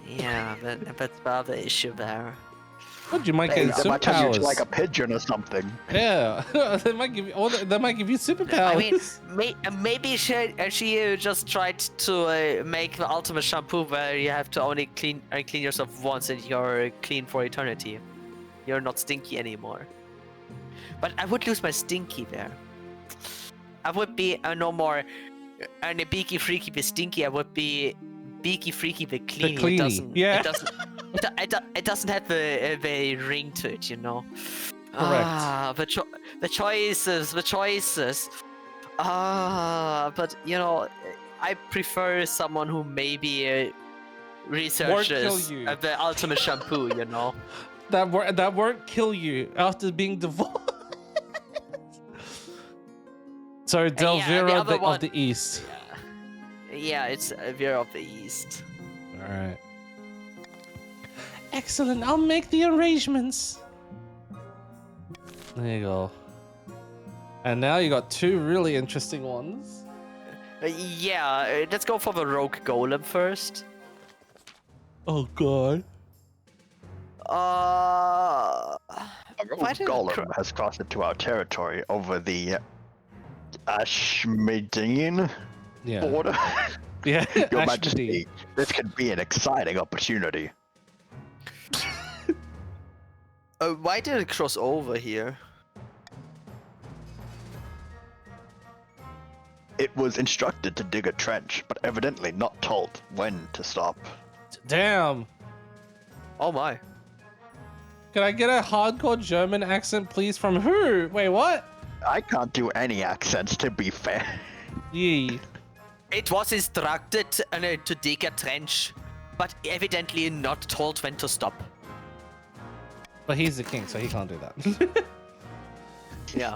Speaker 4: Yeah, that's the other issue there.
Speaker 1: What, you might
Speaker 5: Hey,
Speaker 1: get
Speaker 5: they might turn you into
Speaker 1: superpowers.
Speaker 5: like a pigeon or something.
Speaker 1: Yeah, they might give you. Or they might give you superpowers.
Speaker 4: I mean, maybe she just tried to make the ultimate shampoo where you have to only clean yourself once and you're clean for eternity. You're not stinky anymore. But I would lose my stinky there. I would be no more a beaky freaky but stinky. I would be beaky freaky but cleany.
Speaker 1: cleany,
Speaker 4: It doesn't.
Speaker 1: yeah.
Speaker 4: It doesn't have the ring to it, you know.
Speaker 1: Correct.
Speaker 4: The choices. But you know, I prefer someone who maybe researches
Speaker 1: you.
Speaker 4: the ultimate shampoo, you know.
Speaker 1: That won't kill you after being divorced. So
Speaker 4: yeah,
Speaker 1: Delvira
Speaker 4: the
Speaker 1: of,
Speaker 4: other one-
Speaker 1: of the East.
Speaker 4: Yeah, it's Vera of the East.
Speaker 1: All right.
Speaker 3: Excellent. I'll make the arrangements.
Speaker 1: There you go. And now you got two really interesting ones.
Speaker 4: Yeah, let's go for the rogue golem first.
Speaker 1: Oh god.
Speaker 4: Uh,
Speaker 5: A rogue
Speaker 4: Why did it
Speaker 5: golem has crossed into our territory over the Ashmedine
Speaker 1: Yeah.
Speaker 5: border.
Speaker 1: Yeah.
Speaker 5: Your
Speaker 1: Ashmedine.
Speaker 5: Majesty, this could be an exciting opportunity.
Speaker 4: why did it cross over here?
Speaker 5: It was instructed to dig a trench, but evidently not told when to stop.
Speaker 1: Damn.
Speaker 4: Oh my.
Speaker 1: Can I get a hardcore German accent, please? From who? Wait, what?
Speaker 5: I can't do any accents, to be fair.
Speaker 1: Yee.
Speaker 4: It was instructed to dig a trench, but evidently not told when to stop.
Speaker 1: But he's the king, so he can't do that.
Speaker 4: Yeah.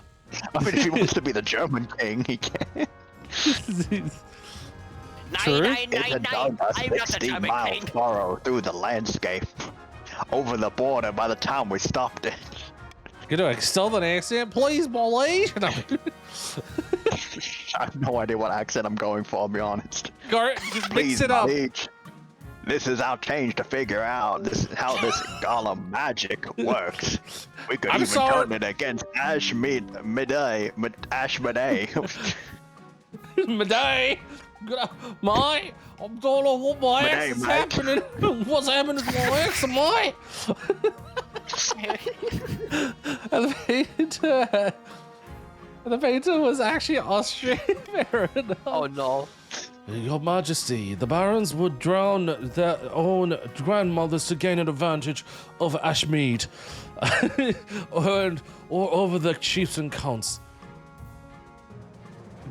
Speaker 5: I mean, if he wants to be the German king, he can.
Speaker 1: True.
Speaker 5: It had dug a
Speaker 4: I'm not the
Speaker 5: 60-mile
Speaker 4: king.
Speaker 5: furrow through the landscape, over the border by the time we stopped it.
Speaker 1: You do a southern accent, please, Molly. No.
Speaker 5: I have no idea what accent I'm going for, I'll be honest.
Speaker 1: Go, just
Speaker 5: Please,
Speaker 1: mix it up.
Speaker 5: my liege. This is our change to figure out this is how this golem magic works. We could
Speaker 1: I'm
Speaker 5: even
Speaker 1: sorry.
Speaker 5: turn it against Ashmedai.
Speaker 1: Midday. My, I don't know what my
Speaker 5: Midday,
Speaker 1: ex is
Speaker 5: mate.
Speaker 1: happening. What's happening to my ex and my? The painter was actually Austrian. Fair enough.
Speaker 4: Oh no.
Speaker 2: Your Majesty, the barons would drown their own grandmothers to gain an advantage over Ashmead, or over the chiefs and counts.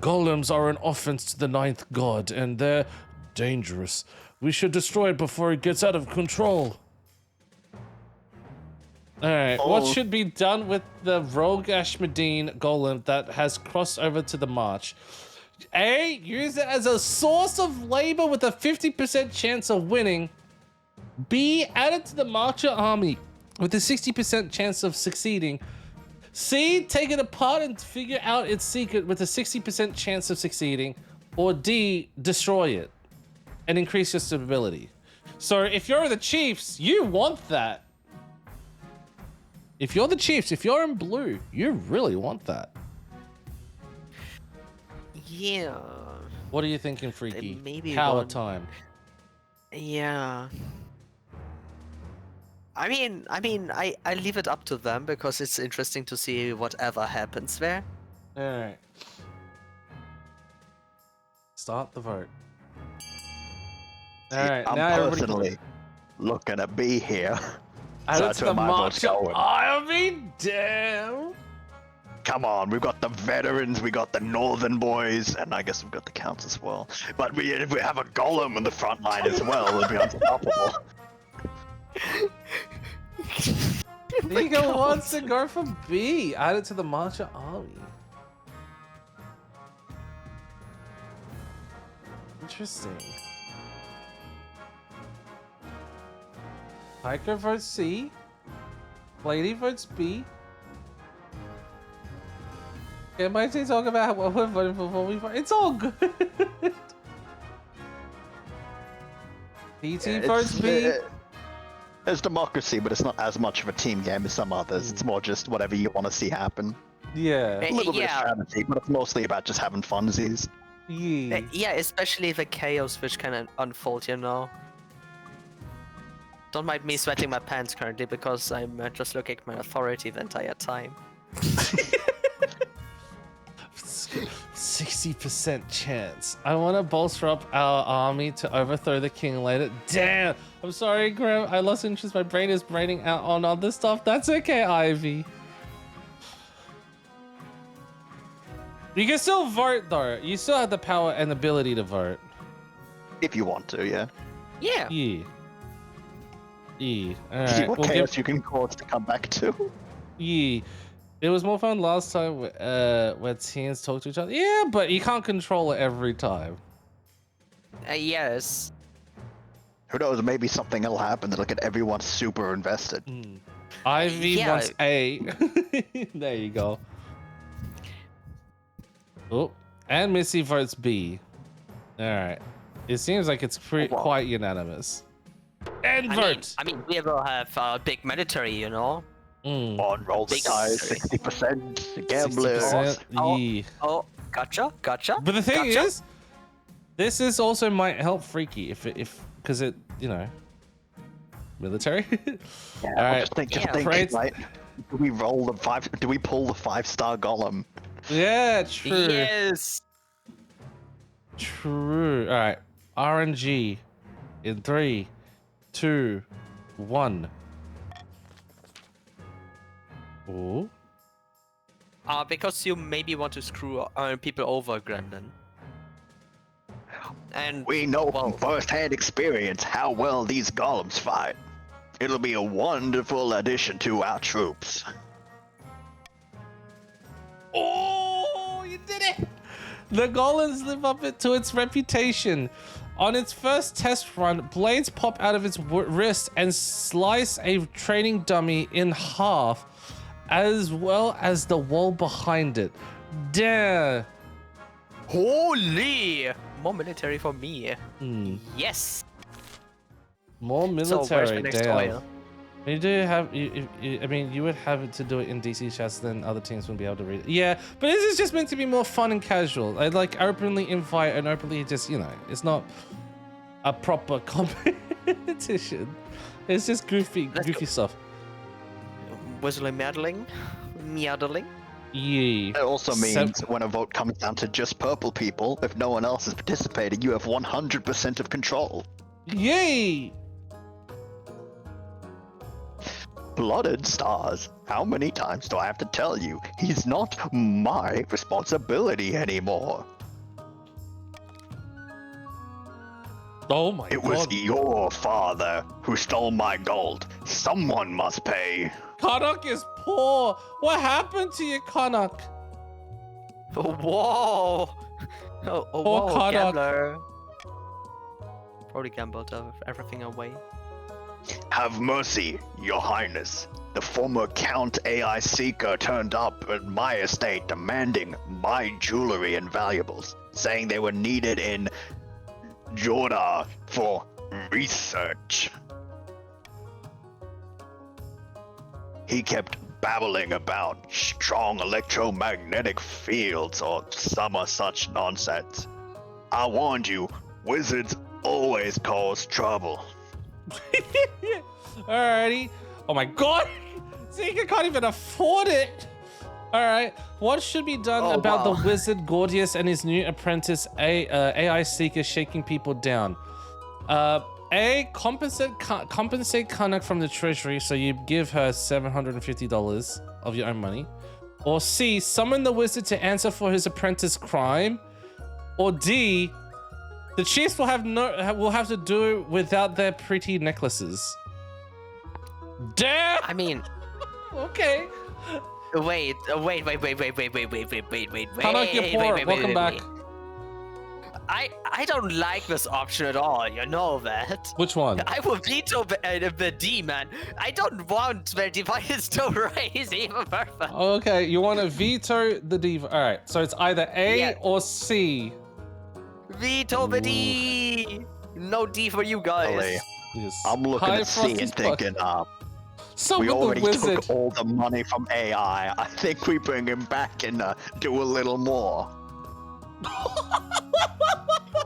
Speaker 2: Golems are an offense to the ninth god, and they're dangerous. We should destroy it before it gets out of control.
Speaker 1: Alright, what
Speaker 5: Oh.
Speaker 1: should be done with the rogue Ashmedine golem that has crossed over to the march? A, use it as a source of labor with a 50% chance of winning. B, add it to the marcher army with a 60% chance of succeeding. C, take it apart and figure out its secret with a 60% chance of succeeding. Or D, destroy it and increase your stability. So if you're the Chiefs, you want that. If you're the Chiefs, if you're in blue, you really want that.
Speaker 4: Yeah.
Speaker 1: What are you thinking, Freaky?
Speaker 4: maybe
Speaker 1: Power
Speaker 4: one-
Speaker 1: time.
Speaker 4: Yeah. I mean, I leave it up to them because it's interesting to see whatever happens there.
Speaker 1: Alright. Start the vote. Alright,
Speaker 5: I'm
Speaker 1: now everybody
Speaker 5: personally looking at B here.
Speaker 1: add
Speaker 5: so
Speaker 1: it
Speaker 5: that's
Speaker 1: to
Speaker 5: where
Speaker 1: the
Speaker 5: my vote's
Speaker 1: march
Speaker 5: going.
Speaker 1: army. Damn.
Speaker 5: Come on, we've got the veterans, we got the northern boys, and I guess we've got the counts as well. But if we have a golem in the front line as well, it'll be unstoppable.
Speaker 1: Nico wants to go for B. Add it to the marcher army. Interesting. Hiker votes C. Lady votes B. Okay, might they talk about what we're voting for before we vote? It's all good. PT votes B.
Speaker 5: It's democracy, but it's not as much of a team game as some others. It's more just whatever you want to see happen.
Speaker 1: Yeah.
Speaker 5: A little bit of
Speaker 4: Yeah.
Speaker 5: strategy, but it's mostly about just having funsies.
Speaker 1: Yeah.
Speaker 4: Yeah, especially the chaos which can unfold, you know. Don't mind me sweating my pants currently because I'm just looking at my authority the entire time.
Speaker 1: 60% chance. I want to bolster up our army to overthrow the king later. Damn! I'm sorry, Graham. I lost interest. My brain is braining out on other stuff. That's okay, Ivy. You can still vote, though. You still have the power and ability to vote.
Speaker 5: If you want to, yeah.
Speaker 4: Yeah.
Speaker 1: Yeah. Yeah.
Speaker 5: See
Speaker 1: Alright.
Speaker 5: what
Speaker 1: We'll
Speaker 5: chaos you can cause to come back to.
Speaker 1: Yeah. It was more fun last time where teams talk to each other. Yeah, but you can't control it every time.
Speaker 4: Yes.
Speaker 5: Who knows, maybe something will happen that'll get everyone super invested.
Speaker 1: Ivy
Speaker 4: Yeah.
Speaker 1: wants A. There you go. Oh, and Missy votes B. All right. It seems like it's quite unanimous. And vote.
Speaker 4: I mean, we will have a big military, you know.
Speaker 5: On roll the
Speaker 4: Big
Speaker 5: dice,
Speaker 4: mystery.
Speaker 5: 60% gamblers.
Speaker 1: 60%.
Speaker 4: Oh.
Speaker 1: Yeah.
Speaker 4: Oh, gotcha.
Speaker 1: But the thing
Speaker 4: Gotcha.
Speaker 1: is, this is also might help Freaky because it, you know, military.
Speaker 5: Yeah,
Speaker 1: All
Speaker 5: well,
Speaker 1: right.
Speaker 5: just think,
Speaker 1: Right.
Speaker 5: right? Do we roll the five? Do we pull the 5-star golem?
Speaker 1: Yeah, true.
Speaker 4: Yes.
Speaker 1: True. All right. RNG in 3, 2, 1. Oh.
Speaker 4: Because you maybe want to screw people over, Gremlin. And
Speaker 5: We know
Speaker 4: well,
Speaker 5: from first-hand experience how well these golems fight. It'll be a wonderful addition to our troops.
Speaker 1: Oh, you did it! The golems live up to its reputation. On its first test run, blades pop out of its wrist and slice a training dummy in half, as well as the wall behind it. Damn.
Speaker 4: holy! More military for me. Yes.
Speaker 1: More
Speaker 4: So where's the
Speaker 1: military.
Speaker 4: next
Speaker 1: Damn.
Speaker 4: oil?
Speaker 1: You do have, I mean, you would have it to do it in DC chats, then other teams wouldn't be able to read it. Yeah, but this is just meant to be more fun and casual. I like openly invite and openly just, you know, it's not a proper competition. It's just goofy stuff.
Speaker 4: Whistling, meddling.
Speaker 1: Yeah.
Speaker 5: It also means when a vote comes down to just purple people, if no one else is participating, you have 100% of control.
Speaker 1: Yay!
Speaker 5: Blooded stars. How many times do I have to tell you? He's not my responsibility anymore.
Speaker 1: Oh my
Speaker 5: It was
Speaker 1: god.
Speaker 5: your father who stole my gold. Someone must pay.
Speaker 1: Kanak is poor. What happened to you, Kanak?
Speaker 4: Whoa! Oh,
Speaker 1: Poor
Speaker 4: whoa,
Speaker 1: Kanak.
Speaker 4: gambler. Probably gambled everything away.
Speaker 5: Have mercy, your highness. The former Count AI Seeker turned up at my estate demanding my jewelry and valuables, saying they were needed in Jordan for research. He kept babbling about strong electromagnetic fields or some such nonsense. I warned you, wizards always cause trouble.
Speaker 1: Alrighty. Oh my god! Zika can't even afford it! Alright, what should be done about the wizard Gordius and his new apprentice AI Seeker shaking people down? A, compensate Kanak from the treasury, so you give her $750 of your own money. Or C, summon the wizard to answer for his apprentice's crime. Or D, the chiefs will have to do it without their pretty necklaces. Damn.
Speaker 4: I mean,
Speaker 1: Okay.
Speaker 4: wait.
Speaker 1: Kanak, you're poor. Welcome back.
Speaker 4: I don't like this option at all. You know that.
Speaker 1: Which one?
Speaker 4: I will veto the D, man. I don't want the divided stone raise even further.
Speaker 1: Okay, you want to veto the D. All right, so it's either A
Speaker 4: Yeah.
Speaker 1: or C.
Speaker 4: Veto the D. No D for you guys.
Speaker 5: Ollie,
Speaker 1: Yes.
Speaker 5: I'm looking
Speaker 1: Hi,
Speaker 5: at C
Speaker 1: Frosty's
Speaker 5: and thinking,
Speaker 1: Summon
Speaker 5: we
Speaker 1: the
Speaker 5: already
Speaker 1: wizard.
Speaker 5: took all the money from AI. I think we bring him back and do a little more.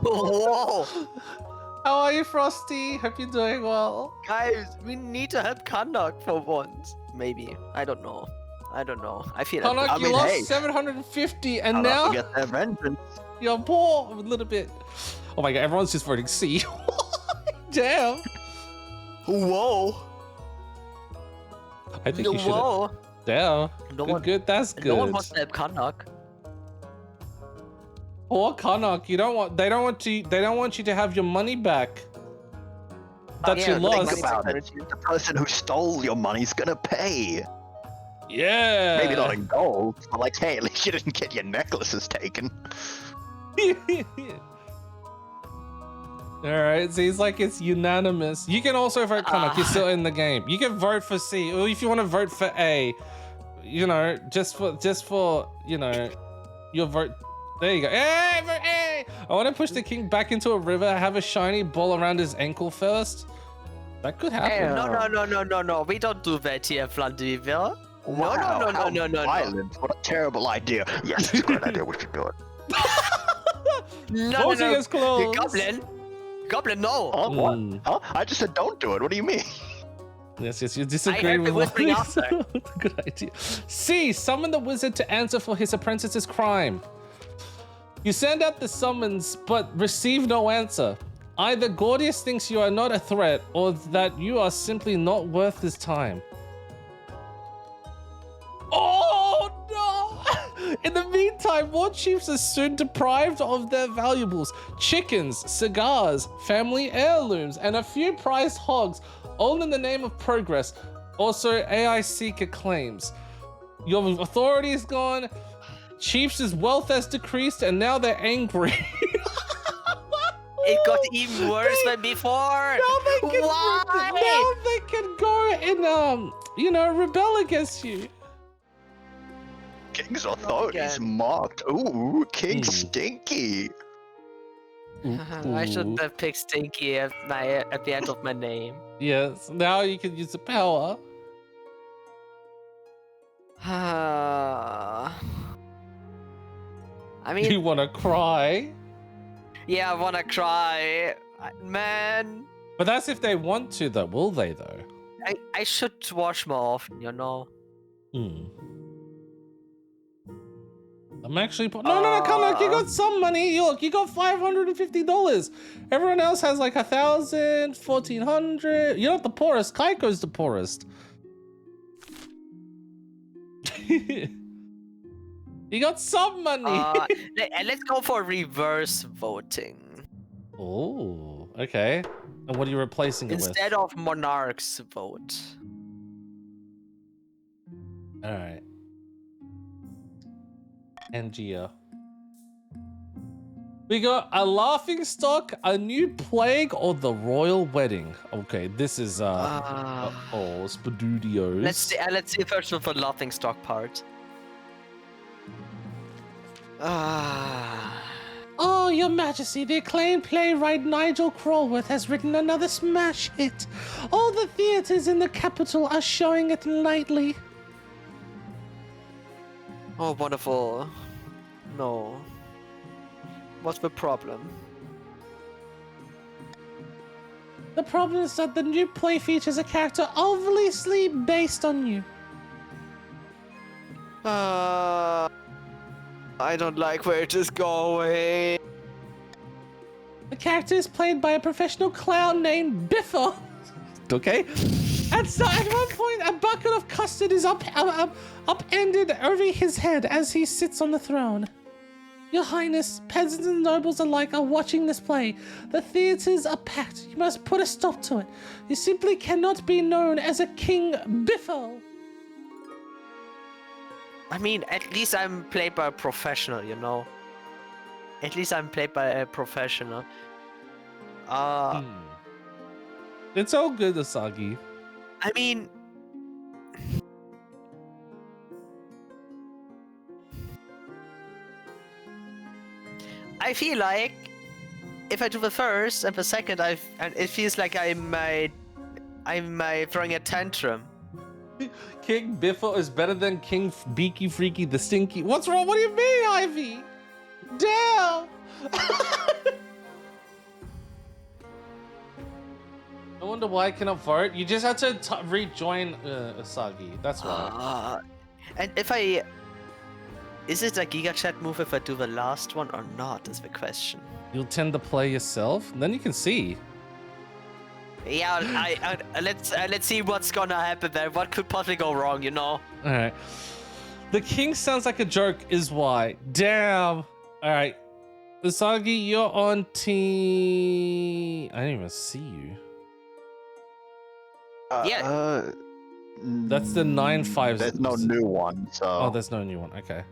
Speaker 4: Whoa.
Speaker 1: How are you, Frosty? Hope you're doing well.
Speaker 4: Guys, we need to help Kanak for once. Maybe. I don't know. I feel like...
Speaker 1: Kanak, you
Speaker 5: mean,
Speaker 1: lost
Speaker 5: hey.
Speaker 1: 750, and
Speaker 5: I'll
Speaker 1: now
Speaker 5: not forget their vengeance.
Speaker 1: you're poor a little bit. Oh my god, everyone's just voting C. Damn.
Speaker 4: Whoa.
Speaker 1: I think you should.
Speaker 4: Whoa.
Speaker 1: Damn.
Speaker 4: No
Speaker 1: Good,
Speaker 4: one-
Speaker 1: good. That's good.
Speaker 4: No one wants to help Kanak.
Speaker 1: Poor Kanak, they don't want you to have your money back. That
Speaker 4: Yeah,
Speaker 1: you
Speaker 4: think
Speaker 1: lost.
Speaker 5: Think about it. The person who stole your money's gonna pay.
Speaker 1: Yeah.
Speaker 5: Maybe not in gold, but like, hey, at least you didn't get your necklaces taken.
Speaker 1: Alright, seems like it's unanimous. You can also vote Kanak, you're still in the game. You can vote for C, or if you want to vote for A, you know, just for, you know, your vote. There you go. Hey, vote A! I want to push the king back into a river, have a shiny ball around his ankle first. That could happen.
Speaker 4: No. We don't do that here, Flandiville.
Speaker 5: Wow, how
Speaker 4: No.
Speaker 5: violent. What a terrible idea. Yes, it's a great idea. We should do it.
Speaker 4: No.
Speaker 1: Voting is closed.
Speaker 4: Goblin, no.
Speaker 5: Huh? What?
Speaker 1: Mm.
Speaker 5: Huh? I just said don't do it. What do you mean?
Speaker 1: Yes, you disagree
Speaker 4: heard the
Speaker 1: with
Speaker 4: whispering after.
Speaker 1: Good idea. C, summon the wizard to answer for his apprentice's crime. You send out the summons, but receive no answer. Either Gordius thinks you are not a threat, or that you are simply not worth his time. Oh no! In the meantime, more chiefs are soon deprived of their valuables. Chickens, cigars, family heirlooms, and a few prized hogs, all in the name of progress. Also, AI seeker claims. Your authority is gone, chiefs' wealth has decreased, and now they're angry.
Speaker 4: It got even worse than before. Why?
Speaker 1: Now they can go and you know, rebel against you.
Speaker 5: King's authority is
Speaker 4: again.
Speaker 5: marked. Ooh, King Stinky.
Speaker 4: I shouldn't have picked Stinky at the end of my name.
Speaker 1: Yes, now you can use the power.
Speaker 4: I
Speaker 1: You
Speaker 4: mean,
Speaker 1: wanna cry?
Speaker 4: yeah, I wanna cry. Man,
Speaker 1: But that's if they want to, though. Will they, though?
Speaker 4: I should watch more often, you know?
Speaker 1: Hmm. I'm actually... No, come on. You got some money. Look, you got $550. Everyone else has like 1,000, 1,400. You're not the poorest. Kaiko's the poorest. You got some money.
Speaker 4: Let's go for reverse voting.
Speaker 1: Oh, okay. And what are you replacing it with?
Speaker 4: Instead of Monarch's vote.
Speaker 1: All right. NGO. We got a laughing stock, a new plague, or the royal wedding. Okay, this is oh, Spadudios.
Speaker 4: Let's see first of the laughing stock part.
Speaker 3: Oh, Your Majesty, the acclaimed playwright Nigel Crowworth has written another smash hit. All the theaters in the capital are showing it nightly.
Speaker 4: Oh, wonderful. No. What's the problem?
Speaker 3: The problem is that the new play features a character obviously based on you.
Speaker 4: I don't like where it is going.
Speaker 3: The character is played by a professional clown named Biffa.
Speaker 1: Okay.
Speaker 3: At one point, a bucket of custard is upended over his head as he sits on the throne. Your Highness, peasants and nobles alike are watching this play. The theaters are packed. You must put a stop to it. You simply cannot be known as a King Biffo.
Speaker 4: I mean, at least I'm played by a professional, you know. At least I'm played by a professional.
Speaker 1: It's all good, Asagi.
Speaker 4: I mean... I feel like if I do the first and the second, and it feels like I'm throwing a tantrum.
Speaker 1: King Biffo is better than King Beaky Freaky the Stinky. What's wrong? What do you mean, Ivy? Damn! I wonder why I cannot vote. You just had to rejoin Asagi. That's why.
Speaker 4: And if I... Is it a Giga Chat move if I do the last one or not, is the question.
Speaker 1: You'll tend to play yourself, then you can see.
Speaker 4: Yeah, let's see what's gonna happen there. What could possibly go wrong, you know?
Speaker 1: Alright. The king sounds like a joke is why. Damn. Alright. Asagi, you're on team... I didn't even see you.
Speaker 4: Yeah.
Speaker 1: That's the 9-5.
Speaker 5: There's no new one, so.
Speaker 1: Oh, there's no new one. Okay.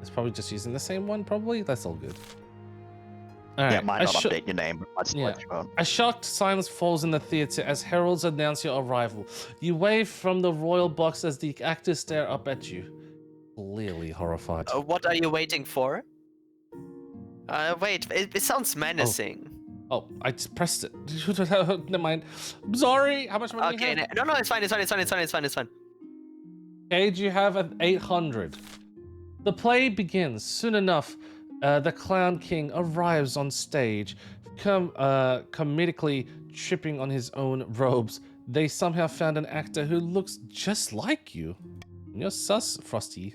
Speaker 1: It's probably just using the same one, probably. That's all good. All right.
Speaker 5: Yeah, might not update your name, but let's
Speaker 1: Yeah.
Speaker 5: let you go.
Speaker 1: A shocked silence falls in the theater as heralds announce your arrival. You wave from the royal box as the actors stare up at you, clearly horrified.
Speaker 4: What are you waiting for? Wait, it sounds menacing.
Speaker 1: Oh, I just pressed it. Never mind. I'm sorry. How much money do
Speaker 4: Okay,
Speaker 1: you have?
Speaker 4: no, it's fine.
Speaker 1: Age you have at 800. The play begins. Soon enough, the Clown King arrives on stage, comedically tripping on his own robes. They somehow found an actor who looks just like you. You're sus, Frosty.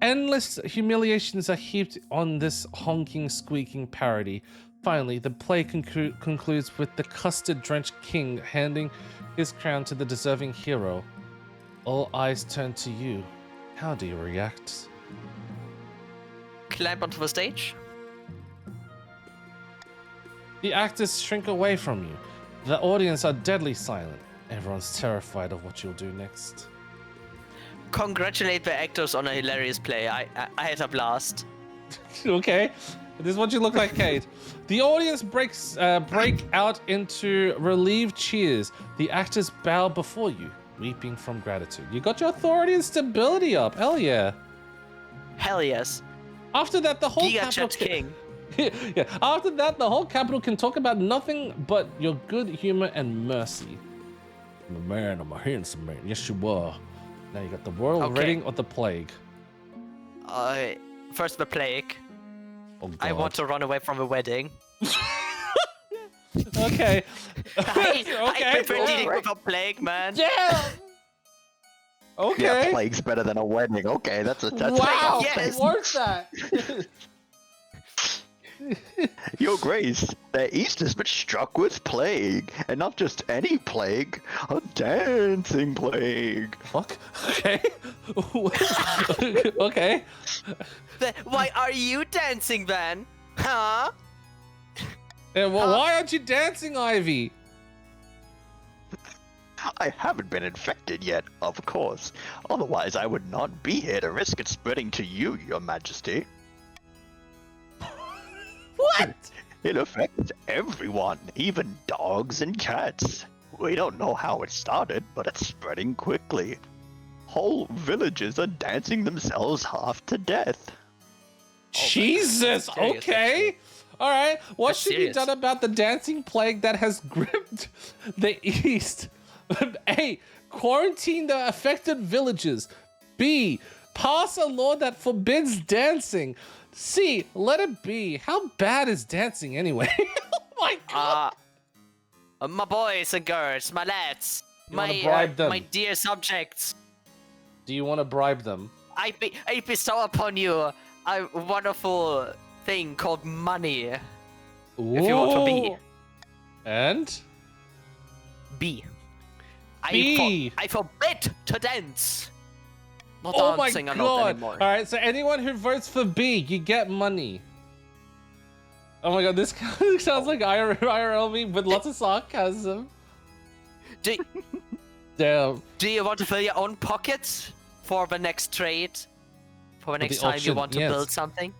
Speaker 1: Endless humiliations are heaped on this honking, squeaking parody. Finally, the play concludes with the custard-drenched king handing his crown to the deserving hero. All eyes turn to you. How do you react?
Speaker 4: Climb onto the stage.
Speaker 1: The actors shrink away from you. The audience are deadly silent. Everyone's terrified of what you'll do next.
Speaker 4: Congratulate the actors on a hilarious play. I had a blast.
Speaker 1: Okay, this is what you look like, Kate. The audience break out into relieved cheers. The actors bow before you, weeping from gratitude. You got your authority and stability up. Hell yeah.
Speaker 4: Hell yes.
Speaker 1: After that, the whole
Speaker 4: Giga
Speaker 1: capital
Speaker 4: Chat King.
Speaker 1: yeah. After that, the whole capital can talk about nothing but your good humor and mercy. I'm a man. I'm a handsome man. Yes, you were. Now you got the royal
Speaker 4: Okay.
Speaker 1: reading of the plague.
Speaker 4: First the plague.
Speaker 1: Oh God.
Speaker 4: I want to run away from a wedding.
Speaker 1: Okay.
Speaker 4: I prefer dealing with a plague, man.
Speaker 1: Yeah. Okay.
Speaker 5: Yeah, plague's better than a wedding. Okay, that's
Speaker 1: Wow.
Speaker 4: Yes.
Speaker 1: What's that?
Speaker 5: Your Grace, the East has been struck with plague, and not just any plague, a dancing plague.
Speaker 1: Fuck. Okay. Okay.
Speaker 4: Why are you dancing then? Huh?
Speaker 1: Why aren't you dancing, Ivy?
Speaker 5: I haven't been infected yet, of course. Otherwise, I would not be here to risk it spreading to you, Your Majesty.
Speaker 1: What?
Speaker 5: It affects everyone, even dogs and cats. We don't know how it started, but it's spreading quickly. Whole villages are dancing themselves half to death.
Speaker 1: Jesus.
Speaker 4: That's serious,
Speaker 1: Okay. All right. What
Speaker 4: That's
Speaker 1: should be
Speaker 4: serious.
Speaker 1: done about the dancing plague that has gripped the East? A. Quarantine the affected villages. B. Pass a law that forbids dancing. C. Let it be. How bad is dancing anyway? Oh my God.
Speaker 4: My boys and girls, my lads,
Speaker 1: wanna bribe them?
Speaker 4: my dear subjects,
Speaker 1: Do you want to bribe them?
Speaker 4: I bestow upon you a wonderful thing called money. If you want to be.
Speaker 1: And?
Speaker 4: B.
Speaker 1: B.
Speaker 4: I forbid to dance. Not
Speaker 1: Oh my
Speaker 4: dancing a lot
Speaker 1: god!
Speaker 4: anymore.
Speaker 1: Alright, so anyone who votes for B, you get money. Oh my god, this sounds like IRL me with lots of sarcasm.
Speaker 4: Do,
Speaker 1: Damn.
Speaker 4: do you want to fill your own pockets for the next trade? For the next
Speaker 1: the
Speaker 4: time you
Speaker 1: auction,
Speaker 4: want to
Speaker 1: yes.
Speaker 4: build something?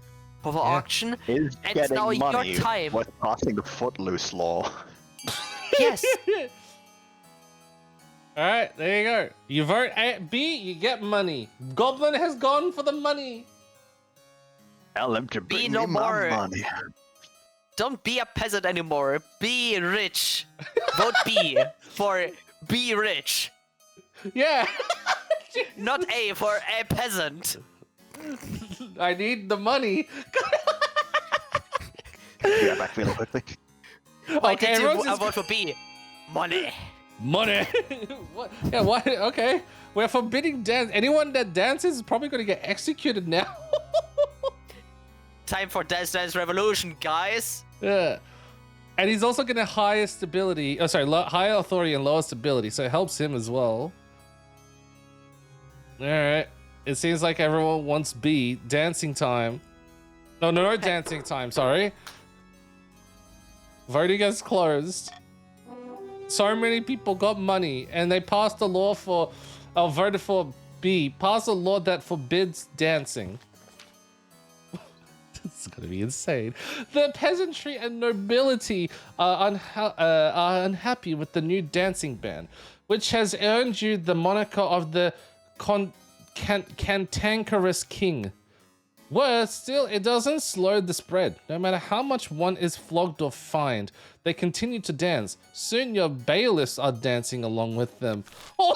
Speaker 4: For the
Speaker 1: Yeah.
Speaker 4: auction?
Speaker 5: Is
Speaker 4: It's
Speaker 5: getting
Speaker 4: now your
Speaker 5: money
Speaker 4: time.
Speaker 5: worth passing the footloose law?
Speaker 4: Yes.
Speaker 1: Alright, there you go. You vote B, you get money. Goblin has gone for the money.
Speaker 5: Tell them to bring
Speaker 4: no
Speaker 5: me my
Speaker 4: more.
Speaker 5: money.
Speaker 4: Don't be a peasant anymore. Be rich. Vote B for be rich.
Speaker 1: Yeah.
Speaker 4: Not A for a peasant.
Speaker 1: I need the money.
Speaker 5: Be right back really quickly.
Speaker 4: Why
Speaker 1: Okay,
Speaker 4: did you
Speaker 1: everyone's just-
Speaker 4: vote for B? Money.
Speaker 1: Money. What? Yeah, what? Okay. We're forbidding dance. Anyone that dances is probably going to get executed now.
Speaker 4: Time for Dance Dance Revolution, guys.
Speaker 1: Yeah. And he's also going to higher stability. Oh, sorry, higher authority and lower stability. So it helps him as well. All right. It seems like everyone wants B. Dancing time. No dancing time. Sorry. Voting is closed. So many people got money, and they passed a law for, voted for B. Passed a law that forbids dancing. This is gonna be insane. The peasantry and nobility are unhappy with the new dancing ban, which has earned you the moniker of the cantankerous king. Worse still, it doesn't slow the spread. No matter how much one is flogged or fined, they continue to dance. Soon your bailiffs are dancing along with them. Oh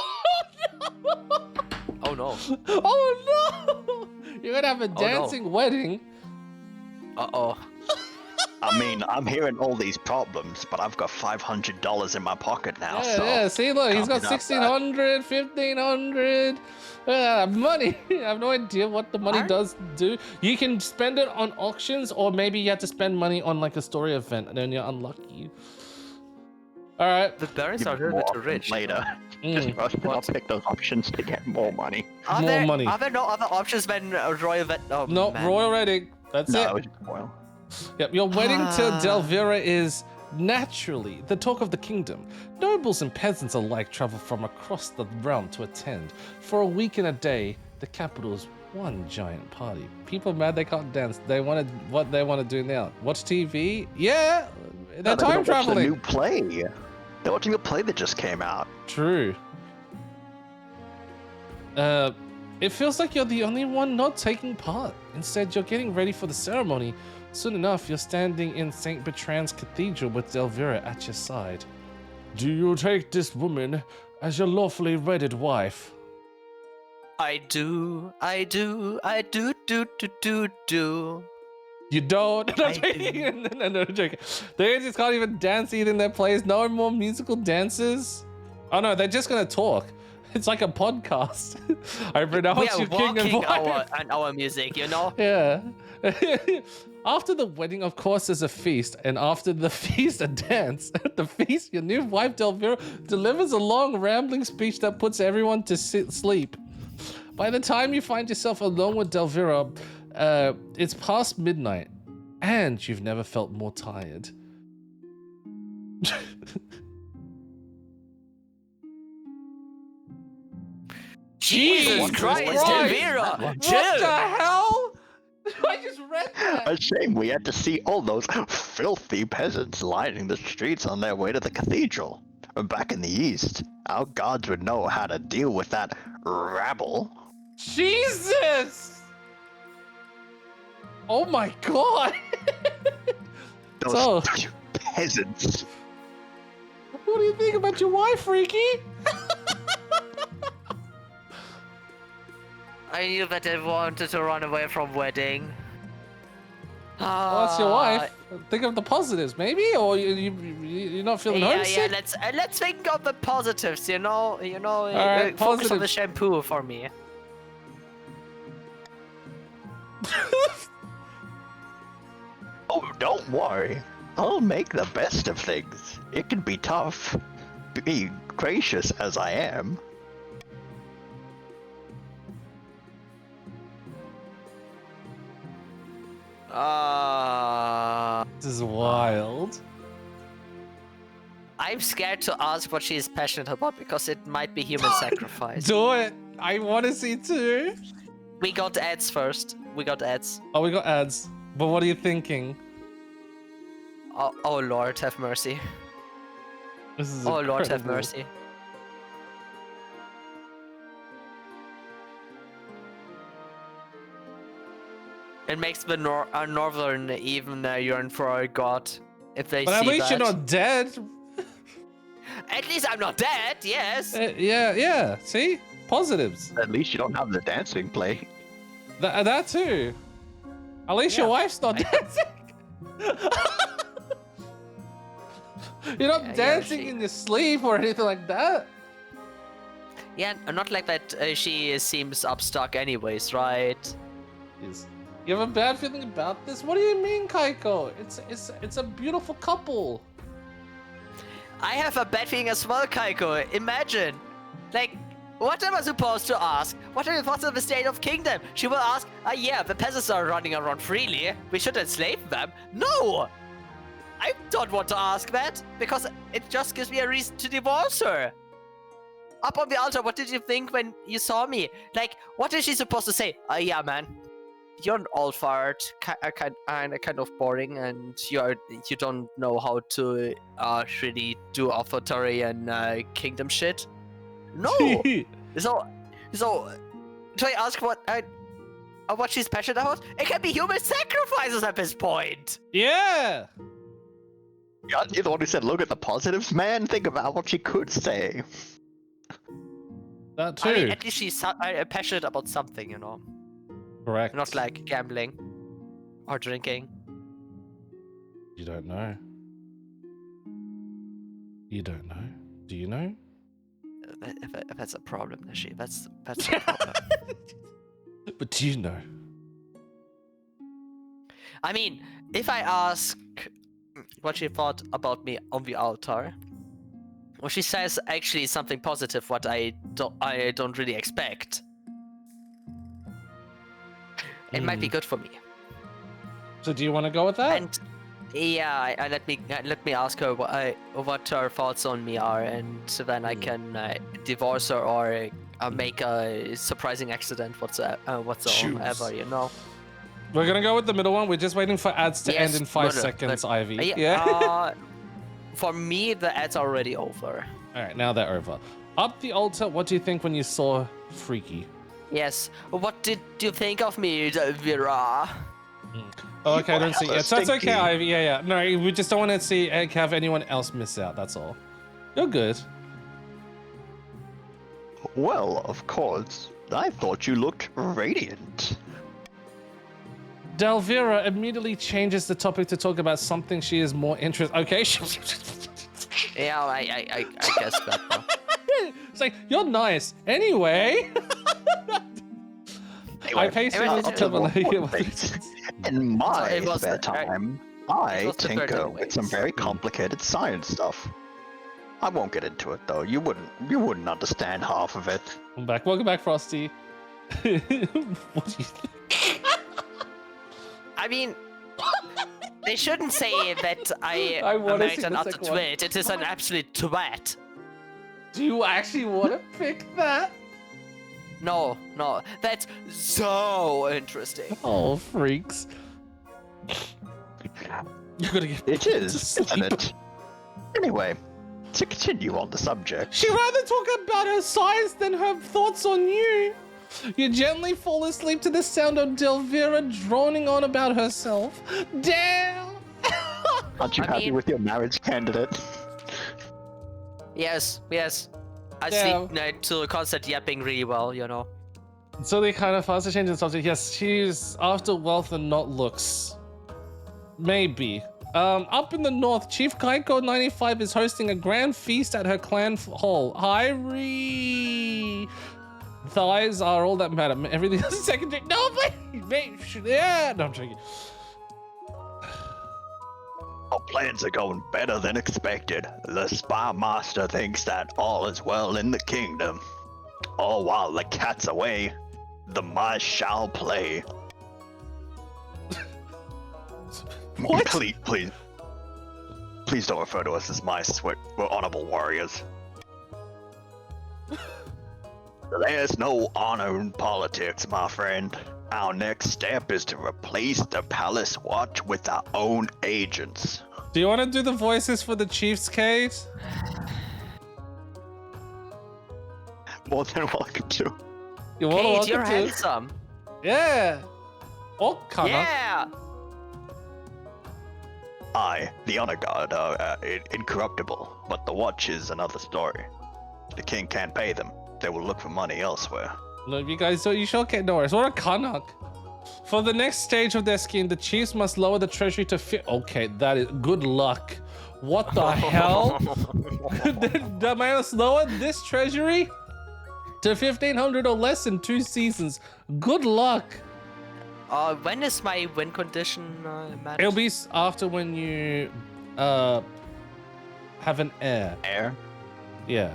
Speaker 1: no!
Speaker 4: Oh no.
Speaker 1: Oh no! You're gonna have a dancing wedding.
Speaker 4: Uh-oh.
Speaker 5: I mean, I'm hearing all these problems, but I've got $500 in my pocket now,
Speaker 1: Yeah,
Speaker 5: so...
Speaker 1: yeah, see, look, he's got
Speaker 5: can't be that
Speaker 1: 1,600, 1,500. Money. I have no idea what the money does do. You can spend it on auctions, or maybe you have to spend money on like a story event, and then you're unlucky. All right.
Speaker 4: The barons
Speaker 5: Give
Speaker 4: are a
Speaker 5: me
Speaker 4: little
Speaker 5: more
Speaker 4: bit rich.
Speaker 5: later. Just trust me, I'll pick those options to get more money.
Speaker 4: Are
Speaker 1: More
Speaker 4: there,
Speaker 1: money.
Speaker 4: Are there no other options than Royal Vet? Oh,
Speaker 1: No,
Speaker 4: man.
Speaker 1: royal wedding. That's
Speaker 5: No,
Speaker 1: it.
Speaker 5: it was just oil.
Speaker 1: Yep, your wedding to Delvira is naturally the talk of the kingdom. Nobles and peasants alike travel from across the realm to attend. For a week and a day, the capital is one giant party. People are mad they can't dance. They want to what they want to do now. Watch TV? Yeah, they're
Speaker 5: No,
Speaker 1: time
Speaker 5: gonna watch
Speaker 1: traveling.
Speaker 5: the new play. They're watching a play that just came out.
Speaker 1: True. It feels like you're the only one not taking part. Instead, you're getting ready for the ceremony. Soon enough, you're standing in St. Bertrand's Cathedral with Delvira at your side. Do you take this woman as your lawfully wedded wife?
Speaker 4: I do.
Speaker 1: You don't? No, I'm
Speaker 4: I
Speaker 1: joking. No, I'm joking. They just can't even dance either in their plays. No more musical dances. Oh no, they're just gonna talk. It's like a podcast. I
Speaker 4: We
Speaker 1: pronounce
Speaker 4: are
Speaker 1: you king and
Speaker 4: walking
Speaker 1: wife.
Speaker 4: our music, you know?
Speaker 1: Yeah. After the wedding, of course, there's a feast, and after the feast, a dance. At the feast, your new wife Delvira delivers a long, rambling speech that puts everyone to sleep. By the time you find yourself alone with Delvira, it's past midnight, and you've never felt more tired.
Speaker 4: Jesus Christ, Delvira!
Speaker 1: What
Speaker 4: Chill!
Speaker 1: the hell? I just read that.
Speaker 5: A shame we had to see all those filthy peasants lining the streets on their way to the cathedral. Back in the East, our gods would know how to deal with that rabble.
Speaker 1: Jesus! Oh my god!
Speaker 5: Those
Speaker 1: So-
Speaker 5: peasants.
Speaker 1: What do you think about your wife, Freaky?
Speaker 4: I knew that I wanted to run away from wedding.
Speaker 1: Well, that's your wife. Think of the positives, maybe, or you're not feeling
Speaker 4: Yeah,
Speaker 1: homesick.
Speaker 4: let's think of the positives. You know,
Speaker 1: right,
Speaker 4: focus on the
Speaker 1: positives.
Speaker 4: shampoo for me.
Speaker 5: Oh, don't worry. I'll make the best of things. It can be tough, be gracious as I am.
Speaker 1: This is wild.
Speaker 4: I'm scared to ask what she is passionate about because it might be human sacrifice.
Speaker 1: Do it. I want to see too.
Speaker 4: We got ads first. We got ads.
Speaker 1: Oh, we got ads. But what are you thinking?
Speaker 4: Oh Lord, have mercy.
Speaker 1: This is
Speaker 4: Oh Lord, have
Speaker 1: incredible.
Speaker 4: mercy. It makes the northern even yearn for a god. If they
Speaker 1: But
Speaker 4: see
Speaker 1: at least
Speaker 4: that.
Speaker 1: you're not dead.
Speaker 4: At least I'm not dead. Yes.
Speaker 1: Yeah. See? Positives.
Speaker 5: At least you don't have the dancing play.
Speaker 1: That too. At least your
Speaker 4: Yeah.
Speaker 1: wife's not dancing. You're not
Speaker 4: Yeah,
Speaker 1: dancing
Speaker 4: she-
Speaker 1: in your sleep or anything like that.
Speaker 4: Yeah, not like that. She seems upstuck, anyways, right?
Speaker 1: Yes. You have a bad feeling about this? What do you mean, Kaiko? It's a beautiful couple.
Speaker 4: I have a bad feeling as well, Kaiko. Imagine, like, what am I supposed to ask? What are the thoughts of the state of kingdom? She will ask, yeah, the peasants are running around freely. We should enslave them. No! I don't want to ask that, because it just gives me a reason to divorce her. Up on the altar, what did you think when you saw me? Like, what is she supposed to say? Yeah, man. You're an old fart, kind of boring, and you don't know how to really do authoritarian kingdom shit. No. so do I ask what she's passionate about? It can be human sacrifices at this point.
Speaker 1: Yeah.
Speaker 5: You're the one who said, look at the positives, man. Think about what she could say.
Speaker 1: That too.
Speaker 4: I mean, at least she's passionate about something, you know.
Speaker 1: Correct.
Speaker 4: Not like gambling or drinking.
Speaker 1: You don't know. You don't know. Do you know?
Speaker 4: If that's a problem, Nishi. That's a problem.
Speaker 1: But do you know?
Speaker 4: I mean, if I ask what she thought about me on the altar, well, she says actually something positive, what I don't really expect. It might be good for me.
Speaker 1: So do you want to go with that?
Speaker 4: And yeah, let me ask her what her thoughts on me are, and then I can divorce her or make a surprising accident whatsoever, you know.
Speaker 1: We're gonna go with the middle one. We're just waiting for ads to
Speaker 4: Yes,
Speaker 1: end in 5
Speaker 4: but,
Speaker 1: seconds,
Speaker 4: but-
Speaker 1: Ivy. Yeah.
Speaker 4: For me, the ads are already over.
Speaker 1: All right, now they're over. Up the altar. What do you think when you saw Freaky?
Speaker 4: Yes. What did you think of me, Vera?
Speaker 1: Oh, okay, I don't see.
Speaker 5: hella
Speaker 1: Yeah, so it's okay,
Speaker 5: stinky.
Speaker 1: Ivy. Yeah. No, we just don't want to see have anyone else miss out. That's all. You're good.
Speaker 5: Well, of course. I thought you looked radiant.
Speaker 1: Delvira immediately changes the topic to talk about something she is more interested. Okay.
Speaker 4: Yeah, I guess that. Though.
Speaker 1: It's like you're nice. Anyway. I paced
Speaker 4: Anyway,
Speaker 1: it
Speaker 4: it's
Speaker 1: to
Speaker 5: In my
Speaker 4: it was
Speaker 5: spare
Speaker 4: the-
Speaker 5: time,
Speaker 4: it
Speaker 5: I
Speaker 4: was the third
Speaker 5: tinker with some
Speaker 4: anyways.
Speaker 5: very complicated science stuff. I won't get into it though. You wouldn't understand half of it.
Speaker 1: I'm back. Welcome back, Frosty. What do you think?
Speaker 4: I mean, they shouldn't say that I
Speaker 1: I wanna
Speaker 4: married
Speaker 1: see
Speaker 4: an
Speaker 1: the
Speaker 4: utter
Speaker 1: second one.
Speaker 4: twit. It is an absolute twat.
Speaker 1: Do you actually want to pick that?
Speaker 4: No, that's so interesting.
Speaker 1: Oh, freaks. You're gonna get
Speaker 5: It
Speaker 1: put to
Speaker 5: is,
Speaker 1: sleep.
Speaker 5: isn't it? Anyway, to continue on the subject.
Speaker 1: She'd rather talk about her science than her thoughts on you. You gently fall asleep to the sound of Delvira droning on about herself. Damn!
Speaker 5: Aren't you
Speaker 4: I
Speaker 5: happy
Speaker 4: mean-
Speaker 5: with your marriage candidate?
Speaker 4: Yes. I
Speaker 1: Yeah.
Speaker 4: sleep to constant yapping really well, you know.
Speaker 1: So they kind of fast to change the subject. Yes, she's after wealth and not looks. Maybe. Up in the north, Chief Kaiko 95 is hosting a grand feast at her clan hall. Hyrie! Thighs are all that matter. Everything else is secondary. No, please! Yeah! No, I'm joking.
Speaker 5: Oh, plans are going better than expected. The spy master thinks that all is well in the kingdom. All while the cat's away, the mice shall play.
Speaker 1: What?
Speaker 5: Please don't refer to us as mice. We're honorable warriors. There's no honor in politics, my friend. Our next step is to replace the Palace Watch with our own agents.
Speaker 1: Do you want to do the voices for the Chiefs, Kate?
Speaker 5: More than welcome to.
Speaker 1: You want
Speaker 4: Kate,
Speaker 1: to
Speaker 4: you're
Speaker 1: welcome to?
Speaker 4: handsome.
Speaker 1: Yeah. Oh, Connor.
Speaker 4: Yeah.
Speaker 5: I, the honor guard, are incorruptible, but the watch is another story. The king can't pay them. They will look for money elsewhere.
Speaker 1: Look, you guys, you sure can't know us. What a Canuck. For the next stage of their scheme, the Chiefs must lower the treasury to Okay, that is good luck. What the hell? The man must lower this treasury to 1,500 or less in 2 seasons. Good luck.
Speaker 4: When is my win condition match?
Speaker 1: It'll be after when you have an heir.
Speaker 5: Heir?
Speaker 1: Yeah.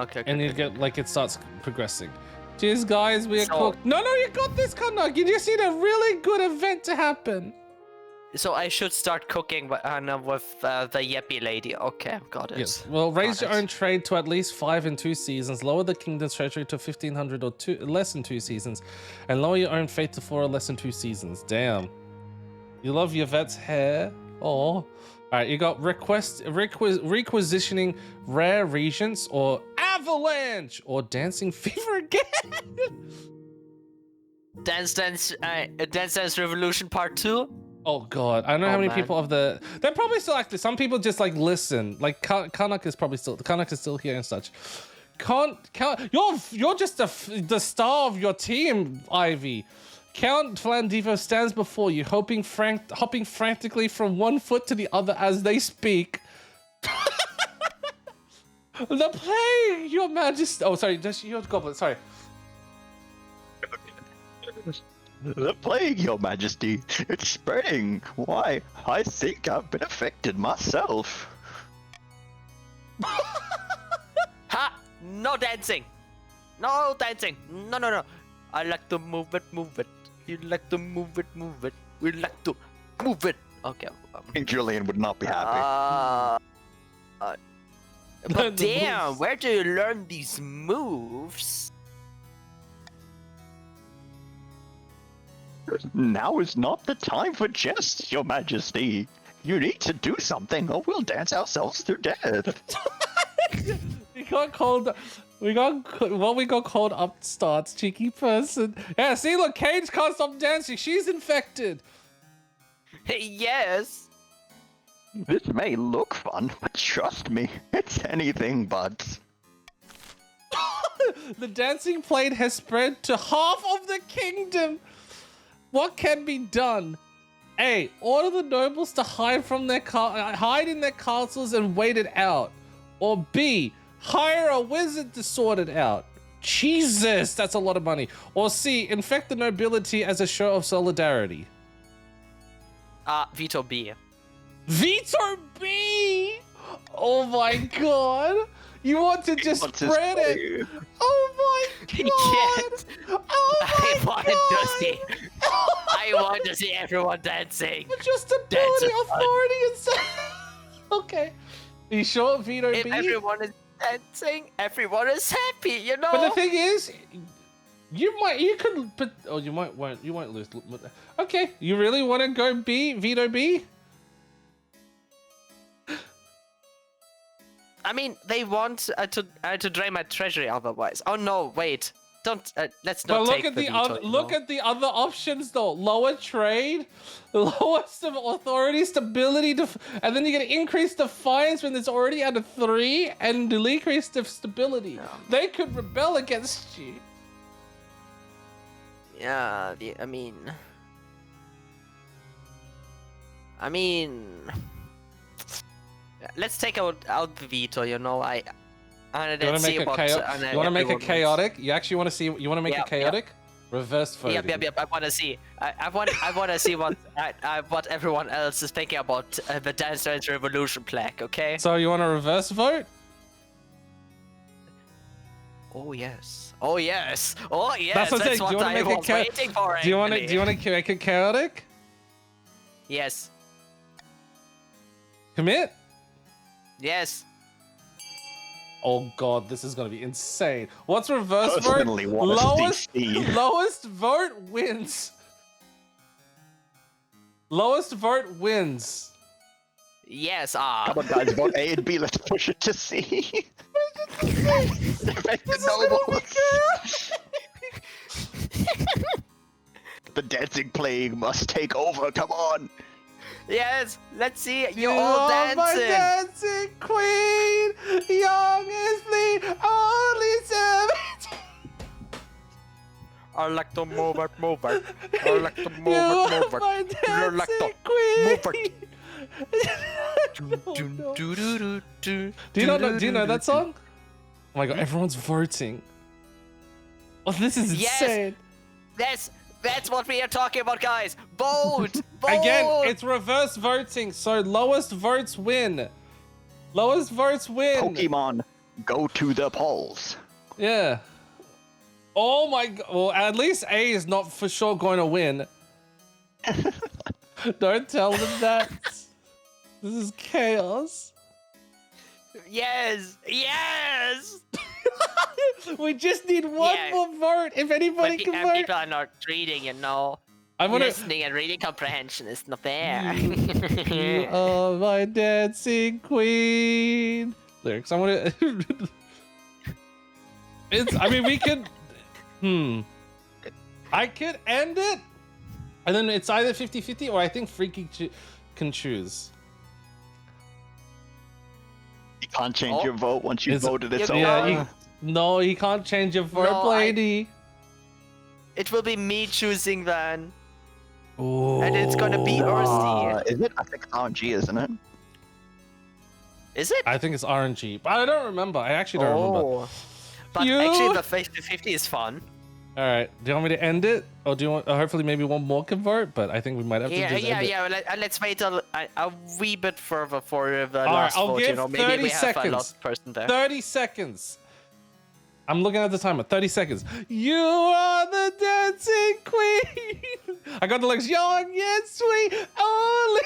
Speaker 4: Okay.
Speaker 1: And you get like it starts progressing. Cheers, guys. We are
Speaker 4: So-
Speaker 1: cooked. No, you got this, Canuck. You just need a really good event to happen.
Speaker 4: So I should start cooking with the Yeppy lady. Okay, got it.
Speaker 1: Yes. Well, raise
Speaker 4: Got
Speaker 1: your
Speaker 4: it.
Speaker 1: own trade to at least 5 in 2 seasons. Lower the kingdom's treasury to 1,500 or less in 2 seasons, and lower your own faith to 4 or less in 2 seasons. Damn. You love Yvette's hair. Oh. All right, you got requisitioning rare regents or avalanche or dancing fever again.
Speaker 4: Dance Dance Revolution Part 2.
Speaker 1: Oh god, I don't know
Speaker 4: Oh,
Speaker 1: how many
Speaker 4: man.
Speaker 1: people of the. They're probably still active. Some people just like listen. Like Canuck is probably still. Canuck is still here and such. You're just the star of your team, Ivy. Count Flandivo stands before you, hopping frantically from one foot to the other as they speak. The plague, Your Majesty. Oh, sorry, just your goblet. Sorry.
Speaker 5: The plague, Your Majesty. It's spreading. Why, I think I've been affected myself.
Speaker 4: Ha! No dancing. No dancing. No. I like to move it. You like to move it. We like to move it. Okay.
Speaker 5: King Julian would not be happy.
Speaker 4: But
Speaker 1: The
Speaker 4: damn,
Speaker 1: moves.
Speaker 4: where do you learn these moves?
Speaker 5: Now is not the time for jests, Your Majesty. You need to do something, or we'll dance ourselves to death.
Speaker 1: We got called upstarts, cheeky person. Yeah, see, look, Cage can't stop dancing. She's infected.
Speaker 4: Yes.
Speaker 5: This may look fun, but trust me, it's anything but.
Speaker 1: The dancing plague has spread to half of the kingdom. What can be done? A. Order the nobles to hide in their castles and wait it out. Or B. Hire a wizard to sort it out. Jesus, that's a lot of money. Or C. Infect the nobility as a show of solidarity.
Speaker 4: Veto B.
Speaker 1: Veto B! Oh my god! You want to just
Speaker 5: Want to
Speaker 1: spread it?
Speaker 5: say-
Speaker 1: Oh my god!
Speaker 4: Yes.
Speaker 1: Oh my
Speaker 4: I want
Speaker 1: god!
Speaker 4: to see. I want to see everyone dancing.
Speaker 1: But just ability,
Speaker 4: That's
Speaker 1: authority, and okay. Are you sure, Veto
Speaker 4: If
Speaker 1: B?
Speaker 4: everyone is dancing, everyone is happy, you know?
Speaker 1: But the thing is, you won't lose. Okay, you really want to go B, Veto B?
Speaker 4: I mean, they want to drain my treasury otherwise. Oh no, wait. Don't, let's not
Speaker 1: But look
Speaker 4: take
Speaker 1: at
Speaker 4: the
Speaker 1: the
Speaker 4: veto,
Speaker 1: other.
Speaker 4: you
Speaker 1: Look
Speaker 4: know?
Speaker 1: at the other options though. Lower trade, lower authority, stability, and then you get increase the fines when it's already at a 3, and decrease the stability. They could rebel against you.
Speaker 4: Yeah, I mean, let's take out the veto. You know,
Speaker 1: You want
Speaker 4: let's
Speaker 1: to
Speaker 4: see
Speaker 1: make a
Speaker 4: what.
Speaker 1: chaotic? You want to make it
Speaker 4: everyone wants.
Speaker 1: chaotic? You actually want to see? You want to make
Speaker 4: Yeah,
Speaker 1: it chaotic? Reverse voting.
Speaker 4: Yep. I want to see. I want to see what everyone else is thinking about the Dance Dance Revolution plaque. Okay.
Speaker 1: So you want a reverse vote?
Speaker 4: Oh yes. Oh yes. Oh yes.
Speaker 1: That's what I'm saying. Do you
Speaker 4: what
Speaker 1: want to
Speaker 4: I
Speaker 1: make it
Speaker 4: was waiting for.
Speaker 1: Do you want to?
Speaker 4: actually.
Speaker 1: Do you want to make it chaotic?
Speaker 4: Yes.
Speaker 1: Commit.
Speaker 4: Yes.
Speaker 1: Oh god, this is gonna be insane. What's reverse vote?
Speaker 5: Personally, what is
Speaker 1: Lowest,
Speaker 5: DC?
Speaker 1: lowest vote wins. Lowest vote wins.
Speaker 4: Yes.
Speaker 5: Come on, guys, vote A and B. Let's push it to C. Make the nobles. The dancing plague must take over. Come on.
Speaker 4: Yes. Let's see you
Speaker 1: You
Speaker 4: all
Speaker 1: are my
Speaker 4: dancing.
Speaker 1: dancing queen, young and fleet, only 17.
Speaker 4: I like to move it. I like to
Speaker 1: You are my dancing queen. No. Do you know that song? Oh my god, everyone's voting. Oh, this is
Speaker 4: Yes.
Speaker 1: insane.
Speaker 4: That's what we are talking about, guys. Vote. Vote.
Speaker 1: Again, it's reverse voting, so lowest votes win. Lowest votes win.
Speaker 5: Pokemon, go to the polls.
Speaker 1: Yeah. Oh my god. Well, at least A is not for sure going to win. Don't tell them that. This is chaos.
Speaker 4: Yes. Yes.
Speaker 1: We just need one
Speaker 4: Yeah.
Speaker 1: more vote. If anybody
Speaker 4: But
Speaker 1: can vote.
Speaker 4: people are not reading, you know.
Speaker 1: I'm gonna.
Speaker 4: Listening and reading comprehension is not there.
Speaker 1: You are my dancing queen. Lyrics. I want to. It's. I mean, we could. I could end it, and then it's either 50-50 or I think Freaky can choose.
Speaker 5: You can't change
Speaker 4: Oh.
Speaker 5: your vote once you
Speaker 1: It's-
Speaker 5: voted. It's
Speaker 1: Yeah,
Speaker 5: over.
Speaker 1: no, he can't change your vote,
Speaker 4: No,
Speaker 1: lady.
Speaker 4: It will be me choosing then.
Speaker 1: Ooh.
Speaker 4: And it's gonna be Earthy.
Speaker 5: Is it? I think RNG, isn't it?
Speaker 4: Is it?
Speaker 1: I think it's RNG, but I don't remember. I actually don't remember.
Speaker 4: Oh. But
Speaker 1: You-
Speaker 4: actually, the 50-50 is fun.
Speaker 1: All right. Do you want me to end it, or do you want? Hopefully, maybe one more can vote. But I think we might have to
Speaker 4: Yeah,
Speaker 1: just end it.
Speaker 4: Let's wait a wee bit further for the
Speaker 1: All right,
Speaker 4: last
Speaker 1: I'll
Speaker 4: vote. You
Speaker 1: give
Speaker 4: know, maybe
Speaker 1: 30
Speaker 4: we have a
Speaker 1: seconds.
Speaker 4: lost person there.
Speaker 1: 30 seconds. I'm looking at the timer. 30 seconds. You are the dancing queen. I got the legs young and sweet. Only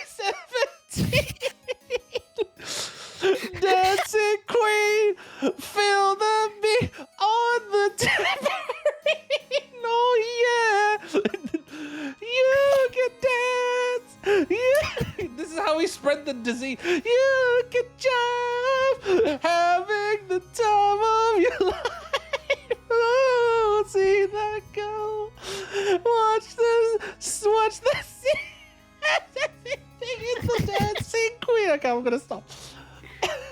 Speaker 1: 17. Dancing queen. Feel the beat on the tambourine. Oh, yeah. You can dance. You. This is how we spread the disease. You can jive. Having the time of your life. Oh, see that go. Watch the it's the dancing queen. Okay, I'm gonna stop.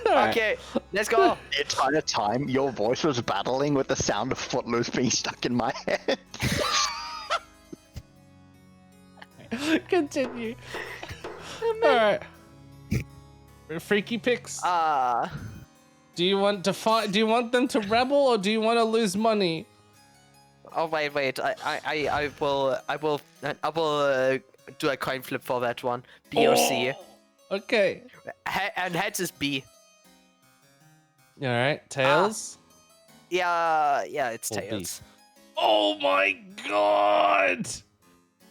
Speaker 1: All right.
Speaker 4: Okay, let's go.
Speaker 5: The entire time, your voice was battling with the sound of Footloose being stuck in my head.
Speaker 1: Continue. All right. Freaky picks. Do you want to fight? Do you want them to rebel, or do you want to lose money?
Speaker 4: Oh wait. I will do a coin flip for that one. B or C.
Speaker 1: Okay.
Speaker 4: And heads is B.
Speaker 1: All right. Tails.
Speaker 4: Yeah, it's
Speaker 1: Or B.
Speaker 4: tails.
Speaker 1: Oh my god!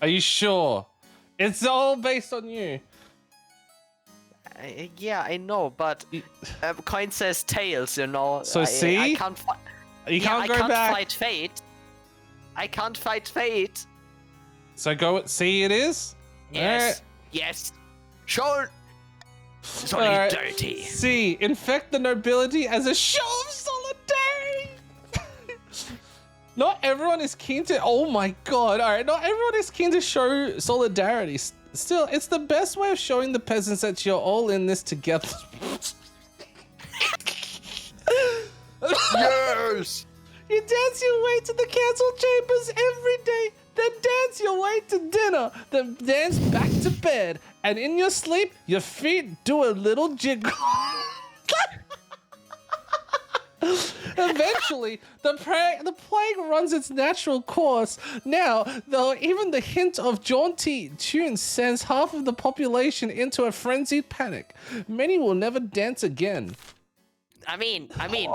Speaker 1: Are you sure? It's all based on you.
Speaker 4: Yeah, I know, but coin says tails. You know.
Speaker 1: So
Speaker 4: I
Speaker 1: C?
Speaker 4: can't.
Speaker 1: You can't go
Speaker 4: I can't
Speaker 1: back.
Speaker 4: fight fate. I can't fight fate.
Speaker 1: So go with C. It is.
Speaker 4: Yes. Yes. Sure.
Speaker 1: Alright.
Speaker 4: Solidarity.
Speaker 1: C. Infect the nobility as a show of solidarity. Not everyone is keen to. Oh my god! All right, not everyone is keen to show solidarity. Still, it's the best way of showing the peasants that you're all in this together.
Speaker 4: Yes.
Speaker 1: You dance your way to the council chambers every day, then dance your way to dinner, then dance back to bed, and in your sleep, your feet do a little jiggle. Eventually, the plague runs its natural course. Now, though, even the hint of jaunty tune sends half of the population into a frenzied panic. Many will never dance again.
Speaker 4: I mean,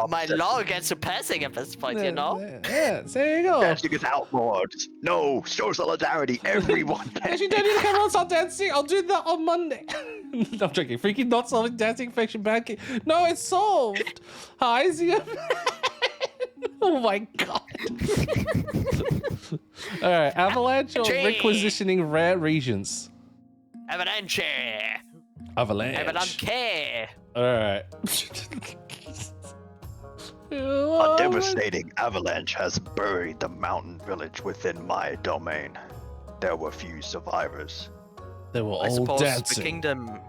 Speaker 4: my law gets surpassing at this point, you know?
Speaker 1: Yeah, there you go.
Speaker 5: Dancing is outlawed. No, show solidarity. Everyone
Speaker 1: Actually, don't need to come on start dancing. I'll do that on Monday. I'm joking. Freaking not solving dancing infection pancake. No, it's solved. Hi, Zia. Oh my god. Alright, avalanche or
Speaker 4: Tree.
Speaker 1: requisitioning rare regions?
Speaker 4: Avalanche!
Speaker 1: Avalanche.
Speaker 4: Avalanche!
Speaker 1: Alright.
Speaker 5: A devastating avalanche has buried the mountain village within my domain. There were few survivors.
Speaker 1: They were
Speaker 4: I
Speaker 1: all
Speaker 4: suppose
Speaker 1: dancing.
Speaker 4: the kingdom.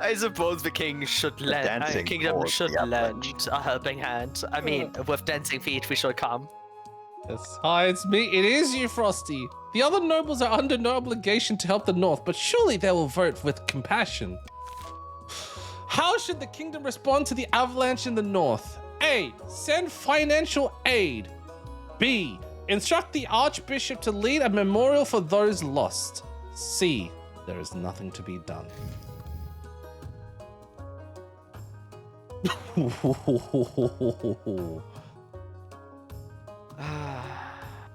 Speaker 4: I suppose the king should lend.
Speaker 5: dancing
Speaker 4: Kingdom
Speaker 5: caused
Speaker 4: should
Speaker 5: the
Speaker 4: lend a helping hand. I mean, with dancing feet, we should come.
Speaker 1: Yes. Hi, it's me. It is you, Frosty. The other nobles are under no obligation to help the North, but surely they will vote with compassion. How should the kingdom respond to the avalanche in the North? A. Send financial aid. B. Instruct the Archbishop to lead a memorial for those lost. C. There is nothing to be done.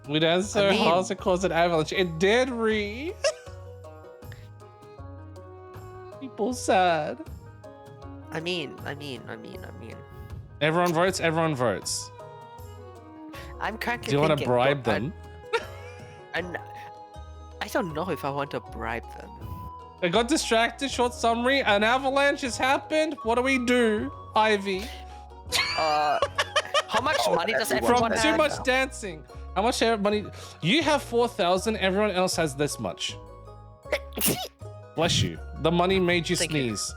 Speaker 1: We danced so hard to cause an avalanche. It did, Ree. People sad.
Speaker 4: I mean.
Speaker 1: Everyone votes. Everyone votes.
Speaker 4: I'm currently.
Speaker 1: Do you want to
Speaker 4: thinking,
Speaker 1: bribe
Speaker 4: but
Speaker 1: them?
Speaker 4: I don't know if I want to bribe them.
Speaker 1: I got distracted. Short summary. An avalanche has happened. What do we do, Ivy?
Speaker 4: How much money does everyone
Speaker 1: From
Speaker 4: have?
Speaker 1: too much dancing. How much money? You have 4,000. Everyone else has this much. Bless you. The money made you
Speaker 4: Thank you.
Speaker 1: sneeze.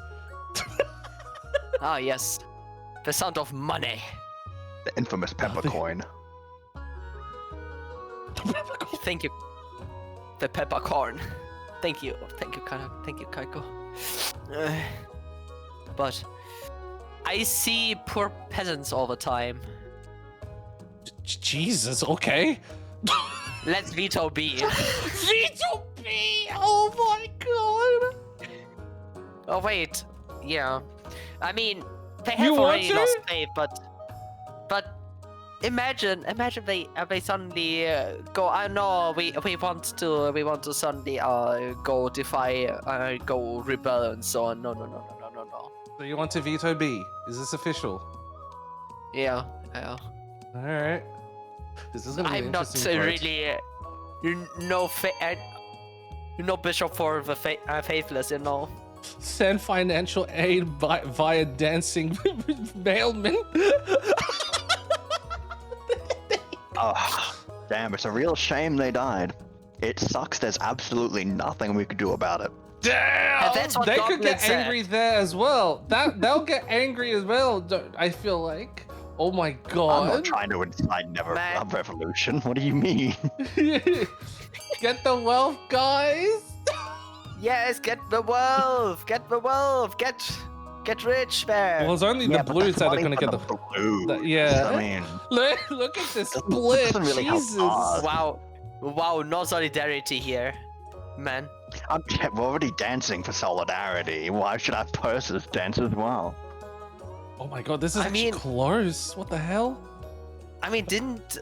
Speaker 4: Ah, yes. The sound of money.
Speaker 5: The infamous peppercoin.
Speaker 4: Thank you. The peppercorn. Thank you. Thank you, Kana. Thank you, Kaiko. But I see poor peasants all the time.
Speaker 1: Jesus. Okay.
Speaker 4: Let's veto B.
Speaker 1: Veto B. Oh my god.
Speaker 4: Oh wait. Yeah. I mean, they
Speaker 1: You
Speaker 4: have
Speaker 1: want
Speaker 4: already
Speaker 1: to?
Speaker 4: lost faith, but imagine they suddenly go. No, we want to suddenly go defy, go rebel and so on. No.
Speaker 1: So you want to veto B? Is this official?
Speaker 4: Yeah.
Speaker 1: All right. This is gonna be an
Speaker 4: I'm not
Speaker 1: interesting vote.
Speaker 4: really no bishop for the faithless, you know.
Speaker 1: Send financial aid via dancing mailman.
Speaker 5: Oh, damn, it's a real shame they died. It sucks there's absolutely nothing we could do about it.
Speaker 1: Damn!
Speaker 4: That's what
Speaker 1: They could
Speaker 4: Gauntlet
Speaker 1: get
Speaker 4: said.
Speaker 1: angry there as well. They'll get angry as well. I feel like. Oh my
Speaker 5: I'm
Speaker 1: god!
Speaker 5: not trying to incite a
Speaker 4: Man.
Speaker 5: revolution. What do you mean?
Speaker 1: Get the wealth, guys.
Speaker 4: Yes, get the wealth, get rich there.
Speaker 1: Well, it's only
Speaker 5: Yeah,
Speaker 1: the
Speaker 5: but
Speaker 1: blues
Speaker 5: that's
Speaker 1: that are
Speaker 5: money
Speaker 1: gonna
Speaker 5: for
Speaker 1: get the.
Speaker 5: blues.
Speaker 1: Yeah.
Speaker 5: I mean,
Speaker 1: Look at this
Speaker 5: Doesn't-
Speaker 1: split.
Speaker 5: doesn't really help
Speaker 1: Jesus.
Speaker 5: us.
Speaker 4: Wow, no solidarity here, man.
Speaker 5: we're already dancing for solidarity. Why should our purses dance as well?
Speaker 1: Oh my god, this is
Speaker 4: I
Speaker 1: actually
Speaker 4: mean-
Speaker 1: close. What the hell?
Speaker 4: I mean, didn't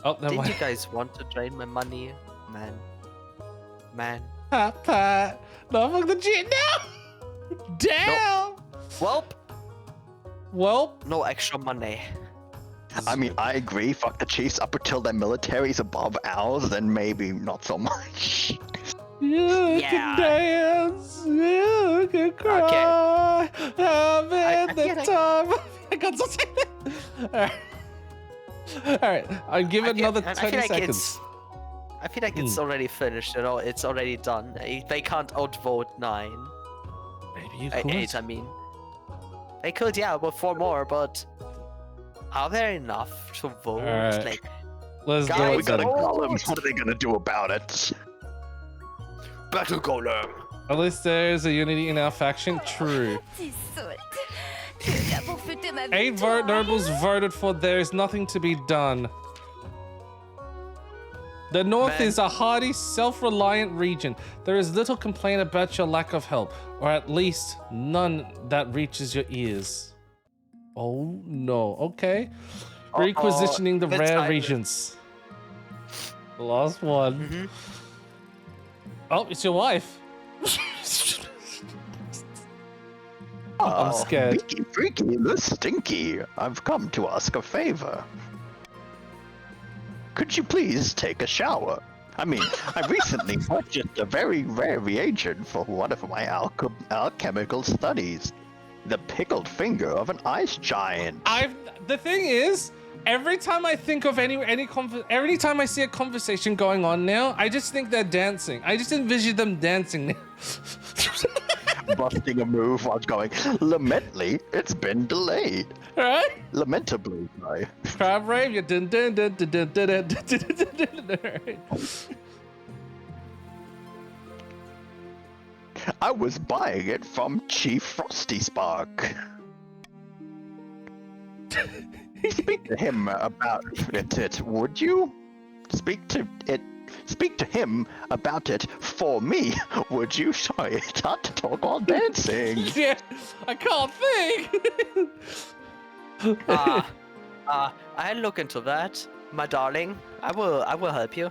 Speaker 1: Oh, never
Speaker 4: you
Speaker 1: mind.
Speaker 4: guys want to drain my money, man?
Speaker 1: Pat, pat. No, fuck the G. No! Damn! Well,
Speaker 4: No extra money.
Speaker 5: I mean, I agree. Fuck the Chiefs up until their military's above ours, then maybe not so much.
Speaker 1: you
Speaker 4: Yeah.
Speaker 1: can dance. You can cry. Having the
Speaker 4: feel like-
Speaker 1: time. I got something. Alright. Alright, I'll give it another 20 seconds.
Speaker 4: I feel like it's already finished, you know, it's already done. They can't outvote 9.
Speaker 1: Maybe you
Speaker 4: 8, I mean. They could, yeah, with 4 more, but are there enough to vote?
Speaker 1: Alright.
Speaker 4: Like,
Speaker 1: Let's do
Speaker 4: Guys,
Speaker 5: We
Speaker 1: it
Speaker 5: got
Speaker 1: then.
Speaker 5: golems. What are they gonna do about it?
Speaker 4: Battle Golem!
Speaker 1: At least there's a unity in our faction. True.
Speaker 6: T'es sotte. Tu es là pour fêter ma
Speaker 1: 8
Speaker 6: victoire.
Speaker 1: nobles voted for there is nothing to be done. The North
Speaker 4: Man.
Speaker 1: is a hardy, self-reliant region. There is little complaint about your lack of help, or at least none that reaches your ears. Oh no, okay. Requisitioning the
Speaker 4: the
Speaker 1: rare
Speaker 4: timer.
Speaker 1: regions. The last one. Oh, it's your wife. I'm scared.
Speaker 5: Freaky, freaky, the stinky. I've come to ask a favor. Could you please take a shower? I mean, I recently purchased a very rare reagent for one of my alchemical studies. The pickled finger of an ice giant.
Speaker 1: The thing is, every time I think of every time I see a conversation going on now, I just think they're dancing. I just envision them dancing now.
Speaker 5: Busting a move while going, lamentably, it's been delayed.
Speaker 1: Right?
Speaker 5: Lamentably, sorry.
Speaker 1: Crab rave, you dun dun dun dun dun dun dun dun dun dun dun.
Speaker 5: I was buying it from Chief Frosty Spark. Speak to him about it, would you? Speak to him about it for me, would you? Sorry, it's hard to talk while dancing.
Speaker 1: Yeah, I can't think.
Speaker 4: I'll look into that, my darling. I will help you.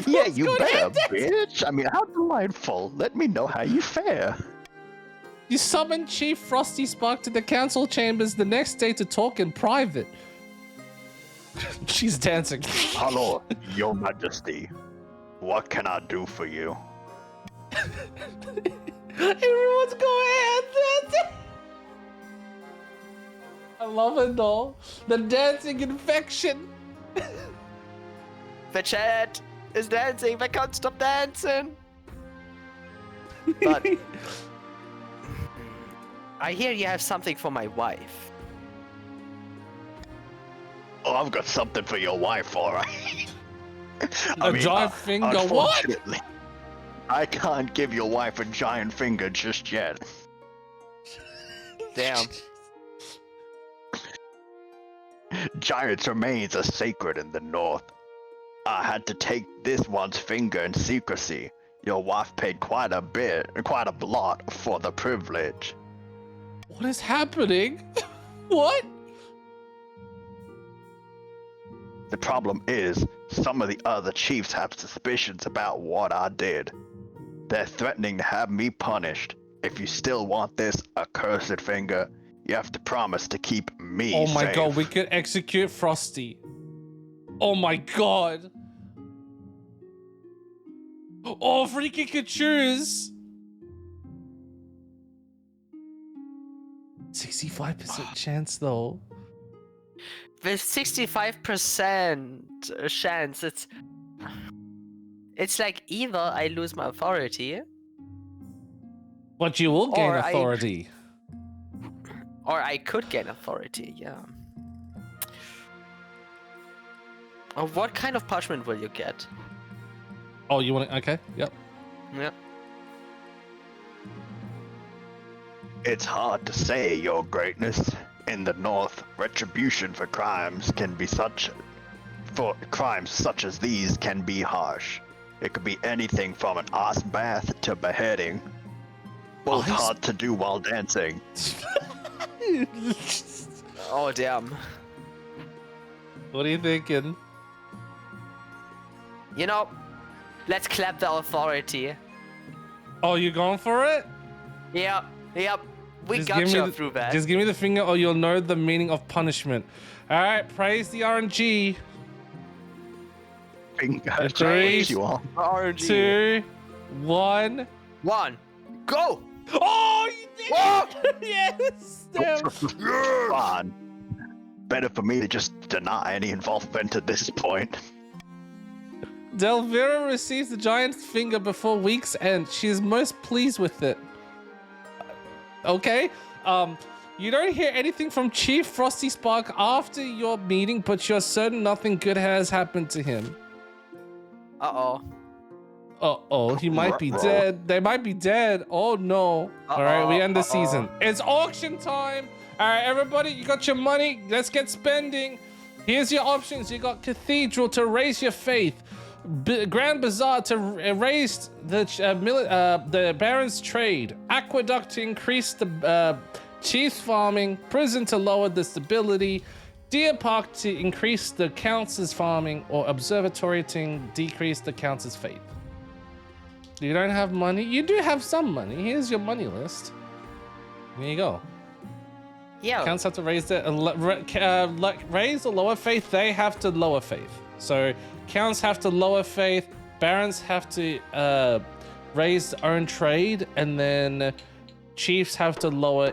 Speaker 5: Yeah, you better, bitch. I mean, how delightful. Let me know how you fare.
Speaker 1: You summon Chief Frosty Spark to the council chambers the next day to talk in private. She's dancing.
Speaker 5: Hello, Your Majesty. What can I do for you?
Speaker 1: Everyone's going dancing. I love it though. The dancing infection.
Speaker 4: The chat is dancing. They can't stop dancing. But I hear you have something for my wife.
Speaker 5: Oh, I've got something for your wife, alright.
Speaker 1: A giant finger, what?
Speaker 5: Unfortunately, I can't give your wife a giant finger just yet.
Speaker 4: Damn.
Speaker 5: Giant's remains are sacred in the North. I had to take this one's finger in secrecy. Your wife paid quite a lot for the privilege.
Speaker 1: What is happening? What?
Speaker 5: The problem is, some of the other chiefs have suspicions about what I did. They're threatening to have me punished. If you still want this accursed finger, you have to promise to keep me
Speaker 1: Oh my
Speaker 5: safe.
Speaker 1: god, we could execute Frosty. Oh my god. Oh, Freaky could choose. 65% chance though.
Speaker 4: With 65% chance, it's like either I lose my authority,
Speaker 1: But you will gain
Speaker 4: Or
Speaker 1: authority.
Speaker 4: or I could gain authority. Yeah. What kind of punishment will you get?
Speaker 1: Oh, you want to? Okay, yep.
Speaker 4: Yep.
Speaker 5: It's hard to say, Your Greatness. In the North, retribution for crimes such as these can be harsh. It could be anything from an ice bath to beheading. Both
Speaker 1: Ice-
Speaker 5: hard to do while dancing.
Speaker 4: Oh damn.
Speaker 1: What are you thinking?
Speaker 4: You know, let's clap the authority.
Speaker 1: Oh, you going for it?
Speaker 4: Yep. We
Speaker 1: Just
Speaker 4: got
Speaker 1: give me
Speaker 4: you
Speaker 1: the-
Speaker 4: through that.
Speaker 1: Just give me the finger or you'll know the meaning of punishment. Alright, praise the RNG.
Speaker 5: Finger
Speaker 1: Three.
Speaker 5: you on.
Speaker 4: RNG.
Speaker 1: 2, 1.
Speaker 4: 1, go!
Speaker 1: Oh, you did it! Yes! Damn.
Speaker 5: Fine. Better for me to just deny any involvement at this point.
Speaker 1: Delvira receives the giant's finger before week's end. She is most pleased with it. Okay. You don't hear anything from Chief Frosty Spark after your meeting, but you're certain nothing good has happened to him.
Speaker 4: Uh-oh.
Speaker 1: Uh-oh, he might be
Speaker 5: Ruh-roh.
Speaker 1: dead. They might be dead. Oh no. All right, we end the season.
Speaker 4: Uh-oh.
Speaker 1: It's auction time. All right, everybody, you got your money. Let's get spending. Here's your options. You got Cathedral to raise your faith. Grand Bazaar to raise the Baron's trade. Aqueduct to increase the Chief's farming. Prison to lower the stability. Deer Park to increase the Count's farming. Or Observatory to decrease the Count's faith. You don't have money? You do have some money. Here's your money list. There you go.
Speaker 4: Yeah.
Speaker 1: Counts have to raise the raise or lower faith. They have to lower faith. So counts have to lower faith. Barons have to raise their own trade, and then chiefs have to lower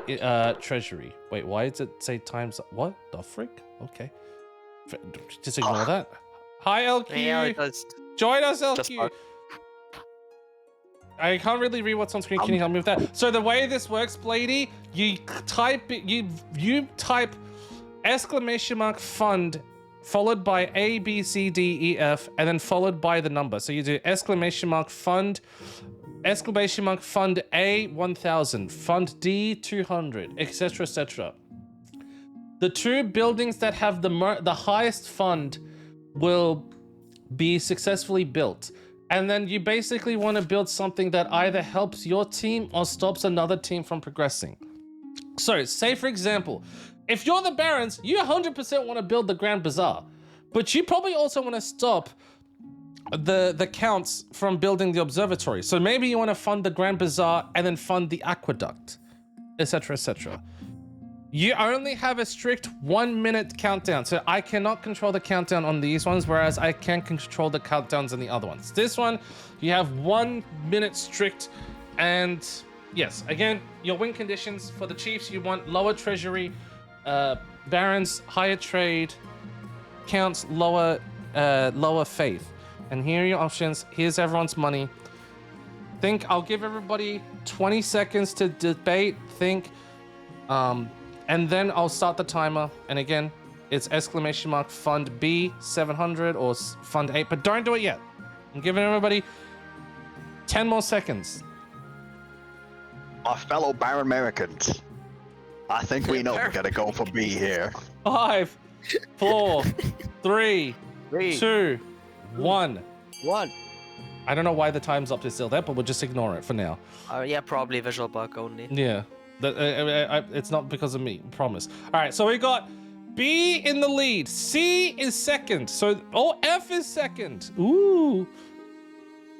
Speaker 1: treasury. Wait, why does it say times? What the frick? Okay, just ignore that. Hi LQ.
Speaker 4: Yeah, it does.
Speaker 1: Join us,
Speaker 4: Just
Speaker 1: LQ. I can't really read what's on screen. Can you help me with that? So the way this works, Blady, you type it, you type !fund followed by A, B, C, D, E, F, and then followed by the number. So you do !fund, !fund A 1000, fund D 200, etc., etc. The two buildings that have the highest fund will be successfully built. And then you basically want to build something that either helps your team or stops another team from progressing. So, say for example, if you're the Barons, you 100% want to build the Grand Bazaar, but you probably also want to stop the Counts from building the Observatory. So maybe you want to fund the Grand Bazaar and then fund the Aqueduct, etc., etc. You only have a strict 1 minute countdown, so I cannot control the countdown on these ones, whereas I can control the countdowns on the other ones. This one, you have 1 minute strict, and yes, again, your win conditions for the Chiefs, you want lower treasury, Barons, higher trade, Counts, lower faith. And here are your options. Here's everyone's money. I'll give everybody 20 seconds to debate, think, and then I'll start the timer. And again, it's !fund B 700 or fund 8, but don't do it yet. I'm giving everybody 10 more seconds.
Speaker 5: Our fellow Baron Americans, I think we know we're gonna go for B here.
Speaker 1: 5, 4, 3, 2, 1. I don't know why the time's up to still there, but we'll just ignore it for now.
Speaker 4: Yeah, probably visual bug only.
Speaker 1: Yeah. It's not because of me, promise. All right, so we got B in the lead. C is second. So, F is second. Ooh.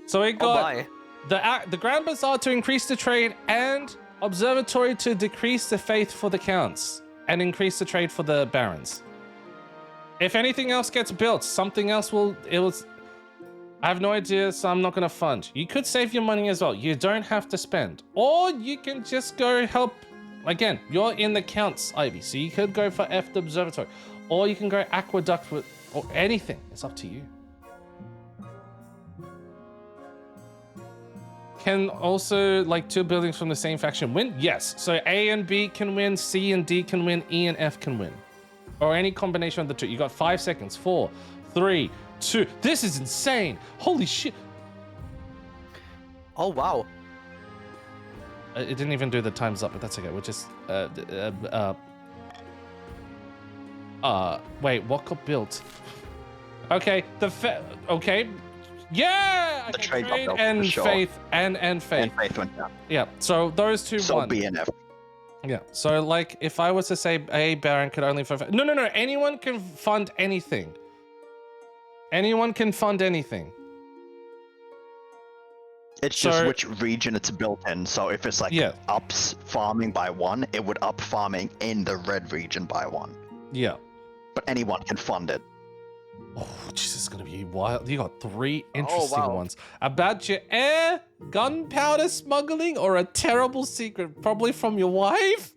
Speaker 1: So we got the Grand Bazaar to increase the trade and Observatory to decrease the faith for the Counts and increase the trade for the Barons. If anything else gets built, something else I have no idea, so I'm not going to fund. You could save your money as well. You don't have to spend. Or you can just go help. Again, you're in the Counts, Ivy, so you could go for F the Observatory. Or you can go Aqueduct or anything. It's up to you. Can also, two buildings from the same faction win? Yes. So A and B can win, C and D can win, E and F can win. Or any combination of the two. You got 5 seconds. 4, 3, 2. This is insane. Holy shit.
Speaker 4: Oh, wow.
Speaker 1: It didn't even do the times up, but that's okay. We're just wait, what got built? Okay, okay. Yeah! I
Speaker 5: The
Speaker 1: can
Speaker 5: trade got built,
Speaker 1: and
Speaker 5: for sure.
Speaker 1: faith and faith.
Speaker 5: And Faith went down.
Speaker 1: Yeah, so those two
Speaker 5: So
Speaker 1: won.
Speaker 5: B and F.
Speaker 1: Yeah, so if I was to say a Baron could only fund... No, anyone can fund anything. Anyone can fund anything.
Speaker 5: It's just which region it's built in. So if it's ups farming by 1, it would up farming in the red region by 1.
Speaker 1: Yeah.
Speaker 5: But anyone can fund it.
Speaker 1: Oh, Jesus, it's gonna be wild. You got 3 interesting
Speaker 4: wow.
Speaker 1: ones. About your gunpowder smuggling, or a terrible secret, probably from your wife?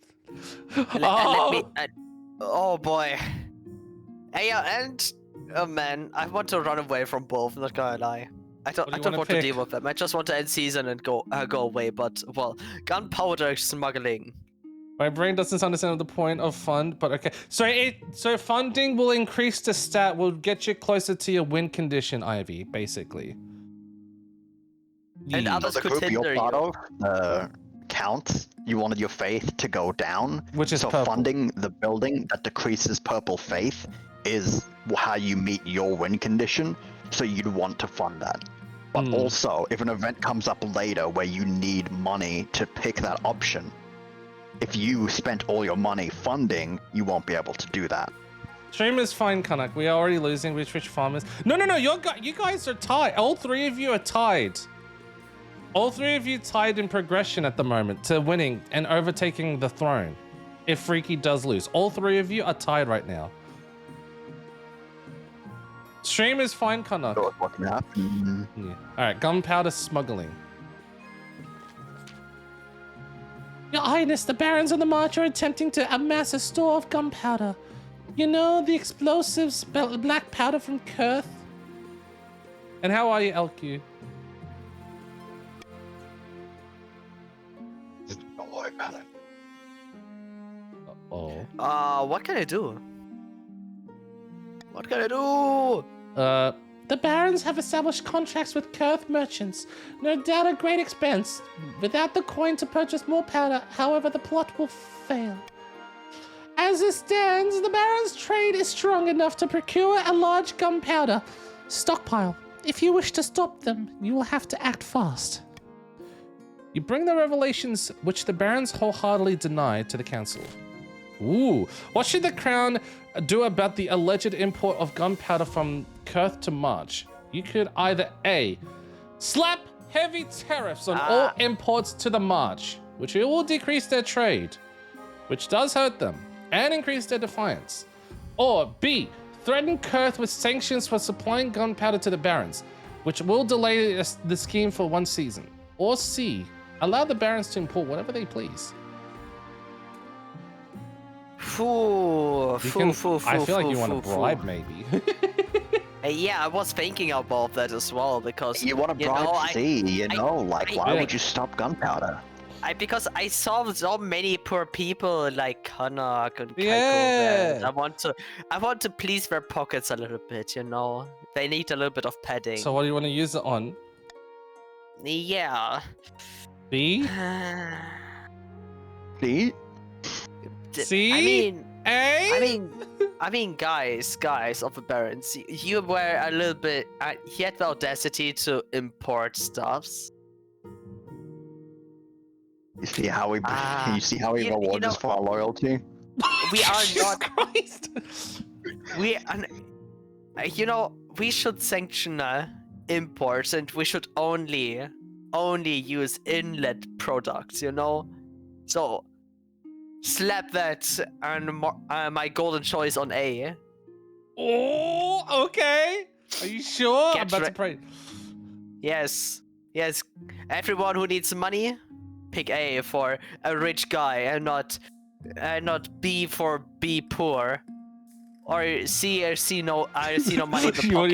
Speaker 4: Oh boy. Hey, oh man, I want to run away from both, I'm not gonna lie. I don't want to deal with them. I just want to end season and go away, but, well, gunpowder smuggling.
Speaker 1: My brain doesn't understand the point of fund, but okay. So funding will increase the stat, will get you closer to your win condition, Ivy, basically.
Speaker 4: And
Speaker 1: Ye.
Speaker 4: others
Speaker 5: The
Speaker 4: could
Speaker 5: group
Speaker 4: hinder
Speaker 5: you're part
Speaker 4: you.
Speaker 5: of, counts. You wanted your faith to go down.
Speaker 1: Which is
Speaker 5: so
Speaker 1: purple.
Speaker 5: funding the building that decreases purple faith is how you meet your win condition. So you'd want to fund that. But
Speaker 1: Hmm.
Speaker 5: also, if an event comes up later where you need money to pick that option, if you spent all your money funding, you won't be able to do that.
Speaker 1: Stream is fine, Kanak. We are already losing with Rich Farmers. No. You guys are tied. All three of you are tied. All three of you tied in progression at the moment to winning and overtaking the throne. If Freaky does lose. All three of you are tied right now. Stream is fine, Kanak.
Speaker 5: So what can happen?
Speaker 1: Yeah. Alright, gunpowder smuggling.
Speaker 3: Your Highness, the barons on the march are attempting to amass a store of gunpowder. You know, the explosives, black powder from Kurth?
Speaker 1: And how are you, LQ?
Speaker 5: Don't worry about it.
Speaker 1: Oh.
Speaker 4: What can I do? What can I do?
Speaker 3: The barons have established contracts with Kurth merchants, no doubt at great expense. Without the coin to purchase more powder, however, the plot will fail. As it stands, the barons' trade is strong enough to procure a large gunpowder stockpile. If you wish to stop them, you will have to act fast.
Speaker 1: You bring the revelations which the barons wholeheartedly deny to the council. Ooh. What should the crown do about the alleged import of gunpowder from Kurth to March? You could either A. Slap heavy tariffs on all imports to the March, which will decrease their trade, which does hurt them, and increase their defiance. Or B. Threaten Kurth with sanctions for supplying gunpowder to the barons, which will delay the scheme for one season. Or C. Allow the barons to import whatever they please. I feel like you want to bribe, maybe.
Speaker 4: Yeah, I was thinking about that as well because
Speaker 5: You want to bribe C, why would you stop gunpowder?
Speaker 4: Because I saw so many poor people like Kanak and Kaiko
Speaker 1: Yeah.
Speaker 4: there. I want to please their pockets a little bit, They need a little bit of padding.
Speaker 1: So what do you want to use it on?
Speaker 4: Yeah.
Speaker 1: B?
Speaker 5: See?
Speaker 1: C?
Speaker 4: I mean, guys of the barons, you were a little bit. He had the audacity to import stuffs.
Speaker 5: You see how he rewards us for our loyalty?
Speaker 4: We are not.
Speaker 1: Christ.
Speaker 4: We should sanction imports, and we should only use inlet products. So slap that and my golden choice on A.
Speaker 1: Oh, okay. Are you sure?
Speaker 4: Get
Speaker 1: I'm about
Speaker 4: re-
Speaker 1: to pray.
Speaker 4: Yes. Everyone who needs money, pick A for a rich guy, and not B for be poor, or C or C no money in the pockets.
Speaker 1: You want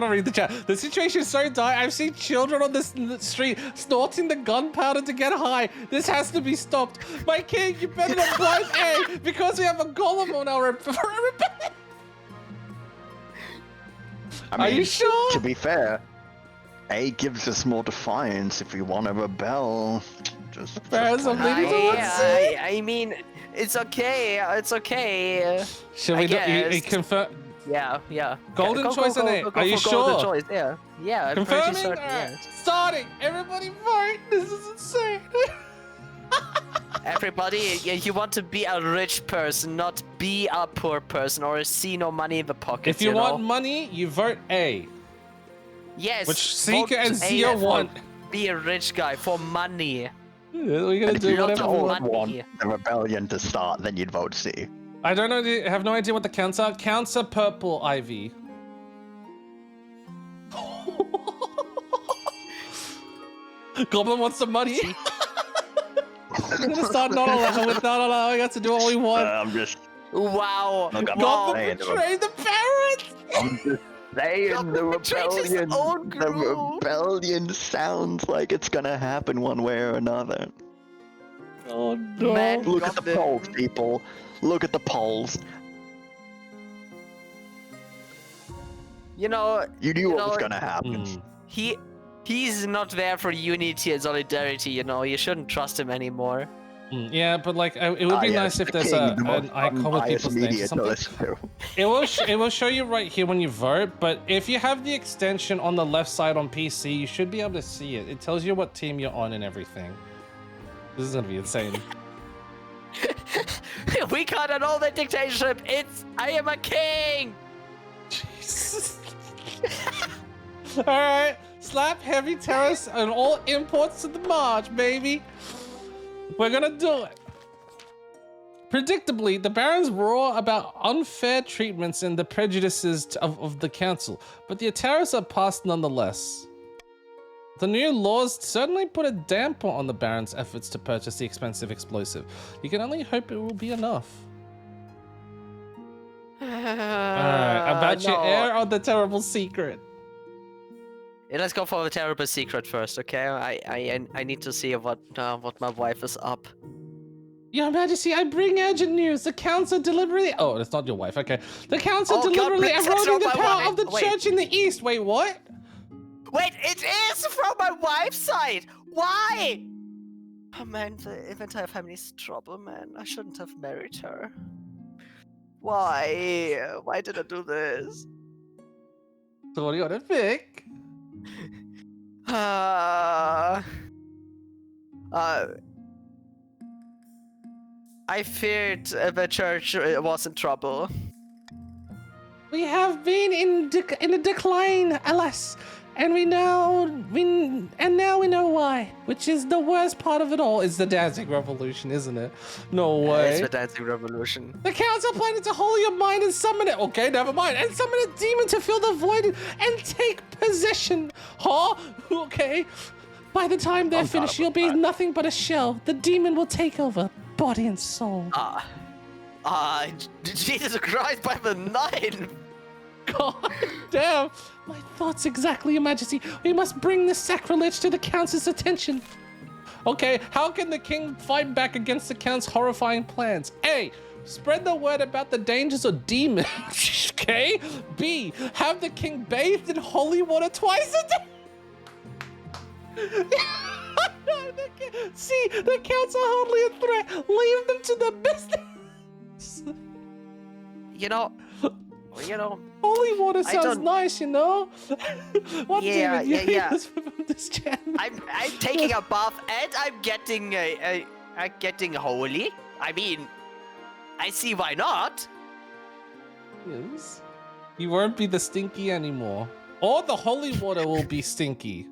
Speaker 1: to read the chat? The situation is so dire. I've seen children on the street snorting the gunpowder to get high. This has to be stopped. My king, you better not bribe A because we have a golem on our rebellion. Are you sure?
Speaker 5: To be fair, A gives us more defiance if we want to rebel.
Speaker 1: Barons of leading towards C.
Speaker 4: I mean, it's okay. It's okay.
Speaker 1: Should we confirm?
Speaker 4: Yeah.
Speaker 1: Golden choice on A. Are you
Speaker 4: for
Speaker 1: sure?
Speaker 4: Golden choice. Yeah. I'm pretty
Speaker 1: Confirming?
Speaker 4: certain,
Speaker 1: Alright.
Speaker 4: yeah.
Speaker 1: Starting. Everybody vote. This is insane.
Speaker 4: Everybody, you want to be a rich person, not be a poor person or see no money in the pockets.
Speaker 1: If you want money, you vote A.
Speaker 4: Yes.
Speaker 1: Which Seeker
Speaker 4: vote
Speaker 1: and
Speaker 4: A
Speaker 1: Zio
Speaker 4: for
Speaker 1: want.
Speaker 4: Be a rich guy for money.
Speaker 1: We're gonna do
Speaker 5: If you
Speaker 1: whatever we
Speaker 5: don't
Speaker 1: want.
Speaker 5: want the rebellion to start, then you'd vote C.
Speaker 1: I don't know. I have no idea what the counts are. Counts are purple, Ivy. Goblin wants some money. We're gonna start not allowing us to do what we want.
Speaker 5: I'm just
Speaker 4: Wow.
Speaker 5: Look, I'm
Speaker 1: Goblin
Speaker 5: saying,
Speaker 1: betrayed the parents.
Speaker 5: I'm just saying the
Speaker 4: betrayed his
Speaker 5: rebellion.
Speaker 4: own
Speaker 5: The
Speaker 4: group.
Speaker 5: rebellion sounds like it's gonna happen one way or another.
Speaker 1: Oh no.
Speaker 4: Man.
Speaker 5: Look at the
Speaker 4: Goblin.
Speaker 5: polls, people. Look at the polls.
Speaker 4: You know,
Speaker 5: You knew what was
Speaker 4: know,
Speaker 5: gonna happen.
Speaker 1: Hmm.
Speaker 4: He's not there for unity and solidarity, you know. You shouldn't trust him anymore.
Speaker 1: Yeah, but like, it would be nice if there's an icon with people's names or something. It will show you right here when you vote, but if you have the extension on the left side on PC, you should be able to see it. It tells you what team you're on and everything. This is gonna be insane.
Speaker 4: We can't annul the dictatorship. I am a king.
Speaker 1: Jesus. All right, slap heavy tariffs on all imports to the march, baby. We're gonna do it. Predictably, the barons roar about unfair treatments and the prejudices of the council, but the tariffs are passed nonetheless. The new laws certainly put a damper on the barons' efforts to purchase the expensive explosive. You can only hope it will be enough. Alright, about your heir or the terrible secret?
Speaker 4: Yeah, let's go for the terrible secret first, okay? I need to see what my wife is up.
Speaker 3: Your Majesty, I bring urgent news. The council deliberately... Oh, it's not your wife. Okay. The council
Speaker 4: Oh, God,
Speaker 3: deliberately
Speaker 4: please,
Speaker 3: eroding the
Speaker 4: that's not my
Speaker 3: power
Speaker 4: wife.
Speaker 3: of the
Speaker 4: Wait.
Speaker 3: church in the east. Wait, what?
Speaker 4: Wait, it is from my wife's side. Why? Oh man, the entire family's trouble, man. I shouldn't have married her. Why? Why did I do this?
Speaker 1: So what do you want to pick?
Speaker 4: I feared the church was in trouble.
Speaker 3: We have been in a decline, alas. And now we know why. Which is the worst part of it all.
Speaker 1: Is the dancing revolution, isn't it? No
Speaker 4: It's
Speaker 1: way.
Speaker 4: the dancing revolution.
Speaker 3: The council planted to hold your mind and summon it.
Speaker 1: Okay, never mind.
Speaker 3: And summon a demon to fill the void and take possession.
Speaker 1: Huh?
Speaker 3: Okay. By the time they're finished, you'll be nothing but a shell. The demon will take over, body and soul.
Speaker 4: Jesus Christ, by the 9!
Speaker 3: God damn. My thoughts exactly, Your Majesty. We must bring this sacrilege to the council's attention.
Speaker 1: Okay, how can the king fight back against the count's horrifying plans? A. Spread the word about the dangers of demons. Okay. B. Have the king bathed in holy water twice a day.
Speaker 3: See, the council hardly a threat. Leave them to their business.
Speaker 4: You know,
Speaker 3: Holy water sounds
Speaker 4: don't-
Speaker 3: nice, you know. What
Speaker 4: Yeah,
Speaker 3: demon you
Speaker 4: yeah.
Speaker 3: use from this channel?
Speaker 4: I'm taking a bath and I'm getting getting holy. I mean, I see why not.
Speaker 1: Yes. You won't be the stinky anymore. Or the holy water will be stinky.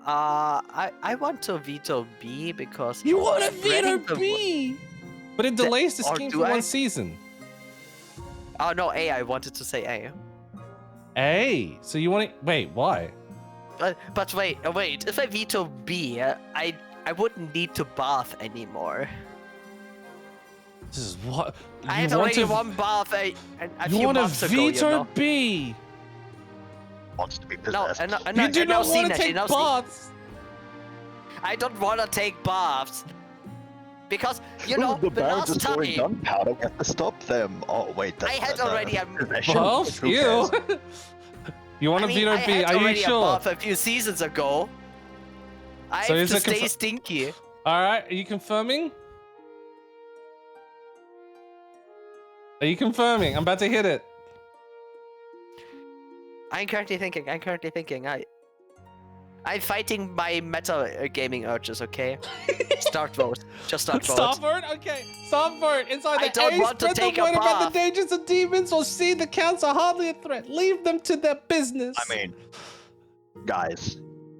Speaker 4: I want to veto B because
Speaker 3: You want to
Speaker 4: spreading
Speaker 3: veto
Speaker 4: the
Speaker 3: B?
Speaker 1: But it delays the
Speaker 4: or
Speaker 1: scheme
Speaker 4: do
Speaker 1: for
Speaker 4: I?
Speaker 1: one season.
Speaker 4: Oh no, A. I wanted to say A.
Speaker 1: A. So you want to... Wait, why?
Speaker 4: But wait. If I veto B, I wouldn't need to bath anymore.
Speaker 1: This is what...
Speaker 4: I had already one bath a
Speaker 1: You
Speaker 4: few
Speaker 1: want to
Speaker 4: months ago,
Speaker 1: veto
Speaker 4: you know?
Speaker 1: B?
Speaker 5: Wants to be
Speaker 4: No,
Speaker 5: possessed.
Speaker 1: You do not want to take baths.
Speaker 4: I don't want to take baths. Because, you know,
Speaker 5: the
Speaker 4: the
Speaker 5: barons are
Speaker 4: last
Speaker 5: storing
Speaker 4: time...
Speaker 5: gunpowder. We have to stop them. Oh wait, that's
Speaker 4: I had
Speaker 5: not
Speaker 4: already a-
Speaker 5: possession.
Speaker 1: Well,
Speaker 5: Who
Speaker 1: ew.
Speaker 5: cares?
Speaker 1: You want
Speaker 4: I
Speaker 1: to
Speaker 4: mean,
Speaker 1: veto
Speaker 4: I
Speaker 1: B?
Speaker 4: had
Speaker 1: Are you
Speaker 4: already a
Speaker 1: sure?
Speaker 4: bath a few seasons ago. I
Speaker 1: So
Speaker 4: have
Speaker 1: is
Speaker 4: to
Speaker 1: it
Speaker 4: stay stinky.
Speaker 1: All right, are you confirming? Are you confirming? I'm about to hit it.
Speaker 4: I'm currently thinking. I'm fighting my meta gaming urges, okay? Start vote. Just start vote.
Speaker 1: Stop vote? Okay. Stop vote. Inside
Speaker 4: I
Speaker 1: the
Speaker 4: don't
Speaker 1: A,
Speaker 4: want to
Speaker 1: spread
Speaker 4: take
Speaker 1: the
Speaker 4: a
Speaker 1: word about the
Speaker 4: bath.
Speaker 1: dangers of demons or see the counts are hardly a threat. Leave them to their business.
Speaker 5: I mean, guys,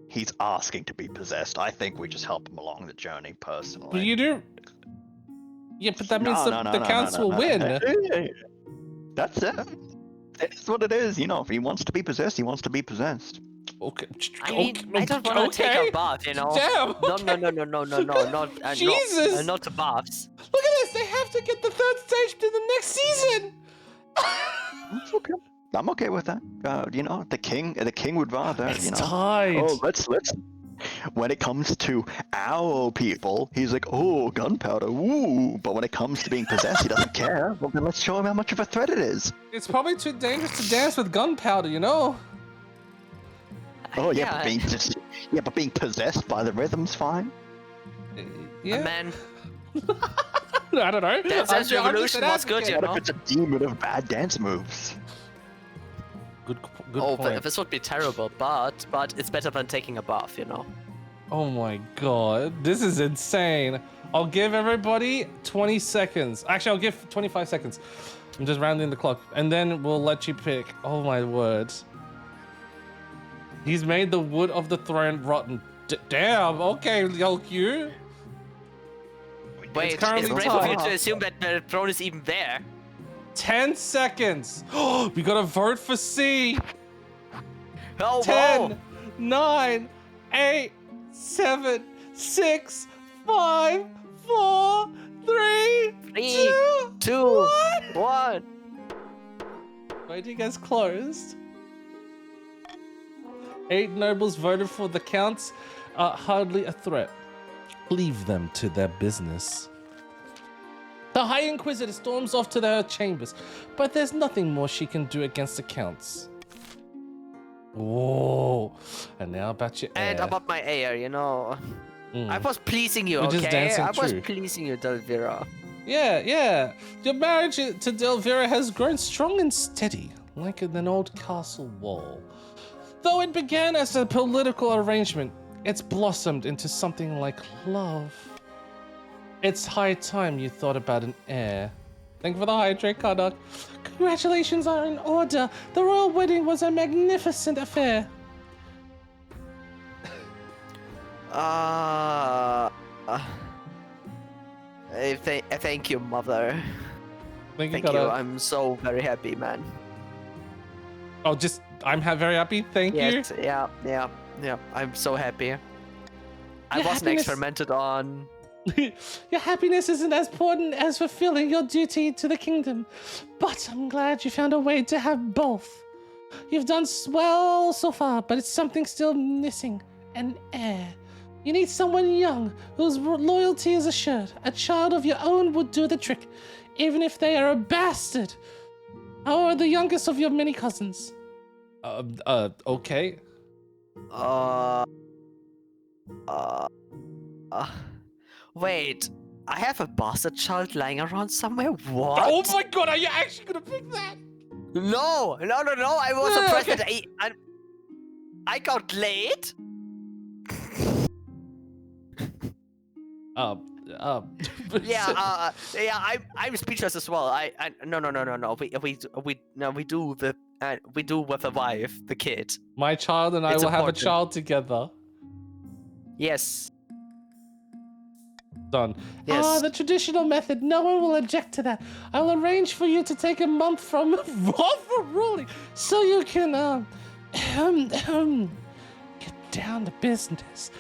Speaker 5: he's asking to be possessed. I think we just help him along the journey personally.
Speaker 1: But you do... Yeah, but that means
Speaker 5: No,
Speaker 1: the counts will win.
Speaker 5: That's it. It's what it is. You know, if he wants to be possessed, he wants to be possessed.
Speaker 4: I mean, I don't want to take a bath, you know?
Speaker 1: Damn.
Speaker 4: No, not,
Speaker 1: Jesus.
Speaker 4: not the baths.
Speaker 1: Look at this. They have to get the third stage to the next season.
Speaker 5: It's okay. I'm okay with that. You know, the king would rather.
Speaker 1: It's
Speaker 5: you know.
Speaker 1: tied.
Speaker 5: Oh, let's. When it comes to our people, he's like, oh, gunpowder, woo. But when it comes to being possessed, he doesn't care. Well, then let's show him how much of a threat it is.
Speaker 1: It's probably too dangerous to dance with gunpowder, you know?
Speaker 5: Oh yeah,
Speaker 4: Yeah.
Speaker 5: but being possessed by the rhythm's fine.
Speaker 1: Yeah.
Speaker 4: Man,
Speaker 1: I don't know.
Speaker 4: Dance
Speaker 1: I'm just
Speaker 4: Revolution
Speaker 1: an
Speaker 4: was good,
Speaker 1: advocate.
Speaker 4: you
Speaker 5: What
Speaker 4: know?
Speaker 5: if it's a demon of bad dance moves?
Speaker 1: Good
Speaker 4: Oh,
Speaker 1: point.
Speaker 4: this would be terrible, but it's better than taking a bath, you know?
Speaker 1: Oh my god, this is insane. I'll give everybody 20 seconds. Actually, I'll give 25 seconds. I'm just rounding the clock, and then we'll let you pick. Oh my word. He's made the wood of the throne rotten. Damn, okay, you.
Speaker 4: Wait,
Speaker 1: currently
Speaker 4: it's brave of you
Speaker 1: tied.
Speaker 4: to assume that the throne is even there.
Speaker 1: 10 seconds. We gotta vote for C.
Speaker 4: Oh,
Speaker 1: 10,
Speaker 4: whoa.
Speaker 1: 9, 8, 7, 6, 5, 4, 3,
Speaker 4: 3, 2, 1.
Speaker 1: Voting has closed. 8 nobles voted for the counts are hardly a threat. Leave them to their business. The High Inquisitor storms off to their chambers, but there's nothing more she can do against the counts. Whoa. And now about your
Speaker 4: And
Speaker 1: heir.
Speaker 4: about my heir, you know. I was pleasing you,
Speaker 1: We're just
Speaker 4: okay?
Speaker 1: dancing
Speaker 4: I was
Speaker 1: too.
Speaker 4: pleasing you, Delvira.
Speaker 1: Yeah. Your marriage to Delvira has grown strong and steady, like an old castle wall. Though it began as a political arrangement, it's blossomed into something like love. It's high time you thought about an heir. Thank you for the hydrate, Karnak. Congratulations are in order. The royal wedding was a magnificent affair.
Speaker 4: Thank you, mother.
Speaker 1: Thank you,
Speaker 4: Thank you.
Speaker 1: Karnak.
Speaker 4: I'm so very happy, man.
Speaker 1: Oh, I'm very happy. Thank you.
Speaker 4: Yes, yeah. I'm so happy. I
Speaker 1: Your
Speaker 4: wasn't
Speaker 1: happiness-
Speaker 4: experimented on.
Speaker 1: Your happiness isn't as important as fulfilling your duty to the kingdom, but I'm glad you found a way to have both. You've done well so far, but it's something still missing, an heir. You need someone young, whose loyalty is assured. A child of your own would do the trick, even if they are a bastard, or the youngest of your many cousins. Okay.
Speaker 4: Wait, I have a bastard child lying around somewhere? What?
Speaker 1: Oh my god, are you actually gonna pick that?
Speaker 4: No! I was
Speaker 1: Yeah,
Speaker 4: surprised
Speaker 1: okay.
Speaker 4: that I got laid? Yeah, I'm speechless as well. No. We do with the wife, the kid.
Speaker 1: My child and I
Speaker 4: It's
Speaker 1: will have a
Speaker 4: important.
Speaker 1: child together.
Speaker 4: Yes.
Speaker 1: Done.
Speaker 4: Yes.
Speaker 1: The traditional method. No one will object to that. I will arrange for you to take a month from ruling, so you can get down to business.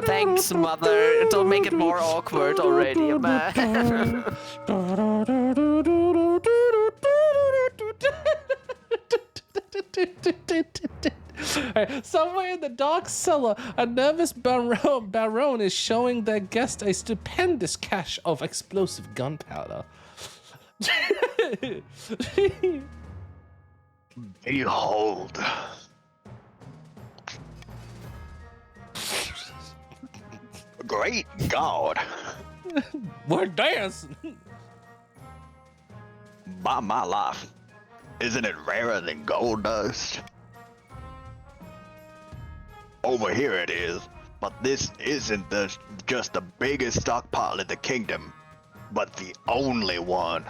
Speaker 4: Thanks, mother. Don't make it more awkward already, man.
Speaker 1: Somewhere in the dark cellar, a nervous baron is showing their guest a stupendous cache of explosive gunpowder.
Speaker 5: Behold. Great God.
Speaker 1: We're dancing.
Speaker 5: By my life. Isn't it rarer than gold dust? Over here it is, but this isn't just the biggest stockpile in the kingdom, but the only one.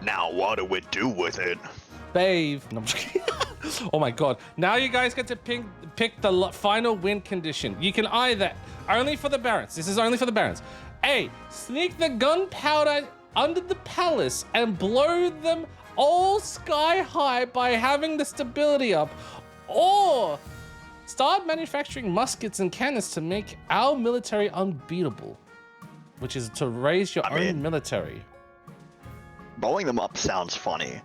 Speaker 5: Now what do we do with it?
Speaker 1: Bathe. No, I'm just kidding. Oh my god. Now you guys get to pick the final win condition. You can either, only for the barons, this is only for the barons. A, sneak the gunpowder under the palace and blow them all sky high by having the stability up. Or start manufacturing muskets and cannons to make our military unbeatable, which is to raise your own military.
Speaker 5: Blowing them up sounds funny,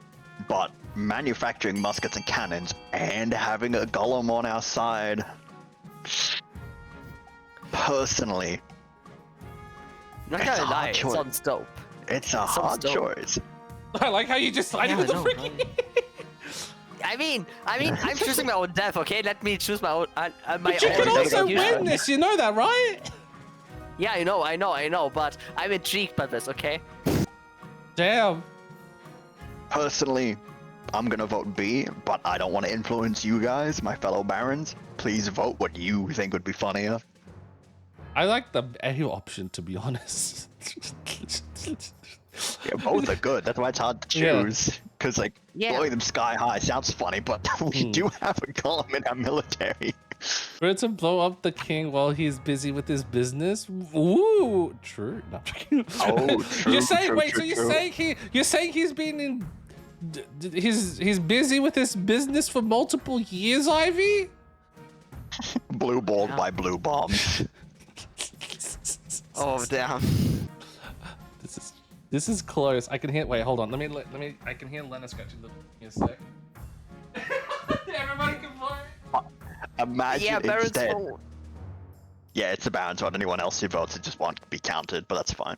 Speaker 5: but manufacturing muskets and cannons and having a golem on our side, personally,
Speaker 4: Not
Speaker 5: It's a
Speaker 4: gonna lie,
Speaker 5: hard
Speaker 4: it
Speaker 5: choice.
Speaker 4: sounds dope.
Speaker 5: it's a
Speaker 4: Sounds
Speaker 5: hard
Speaker 4: dope.
Speaker 5: choice.
Speaker 1: I like how you just sided
Speaker 4: Yeah,
Speaker 1: with the
Speaker 4: I know,
Speaker 1: freaking.
Speaker 4: I'm choosing my own death. Okay, let me choose my own. My
Speaker 3: But you
Speaker 4: own
Speaker 3: can also
Speaker 4: execution.
Speaker 3: win this. You know that, right?
Speaker 4: Yeah, I know. But I'm intrigued by this. Okay.
Speaker 3: Damn.
Speaker 5: Personally, I'm gonna vote B, but I don't want to influence you guys, my fellow barons. Please vote what you think would be funnier.
Speaker 1: I like the A option, to be honest.
Speaker 5: Yeah, both are good. That's why it's hard to
Speaker 1: Yeah.
Speaker 5: choose. Because, like,
Speaker 4: Yeah.
Speaker 5: blowing them sky high sounds funny, but we do have a column in our military.
Speaker 1: For to blow up the king while he's busy with his business. Ooh, true. No, I'm joking.
Speaker 5: Oh, true,
Speaker 1: You're saying
Speaker 5: true,
Speaker 1: wait,
Speaker 5: true,
Speaker 1: so you're
Speaker 5: true.
Speaker 1: saying you're saying he's been in he's busy with his business for multiple years, Ivy?
Speaker 5: Blue balled by blue bombs.
Speaker 4: Oh damn.
Speaker 1: This is close. I can hear. Wait, hold on. Let me. I can hear Lena scratching the. Give me a sec. Everybody can vote.
Speaker 5: Imagine
Speaker 4: Yeah, Baron's
Speaker 5: instead.
Speaker 4: vote.
Speaker 5: Yeah, it's a Baron's vote. Anyone else who votes it just won't be counted, but that's fine.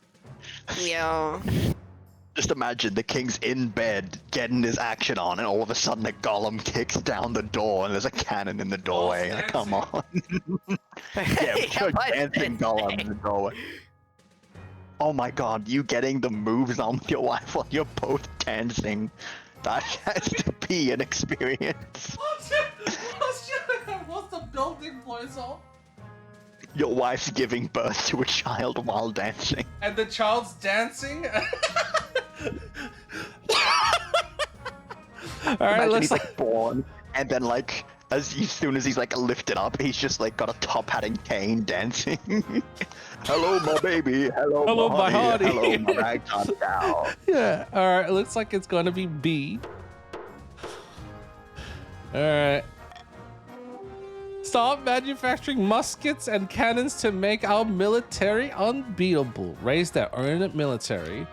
Speaker 4: Yeah.
Speaker 5: Just imagine the king's in bed, getting his action on, and all of a sudden the golem kicks down the door and there's a cannon in the doorway.
Speaker 1: dancing.
Speaker 5: Come on. Yeah, pure
Speaker 4: but
Speaker 5: dancing golem in the doorway. Oh my god, you getting the moves on with your wife while you're both dancing. That has to be an experience.
Speaker 1: What's the building blows up?
Speaker 5: Your wife's giving birth to a child while dancing.
Speaker 1: And the child's dancing? Alright,
Speaker 5: Imagine
Speaker 1: let's
Speaker 5: he's like born, and then like as soon as he's like lifted up, he's just like got a top hat and cane dancing. Hello, my baby. Hello,
Speaker 1: my
Speaker 5: honey.
Speaker 1: honey.
Speaker 5: Hello, my ragtime cow.
Speaker 1: Yeah, alright, it looks like it's gonna be B. Alright. Start manufacturing muskets and cannons to make our military unbeatable. Raise their own military.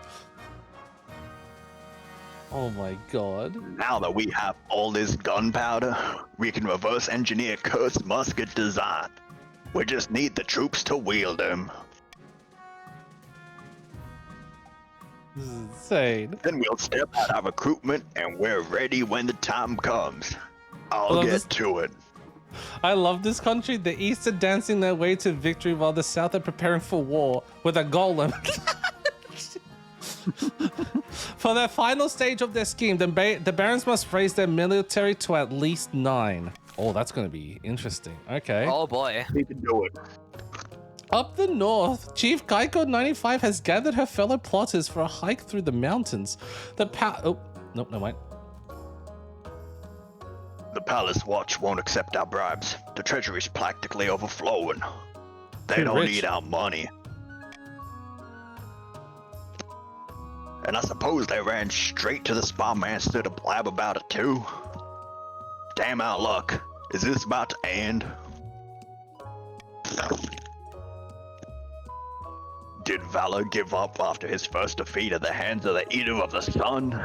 Speaker 1: Oh my god.
Speaker 5: Now that we have all this gunpowder, we can reverse engineer cursed musket design. We just need the troops to wield them.
Speaker 1: This is insane.
Speaker 5: Then we'll step out our recruitment, and we're ready when the time comes. I'll
Speaker 1: Well,
Speaker 5: get
Speaker 1: this-
Speaker 5: to it.
Speaker 1: I love this country. The East are dancing their way to victory while the South are preparing for war with a golem. For their final stage of their scheme, the barons must raise their military to at least 9. Oh, that's going to be interesting. Okay.
Speaker 4: Oh boy.
Speaker 5: We can do it.
Speaker 1: Up the north, Chief Geico 95 has gathered her fellow plotters for a hike through the mountains. Oh, nope, no, wait.
Speaker 5: The Palace Watch won't accept our bribes. The treasury's practically overflowing. They
Speaker 1: Too
Speaker 5: don't
Speaker 1: rich.
Speaker 5: need our money. And I suppose they ran straight to the Spa Master to blab about it too. Damn our luck. Is this about to end? Did Valor give up after his first defeat at the hands of the Eater of the Sun?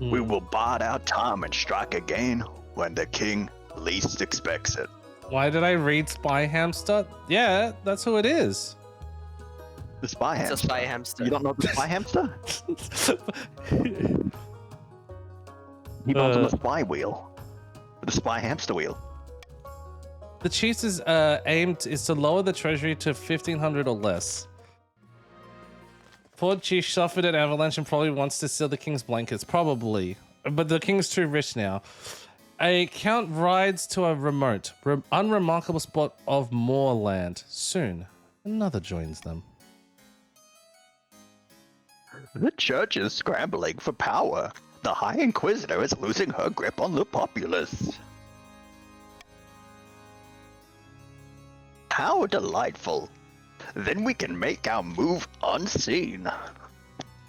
Speaker 5: We will bide our time and strike again when the king least expects it.
Speaker 1: Why did I read Spy Hamster? Yeah, that's who it is.
Speaker 5: The Spy
Speaker 4: It's a
Speaker 5: Hamster.
Speaker 4: spy hamster.
Speaker 5: You don't know the Spy Hamster? He runs on the spy wheel. The Spy Hamster wheel.
Speaker 1: The chief's aim is to lower the treasury to 1,500 or less. Poor chief suffered an avalanche and probably wants to steal the king's blankets. Probably. But the king's too rich now. A count rides to a remote, unremarkable spot of moorland. Soon, another joins them.
Speaker 5: The church is scrambling for power. The High Inquisitor is losing her grip on the populace. How delightful. Then we can make our move unseen.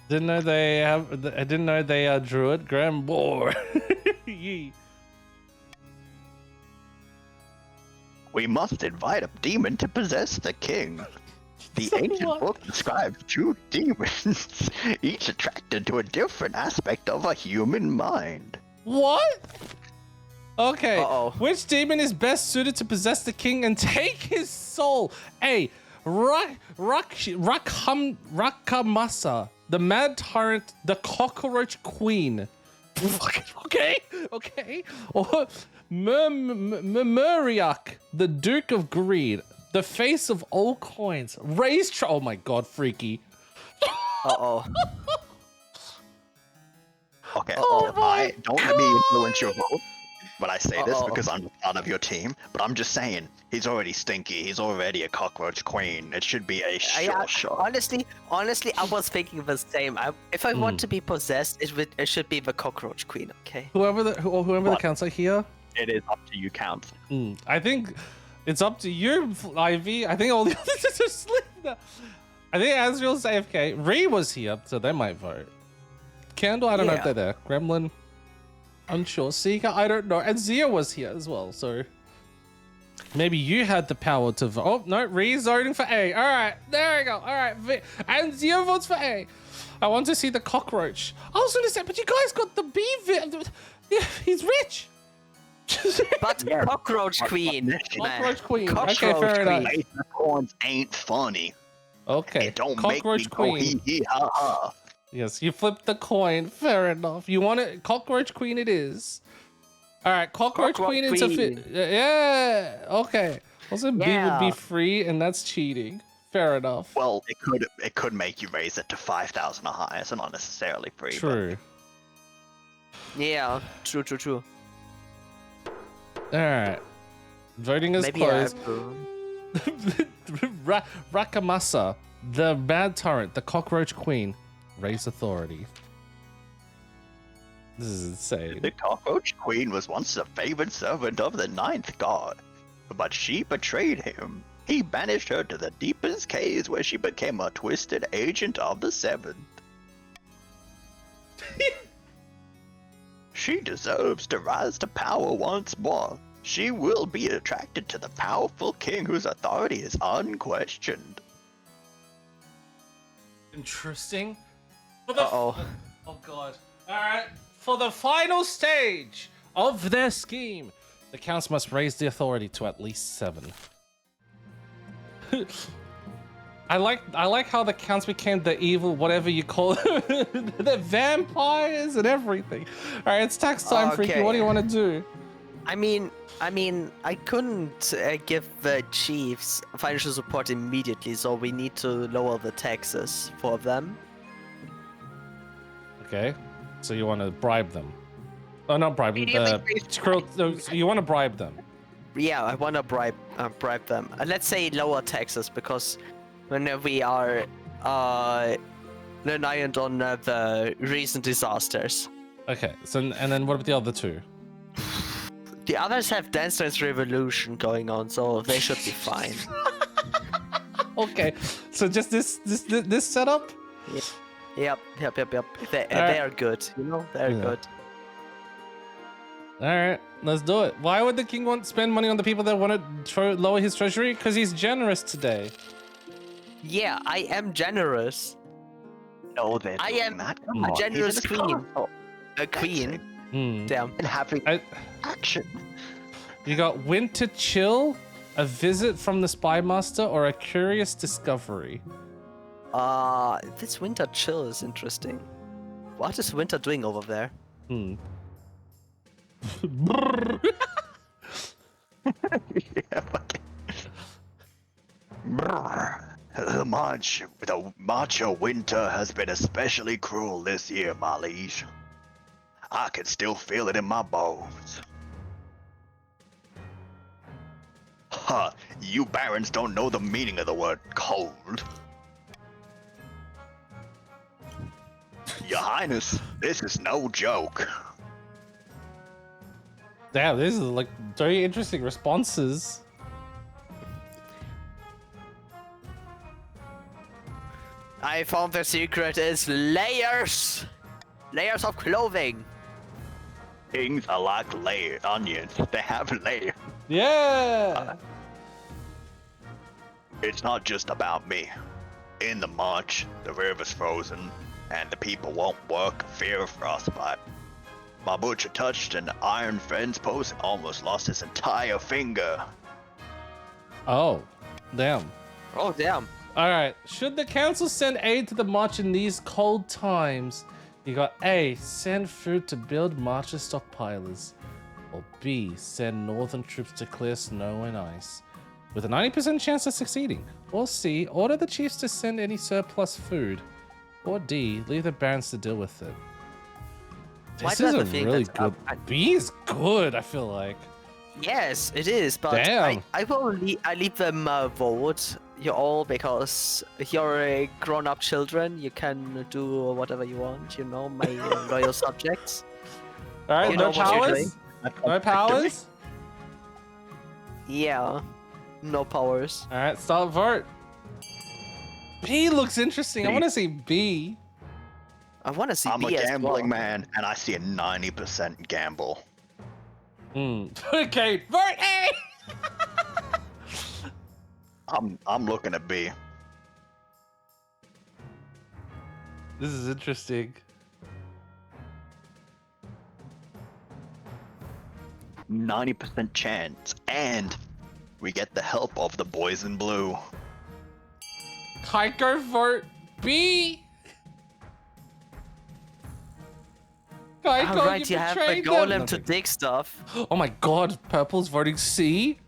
Speaker 1: Didn't know they have. I didn't know they are druid. Grand war. Yee.
Speaker 5: We must invite a demon to possess the king. The
Speaker 1: So
Speaker 5: ancient
Speaker 1: what?
Speaker 5: book describes two demons, each attracted to a different aspect of a human mind.
Speaker 1: What? Okay.
Speaker 4: Uh-oh.
Speaker 1: Which demon is best suited to possess the king and take his soul? A. Rakamasa, the mad tyrant, the cockroach queen. Okay. Or Muriak, the Duke of Greed, the face of all coins, oh my god, freaky.
Speaker 4: Uh-oh.
Speaker 5: Okay,
Speaker 1: Oh my
Speaker 5: don't let me influence your vote when I say this
Speaker 4: Uh-oh.
Speaker 5: because I'm part of your team, but I'm just saying, he's already stinky, he's already a cockroach queen. It should be a sure shot.
Speaker 4: Honestly, I was thinking the same. If I want to be possessed, it should be the cockroach queen, okay?
Speaker 1: Whoever the counts are here,
Speaker 5: It is up to you, Count.
Speaker 1: I think it's up to you, Ivy. I think all the others are asleep now. I think Azriel's AFK. Ree was here, so they might vote. Candle, I don't know if
Speaker 4: Yeah.
Speaker 1: they're there. Gremlin, unsure. Seeker, I don't know. And Zia was here as well, so maybe you had the power to vote. Oh, no, Ree's voting for A. All right, there we go. All right, and Zia votes for A. I want to see the cockroach. I was going to say, but you guys got the B. He's rich.
Speaker 4: But cockroach queen. man.
Speaker 1: Cockroach queen.
Speaker 4: Cockroach
Speaker 1: Okay, fair enough.
Speaker 4: queen.
Speaker 5: Unicorns ain't funny.
Speaker 1: Okay,
Speaker 5: It don't
Speaker 1: cockroach
Speaker 5: make me
Speaker 1: queen.
Speaker 5: go hee hee ha ha.
Speaker 1: Yes, you flipped the coin. Fair enough. You want it? Cockroach queen it is. All right, cockroach queen into
Speaker 4: queen.
Speaker 1: yeah. Okay. Also, B would
Speaker 4: Yeah.
Speaker 1: be free, and that's cheating. Fair enough.
Speaker 5: Well, it could make you raise it to 5,000 or higher, so not necessarily free. but-
Speaker 1: True.
Speaker 4: Yeah, true.
Speaker 1: All right. Voting is
Speaker 4: Maybe I
Speaker 1: closed.
Speaker 4: have to...
Speaker 1: Rakamasa, the mad torrent, the cockroach queen, raise authority. This is insane.
Speaker 5: The cockroach queen was once a favored servant of the ninth god, but she betrayed him. He banished her to the deepest caves where she became a twisted agent of the seventh. She deserves to rise to power once more. She will be attracted to the powerful king whose authority is unquestioned.
Speaker 1: Interesting.
Speaker 4: Uh-oh.
Speaker 1: Oh god. Alright. For the final stage of their scheme, the counts must raise the authority to at least 7. I like how the counts became the evil, whatever you call it. The vampires and everything. Alright, it's tax time, Freaky.
Speaker 4: Okay.
Speaker 1: What do you want to do?
Speaker 4: I mean, I couldn't give the chiefs financial support immediately, so we need to lower the taxes for them.
Speaker 1: Okay. So you want to bribe them. Oh, not bribe them. So you want to bribe them.
Speaker 4: Yeah, I want to bribe them. Let's say lower taxes, because when we are reliant on the recent disasters.
Speaker 1: Okay. So and then what about the other two?
Speaker 4: The others have Dance Dance Revolution going on, so they should be fine.
Speaker 1: Okay. So just this setup?
Speaker 4: Yep. They are good. You know, they're
Speaker 1: Yeah.
Speaker 4: good.
Speaker 1: All right, let's do it. Why would the king want to spend money on the people that want to lower his treasury? Because he's generous today.
Speaker 4: Yeah, I am generous.
Speaker 5: No, they're
Speaker 4: I
Speaker 5: doing
Speaker 4: am
Speaker 5: that.
Speaker 4: a
Speaker 5: Come on,
Speaker 4: generous
Speaker 5: he's in
Speaker 4: queen.
Speaker 5: castle.
Speaker 4: A queen.
Speaker 1: Hmm.
Speaker 4: Damn.
Speaker 5: And having
Speaker 1: I,
Speaker 5: action.
Speaker 1: you got winter chill, a visit from the spy master, or a curious discovery.
Speaker 4: This winter chill is interesting. What is winter doing over there?
Speaker 1: Hmm.
Speaker 5: Yeah, fucking. Brr. The march of winter has been especially cruel this year, my liege. I can still feel it in my bones. Ha! You barons don't know the meaning of the word cold. Your Highness, this is no joke.
Speaker 1: Damn, this is like very interesting responses.
Speaker 4: I found the secret is layers! Layers of clothing!
Speaker 5: Kings are like layered onions. They have layers.
Speaker 1: Yeah.
Speaker 5: It's not just about me. In the march, the river's frozen, and the people won't work for fear of frostbite. My butcher touched an iron fence post and almost lost his entire finger.
Speaker 1: Oh, damn.
Speaker 4: Oh, damn.
Speaker 1: All right. Should the council send aid to the march in these cold times, You got A, send food to build marcher stockpilers. Or B, send northern troops to clear snow and ice, with a 90% chance of succeeding. Or C, order the chiefs to send any surplus food. Or D, leave the barons to deal with it.
Speaker 4: Why
Speaker 1: This
Speaker 4: do I
Speaker 1: is a
Speaker 4: have to think
Speaker 1: really
Speaker 4: that-
Speaker 1: good. B is good, I feel like.
Speaker 4: Yes, it is, but
Speaker 1: Damn.
Speaker 4: I will leave them vote you all because you're a grown-up children. You can do whatever you want. You know, my loyal subjects.
Speaker 1: All right,
Speaker 4: You
Speaker 1: no
Speaker 4: know what you're
Speaker 1: powers. No powers.
Speaker 4: Yeah, no powers.
Speaker 1: All right, start vote. B looks interesting. I
Speaker 5: B.
Speaker 1: want to see B.
Speaker 4: I want to see
Speaker 5: I'm a
Speaker 4: B as
Speaker 5: gambling
Speaker 4: well.
Speaker 5: man, and I see a 90% gamble.
Speaker 1: Okay, vote A.
Speaker 5: I'm looking at B.
Speaker 1: This is interesting.
Speaker 5: 90% chance, and we get the help of the boys in blue.
Speaker 1: Kaiko vote B. Kaiko,
Speaker 4: Alright, you have a
Speaker 1: betrayed
Speaker 4: golem
Speaker 1: them.
Speaker 4: to dig stuff.
Speaker 1: Oh my god, Purple's voting C.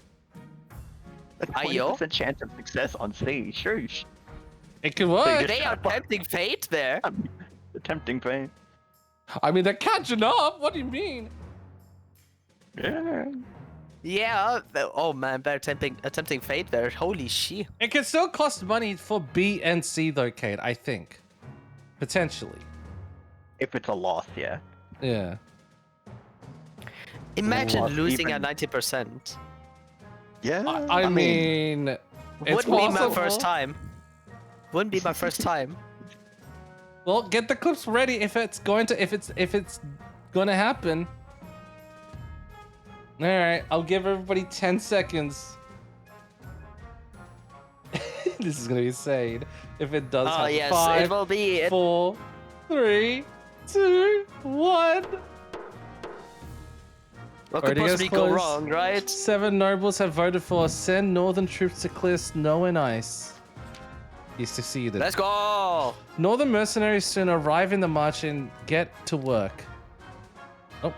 Speaker 5: A
Speaker 4: Ayo?
Speaker 5: 20% chance of success on C. Sure.
Speaker 1: It can work.
Speaker 4: They are tempting fate there.
Speaker 5: The tempting fame.
Speaker 1: I mean, they're catching up. What do you mean?
Speaker 5: Yeah.
Speaker 4: Yeah. Oh man, they're tempting fate there. Holy shit.
Speaker 1: It can still cost money for B and C though, Kate, I think. Potentially.
Speaker 5: If it's a loss, yeah.
Speaker 1: Yeah.
Speaker 4: Imagine
Speaker 5: Lost
Speaker 4: losing
Speaker 5: even-
Speaker 4: at 90%.
Speaker 5: Yeah.
Speaker 1: I mean, it's
Speaker 4: Wouldn't be my
Speaker 1: possible.
Speaker 4: first time. Wouldn't be my first time.
Speaker 1: Well, get the clips ready if it's going to if it's going to happen. All right, I'll give everybody 10 seconds. This is gonna be insane if it does
Speaker 4: Oh
Speaker 1: happen.
Speaker 4: yes,
Speaker 1: 5,
Speaker 4: it will be.
Speaker 1: 4, 3, 2, 1.
Speaker 4: What
Speaker 1: Already
Speaker 4: could
Speaker 1: gets
Speaker 4: possibly go
Speaker 1: close.
Speaker 4: wrong, right?
Speaker 1: 7 nobles have voted for send northern troops to clear snow and ice. He succeeded.
Speaker 4: Let's go.
Speaker 1: Northern mercenaries soon arrive in the march and get to work. Oh,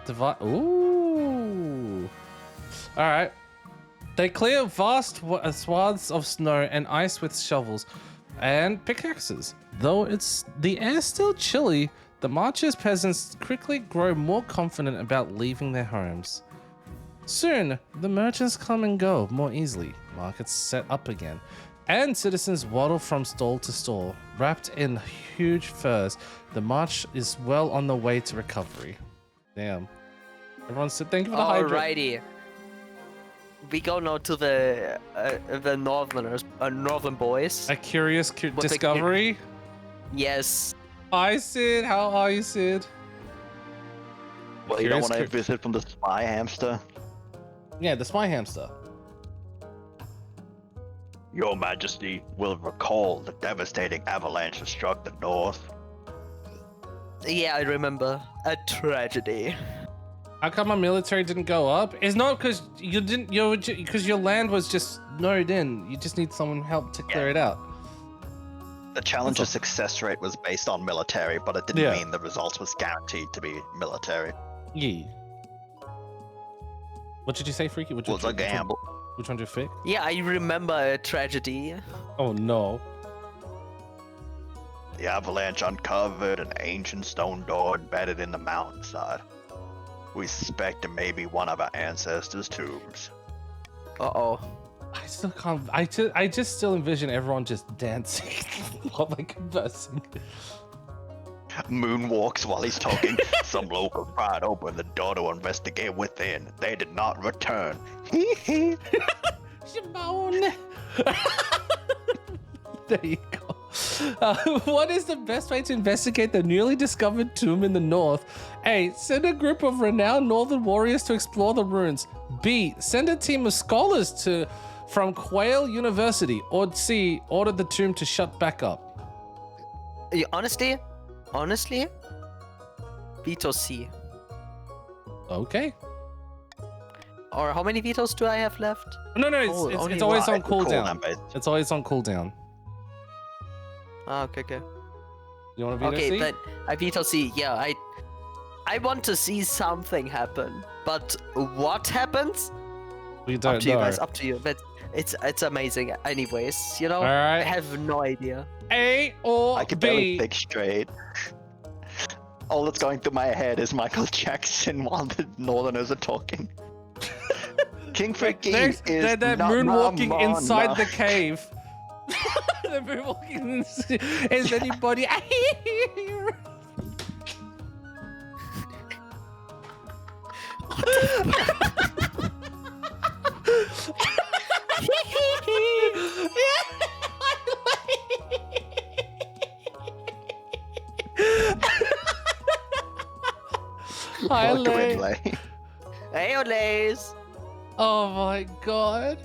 Speaker 1: Ooh. All right. They clear vast swaths of snow and ice with shovels and pickaxes. Though the air's still chilly, the marchers' peasants quickly grow more confident about leaving their homes. Soon, the merchants come and go more easily. Markets set up again. And citizens waddle from stall to stall, wrapped in huge furs. The march is well on the way to recovery. Damn. Everyone said thank you for the hydrate.
Speaker 4: Alrighty. We go now to the northerners, northern boys.
Speaker 1: A curious discovery.
Speaker 4: Yes.
Speaker 1: Hi, Sid. How are you, Sid?
Speaker 5: Well, you don't
Speaker 1: Curious
Speaker 5: want to
Speaker 1: cur-
Speaker 5: visit from the spy hamster?
Speaker 1: Yeah, the spy hamster.
Speaker 5: Your Majesty will recall the devastating avalanche that struck the north.
Speaker 4: Yeah, I remember. A tragedy.
Speaker 1: How come our military didn't go up? It's not because you didn't. Because your land was just snowed in. You just need someone help to clear it out.
Speaker 5: The challenge's success rate was based on military, but it didn't
Speaker 1: Yeah.
Speaker 5: mean the result was guaranteed to be military.
Speaker 1: Yeah. What did you say, Freaky?
Speaker 5: It was a gamble.
Speaker 1: Which one do you pick?
Speaker 4: Yeah, I remember a tragedy.
Speaker 1: Oh no.
Speaker 5: The avalanche uncovered an ancient stone door embedded in the mountainside. We suspect it may be one of our ancestors' tombs.
Speaker 4: Uh-oh.
Speaker 1: I still can't. I just still envision everyone just dancing while like conversing.
Speaker 5: Moonwalks while he's talking. Some local pried open the door to investigate within. They did not return. Hee hee.
Speaker 1: Shimon. There you go. What is the best way to investigate the newly discovered tomb in the north? A. Send a group of renowned northern warriors to explore the ruins. B. Send a team of scholars from Quail University. Or C. Order the tomb to shut back up.
Speaker 4: Honestly, veto C.
Speaker 1: Okay.
Speaker 4: Or how many vetoes do I have left?
Speaker 1: No,
Speaker 4: Oh,
Speaker 1: it's
Speaker 4: only
Speaker 1: always
Speaker 4: one.
Speaker 1: on cooldown.
Speaker 5: Cooldown based.
Speaker 1: It's always on cooldown.
Speaker 4: Ah, okay.
Speaker 1: You want to veto
Speaker 4: Okay,
Speaker 1: C?
Speaker 4: but I veto C. Yeah, I want to see something happen, but what happens?
Speaker 1: We
Speaker 4: Up
Speaker 1: don't
Speaker 4: to you
Speaker 1: know.
Speaker 4: guys. Up to you. But it's amazing. Anyways, you know.
Speaker 1: All right.
Speaker 4: I have no idea.
Speaker 1: A or
Speaker 5: I can barely
Speaker 1: B?
Speaker 5: think straight. All that's going through my head is Michael Jackson while the Northerners are talking. King Freaky is
Speaker 1: They're
Speaker 5: not
Speaker 1: moonwalking
Speaker 5: my
Speaker 1: inside
Speaker 5: mana.
Speaker 1: the cave. They're moonwalking. Is anybody? Hi,
Speaker 5: Welcome in,
Speaker 1: Lay.
Speaker 5: Lay.
Speaker 4: Hey, Olays.
Speaker 1: Oh my god.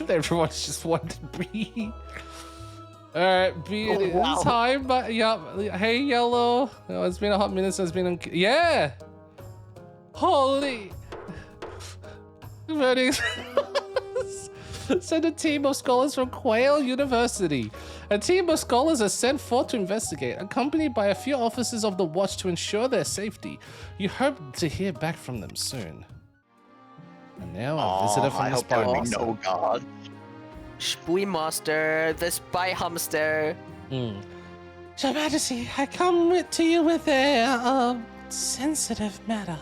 Speaker 1: Everyone's just wanted B. Alright, B it is.
Speaker 5: wow.
Speaker 1: Hi, but yeah. Hey, Yellow. Oh, it's been a hot minute since it's been on. Yeah. Holy. Voting. Send a team of scholars from Quail University. A team of scholars are sent forth to investigate, accompanied by a few officers of the watch to ensure their safety. You hope to hear back from them soon. And now a visitor from
Speaker 5: I
Speaker 1: the
Speaker 5: hope there
Speaker 1: spy
Speaker 5: will be
Speaker 1: master.
Speaker 5: no god.
Speaker 4: Spooy Master, the Spy Hamster.
Speaker 1: Hmm.
Speaker 3: Your Majesty, I come to you with a sensitive matter.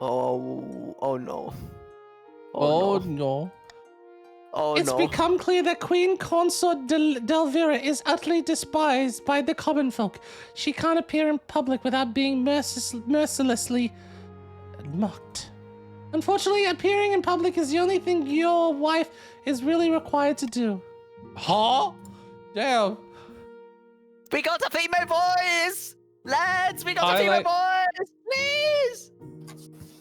Speaker 4: Oh no.
Speaker 1: Oh
Speaker 4: no.
Speaker 1: no.
Speaker 4: Oh
Speaker 3: It's
Speaker 4: no.
Speaker 3: become clear that Queen Consort Delvira is utterly despised by the common folk. She can't appear in public without being mercilessly mocked. Unfortunately, appearing in public is the only thing your wife is really required to do.
Speaker 1: Huh? Damn.
Speaker 4: We got a female voice! Lads, we got
Speaker 1: I
Speaker 4: a female
Speaker 1: like-
Speaker 4: voice! Please!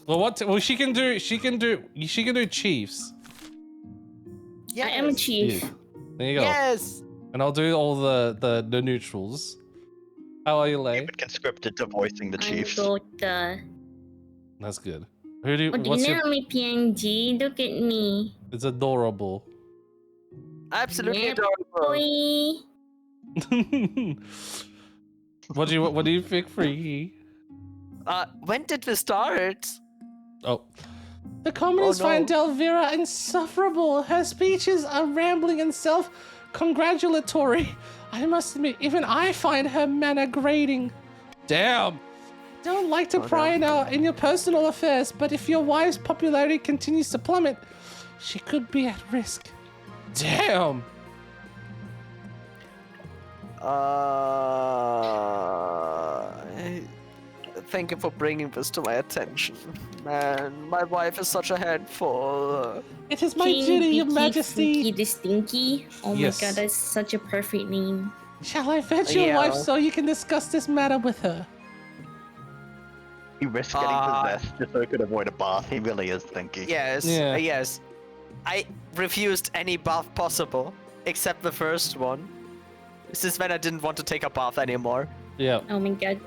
Speaker 1: Well, what? Well, she can do chiefs.
Speaker 4: Yes.
Speaker 7: I am a chief.
Speaker 1: Yeah. There you go.
Speaker 4: Yes!
Speaker 1: And I'll do all the neutrals. How are you, Lay?
Speaker 5: You've been conscripted to voicing the chiefs.
Speaker 7: I'm Gota.
Speaker 1: That's good. Who do you?
Speaker 7: Oh,
Speaker 1: What's
Speaker 7: you
Speaker 1: your?
Speaker 7: know me, PNG. Look at me.
Speaker 1: It's adorable.
Speaker 4: Absolutely
Speaker 7: Yep,
Speaker 4: adorable.
Speaker 7: Boy.
Speaker 1: What do you pick, Freaky?
Speaker 4: When did we start?
Speaker 1: Oh,
Speaker 3: The commoners
Speaker 4: Oh, no.
Speaker 3: find Delvira insufferable. Her speeches are rambling and self-congratulatory. I must admit, even I find her manner grating.
Speaker 1: damn.
Speaker 3: Don't like to
Speaker 4: Oh,
Speaker 3: pry in your personal affairs, but if your wife's popularity continues to plummet, she could be at risk.
Speaker 1: Damn.
Speaker 4: Thank you for bringing this to my attention. Man, my wife is such a handful.
Speaker 3: It is my
Speaker 7: King
Speaker 3: duty, Your
Speaker 7: Beaky
Speaker 3: Majesty.
Speaker 7: Freaky the Stinky. Oh
Speaker 1: Yes.
Speaker 7: my god, that's such a perfect name.
Speaker 3: Shall I fetch your
Speaker 4: Yeah.
Speaker 3: wife so you can discuss this matter with her?
Speaker 5: He risks getting possessed just so he could avoid a bath. He really is thinky.
Speaker 4: Yes,
Speaker 1: Yeah.
Speaker 4: yes. I refused any bath possible, except the first one. This is when I didn't want to take a bath anymore.
Speaker 1: Yeah.
Speaker 7: Oh my god.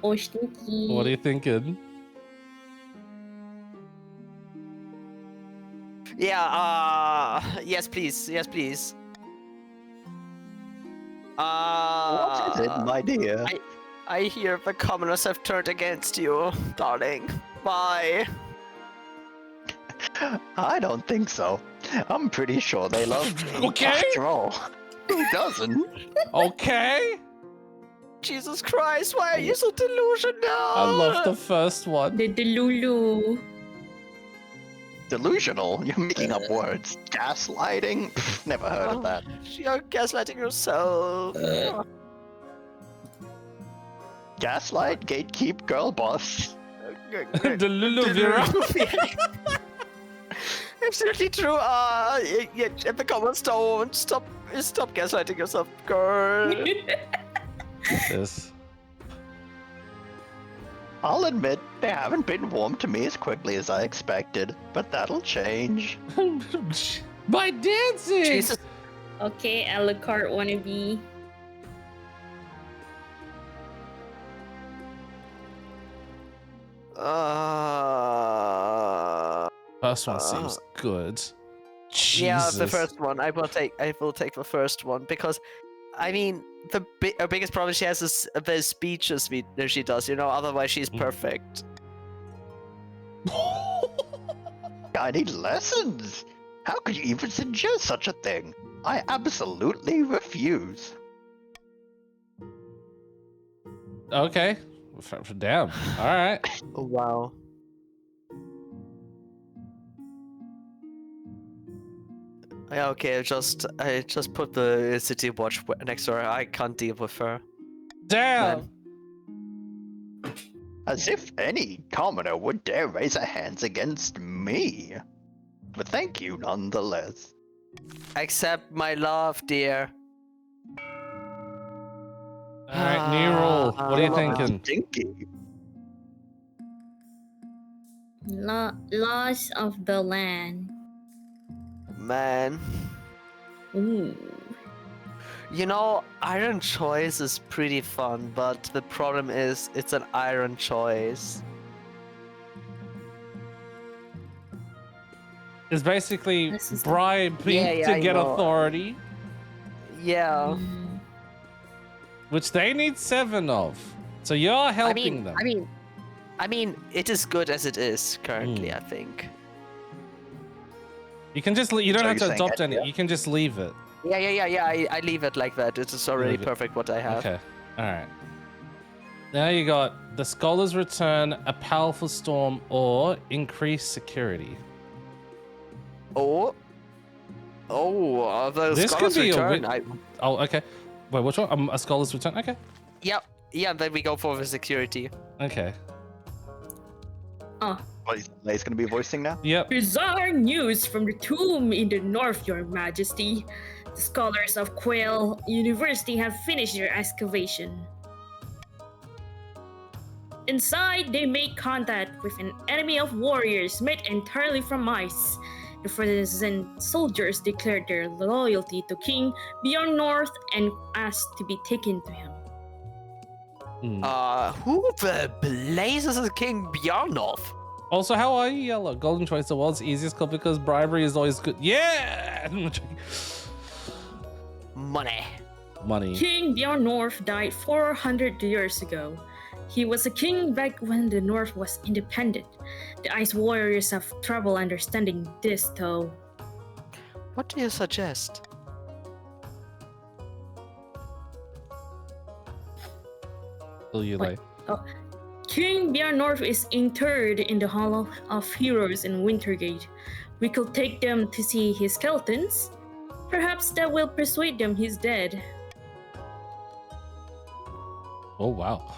Speaker 7: Oh, Stinky.
Speaker 1: What are you thinking?
Speaker 4: Yeah, yes please, yes please.
Speaker 5: What is it, my dear?
Speaker 4: I hear the commoners have turned against you, darling. Why?
Speaker 5: I don't think so. I'm pretty sure they love me.
Speaker 1: Okay.
Speaker 5: After all, who doesn't?
Speaker 1: Okay.
Speaker 4: Jesus Christ, why are you so delusional?
Speaker 1: I love the first one.
Speaker 7: The Delulu.
Speaker 5: Delusional? You're making up words. Gaslighting? Pff, never heard of that.
Speaker 4: You're gaslighting yourself.
Speaker 5: Gaslight, gatekeep, girl boss.
Speaker 1: The Lulu Vera.
Speaker 4: Absolutely true. Yeah, the comments don't stop gaslighting yourself, girl.
Speaker 1: Yes.
Speaker 5: I'll admit, they haven't been warmed to me as quickly as I expected, but that'll change.
Speaker 3: By dancing!
Speaker 4: Jesus.
Speaker 7: Okay, Alucard wannabe.
Speaker 1: First one seems good. Jesus.
Speaker 4: Yeah, the first one. I will take the first one because I mean, her biggest problem she has is the speeches that she does. You know, otherwise she's perfect.
Speaker 5: I need lessons. How could you even suggest such a thing? I absolutely refuse.
Speaker 1: Okay. Damn. All right.
Speaker 4: Oh, wow. Yeah, okay, I just put the city watch next to her. I can't deal with her.
Speaker 1: Damn.
Speaker 5: As if any commoner would dare raise their hands against me. But thank you nonetheless.
Speaker 4: Accept my love, dear.
Speaker 1: All right, new rule. What are you thinking?
Speaker 5: Stinky.
Speaker 7: Laws of the land.
Speaker 4: Man.
Speaker 7: Ooh.
Speaker 4: You know, iron choice is pretty fun, but the problem is it's an iron choice.
Speaker 1: It's basically
Speaker 7: This is-
Speaker 1: bribing
Speaker 4: Yeah,
Speaker 1: to
Speaker 4: I
Speaker 1: get
Speaker 4: know.
Speaker 1: authority,
Speaker 4: Yeah.
Speaker 1: which they need 7 of. So you're helping them.
Speaker 4: I mean, it is good as it is currently, I think.
Speaker 1: You can just you don't
Speaker 5: So
Speaker 1: have
Speaker 5: you're
Speaker 1: to
Speaker 5: saying
Speaker 1: adopt any.
Speaker 5: yeah?
Speaker 1: You can just leave it.
Speaker 4: Yeah. I leave it like that. It is already
Speaker 1: Leave it.
Speaker 4: perfect what I have.
Speaker 1: Okay. All right. Now you got the scholars return, a powerful storm, or increased security.
Speaker 4: Oh, the
Speaker 1: This could
Speaker 4: scholars
Speaker 1: be a
Speaker 4: return.
Speaker 1: win- Oh, okay. Wait, which one? A scholar's return. Okay.
Speaker 4: Yeah. Then we go for the security.
Speaker 1: Okay.
Speaker 7: Oh,
Speaker 5: What is gonna be voicing now?
Speaker 1: Yep.
Speaker 7: bizarre news from the tomb in the north, Your Majesty. The scholars of Quail University have finished their excavation. Inside, they make contact with an enemy of warriors made entirely from ice. The frozen soldiers declared their loyalty to King Beyond North and asked to be taken to him.
Speaker 4: Who the blazes is King Bjarnolf?
Speaker 1: Also, how are you, Yellow? Golden choice, the world's easiest call because bribery is always good. Yeah.
Speaker 4: Money.
Speaker 1: Money.
Speaker 7: King Beyond North died 400 years ago. He was a king back when the North was independent. The Ice Warriors have trouble understanding this, though.
Speaker 4: What do you suggest?
Speaker 1: Will you like?
Speaker 7: King Beyond North is interred in the Hall of Heroes in Wintergate. We could take them to see his skeletons. Perhaps that will persuade them he's dead.
Speaker 1: Oh wow.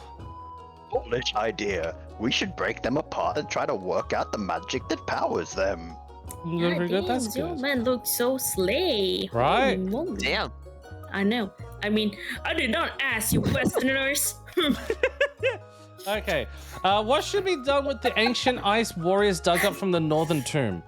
Speaker 5: Foolish idea. We should break them apart and try to work out the magic that powers them.
Speaker 1: Very good. That's
Speaker 7: Your
Speaker 1: good.
Speaker 7: man looks so slay.
Speaker 1: Right?
Speaker 7: Holy moly.
Speaker 4: Damn.
Speaker 7: I know. I mean, I did not ask you, Westerners.
Speaker 1: Okay. What should be done with the ancient ice warriors dug up from the northern tomb?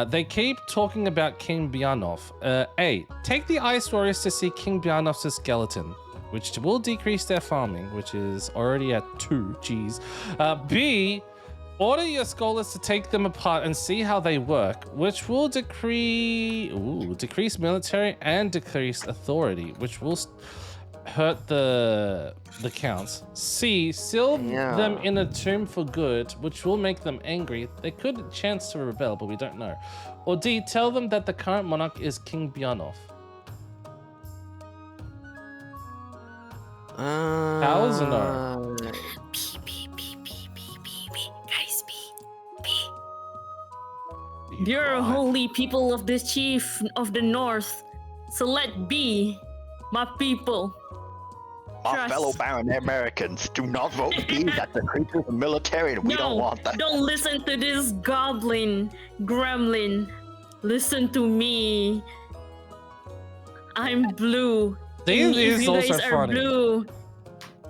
Speaker 1: They keep talking about King Bjarnolf. A. Take the ice warriors to see King Bjarnolf's skeleton, which will decrease their farming, which is already at 2. Jeez. B. Order your scholars to take them apart and see how they work, which will decrease military and decrease authority, which will hurt the counts. C. Seal them in a tomb for good, which will make them angry. They could chance to rebel, but we don't know. Or D. Tell them that the current monarch is King Bjarnolf. Powers or no?
Speaker 7: Guys, you're holy people of the chief of the north. So let be, my people.
Speaker 5: My
Speaker 7: Trust.
Speaker 5: fellow Baron Americans, do not vote B. That's a creature of military, and we don't want that.
Speaker 7: Don't listen to this goblin, gremlin. Listen to me. I'm blue.
Speaker 1: This
Speaker 7: If
Speaker 1: is
Speaker 7: you
Speaker 1: also
Speaker 7: guys are
Speaker 1: funny.
Speaker 7: blue,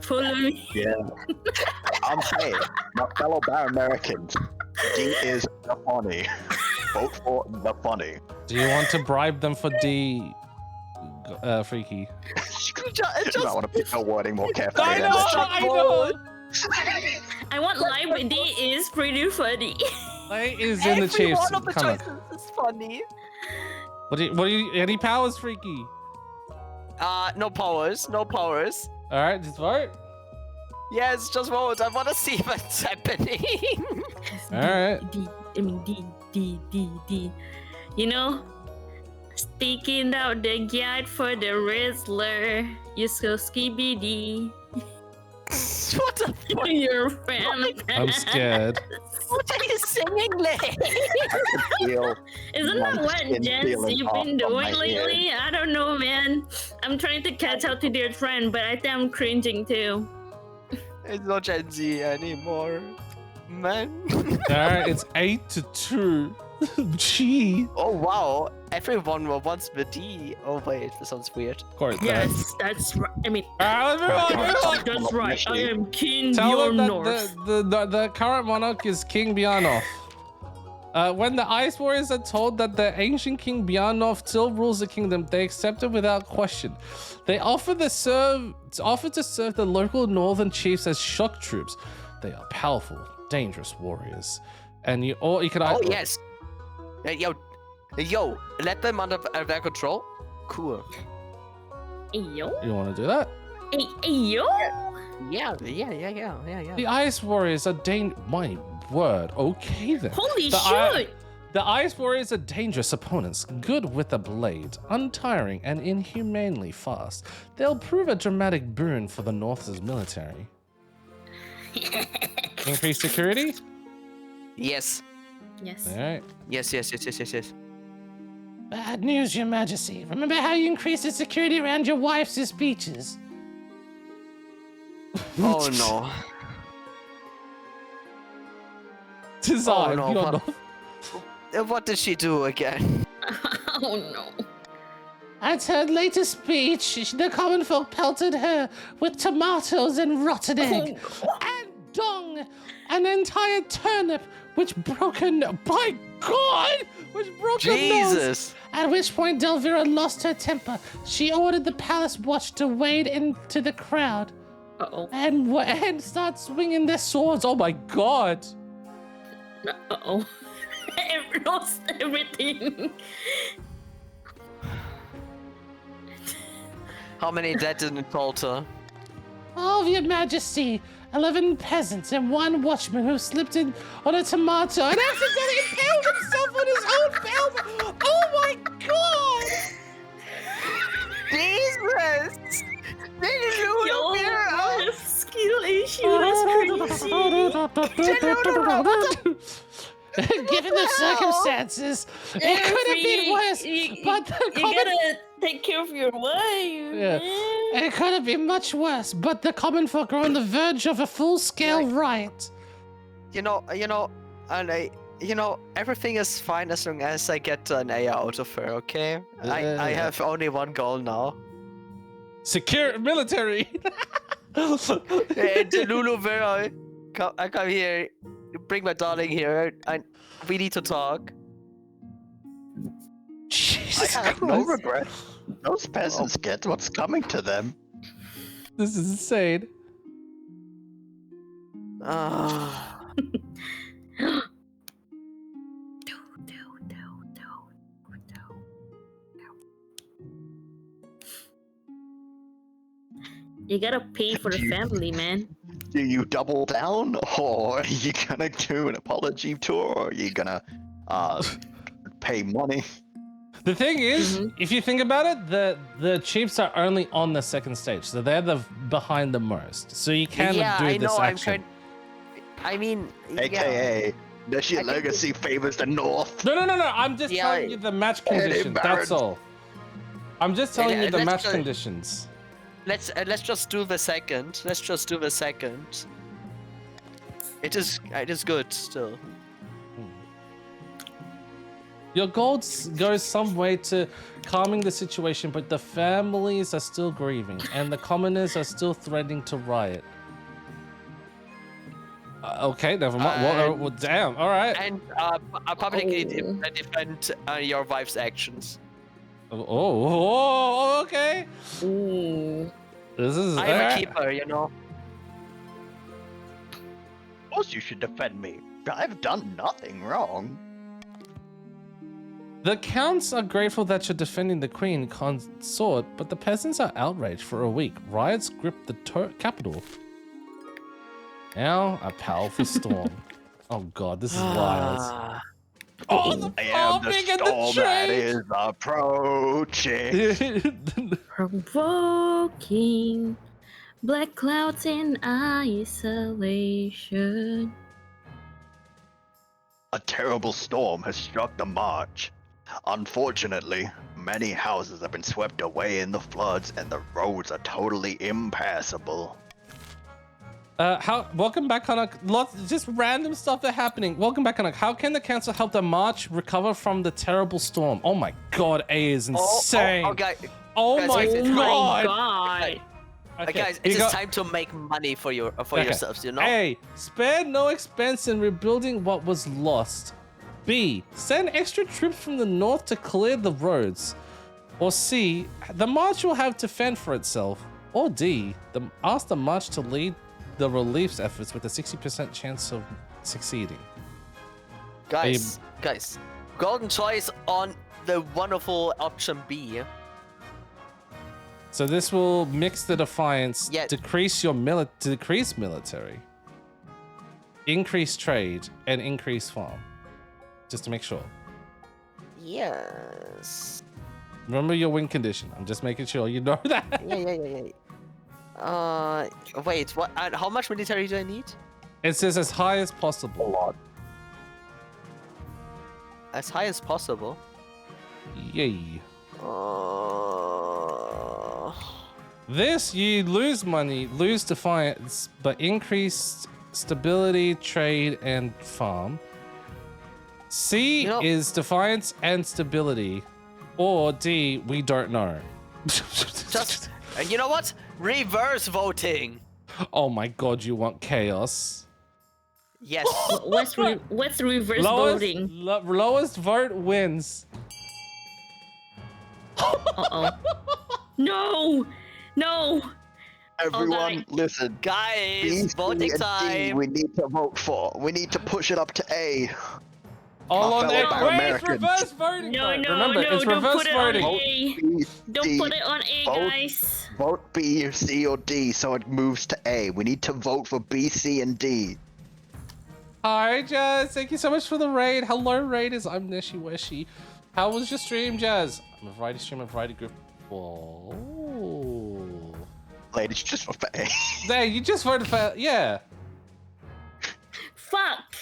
Speaker 7: follow me.
Speaker 5: Yeah. I'm saying, my fellow Baron Americans, D is the funny. Vote for the funny.
Speaker 1: Do you want to bribe them for D, Freaky?
Speaker 5: You might want to pick your wording more carefully.
Speaker 1: I
Speaker 5: there.
Speaker 1: know, I know.
Speaker 7: I want live, but D is pretty funny.
Speaker 1: Play is in the Chiefs.
Speaker 4: One of the
Speaker 1: Come on.
Speaker 4: choices is funny.
Speaker 1: What do you, any powers, Freaky?
Speaker 4: No powers. No powers.
Speaker 1: All right, just vote.
Speaker 4: Yes, just vote. I want to see what's happening.
Speaker 1: All right.
Speaker 7: D. You know, sticking out the guide for the Rizzler. You so skibidi.
Speaker 4: What the fuck?
Speaker 7: Your fan.
Speaker 1: I'm scared.
Speaker 4: What are you singing, Lay?
Speaker 5: Feel
Speaker 7: Isn't that
Speaker 5: my
Speaker 7: what
Speaker 5: skin
Speaker 7: Jens
Speaker 5: feeling
Speaker 7: you've
Speaker 5: off
Speaker 7: been
Speaker 5: from my
Speaker 7: doing lately? I don't know, man. I'm trying to catch up to their trend, but I think I'm cringing too.
Speaker 4: It's not Gen Z anymore, man.
Speaker 1: All right, it's 8-2. Gee.
Speaker 4: Oh wow, everyone wants the D. Oh wait, this sounds weird.
Speaker 1: Of course.
Speaker 7: Yes, that's right. I mean,
Speaker 1: Let's move on.
Speaker 7: that's right. I am King
Speaker 1: Tell them
Speaker 7: Bjorn
Speaker 1: that
Speaker 7: North.
Speaker 1: the current monarch is King Bjarnoth. When the Ice Warriors are told that the ancient King Bjarnoth still rules the kingdom, they accept it without question. They offer to serve the local northern chiefs as shock troops. They are powerful, dangerous warriors, and you can.
Speaker 4: Oh yes. Yo, let them under their control. Cool.
Speaker 7: Hey, yo.
Speaker 1: You want to do that?
Speaker 7: Hey, yo.
Speaker 4: Yeah.
Speaker 1: The Ice Warriors are my word. Okay then.
Speaker 7: Holy
Speaker 1: The
Speaker 7: shit.
Speaker 1: The Ice Warriors are dangerous opponents, good with a blade, untiring and inhumanely fast. They'll prove a dramatic boon for the North's military. Increase security?
Speaker 4: Yes.
Speaker 7: Yes.
Speaker 1: All right.
Speaker 4: Yes.
Speaker 3: Bad news, Your Majesty. Remember how you increased the security around your wife's speeches?
Speaker 4: Oh no.
Speaker 1: Design.
Speaker 4: no, What did she do again?
Speaker 7: Oh no.
Speaker 3: At her latest speech, the common folk pelted her with tomatoes and rotten egg, and dung, an entire turnip, which broke her nose. By God! Which broke her nose.
Speaker 4: Jesus.
Speaker 3: At which point Delvira lost her temper. She ordered the palace watch to wade into the crowd
Speaker 7: Uh-oh.
Speaker 3: and start swinging their swords.
Speaker 1: Oh my God.
Speaker 7: Uh-oh. I've lost everything.
Speaker 4: How many dead in total?
Speaker 3: Oh, Your Majesty, 11 peasants and 1 watchman who slipped in on a tomato and accidentally impaled himself on his own helmet. Oh my God!
Speaker 4: Jesus! They blew
Speaker 7: Yo,
Speaker 4: the beer
Speaker 7: I
Speaker 4: out!
Speaker 7: have skill issue. That's crazy.
Speaker 3: Given the circumstances, it could have been worse, but the
Speaker 7: You gotta take care of your wife.
Speaker 3: Yeah.
Speaker 7: Man.
Speaker 3: It could have been much worse, but the common folk are on the verge of a full-scale riot.
Speaker 4: Everything is fine as long as I get an A out of her, okay? I have only one goal now.
Speaker 1: Secure military.
Speaker 4: Hey, Lulu, where are you? Come here. Bring my darling here. We need to talk.
Speaker 1: Jesus
Speaker 5: I have no
Speaker 1: Christ.
Speaker 5: regret. Those peasants get what's coming to them.
Speaker 1: This is insane.
Speaker 4: Ah.
Speaker 7: You gotta pay for the family, man.
Speaker 5: Do you double down, or are you gonna do an apology tour, or are you gonna pay money?
Speaker 1: The thing is, if you think about it, the Chiefs are only on the second stage, so they're behind the most. So you can do this action.
Speaker 4: I mean,
Speaker 5: AKA, does your legacy favors the North?
Speaker 1: No. I'm just telling you the match conditions. That's all. I'm just telling you the match conditions.
Speaker 4: Let's just do the second. Let's just do the second. It is good still.
Speaker 1: Your gold goes some way to calming the situation, but the families are still grieving, and the commoners are still threatening to riot. Okay, never mind. Well, damn. All right.
Speaker 4: And publicly defend your wife's actions.
Speaker 1: Oh, okay.
Speaker 7: Ooh.
Speaker 1: This is.
Speaker 4: I'm a keeper, you know.
Speaker 5: Of course you should defend me. I've done nothing wrong.
Speaker 1: The counts are grateful that you're defending the queen consort, but the peasants are outraged for a week. Riots grip the capital. Now, a powerful storm. Oh god, this is wild. Oh, the
Speaker 5: I am the
Speaker 1: farming and
Speaker 5: storm
Speaker 1: the
Speaker 5: that
Speaker 1: trade!
Speaker 5: is approaching.
Speaker 7: Provoking black clouds in isolation.
Speaker 5: A terrible storm has struck the march. Unfortunately, many houses have been swept away in the floods and the roads are totally impassable.
Speaker 1: Welcome back, Kanak. Lots, just random stuff that's happening. Welcome back, Kanak. How can the council help the march recover from the terrible storm? Oh my god, A is insane.
Speaker 4: Okay.
Speaker 1: Oh
Speaker 4: Guys,
Speaker 1: my
Speaker 4: wait,
Speaker 7: Oh my
Speaker 1: god.
Speaker 7: god.
Speaker 1: Okay,
Speaker 4: Guys,
Speaker 1: you
Speaker 4: it's
Speaker 1: got-
Speaker 4: time to make money for yourselves, you know?
Speaker 1: A, spare no expense in rebuilding what was lost. B, send extra troops from the north to clear the roads. Or C, the march will have to fend for itself. Or D, ask the march to lead the relief efforts with a 60% chance of succeeding.
Speaker 4: Guys, golden choice on the wonderful option B.
Speaker 1: So this will mix the defiance,
Speaker 4: Yeah.
Speaker 1: decrease military, increase trade, and increase farm. Just to make sure.
Speaker 4: Yes.
Speaker 1: Remember your win condition. I'm just making sure you know that.
Speaker 4: Yeah. Wait, what? How much military do I need?
Speaker 1: It says as high as possible.
Speaker 4: As high as possible.
Speaker 1: Yay.
Speaker 4: Uh,
Speaker 1: This, you lose money, lose defiance, but increased stability, trade, and farm. C is defiance and stability. Or D, we don't know.
Speaker 4: just, and you know what? Reverse voting.
Speaker 1: Oh my god, you want chaos.
Speaker 4: Yes.
Speaker 7: What's reverse voting?
Speaker 1: Lowest vote wins.
Speaker 7: Uh-oh. No! No!
Speaker 5: Everyone,
Speaker 7: God.
Speaker 5: listen.
Speaker 4: Guys,
Speaker 5: B, C,
Speaker 4: voting
Speaker 5: and D,
Speaker 4: time.
Speaker 5: we need to vote for. We need to push it up to A.
Speaker 1: All on
Speaker 5: fellow
Speaker 1: A. Wait, it's
Speaker 5: Americans.
Speaker 1: reverse voting.
Speaker 7: No,
Speaker 1: though.
Speaker 7: no,
Speaker 1: Remember,
Speaker 7: no,
Speaker 1: it's
Speaker 7: don't
Speaker 1: reverse
Speaker 7: put it on
Speaker 1: voting.
Speaker 7: A.
Speaker 5: B,
Speaker 7: Don't
Speaker 5: D,
Speaker 7: put it on A,
Speaker 5: vote.
Speaker 7: guys.
Speaker 5: Vote B, C, or D so it moves to A. We need to vote for B, C, and D.
Speaker 1: Hi, Jazz. Thank you so much for the raid. Hello, raiders. I'm Neshi Weshi. How was your stream, Jazz? I'm a variety streamer, variety group. Whoa.
Speaker 5: Ladies, just vote for A.
Speaker 1: There, you just voted for... Yeah.
Speaker 7: Fuck!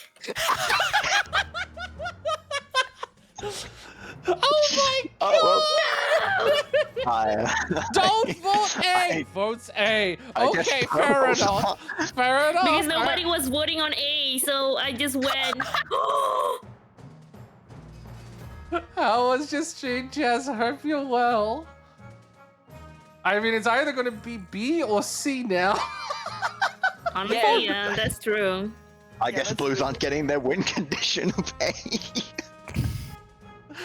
Speaker 1: Oh my god! Don't vote A! Votes A.
Speaker 5: I just
Speaker 1: Okay, fair
Speaker 5: froze.
Speaker 1: enough. Fair enough.
Speaker 7: Because nobody was voting on A, so I just went.
Speaker 1: How was your stream, Jazz? I hope you're well. I mean, it's either going to be B or C now.
Speaker 7: Honestly, yeah, that's true.
Speaker 5: I guess Blues aren't getting their win condition of A.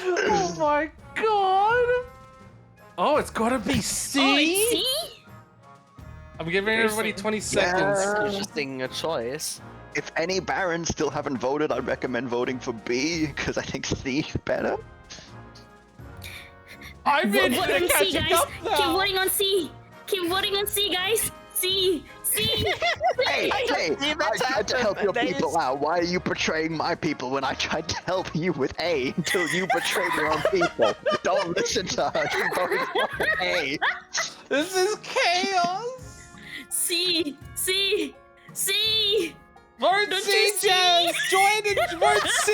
Speaker 1: Oh my god! Oh, it's gotta be C?
Speaker 7: Oh, it's C?
Speaker 1: I'm giving everybody 20 seconds.
Speaker 4: Interesting choice.
Speaker 5: If any barons still haven't voted, I recommend voting for B, because I think C is better.
Speaker 1: I'm
Speaker 7: Vote
Speaker 1: in
Speaker 7: on
Speaker 1: to
Speaker 7: C,
Speaker 1: catching
Speaker 7: guys.
Speaker 1: up
Speaker 7: Keep
Speaker 1: now.
Speaker 7: voting on C. Keep voting on C, guys. C.
Speaker 5: Hey, I tried to help your people out. Why are you betraying my people when I tried to help you with A until you betrayed your own people? Don't listen to her. She's voting for A.
Speaker 1: This is chaos.
Speaker 7: C.
Speaker 1: Vote
Speaker 7: Don't
Speaker 1: C,
Speaker 7: you see?
Speaker 1: Jazz. Join and vote C.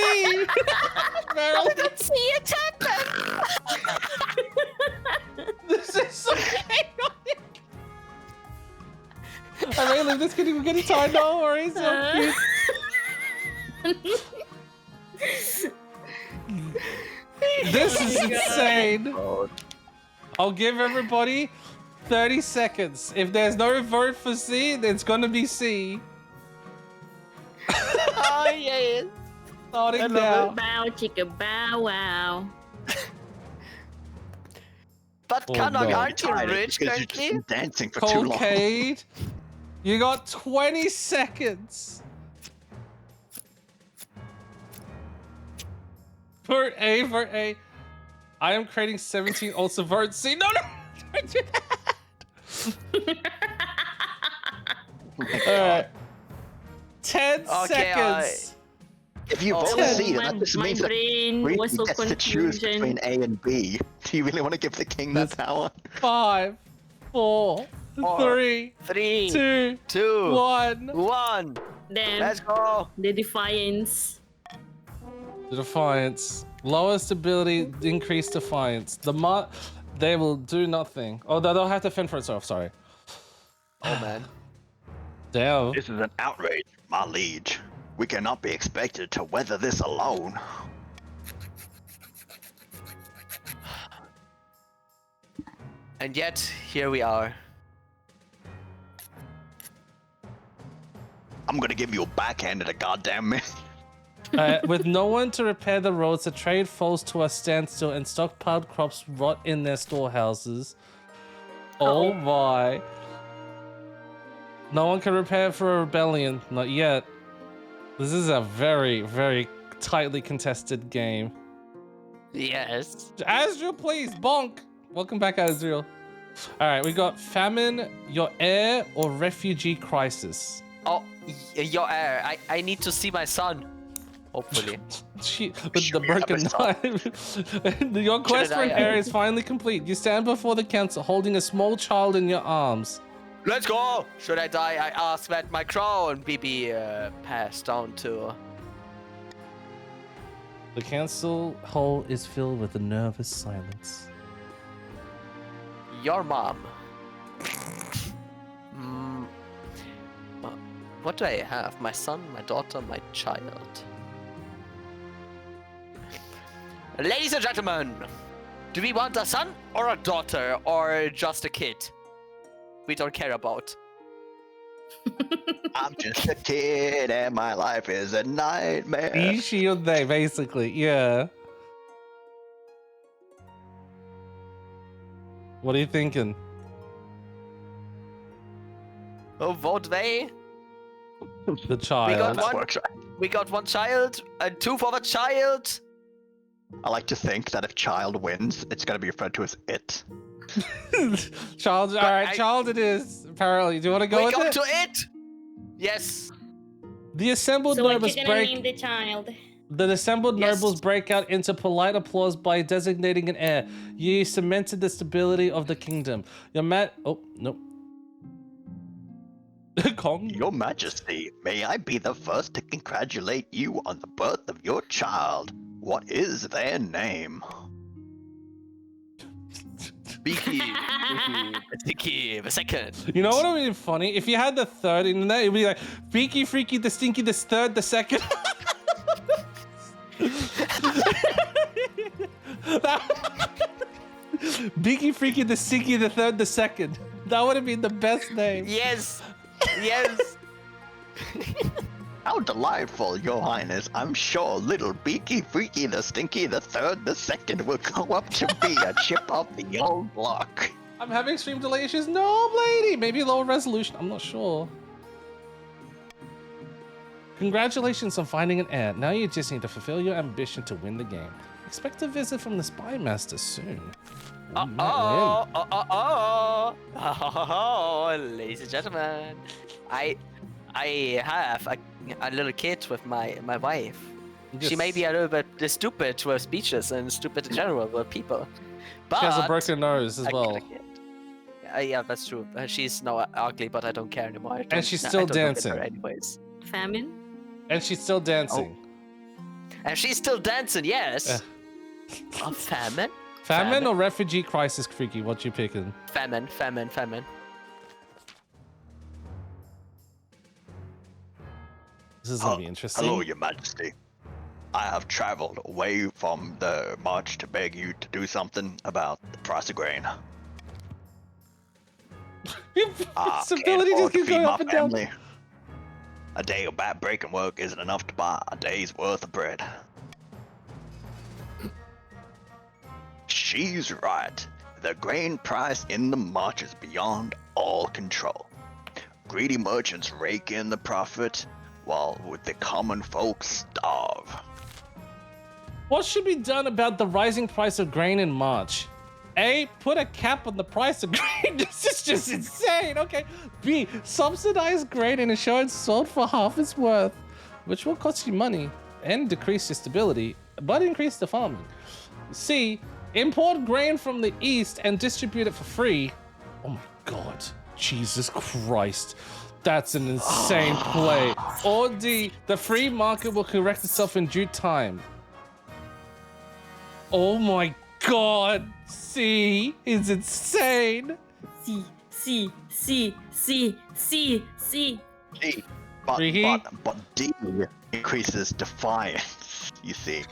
Speaker 1: Meryl,
Speaker 4: See attack them.
Speaker 1: this is so chaotic. I may leave this kid. We're getting tired. No worries. So cute. This is insane. I'll give everybody 30 seconds. If there's no vote for C, then it's gonna be C.
Speaker 4: Oh yeah.
Speaker 1: Starting now.
Speaker 7: Bow, chicka, bow, wow.
Speaker 4: But
Speaker 1: Oh,
Speaker 4: Kanak,
Speaker 1: no.
Speaker 4: aren't you
Speaker 5: Tired
Speaker 4: rich
Speaker 5: because you're
Speaker 4: currently?
Speaker 5: just dancing for too long.
Speaker 1: Colcade, you got 20 seconds. Vote A, vote A. I am creating 17 also votes. See, no, don't do that. All right. 10 seconds.
Speaker 5: If you vote
Speaker 1: Ted.
Speaker 5: C, that just
Speaker 7: my
Speaker 5: means that
Speaker 7: brain
Speaker 5: we
Speaker 7: was so
Speaker 5: gets to choose
Speaker 7: confusion.
Speaker 5: between A and B. Do you really want to give the king that power?
Speaker 1: 5, 4, 3,
Speaker 4: 3,
Speaker 1: 2,
Speaker 4: 2,
Speaker 1: 1.
Speaker 4: 1.
Speaker 7: Then
Speaker 4: Let's go.
Speaker 7: the defiance.
Speaker 1: The defiance. Lowest ability, increased defiance. They will do nothing. Oh, they'll have to fend for itself. Sorry.
Speaker 4: Oh man.
Speaker 1: Damn.
Speaker 5: This is an outrage, my liege. We cannot be expected to weather this alone.
Speaker 4: And yet, here we are.
Speaker 5: I'm gonna give you a backhand at a goddamn minute.
Speaker 1: With no one to repair the roads, the trade falls to a standstill and stockpiled crops rot in their storehouses. Oh my. No one can prepare for a rebellion. Not yet. This is a very, very tightly contested game.
Speaker 4: Yes.
Speaker 1: Azrael, please, bonk. Welcome back, Azrael. All right, we got famine, your heir, or refugee crisis.
Speaker 4: Oh, your heir. I need to see my son. Hopefully.
Speaker 1: With the broken knife. Your quest for an heir is finally complete. You stand before the council holding a small child in your arms.
Speaker 4: Let's go! Should I die, I ask that my crown be passed down to...
Speaker 1: The council hall is filled with a nervous silence.
Speaker 4: Your mom. What do I have? My son, my daughter, my child. Ladies and gentlemen, do we want a son or a daughter or just a kid? We don't care about.
Speaker 5: I'm just a kid and my life is a nightmare.
Speaker 1: E-shield day, basically, yeah. What are you thinking?
Speaker 4: Oh, vote they.
Speaker 1: The child.
Speaker 4: We got one child and 2 for the child.
Speaker 5: I like to think that if child wins, it's gonna be referred to as it.
Speaker 1: Child, all right, child it is. Apparently, do you want to go with
Speaker 4: We go
Speaker 1: it?
Speaker 4: to it. Yes.
Speaker 1: The assembled
Speaker 7: So what
Speaker 1: nobles
Speaker 7: you gonna
Speaker 1: break.
Speaker 7: name the child?
Speaker 1: The assembled
Speaker 4: Yes.
Speaker 1: nobles break out into polite applause by designating an heir. You cemented the stability of the kingdom. Oh, nope. Kong.
Speaker 5: Your Majesty, may I be the first to congratulate you on the birth of your child. What is their name?
Speaker 4: Beaky. Beaky. The second.
Speaker 1: You know what would be funny? If you had the third in that, it'd be like Beaky, Freaky, the Stinky, the third, the second. Beaky, Freaky, the Stinky, the third, the second. That would have been the best name.
Speaker 4: Yes. Yes.
Speaker 5: How delightful, Your Highness. I'm sure little Beaky, Freaky, the Stinky, the third, the second will grow up to be a chip of the old block.
Speaker 1: I'm having stream delay issues. No, lady. Maybe lower resolution. I'm not sure. Congratulations on finding an heir. Now you just need to fulfill your ambition to win the game. Expect a visit from the Spy Master soon.
Speaker 4: Ladies and gentlemen, I have a little kid with my wife. She may be a little bit stupid with speeches and stupid in general with people. But
Speaker 1: She has a broken nose as well.
Speaker 4: Yeah, that's true. She's now ugly, but I don't care anymore.
Speaker 1: And she's still dancing.
Speaker 4: Anyways.
Speaker 7: Famine?
Speaker 1: And she's still dancing.
Speaker 4: And she's still dancing, yes. A famine?
Speaker 1: Famine or refugee crisis, Freaky? What you picking?
Speaker 4: Famine.
Speaker 1: This is gonna be interesting.
Speaker 5: Hello, Your Majesty. I have traveled away from the march to beg you to do something about the price of grain.
Speaker 1: This
Speaker 5: Can't
Speaker 1: ability
Speaker 5: afford
Speaker 1: just
Speaker 5: to
Speaker 1: keeps
Speaker 5: feed
Speaker 1: going
Speaker 5: my
Speaker 1: up and down.
Speaker 5: family. A day of back-breaking work isn't enough to buy a day's worth of bread. She's right. The grain price in the march is beyond all control. Greedy merchants rake in the profit, while the common folks starve.
Speaker 1: What should be done about the rising price of grain in March? A. Put a cap on the price of grain. This is just insane. Okay. B. Subsidize grain and ensure it's sold for half its worth, which will cost you money and decrease your stability, but increase the farming. C. Import grain from the east and distribute it for free. Oh my god. Jesus Christ. That's an insane play. Or D. The free market will correct itself in due time. Oh my god. C is insane.
Speaker 7: C.
Speaker 5: D, but D increases defiance. You see.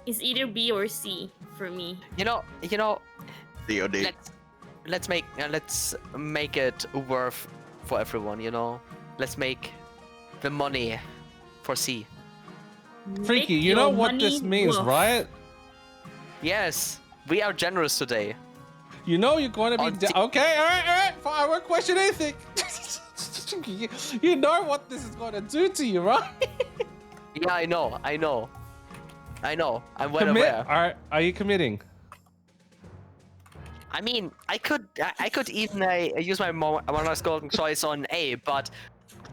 Speaker 7: It's either B or C for me.
Speaker 4: You know.
Speaker 5: DOD.
Speaker 4: Let's make it worth for everyone. You know. Let's make the money for C.
Speaker 1: Freaky,
Speaker 7: Make
Speaker 1: you know
Speaker 7: your
Speaker 1: what this
Speaker 7: money
Speaker 1: means,
Speaker 7: worth.
Speaker 1: right?
Speaker 4: Yes, we are generous today.
Speaker 1: You know you're going to
Speaker 4: On
Speaker 1: be...
Speaker 4: T-
Speaker 1: okay, all right. Fine, I won't question anything. You know what this is going to do to you, right?
Speaker 4: Yeah, I know. I'm well
Speaker 1: Commit.
Speaker 4: aware.
Speaker 1: All right, are you committing?
Speaker 4: I mean, I could even use my Monarch's Golden Choice on A, but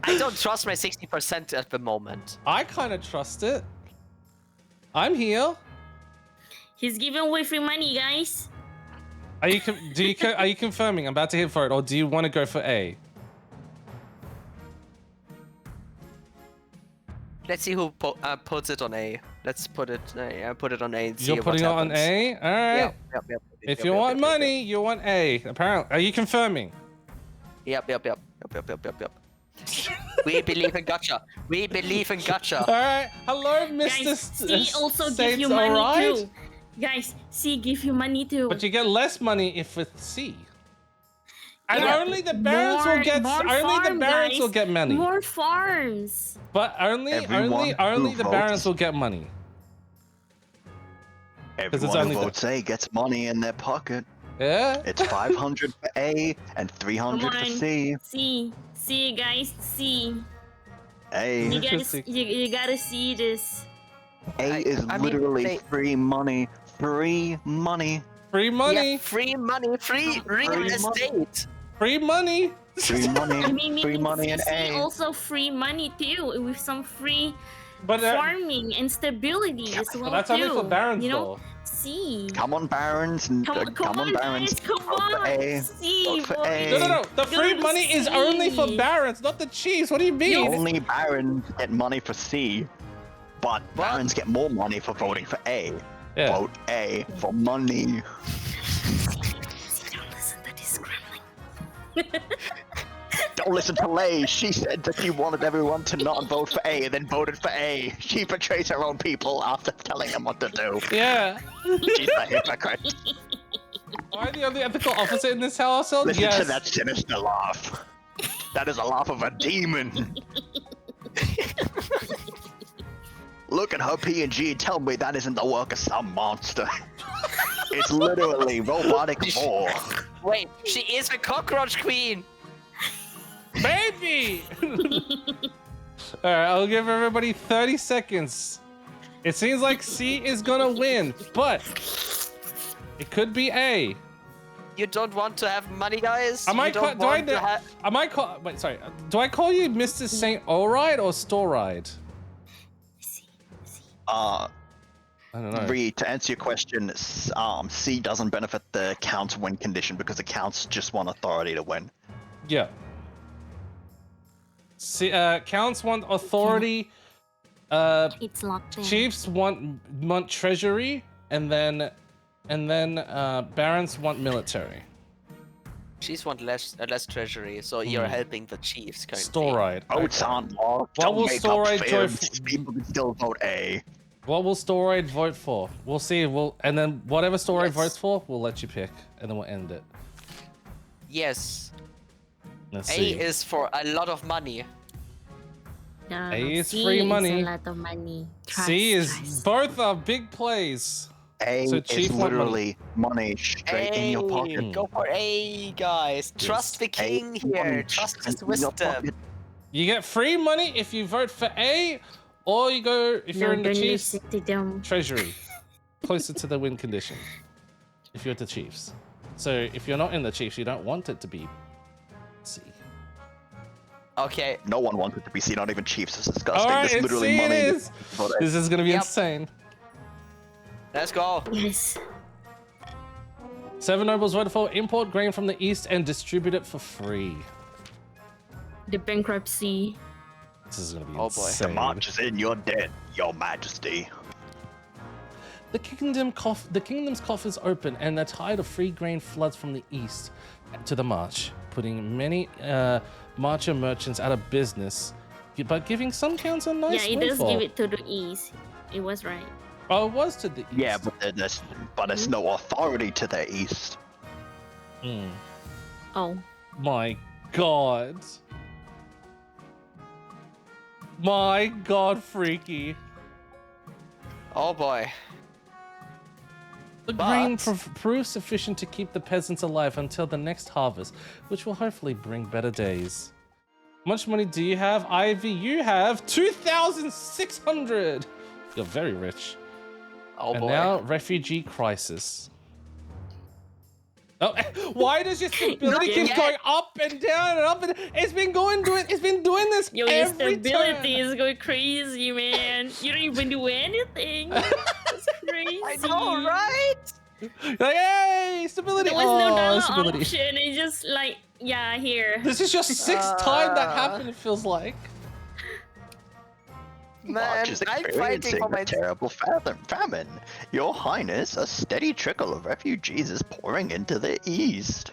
Speaker 4: I don't trust my 60% at the moment.
Speaker 1: I kind of trust it. I'm here.
Speaker 7: He's giving away free money, guys.
Speaker 1: Are you are you confirming I'm about to hit for it, or do you want to go for A?
Speaker 4: Let's see who puts it on A. Let's put it on A and see
Speaker 1: You're
Speaker 4: what
Speaker 1: putting it on
Speaker 4: happens.
Speaker 1: A? All right.
Speaker 4: Yep.
Speaker 1: If you want money, you want A. Apparently, are you confirming?
Speaker 4: Yep. We believe in gotcha.
Speaker 1: All right. Hello, Mr.
Speaker 7: Guys, C also give
Speaker 1: Saints,
Speaker 7: you money
Speaker 1: alright?
Speaker 7: too. Guys, C give you money too.
Speaker 1: But you get less money if it's C. And
Speaker 7: Yeah,
Speaker 1: only the barons will get
Speaker 7: more
Speaker 1: only the
Speaker 7: farm,
Speaker 1: barons
Speaker 7: guys.
Speaker 1: will get money.
Speaker 7: More farms.
Speaker 1: But only
Speaker 5: Everyone
Speaker 1: only
Speaker 5: who
Speaker 1: the barons
Speaker 5: votes-
Speaker 1: will get money.
Speaker 5: Everyone
Speaker 1: only
Speaker 5: who
Speaker 1: the-
Speaker 5: votes A gets money in their pocket.
Speaker 1: Yeah.
Speaker 5: It's 500 for A and 300
Speaker 7: Come
Speaker 5: for
Speaker 7: on.
Speaker 5: C.
Speaker 7: C guys, C.
Speaker 5: A.
Speaker 7: You
Speaker 1: Interesting.
Speaker 7: you gotta see this.
Speaker 5: A is
Speaker 4: I mean,
Speaker 5: literally
Speaker 4: they-
Speaker 5: free money. Free money.
Speaker 1: Free money.
Speaker 4: Yeah, free money, free real
Speaker 5: money.
Speaker 4: estate.
Speaker 1: Free money.
Speaker 5: Free money.
Speaker 7: I mean,
Speaker 5: free money and
Speaker 7: C
Speaker 5: A.
Speaker 7: also free money too, with some free
Speaker 1: But
Speaker 7: farming and stability as well
Speaker 1: that's
Speaker 7: too.
Speaker 1: only for barons
Speaker 7: you know,
Speaker 1: though.
Speaker 7: C.
Speaker 5: Come on, Barons.
Speaker 7: Come on,
Speaker 5: Barons.
Speaker 7: guys, come
Speaker 5: Vote for
Speaker 7: on.
Speaker 5: A.
Speaker 7: C,
Speaker 5: Vote for
Speaker 7: boys.
Speaker 5: A.
Speaker 1: No. The free
Speaker 7: Go
Speaker 1: money is only for
Speaker 7: C.
Speaker 1: barons, not the chiefs. What do you mean?
Speaker 5: Only Barons get money for C, but Barons get more money for voting for A.
Speaker 1: Yeah.
Speaker 5: Vote A for money.
Speaker 7: C, don't listen to this scrambling.
Speaker 5: Don't listen to Lay. She said that she wanted everyone to not vote for A and then voted for A. She betrays her own people after telling them what to do.
Speaker 1: Yeah.
Speaker 5: She's a hypocrite.
Speaker 1: Am I the only ethical officer in this household?
Speaker 5: Listen
Speaker 1: Yes.
Speaker 5: to that sinister laugh. That is a laugh of a demon. Look at her P&G and tell me that isn't the work of some monster. It's literally robotic war.
Speaker 4: Wait, she is the cockroach queen.
Speaker 1: Baby! Alright, I'll give everybody 30 seconds. It seems like C is gonna win, but it could be A.
Speaker 4: You don't want to have money, guys?
Speaker 1: Am I
Speaker 4: You don't
Speaker 1: do I
Speaker 4: want to have...
Speaker 1: am I call wait, sorry. Do I call you Mr. Saint Oride or Storide? I don't know.
Speaker 5: Reed, to answer your question, C doesn't benefit the Count's win condition because the Counts just want authority to win.
Speaker 1: Yeah. See, counts want authority.
Speaker 6: It's locked in.
Speaker 1: Chiefs want treasury, and then barons want military.
Speaker 4: Chiefs want less treasury, so you're helping the chiefs currently.
Speaker 1: Storide.
Speaker 5: Votes aren't locked.
Speaker 1: What
Speaker 5: Don't
Speaker 1: will
Speaker 5: make
Speaker 1: Storide
Speaker 5: up
Speaker 1: joy
Speaker 5: fibs. People can still vote A.
Speaker 1: What will Storide vote for? We'll see. And then whatever Storide votes for, we'll let you pick, and then we'll end it.
Speaker 4: Yes.
Speaker 1: Let's
Speaker 4: A
Speaker 1: see.
Speaker 4: is for a lot of money.
Speaker 7: No,
Speaker 1: A is
Speaker 7: C
Speaker 1: free
Speaker 7: is
Speaker 1: money.
Speaker 7: a lot of money.
Speaker 1: C is both are big plays.
Speaker 5: A
Speaker 1: So
Speaker 5: is
Speaker 1: Chief want money.
Speaker 5: literally money straight in your pocket.
Speaker 4: Go for A, guys. Trust the king
Speaker 5: A,
Speaker 4: here.
Speaker 5: money
Speaker 4: Trust
Speaker 5: straight
Speaker 4: his
Speaker 5: in your
Speaker 4: wisdom.
Speaker 5: pocket.
Speaker 1: You get free money if you vote for A, Or you go, if you're in the
Speaker 7: don't
Speaker 1: Chiefs,
Speaker 7: listen to them.
Speaker 1: Treasury, closer to the win condition. If you're the Chiefs. So if you're not in the Chiefs, you don't want it to be C.
Speaker 4: Okay.
Speaker 5: No one wants it to be seen, not even Chiefs. It's disgusting.
Speaker 1: Alright,
Speaker 5: This is literally
Speaker 1: it
Speaker 5: money.
Speaker 1: is. This is gonna be
Speaker 4: Yep.
Speaker 1: insane.
Speaker 4: Let's go.
Speaker 7: Yes.
Speaker 1: 7 nobles voted for import grain from the east and distribute it for free.
Speaker 7: The bankruptcy.
Speaker 1: This is gonna be
Speaker 4: Oh boy.
Speaker 5: The
Speaker 1: insane.
Speaker 5: march is in your debt, your majesty.
Speaker 1: The kingdom's coffers open, and the tide of free grain floods from the east to the march, putting many marcher merchants out of business, but giving some counts a nice
Speaker 7: Yeah, it does
Speaker 1: windfall.
Speaker 7: give it to the east. It was right.
Speaker 1: Oh, it was to the east.
Speaker 5: Yeah, but there's no authority to the east.
Speaker 1: Mm.
Speaker 7: Oh.
Speaker 1: My God. My God, freaky.
Speaker 4: Oh boy.
Speaker 1: The
Speaker 4: But-
Speaker 1: grain proves sufficient to keep the peasants alive until the next harvest, which will hopefully bring better days. How much money do you have, Ivy? You have 2,600. You're very rich.
Speaker 4: Oh
Speaker 1: And
Speaker 4: boy.
Speaker 1: now, refugee crisis. Oh, why does your stability keep
Speaker 4: Yeah.
Speaker 1: going up and down and up and it's been doing this
Speaker 7: Yo, your
Speaker 1: every
Speaker 7: stability
Speaker 1: turn.
Speaker 7: is going crazy, man. You don't even do anything. It's crazy.
Speaker 4: I know, right?
Speaker 1: Like, hey, stability.
Speaker 7: There was no
Speaker 1: Oh,
Speaker 7: dollar
Speaker 1: stability.
Speaker 7: option. It's just like, yeah, here.
Speaker 1: This is your sixth time that happened, it feels like.
Speaker 4: Man,
Speaker 5: March is
Speaker 4: I'm fighting
Speaker 5: experiencing
Speaker 4: for
Speaker 5: a
Speaker 4: my.
Speaker 5: terrible famine. Your Highness, a steady trickle of refugees is pouring into the east.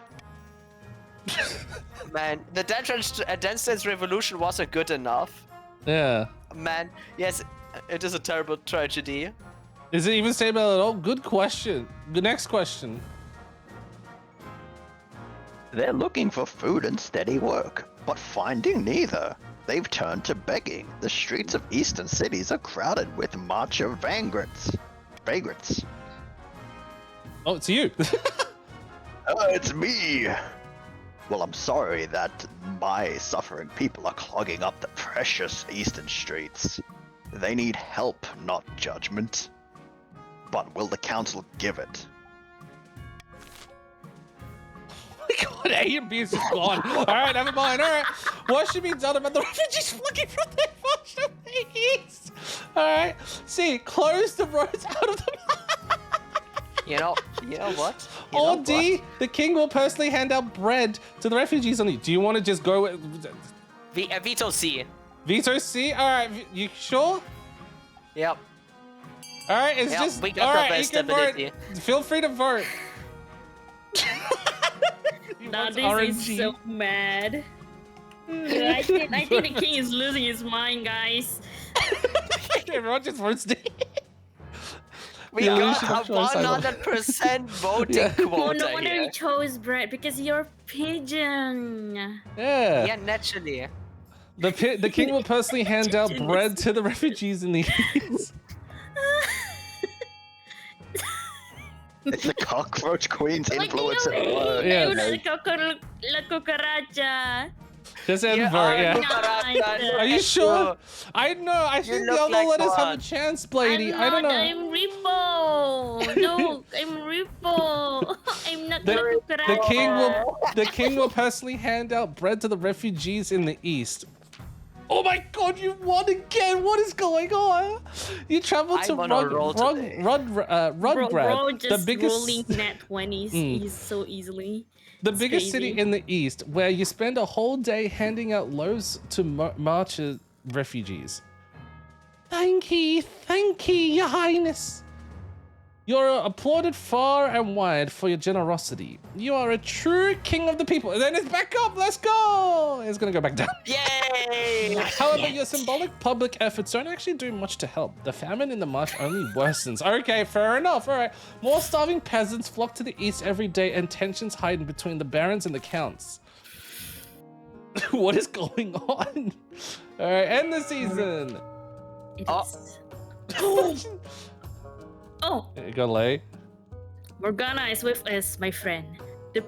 Speaker 4: Man, the Dance Revolution wasn't good enough.
Speaker 1: Yeah.
Speaker 4: Man, yes, it is a terrible tragedy.
Speaker 1: Is it even stable at all? Good question. The next question.
Speaker 5: They're looking for food and steady work, but finding neither. They've turned to begging. The streets of eastern cities are crowded with marcher vagrants.
Speaker 1: Oh, it's you.
Speaker 5: Oh, it's me! Well, I'm sorry that my suffering people are clogging up the precious eastern streets. They need help, not judgment. But will the council give it?
Speaker 1: God, A and B is just gone. Alright, never mind. Alright. What should be done about the refugees flocking from their march to the east? Alright. C, close the roads out of the
Speaker 4: You know what?
Speaker 1: Or D, the king will personally hand out bread to the refugees on it. Do you want to just go with
Speaker 4: Veto C.
Speaker 1: veto C? Alright, you sure?
Speaker 4: Yep.
Speaker 1: Alright, it's
Speaker 4: Yep,
Speaker 1: just
Speaker 4: we got the
Speaker 1: alright,
Speaker 4: best
Speaker 1: you can vote.
Speaker 4: ability.
Speaker 1: Feel free to vote. He
Speaker 7: Now
Speaker 1: wants
Speaker 7: this
Speaker 1: RNG.
Speaker 7: is so mad. I think the king is losing his mind, guys.
Speaker 1: Everyone just votes D.
Speaker 4: We
Speaker 1: Yeah, we
Speaker 4: got
Speaker 1: should
Speaker 4: a
Speaker 1: have chosen
Speaker 4: 100% voting
Speaker 1: Yeah.
Speaker 7: Oh,
Speaker 4: quota
Speaker 7: no wonder
Speaker 4: here.
Speaker 7: you chose bread because you're pigeon.
Speaker 1: Yeah.
Speaker 4: Yeah, naturally.
Speaker 1: The king will personally hand out bread to the refugees in the east.
Speaker 5: It's the cockroach queen's influence at work.
Speaker 1: Yeah.
Speaker 7: La cucaracha.
Speaker 1: Just end
Speaker 4: You
Speaker 1: vote,
Speaker 4: are
Speaker 1: yeah.
Speaker 4: Cucaracha,
Speaker 1: Are you
Speaker 4: look
Speaker 1: sure?
Speaker 4: at
Speaker 1: I know. I think the
Speaker 4: look
Speaker 1: other
Speaker 4: like
Speaker 1: letters have a
Speaker 4: one.
Speaker 1: chance, Blady.
Speaker 7: I'm
Speaker 1: I don't
Speaker 7: not,
Speaker 1: know.
Speaker 7: I'm Ripo. No, I'm Ripo. I'm not
Speaker 1: The,
Speaker 7: La cucaracha.
Speaker 1: the king will personally hand out bread to the refugees in the east. Oh my God! You won again. What is going on? You travel to
Speaker 4: I'm on a roll today.
Speaker 7: Bro
Speaker 1: Rudgrad,
Speaker 7: just
Speaker 1: the biggest.
Speaker 7: rolling net 20s
Speaker 1: Mm.
Speaker 7: so easily.
Speaker 1: The
Speaker 7: It's
Speaker 1: biggest city
Speaker 7: crazy.
Speaker 1: in the east, where you spend a whole day handing out loaves to marcher refugees. Thank you, Your Highness. You're applauded far and wide for your generosity. You are a true king of the people. And then it's back up. Let's go. It's gonna go back down.
Speaker 4: Yay!
Speaker 1: However, your symbolic public efforts don't actually do much to help. The famine in the march only worsens. Okay, fair enough. All right. More starving peasants flock to the east every day, and tensions heighten between the barons and the counts. What is going on? All right, end the season.
Speaker 7: It
Speaker 4: Oh.
Speaker 7: is. Oh,
Speaker 1: You go lay.
Speaker 7: Morgana is with us, my friend. The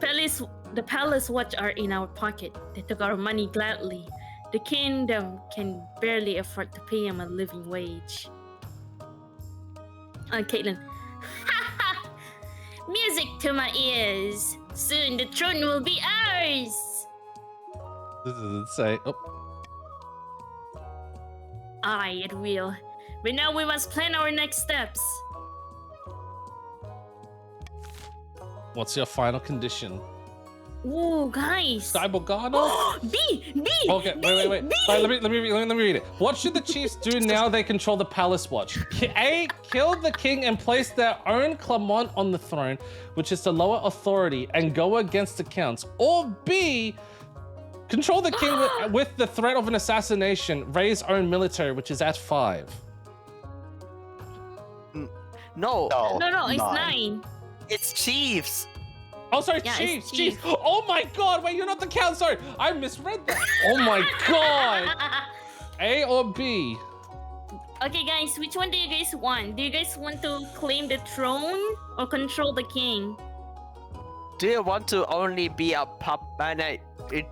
Speaker 7: palace watch are in our pocket. They took our money gladly. The kingdom can barely afford to pay him a living wage. Caitlin. Music to my ears. Soon the throne will be ours.
Speaker 1: This doesn't say. Oh.
Speaker 7: Aye, it will. But now we must plan our next steps.
Speaker 1: What's your final condition?
Speaker 7: Ooh, guys.
Speaker 1: Sky Morgana?
Speaker 7: B.
Speaker 1: Okay, wait.
Speaker 7: B.
Speaker 1: All right, let me read it. What should the chiefs do now they control the palace watch? A. Kill the king and place their own Clement on the throne, which is the lower authority, and go against the counts. Or B. Control the king with the threat of an assassination. Raise own military, which is at 5.
Speaker 4: No,
Speaker 7: No, it's 9.
Speaker 4: it's chiefs.
Speaker 1: Oh, sorry,
Speaker 7: Yeah, it's
Speaker 1: chiefs. Oh my god, wait, you're not the count. Sorry, I misread that. Oh my god. A or B?
Speaker 7: Okay, guys, which one do you guys want? Do you guys want to claim the throne or control the king?
Speaker 4: Do you want to only be a puppet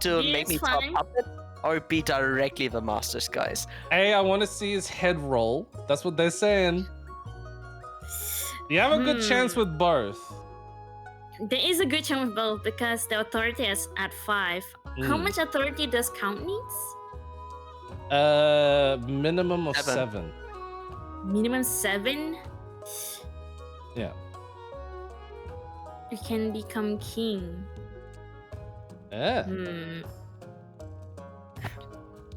Speaker 4: to make me
Speaker 7: Yes,
Speaker 4: a
Speaker 7: fine.
Speaker 4: puppet, or be directly the masters, guys?
Speaker 1: A, I want to see his head roll. That's what they're saying. You have a good chance with both.
Speaker 7: There is a good chance with both because the authority is at 5. How much authority does count needs?
Speaker 1: Minimum of
Speaker 4: 7.
Speaker 1: 7.
Speaker 7: Minimum 7?
Speaker 1: Yeah.
Speaker 7: You can become king.
Speaker 1: Yeah.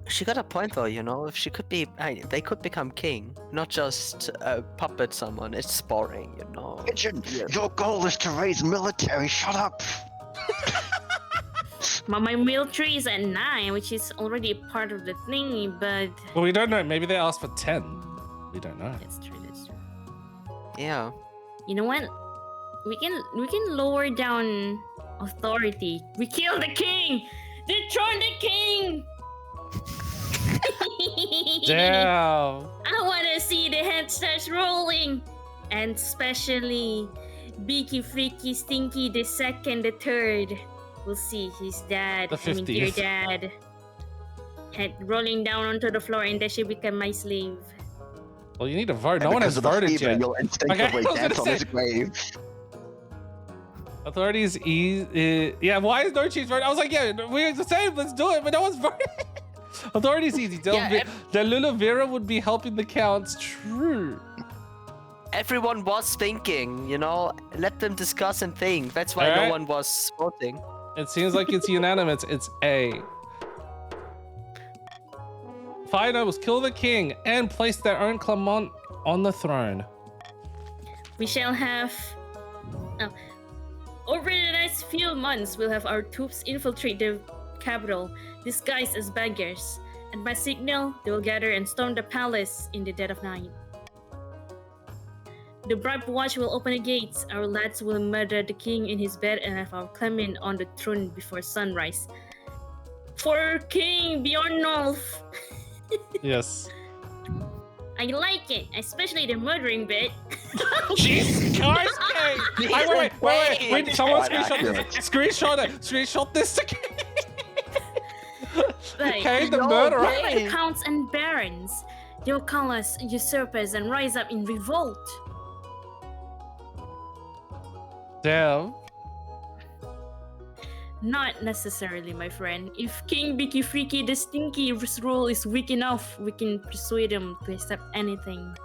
Speaker 4: She got a point though, you know. If she could be, they could become king, not just puppet someone. It's boring, you know.
Speaker 5: Pigeon, your goal is to raise military. Shut up.
Speaker 7: My military is at 9, which is already a part of the thingy, but
Speaker 1: Well, we don't know. Maybe they asked for 10. We don't know.
Speaker 7: that's true.
Speaker 4: Yeah.
Speaker 7: You know what? We can lower down authority. We kill the king! Dethrone the king!
Speaker 1: Damn.
Speaker 7: I wanna see the head starts rolling! And especially Beaky, Freaky, Stinky, the second, the third. We'll see his dad.
Speaker 1: The
Speaker 7: dear
Speaker 1: 50th.
Speaker 7: dad. Head rolling down onto the floor and then she become my slave.
Speaker 1: Well, you need to vote. No
Speaker 5: And
Speaker 1: one has
Speaker 5: because of the
Speaker 1: voted
Speaker 5: fever,
Speaker 1: yet.
Speaker 5: You'll instinctively
Speaker 1: Okay, I was
Speaker 5: dance
Speaker 1: gonna
Speaker 5: on his
Speaker 1: say-
Speaker 5: grave.
Speaker 1: Authorities easy. Yeah, why is no chiefs voting? I was like, yeah, we're the same. Let's do it, but no one's voting. Authorities easy. The Luluvira would be helping the counts. True.
Speaker 4: Everyone was thinking, you know. Let them discuss and think. That's why
Speaker 1: Alright.
Speaker 4: no one was voting.
Speaker 1: It seems like it's unanimous. It's A. Final was kill the king and place their own Clement on the throne.
Speaker 7: We shall have... over the next few months, we'll have our troops infiltrate the capital, disguised as beggars. And by signal, they will gather and storm the palace in the dead of night. The bribe watch will open the gates. Our lads will murder the king in his bed and have our Clement on the throne before sunrise. For King Bjornolf!
Speaker 1: Yes.
Speaker 7: I like it, especially the murdering bit.
Speaker 1: Jesus Christ, Kate! Wait, someone screenshot this.
Speaker 7: Like,
Speaker 1: Okay, the
Speaker 4: no,
Speaker 1: murderer.
Speaker 4: wait.
Speaker 7: the counts and barons. They will call us usurpers and rise up in revolt.
Speaker 1: Damn.
Speaker 7: Not necessarily, my friend. If King Bicky Freaky the Stinky's rule is weak enough, we can persuade him to accept anything.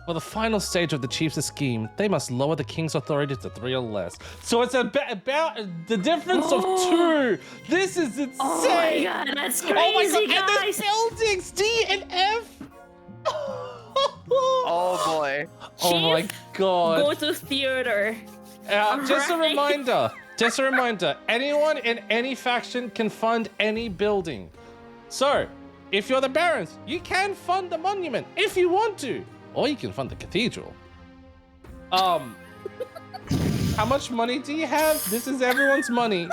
Speaker 1: For the final stage of the chief's scheme, they must lower the king's authority to 3 or less. So it's about the difference of 2. This is insane.
Speaker 7: Oh my god, that's crazy,
Speaker 1: Oh my god, and
Speaker 7: guys!
Speaker 1: there's buildings D and F.
Speaker 4: Oh boy.
Speaker 1: Oh my
Speaker 7: Chief,
Speaker 1: god.
Speaker 7: Go to theater.
Speaker 1: Just a
Speaker 7: Alright.
Speaker 1: reminder, anyone in any faction can fund any building. So, if you're the barons, you can fund the monument if you want to, or you can fund the cathedral. How much money do you have? This is everyone's money.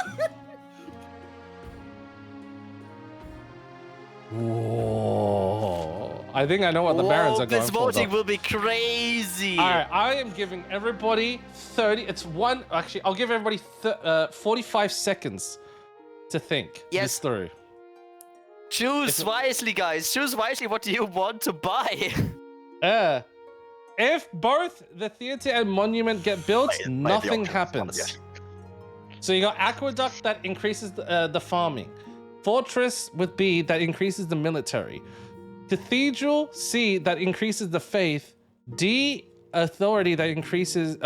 Speaker 1: Whoa. I think I know what the barons are going
Speaker 4: This
Speaker 1: for.
Speaker 4: voting
Speaker 1: though.
Speaker 4: will be crazy.
Speaker 1: All right, I am giving everybody 30. It's one. Actually, I'll give everybody 45 seconds to think
Speaker 4: Yes.
Speaker 1: this through.
Speaker 4: Choose wisely, guys. Choose wisely what you want to buy.
Speaker 1: If both the theater and monument get built,
Speaker 5: Play the
Speaker 1: nothing
Speaker 5: options,
Speaker 1: happens.
Speaker 5: yes.
Speaker 1: So you got aqueduct that increases the farming, fortress with B that increases the military, cathedral C that increases the faith, D authority that increases.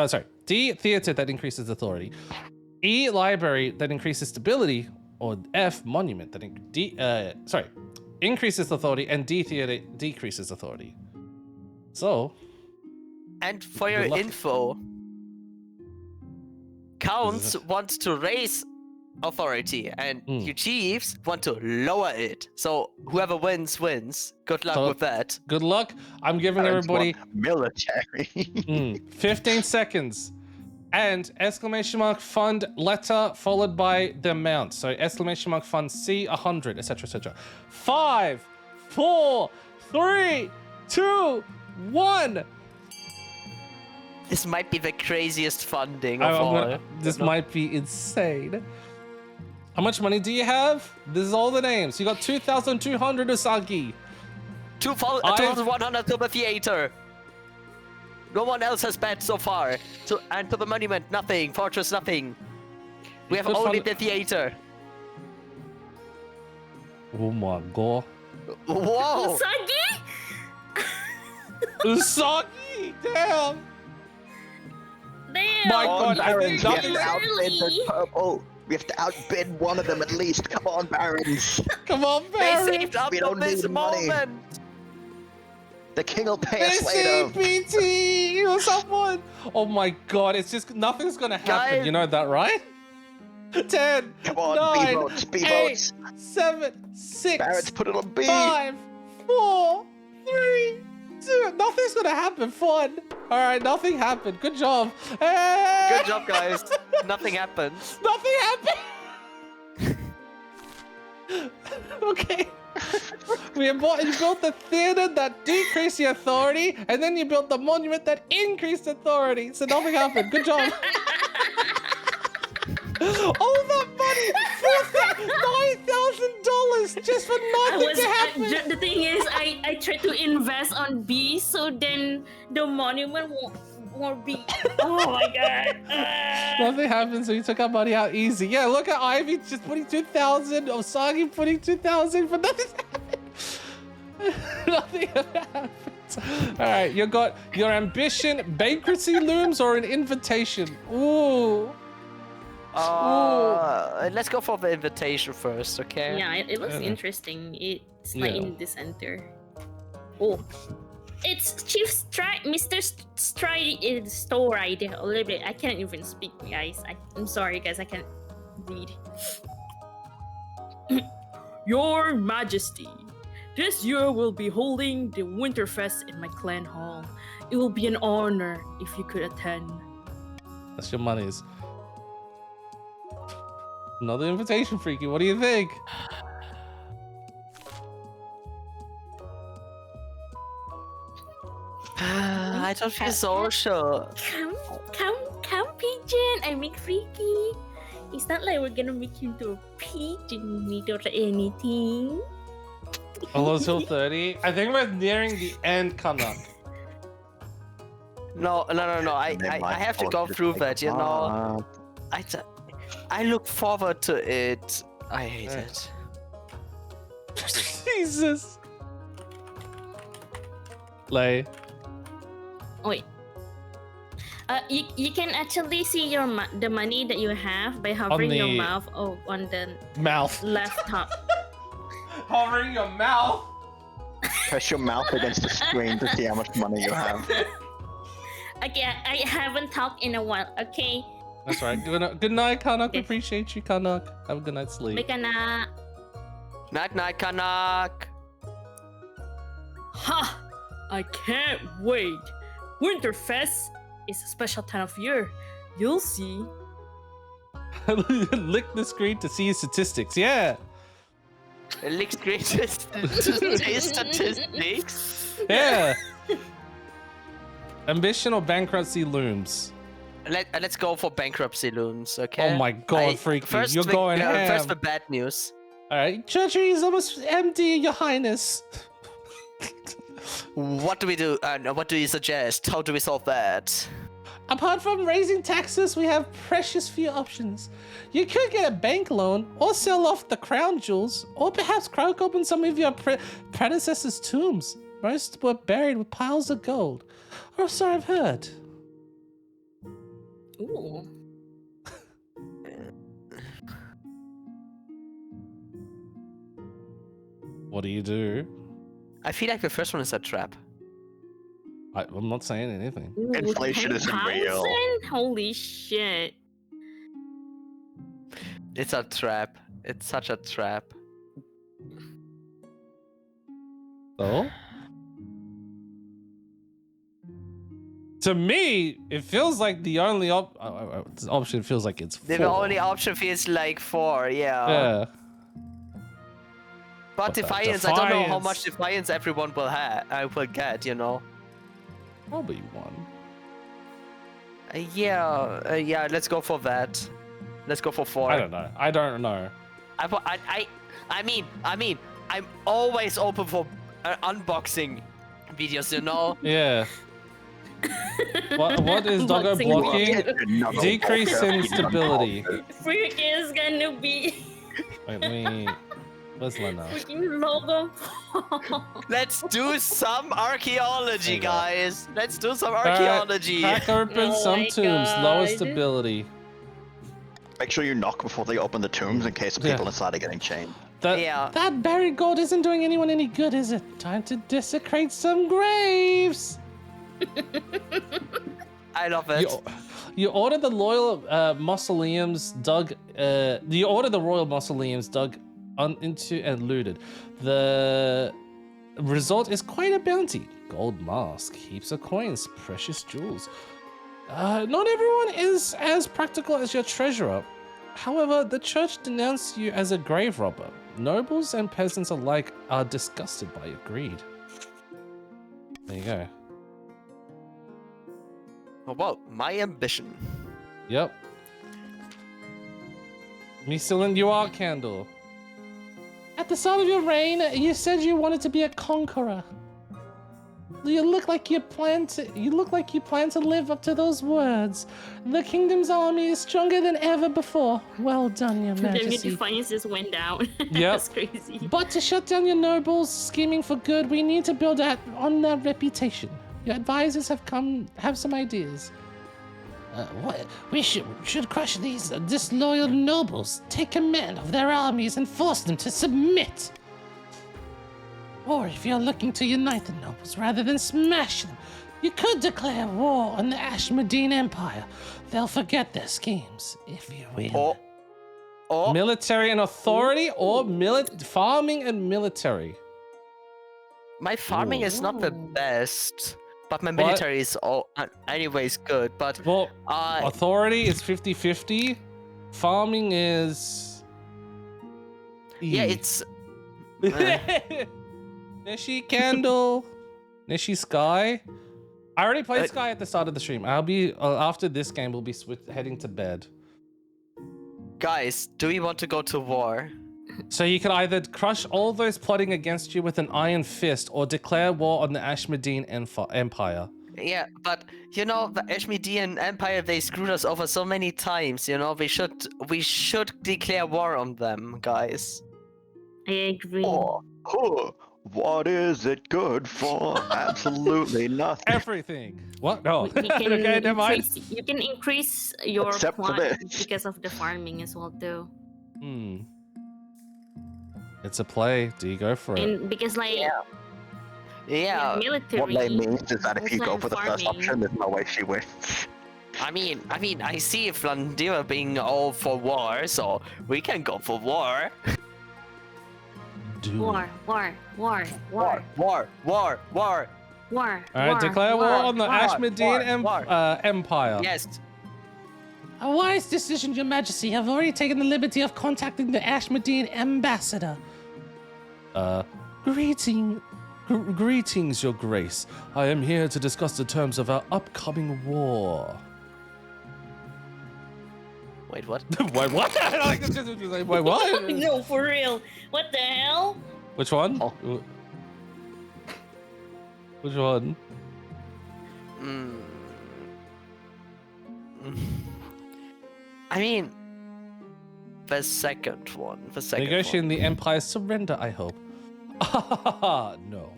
Speaker 1: D theater that increases authority, E library that increases stability, or F monument that increases authority, and D theater decreases authority. So.
Speaker 4: And for your
Speaker 1: Good luck.
Speaker 4: info, counts want to raise authority, and you chiefs want to lower it. So whoever wins, wins. Good luck with that.
Speaker 1: Good luck. I'm giving everybody
Speaker 5: military.
Speaker 1: 15 seconds. And exclamation mark fund letter followed by the amount. So exclamation mark fund C 100, etc. etc. 5, 4, 3, 2, 1.
Speaker 4: This might be the craziest funding of all.
Speaker 1: This might be insane. How much money do you have? This is all the names. You got 2,200 Usagi.
Speaker 4: 2,100 to the theater. No one else has bet so far. And to the monument, nothing. Fortress, nothing. We have only the theater.
Speaker 1: Oh my god.
Speaker 4: Whoa!
Speaker 1: Usagi! Damn!
Speaker 7: Damn!
Speaker 1: My god, I think
Speaker 5: Barons, we have to
Speaker 7: Early.
Speaker 5: outbid the purple. We have to outbid one of them at least. Come on, Barons.
Speaker 1: Come on,
Speaker 4: They
Speaker 1: Barons!
Speaker 4: saved up
Speaker 5: We
Speaker 4: for
Speaker 5: don't
Speaker 4: this
Speaker 5: need money.
Speaker 4: moment.
Speaker 5: The king will pay
Speaker 1: They
Speaker 5: us later.
Speaker 1: say BT or someone! Oh my god, it's just nothing's gonna happen.
Speaker 4: Guys.
Speaker 1: You know that, right? 10,
Speaker 5: Come on,
Speaker 1: 9,
Speaker 5: B-votes,
Speaker 1: 8,
Speaker 5: B-votes.
Speaker 1: 7, 6,
Speaker 5: Barons, put it on B.
Speaker 1: 5, 4, 3, 2. Nothing's gonna happen. Fun. All right, nothing happened. Good job. Hey!
Speaker 4: Good job, guys. Nothing happens.
Speaker 1: Nothing happened. Okay. You built the theater that decreased the authority, and then you built the monument that increased authority. So nothing happened. Good job. All that money, $9,000 just for nothing to happen.
Speaker 7: The thing is, I tried to invest on B, so then the monument won't be. Oh my god!
Speaker 1: Nothing happened, so you took our money out easy. Yeah, look at Ivy just putting 2,000, Osagi putting 2,000, but nothing happened. Nothing happened. All right, you got your ambition, bankruptcy looms, or an invitation. Ooh.
Speaker 4: Let's go for the invitation first, okay?
Speaker 7: Yeah, it looks interesting. It's not in the center. Oh. It's Chief Mr. Stride a little bit. I can't even speak, guys. I'm sorry, guys. I can't read. Your Majesty, this year we'll be holding the Winterfest in my clan hall. It will be an honor if you could attend.
Speaker 1: That's your monies. Another invitation, Freaky. What do you think?
Speaker 4: I don't feel so sure.
Speaker 7: Come, Pigeon. I make Freaky. It's not like we're gonna make you into a pigeon or anything.
Speaker 1: Almost till 30. I think we're nearing the end, Kanak.
Speaker 4: No. I have to go through that, you know. I look forward to it. I hate it.
Speaker 1: Jesus. Lay.
Speaker 7: Wait. You can actually see the money that you have by hovering your mouth on the
Speaker 1: mouth
Speaker 7: left top.
Speaker 1: Hovering your mouth.
Speaker 5: Press your mouth against the screen to see how much money you have.
Speaker 7: Okay, I haven't talked in a while. Okay.
Speaker 1: That's right. Good night, Kanak. We appreciate you, Kanak. Have a good night's sleep.
Speaker 7: Bye, Kanak.
Speaker 4: Night, Kanak.
Speaker 7: Ha! I can't wait. Winterfest is a special time of year. You'll see.
Speaker 1: Lick the screen to see statistics. Yeah.
Speaker 4: Lick screen to see statistics.
Speaker 1: Yeah. Ambition or bankruptcy looms?
Speaker 4: Let's go for bankruptcy looms, okay?
Speaker 1: Oh my god, Freaky.
Speaker 4: First
Speaker 1: You're going ham.
Speaker 4: First the bad news.
Speaker 3: Alright, treasury is almost empty, Your Highness.
Speaker 4: What do we do? What do you suggest? How do we solve that?
Speaker 3: Apart from raising taxes, we have precious few options. You could get a bank loan, or sell off the crown jewels, or perhaps crack open some of your predecessors' tombs. Most were buried with piles of gold. Or so I've heard.
Speaker 7: Ooh.
Speaker 1: What do you do?
Speaker 4: I feel like the first one is a trap.
Speaker 1: I'm not saying anything.
Speaker 7: Ooh,
Speaker 5: Inflation isn't real.
Speaker 7: 10,000? Holy shit.
Speaker 4: It's a trap. It's such a trap.
Speaker 1: So? To me, it feels like the only option feels like it's 4.
Speaker 4: The only option feels like 4, yeah.
Speaker 1: Yeah.
Speaker 4: But
Speaker 1: the
Speaker 4: Defiance, I don't know how
Speaker 1: Defiance-
Speaker 4: much Defiance everyone will will get, you know.
Speaker 1: Probably 1.
Speaker 4: Yeah, let's go for that. Let's go for 4.
Speaker 1: I don't know.
Speaker 4: I mean, I'm always open for unboxing videos, you know.
Speaker 1: Yeah. What is Doggo
Speaker 7: Unboxing
Speaker 1: blocking? Decrease in stability.
Speaker 7: Freaking is gonna be
Speaker 1: Wait, let me. Where's Lena?
Speaker 7: freaking logo.
Speaker 4: Let's do some archaeology,
Speaker 1: There you go.
Speaker 4: guys. Let's do some
Speaker 1: Alright,
Speaker 4: archaeology.
Speaker 1: Crack open
Speaker 7: Oh
Speaker 1: some
Speaker 7: my
Speaker 1: tombs. Lower
Speaker 7: God.
Speaker 1: stability.
Speaker 5: Make sure you knock before they open the tombs in case the
Speaker 1: Yeah.
Speaker 5: people inside are getting chained.
Speaker 4: Yeah.
Speaker 3: That buried gold isn't doing anyone any good, is it? Time to desecrate some graves.
Speaker 4: I love it.
Speaker 1: You order the royal mausoleums dug. You order the royal mausoleums dug into and looted. The result is quite a bounty: gold mask, heaps of coins, precious jewels. Not everyone is as practical as your treasurer. However, the church denounced you as a grave robber. Nobles and peasants alike are disgusted by your greed. There you go.
Speaker 4: Oh, wow, my ambition.
Speaker 1: Yep. Michelin, you are Candle.
Speaker 3: At the start of your reign, you said you wanted to be a conqueror. You look like you plan to live up to those words. The kingdom's army is stronger than ever before. Well done, Your
Speaker 7: The
Speaker 3: Majesty.
Speaker 7: defiance just went down.
Speaker 1: Yep.
Speaker 7: That's crazy.
Speaker 3: But to shut down your nobles scheming for good, we need to build on that reputation. Your advisors have some ideas. We should crush these disloyal nobles, take command of their armies, and force them to submit. Or if you're looking to unite the nobles rather than smash them, you could declare war on the Ashmedine Empire. They'll forget their schemes if you win.
Speaker 4: Oh,
Speaker 1: Military and authority, or farming and military.
Speaker 4: my farming is not the best, but my
Speaker 1: What?
Speaker 4: military is anyways good. But
Speaker 1: Well,
Speaker 4: uh,
Speaker 1: authority is 50-50. Farming is.
Speaker 4: yeah,
Speaker 1: E.
Speaker 4: it's
Speaker 1: Nishi Candle. Nishi Sky. I already played Sky at the start of the stream. I'll be after this game. We'll be heading to bed.
Speaker 4: guys. Do we want to go to war?
Speaker 1: So you can either crush all those plotting against you with an iron fist, or declare war on the Ashmedine Empire.
Speaker 4: Yeah, but you know the Ashmedian Empire, they screwed us over so many times. You know, we should declare war on them, guys.
Speaker 7: I agree.
Speaker 5: What is it good for? Absolutely nothing.
Speaker 1: Everything. What? No.
Speaker 7: You can,
Speaker 1: Okay, never mind.
Speaker 7: you can increase your
Speaker 5: Except for
Speaker 7: plot
Speaker 5: this.
Speaker 7: because of the farming as well too.
Speaker 1: It's a play. Do you go for it?
Speaker 7: And because like
Speaker 4: Yeah,
Speaker 7: military.
Speaker 5: What that means is that if you
Speaker 7: also
Speaker 5: go for the first
Speaker 7: farming.
Speaker 5: option, there's no way she wins.
Speaker 4: I mean, I see Flandira being all for war, so we can go for war.
Speaker 1: Do
Speaker 7: War.
Speaker 1: All right, declare war on the Ashmedine Empire.
Speaker 4: Yes.
Speaker 3: A wise decision, Your Majesty. I've already taken the liberty of contacting the Ashmedine ambassador.
Speaker 1: Greetings, Your Grace. I am here to discuss the terms of our upcoming war.
Speaker 4: Wait, what?
Speaker 1: Wait, what? Wait, what?
Speaker 7: No, for real. What the hell?
Speaker 1: Which one?
Speaker 5: Oh.
Speaker 1: Which one?
Speaker 4: Mm. I mean, the second one. The second
Speaker 1: Negotiating
Speaker 4: one.
Speaker 1: the Empire's surrender, I hope. No.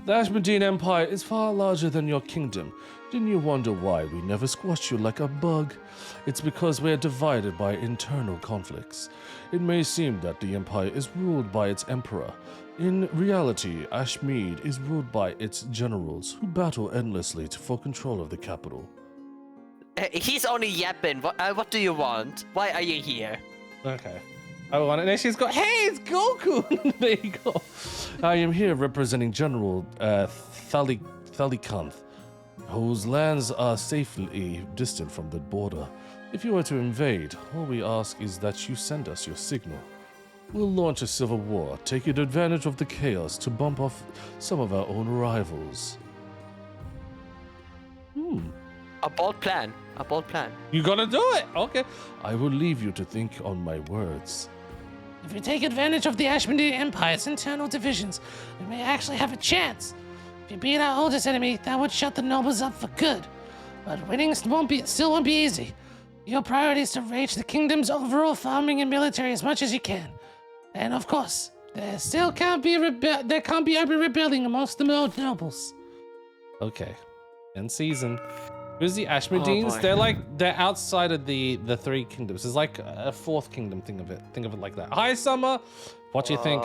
Speaker 1: The Ashmedine Empire is far larger than your kingdom. Didn't you wonder why we never squashed you like a bug? It's because we are divided by internal conflicts. It may seem that the Empire is ruled by its emperor. In reality, Ashmead is ruled by its generals, who battle endlessly for control of the capital.
Speaker 4: He's only yapping. What do you want? Why are you here?
Speaker 1: Okay. I want it. And she's got, hey, it's Goku! There you go. I am here representing General Thalikanth, whose lands are safely distant from the border. If you were to invade, all we ask is that you send us your signal. We'll launch a civil war, taking advantage of the chaos to bump off some of our own rivals.
Speaker 4: A bold plan. A bold plan.
Speaker 1: You gonna do it? Okay. I will leave you to think on my words.
Speaker 3: If we take advantage of the Ashmedine Empire's internal divisions, we may actually have a chance. If you beat our oldest enemy, that would shut the nobles up for good. But winning still won't be easy. Your priority is to reach the kingdom's overall farming and military as much as you can. And of course, there still can't be open rebelling amongst the nobles.
Speaker 1: Okay. End season. Who's the Ashmedines?
Speaker 4: boy.
Speaker 1: They're outside of the three kingdoms. It's like a fourth kingdom. Think of it like that. Hi, Summer. What do you think?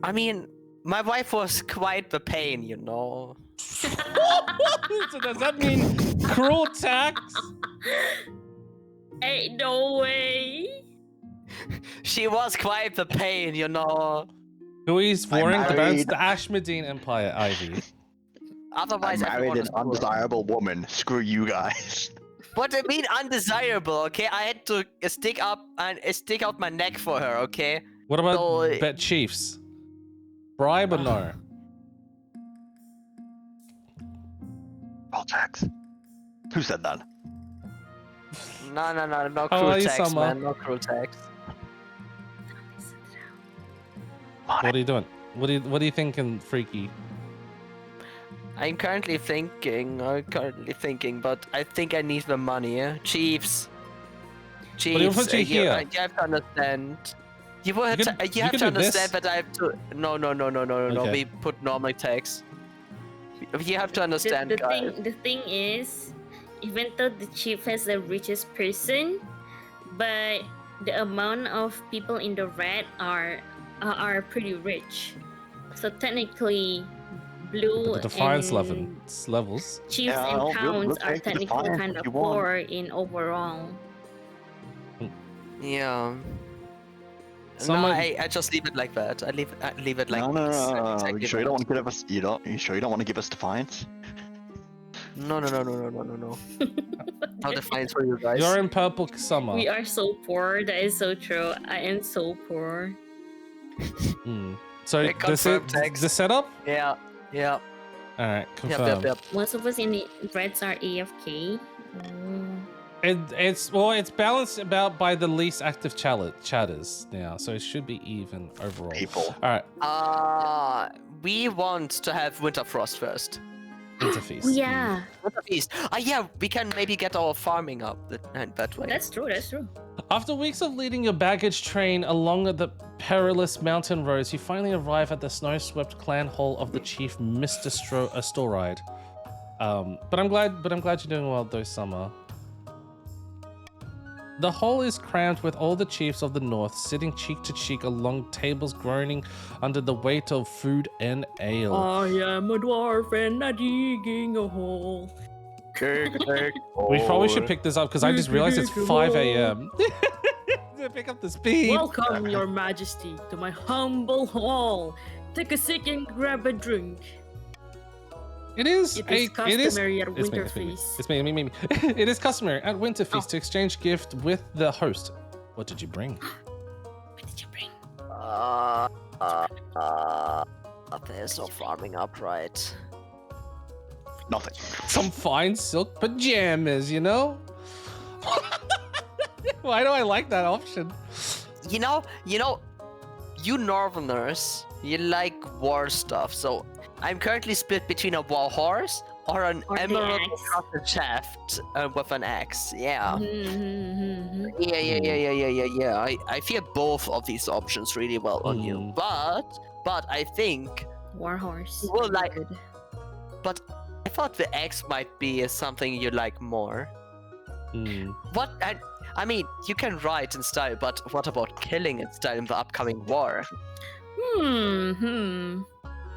Speaker 4: I mean, my wife was quite the pain, you know.
Speaker 1: So does that mean cruel tax?
Speaker 7: Ain't no way.
Speaker 4: She was quite the pain, you know.
Speaker 1: Who is warring
Speaker 5: married-
Speaker 1: against the Ashmedine Empire, Ivy?
Speaker 5: I
Speaker 4: Otherwise,
Speaker 5: married
Speaker 4: everyone
Speaker 5: an
Speaker 4: is cool.
Speaker 5: undesirable woman. Screw you guys.
Speaker 4: What do you mean undesirable? Okay, I had to stick out my neck for her. Okay.
Speaker 1: What about
Speaker 4: So-
Speaker 1: bet chiefs? Bribe or no?
Speaker 5: Roll tax. Who said that?
Speaker 4: No
Speaker 1: How
Speaker 4: cruel
Speaker 1: are you,
Speaker 4: tax,
Speaker 1: Summer?
Speaker 4: man. No cruel tax.
Speaker 1: What are you doing? What are you thinking, Freaky?
Speaker 4: I'm currently thinking, but I think I need the money. Chiefs.
Speaker 1: do you put you here?
Speaker 4: You have to understand. You have
Speaker 1: can
Speaker 4: to
Speaker 1: do
Speaker 4: understand
Speaker 1: this.
Speaker 4: that I have to. No.
Speaker 1: Okay.
Speaker 4: We put normal tax. You have to understand, guys.
Speaker 7: The thing is, even though the chief is the richest person, but the amount of people in the red are pretty rich. So technically, blue
Speaker 1: The defiance
Speaker 7: and
Speaker 1: levels.
Speaker 7: chiefs
Speaker 5: Yeah,
Speaker 7: and
Speaker 5: we'll
Speaker 7: towns are
Speaker 5: take the
Speaker 7: technically
Speaker 5: defiance
Speaker 7: kind
Speaker 5: if
Speaker 7: of
Speaker 5: you want.
Speaker 7: poor in overall.
Speaker 4: Yeah.
Speaker 1: Someone-
Speaker 4: No, I just leave it like that. I leave it like
Speaker 5: No.
Speaker 4: this.
Speaker 5: You sure you don't want to give us? You sure you don't want to give us defiance?
Speaker 4: No. How defiant for you guys?
Speaker 1: You're in purple, Summer.
Speaker 7: We are so poor. That is so true. I am so poor.
Speaker 1: So
Speaker 4: Yeah,
Speaker 1: this
Speaker 4: confirm
Speaker 1: is
Speaker 4: text.
Speaker 1: the setup.
Speaker 4: Yeah.
Speaker 1: All right, confirm.
Speaker 4: Yep.
Speaker 7: Most of us in the reds are AFK.
Speaker 1: It's balanced about by the least active chatters now, so it should be even overall.
Speaker 5: People.
Speaker 1: All right,
Speaker 4: We want to have Winter Frost first.
Speaker 1: interface.
Speaker 7: Oh, yeah,
Speaker 4: Winter Feast. Yeah, we can maybe get our farming up that way.
Speaker 7: that's true. That's true.
Speaker 1: After weeks of leading your baggage train along the perilous mountain roads, you finally arrive at the snow-swept clan hall of the chief, Mr. Astoride. But I'm glad you're doing well, though, Summer. The hall is crammed with all the chiefs of the north sitting cheek to cheek along tables, groaning under the weight of food and ale.
Speaker 7: I am a dwarf and a digging a hole.
Speaker 1: We probably should pick this up because I just realized it's 5 a.m. Pick up the speed.
Speaker 7: Welcome, your majesty, to my humble hall. Take a seat and grab a drink.
Speaker 1: It is
Speaker 7: Customary at
Speaker 1: It's me.
Speaker 7: Winterfeast.
Speaker 1: It's me. It is customary at Winterfeast to exchange gift with the host. What did you bring?
Speaker 7: What did you bring?
Speaker 4: There's no farming up, right?
Speaker 5: Nothing.
Speaker 1: Some fine silk pajamas, you know? Why do I like that option?
Speaker 4: You know, you Northerners, you like war stuff. So I'm currently split between a war horse or an
Speaker 7: Or the
Speaker 4: emerald
Speaker 7: axe.
Speaker 4: crafted shaft with an axe. Yeah.
Speaker 7: Mm-hmm.
Speaker 4: Yeah. I feel both of these options really well on you, but I think
Speaker 7: Warhorse.
Speaker 4: Well, like-
Speaker 7: Good.
Speaker 4: But I thought the axe might be something you like more. What? I mean, you can ride in style, but what about killing in style in the upcoming war?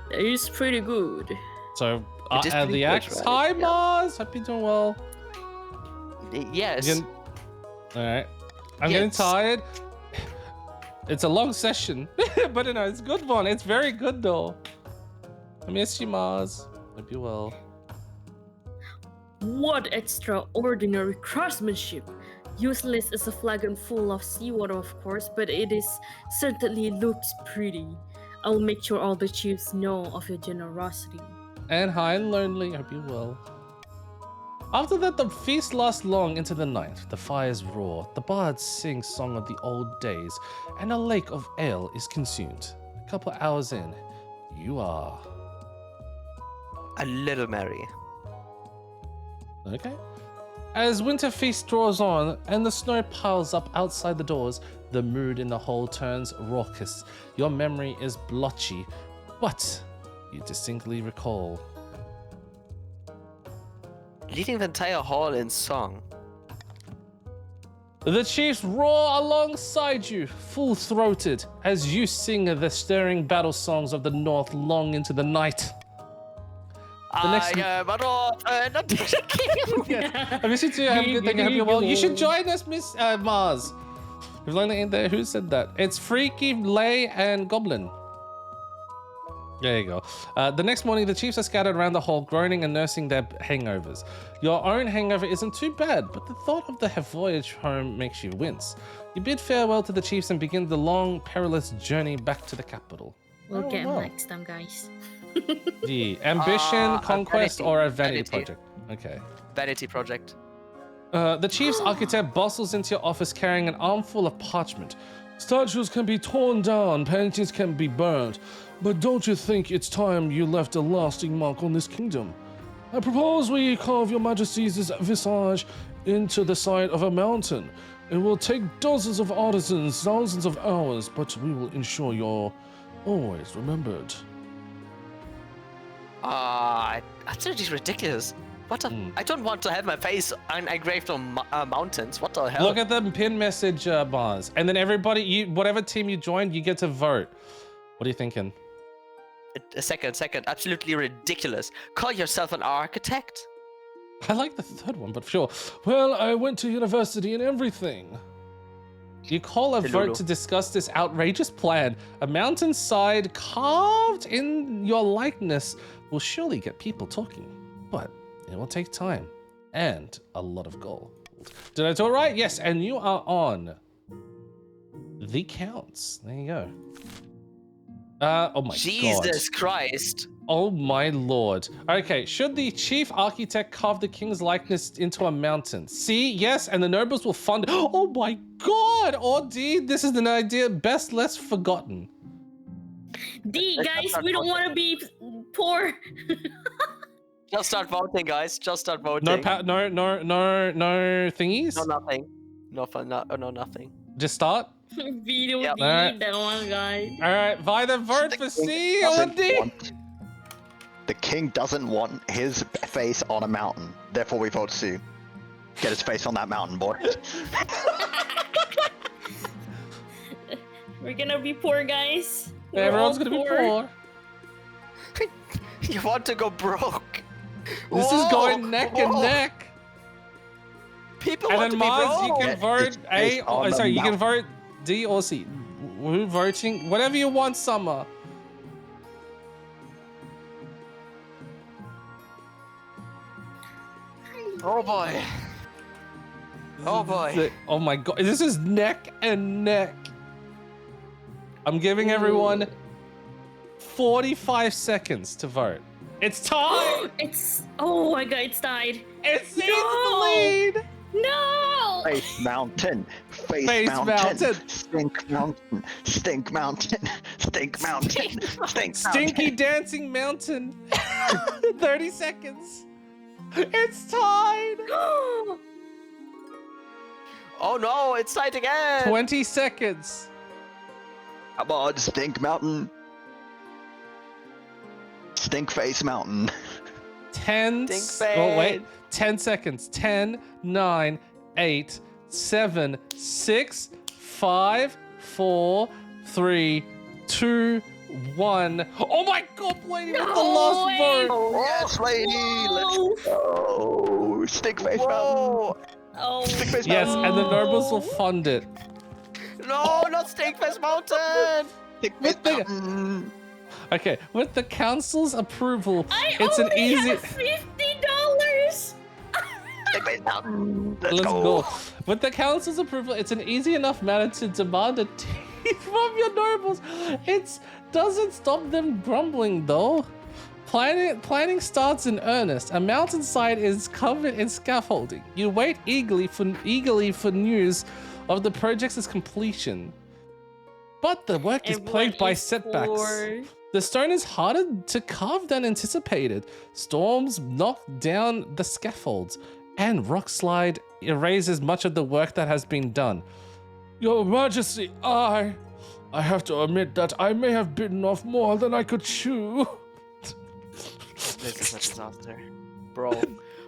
Speaker 7: That is pretty good.
Speaker 1: So,
Speaker 4: It is pretty
Speaker 1: the
Speaker 4: good,
Speaker 1: axe.
Speaker 4: right?
Speaker 1: Hi,
Speaker 4: Yeah.
Speaker 1: Mars. Hope you're doing well.
Speaker 4: Yes.
Speaker 1: All right. I'm getting
Speaker 4: Yes.
Speaker 1: tired. It's a long session, but no, it's a good one. It's very good though. I miss you, Mars. Hope you well.
Speaker 7: What extraordinary craftsmanship! Useless as a flagon full of seawater, of course, but it is certainly looks pretty. I will make sure all the chiefs know of your generosity.
Speaker 1: And hi and lonely. Hope you well. After that, the feast lasts long into the night. The fires roar, the bards sing song of the old days, and a lake of ale is consumed. A couple hours in, you are...
Speaker 4: A little merry.
Speaker 1: Okay. As winter feast draws on and the snow piles up outside the doors, the mood in the hall turns raucous. Your memory is blotchy, but you distinctly recall.
Speaker 4: Leading the entire hall in song.
Speaker 1: The chiefs roar alongside you, full-throated, as you sing the stirring battle songs of the north long into the night.
Speaker 4: I am an orphan, a king.
Speaker 1: Yes. I miss you too. Have a good thing. I hope you're well. You should join us, Miss Mars. We've learned in there. Who said that? It's Freaky, Lay, and Goblin. There you go. The next morning, the chiefs are scattered around the hall, groaning and nursing their hangovers. Your own hangover isn't too bad, but the thought of the voyage home makes you wince. You bid farewell to the chiefs and begin the long, perilous journey back to the capital.
Speaker 7: We'll
Speaker 1: Oh,
Speaker 7: get
Speaker 1: wow.
Speaker 7: next time, guys.
Speaker 1: The ambition,
Speaker 4: A
Speaker 1: conquest,
Speaker 4: vanity-
Speaker 1: or a vanity
Speaker 4: vanity.
Speaker 1: project? Okay.
Speaker 4: Vanity project.
Speaker 1: The chief's architect bustles into your office carrying an armful of parchment. Statues can be torn down, paintings can be burned, but don't you think it's time you left a lasting mark on this kingdom? I propose we carve your majesty's visage into the side of a mountain. It will take dozens of artisans, thousands of hours, but we will ensure you're always remembered.
Speaker 4: Absolutely ridiculous. What the? I don't want to have my face engraved on mountains. What the hell?
Speaker 1: Look at the pin message bars, and then everybody, whatever team you joined, you get to vote. What are you thinking?
Speaker 4: A second. Absolutely ridiculous. Call yourself an architect?
Speaker 1: I like the third one, but sure. Well, I went to university and everything. You call a vote to discuss this outrageous plan. A mountainside carved in your likeness will surely get people talking, but it will take time and a lot of gold. Did I do it right? Yes, and you are on the counts. There you go. Oh my god.
Speaker 4: Jesus Christ.
Speaker 1: Oh my lord. Okay, should the chief architect carve the king's likeness into a mountain? C, yes, and the nobles will fund. Oh my god! Or D, this is an idea best less forgotten.
Speaker 7: D, guys, we don't want to be poor.
Speaker 4: Just start voting, guys. Just start voting.
Speaker 1: No thingies?
Speaker 4: No nothing. No fun. No nothing.
Speaker 1: Just start?
Speaker 7: We don't
Speaker 4: Yep.
Speaker 7: need
Speaker 1: Alright.
Speaker 7: that one, guys.
Speaker 1: Alright, either vote for C or
Speaker 5: Doesn't
Speaker 1: D.
Speaker 5: want- The king doesn't want his face on a mountain. Therefore, we vote C. Get his face on that mountain, boy.
Speaker 7: We're gonna be poor, guys. We're
Speaker 1: Everyone's
Speaker 7: all
Speaker 1: gonna be poor.
Speaker 4: You want to go broke?
Speaker 1: This is
Speaker 4: Whoa!
Speaker 1: going neck and
Speaker 4: Whoa!
Speaker 1: neck.
Speaker 4: People
Speaker 1: And
Speaker 4: want
Speaker 1: then
Speaker 4: to be
Speaker 1: Mars,
Speaker 4: broke.
Speaker 1: you can
Speaker 5: It's
Speaker 1: vote A.
Speaker 5: based on
Speaker 1: Oh,
Speaker 5: the
Speaker 1: sorry, you can
Speaker 5: mountain.
Speaker 1: vote D or C. Who voting? Whatever you want, Summer.
Speaker 4: Oh boy. Oh boy.
Speaker 1: Oh my god, this is neck and neck. I'm giving everyone 45 seconds to vote. It's tied.
Speaker 7: It's oh my god, it's died.
Speaker 1: It's
Speaker 7: No!
Speaker 1: the lead.
Speaker 7: No!
Speaker 5: Face Mountain. Face,
Speaker 1: Face
Speaker 5: mountain.
Speaker 1: Mountain.
Speaker 5: Stink Mountain. Stink Mountain. Stink Mountain. Stink
Speaker 1: Stinky
Speaker 5: Mountain.
Speaker 1: dancing mountain. 30 seconds. It's tied.
Speaker 4: Oh no, it's tight again.
Speaker 1: 20 seconds.
Speaker 5: Come on, Stink Mountain. Stink Face Mountain.
Speaker 1: 10.
Speaker 4: Stink
Speaker 1: Oh wait.
Speaker 4: face.
Speaker 1: 10 seconds. 10, 9, 8, 7, 6, 5, 4, 3, 2, 1. Oh my god, lady, with the
Speaker 7: No
Speaker 1: last
Speaker 7: way.
Speaker 1: vote.
Speaker 5: Oh, yes, lady.
Speaker 7: Whoa.
Speaker 5: Let's go. Stink Face Mountain.
Speaker 4: Whoa.
Speaker 7: Oh.
Speaker 5: Stink Face
Speaker 1: Yes,
Speaker 5: Mountain.
Speaker 1: and the nobles will fund it.
Speaker 4: No, not Stinkfest Mountain.
Speaker 5: Stink Face
Speaker 1: the-
Speaker 5: Mountain.
Speaker 1: Okay, with the council's approval,
Speaker 7: I
Speaker 1: it's an
Speaker 7: only
Speaker 1: easy.
Speaker 7: have $50.
Speaker 5: Stink Face Mountain. Let's
Speaker 1: Let's
Speaker 5: go.
Speaker 1: go. With the council's approval, it's an easy enough matter to demand a teeth from your nobles. It doesn't stop them grumbling, though. Planning starts in earnest. A mountainside is covered in scaffolding. You wait eagerly for news of the project's completion. But the work is
Speaker 7: And
Speaker 1: plagued
Speaker 7: what
Speaker 1: by
Speaker 7: is
Speaker 1: setbacks.
Speaker 7: for-
Speaker 1: The stone is harder to carve than anticipated. Storms knock down the scaffolds, and rock slide erases much of the work that has been done.
Speaker 2: Your Majesty, I have to admit that I may have bitten off more than I could chew.
Speaker 4: This is a disaster, bro.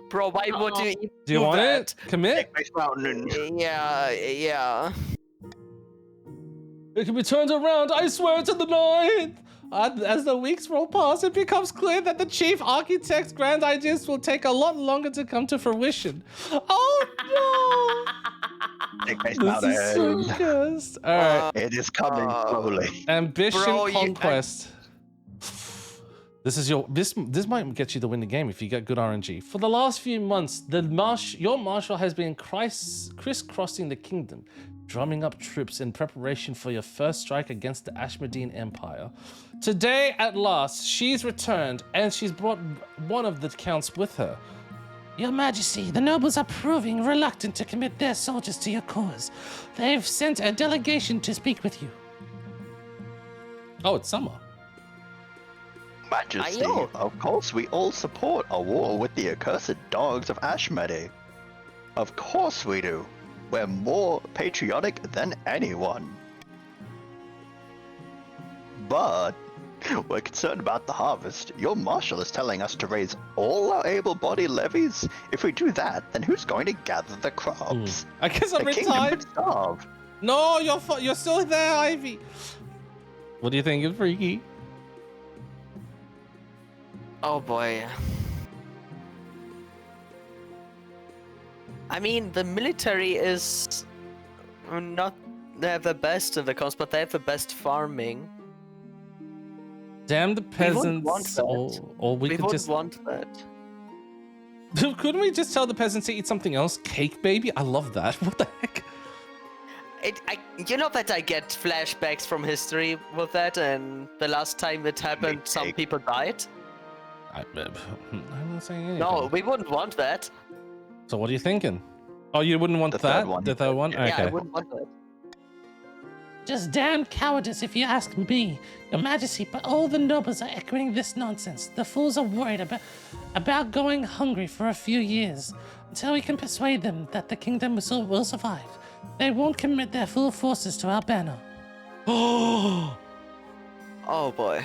Speaker 4: Bro, why would you? even
Speaker 1: Do you want
Speaker 4: that?
Speaker 1: it? Commit?
Speaker 5: Stink Face Mountain.
Speaker 4: Yeah.
Speaker 2: It can be turned around, I swear to the ninth.
Speaker 1: As the weeks roll past, it becomes clear that the chief architect's grand ideas will take a lot longer to come to fruition. Oh
Speaker 5: Stink Face
Speaker 1: no! This is so
Speaker 5: Mountain.
Speaker 1: cursed. All right.
Speaker 5: It is coming slowly.
Speaker 1: Ambition
Speaker 4: Bro,
Speaker 1: conquest. This might get you to win the game if you get good RNG. For the last few months, your marshal has been crisscrossing the kingdom, drumming up troops in preparation for your first strike against the Ashmedine Empire. Today, at last, she's returned, and she's brought one of the counts with her.
Speaker 3: Your Majesty, the nobles are proving reluctant to commit their soldiers to your cause. They've sent a delegation to speak with you.
Speaker 1: Oh, it's summer.
Speaker 5: Majesty,
Speaker 4: Ayo.
Speaker 5: of course we all support a war with the accursed dogs of Ashmedai. Of course we do. We're more patriotic than anyone. But we're concerned about the harvest. Your marshal is telling us to raise all our able-bodied levies. If we do that, then who's going to gather the crops?
Speaker 1: I guess I'm
Speaker 5: The kingdom
Speaker 1: retired.
Speaker 5: would starve.
Speaker 1: No, you're still there, Ivy. What do you think, Freaky?
Speaker 4: Oh boy. I mean, the military is not they're the best in the coast, but they have the best farming.
Speaker 1: Damn the
Speaker 4: wouldn't want
Speaker 1: peasants.
Speaker 4: that.
Speaker 1: Or we
Speaker 4: We
Speaker 1: could
Speaker 4: wouldn't
Speaker 1: just.
Speaker 4: want that.
Speaker 1: Couldn't we just tell the peasants to eat something else? Cake, baby? I love that. What the heck?
Speaker 4: You know that I get flashbacks from history with that, and the last time it happened, some
Speaker 5: Cake.
Speaker 4: people died.
Speaker 1: I'm not saying anything.
Speaker 4: No, we wouldn't want that.
Speaker 1: So what are you thinking? Oh, you wouldn't want
Speaker 5: The third
Speaker 1: that?
Speaker 5: one.
Speaker 1: The third one?
Speaker 5: Yeah,
Speaker 4: Yeah, I
Speaker 1: Okay.
Speaker 4: wouldn't want that.
Speaker 3: Just damn cowardice if you ask me. Your Majesty, but all the nobles are echoing this nonsense. The fools are worried about going hungry for a few years. Until we can persuade them that the kingdom will survive, they won't commit their full forces to our banner.
Speaker 1: Oh!
Speaker 4: Oh boy.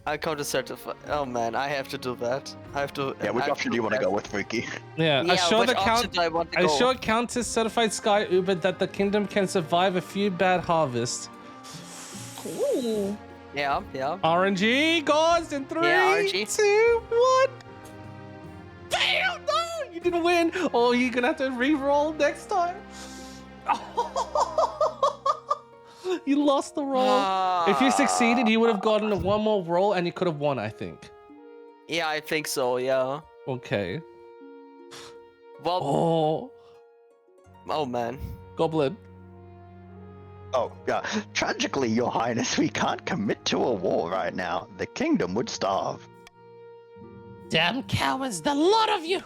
Speaker 4: I come to certify. Oh man, I have to do that. I have to.
Speaker 5: Yeah, which
Speaker 4: I have
Speaker 5: option do you want to
Speaker 4: that.
Speaker 5: go with, Freaky?
Speaker 1: Yeah,
Speaker 4: Yeah,
Speaker 1: assure
Speaker 4: which
Speaker 1: the
Speaker 4: option
Speaker 1: count.
Speaker 4: do I want to go?
Speaker 1: Assure Countess Certified Sky Uber that the kingdom can survive a few bad harvests.
Speaker 7: Ooh.
Speaker 4: Yeah.
Speaker 1: RNG goes in 3,
Speaker 4: Yeah, RNG.
Speaker 1: 2, 1. Damn! No, you didn't win. Oh, you're gonna have to re-roll next time. You lost the roll. If you succeeded, you would have gotten one more roll and you could have won, I think.
Speaker 4: Yeah, I think so. Yeah.
Speaker 1: Okay.
Speaker 4: Well.
Speaker 1: Oh,
Speaker 4: Oh man.
Speaker 1: Goblin.
Speaker 5: Oh, yeah. Tragically, Your Highness, we can't commit to a war right now. The kingdom would starve.
Speaker 3: Damn cowards, the lot of you!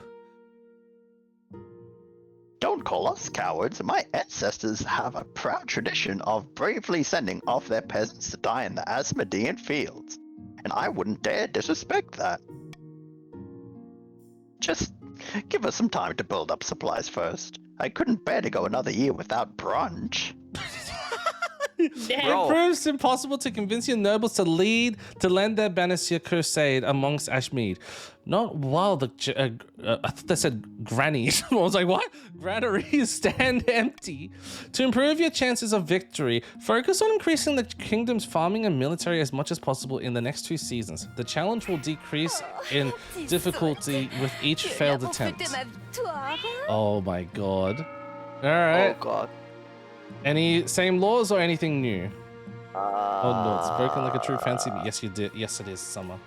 Speaker 5: Don't call us cowards. My ancestors have a proud tradition of bravely sending off their peasants to die in the Asmodean fields, and I wouldn't dare disrespect that. Just give us some time to build up supplies first. I couldn't bear to go another year without brunch.
Speaker 1: It proves impossible to convince your nobles to lend their banners to your crusade amongst Ashmead. Not while the I thought they said grannies. I was like, what? Granaries stand empty. To improve your chances of victory, focus on increasing the kingdom's farming and military as much as possible in the next 2 seasons. The challenge will decrease in difficulty with each failed attempt. Oh my god. All right.
Speaker 4: Oh god.
Speaker 1: Any same laws or anything new? Oh no, it's broken like a true fancy. Yes, you did. Yes, it is, Summer.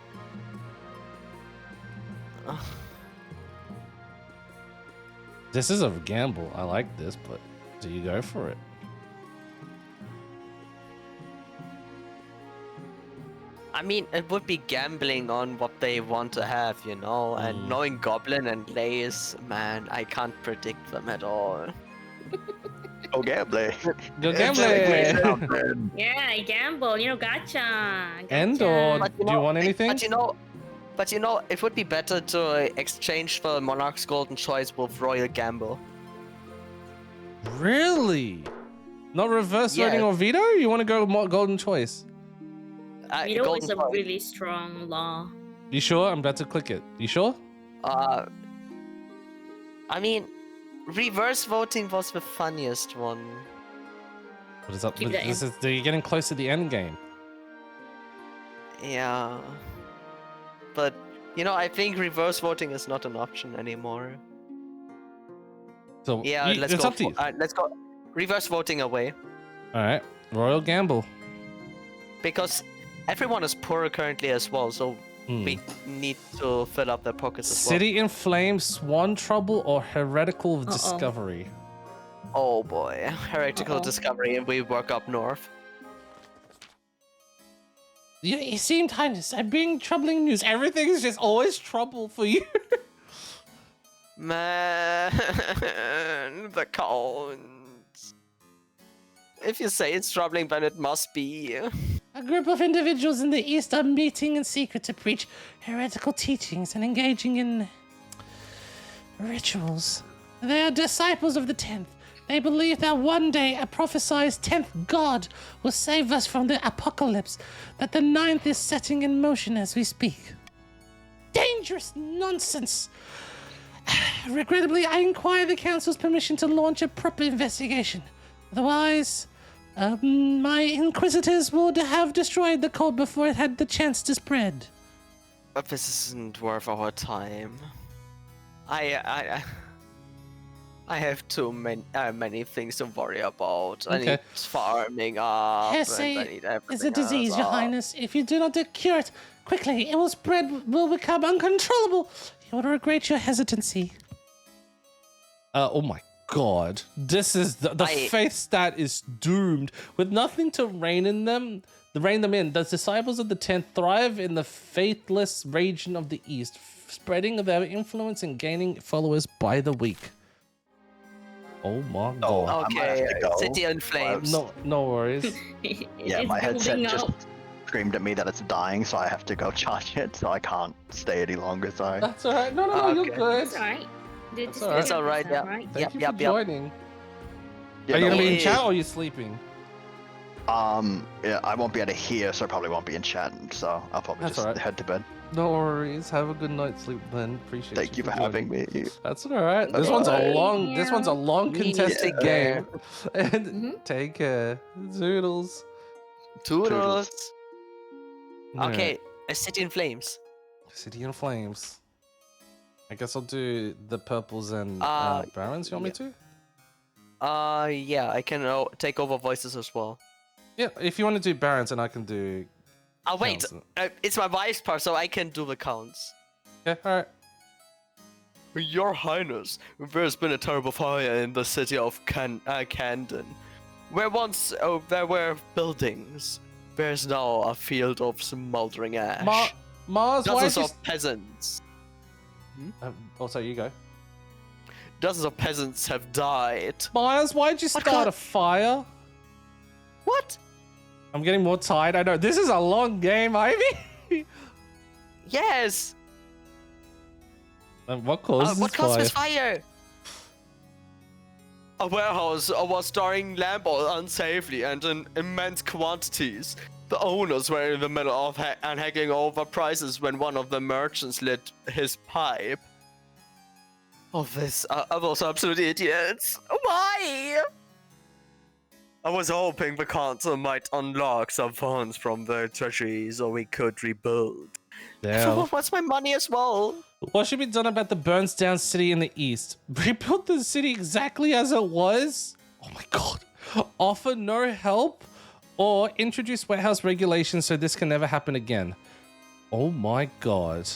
Speaker 1: This is a gamble. I like this, but do you go for it?
Speaker 4: I mean, it would be gambling on what they want to have, you know? And knowing Goblin and Lace, man, I can't predict them at all.
Speaker 5: Go gambling.
Speaker 1: Go gambling.
Speaker 7: Yeah, I gamble. Gotcha.
Speaker 1: Endor, do you want anything?
Speaker 4: But you know, it would be better to exchange the Monarch's Golden Choice with Royal Gamble.
Speaker 1: Really? Not reverse voting or veto? You want to go golden choice?
Speaker 7: Veto is a really strong law.
Speaker 1: You sure? I'm about to click it. You sure?
Speaker 4: I mean, reverse voting was the funniest one.
Speaker 1: What is up? You're getting close to the end game.
Speaker 4: Yeah. But, I think reverse voting is not an option anymore.
Speaker 1: So
Speaker 4: yeah, let's
Speaker 1: it's
Speaker 4: go.
Speaker 1: Up to you.
Speaker 4: Let's go. Reverse voting away.
Speaker 1: All right. Royal gamble.
Speaker 4: Because everyone is poor currently as well, so we need to fill up their pockets as well.
Speaker 1: City in Flames, Swan Trouble, or Heretical Discovery?
Speaker 4: Oh boy, Heretical Discovery, and we work up north.
Speaker 3: Your esteemed Highness, I bring troubling news.
Speaker 1: Everything is just always trouble for you.
Speaker 4: Man, the counts. If you say it's troubling, then it must be.
Speaker 3: A group of individuals in the East are meeting in secret to preach heretical teachings and engaging in rituals. They are disciples of the 10th. They believe that one day a prophesied 10th god will save us from the apocalypse, that the 9th is setting in motion as we speak. Dangerous nonsense! Regrettably, I inquire the Council's permission to launch a proper investigation. Otherwise, my inquisitors would have destroyed the cult before it had the chance to spread.
Speaker 4: But this isn't worth our time. I have too many things to worry about. I need farming up.
Speaker 3: Heresy is a disease, Your Highness. If you do not cure it quickly, it will spread, will become uncontrollable. You will regret your hesitancy.
Speaker 1: Oh my god. This is the faith stat is doomed. With nothing to rein them in. The disciples of the 10th thrive in the faithless region of the East, spreading their influence and gaining followers by the week. Oh my god.
Speaker 4: Okay, City in Flames.
Speaker 1: No worries.
Speaker 5: Yeah, my headset just screamed at me that it's dying, so I have to go charge it, so I can't stay any longer, sorry.
Speaker 1: That's alright. No, you're good.
Speaker 7: It's alright.
Speaker 4: It's alright, yeah.
Speaker 1: Thank you for joining. Are you gonna be in chat or are you sleeping?
Speaker 5: Yeah, I won't be able to hear, so I probably won't be in chat, so I'll probably head to bed.
Speaker 1: No worries. Have a good night's sleep, then. Appreciate
Speaker 5: Thank you for having me.
Speaker 1: That's all right. This one's a long contested game. And take care. Zoodles.
Speaker 4: Toodles. Okay, a City in Flames.
Speaker 1: City in Flames. I guess I'll do the purples and barons. You want me to?
Speaker 4: Yeah, I can take over voices as well.
Speaker 1: Yeah, if you want to do barons, and I can do.
Speaker 4: Wait, it's my wife's part, so I can do the counts.
Speaker 1: Yeah, alright.
Speaker 4: Your Highness, there's been a terrible fire in the city of Camden. Where once there were buildings, there's now a field of smoldering ash.
Speaker 1: Mars,
Speaker 4: dozens of peasants
Speaker 1: Also, you go.
Speaker 4: Dozens of peasants have died.
Speaker 1: Myers, why'd you start a fire?
Speaker 4: What?
Speaker 1: I'm getting more tired. I know this is a long game, Ivy.
Speaker 4: Yes.
Speaker 1: And what caused
Speaker 4: What
Speaker 1: this
Speaker 4: caused
Speaker 1: fire?
Speaker 4: this fire? A warehouse was storing lamp oil unsafely and in immense quantities. The owners were in the middle of haggling over prices when one of the merchants lit his pipe. Oh, this are those absolute idiots. Why? I was hoping the council might unlock some funds from the treasury so we could rebuild.
Speaker 1: Damn.
Speaker 4: What's my money as well?
Speaker 1: What should be done about the burns down city in the east? Rebuild the city exactly as it was? Oh my god. Offer no help? Or introduce warehouse regulations so this can never happen again? Oh my god.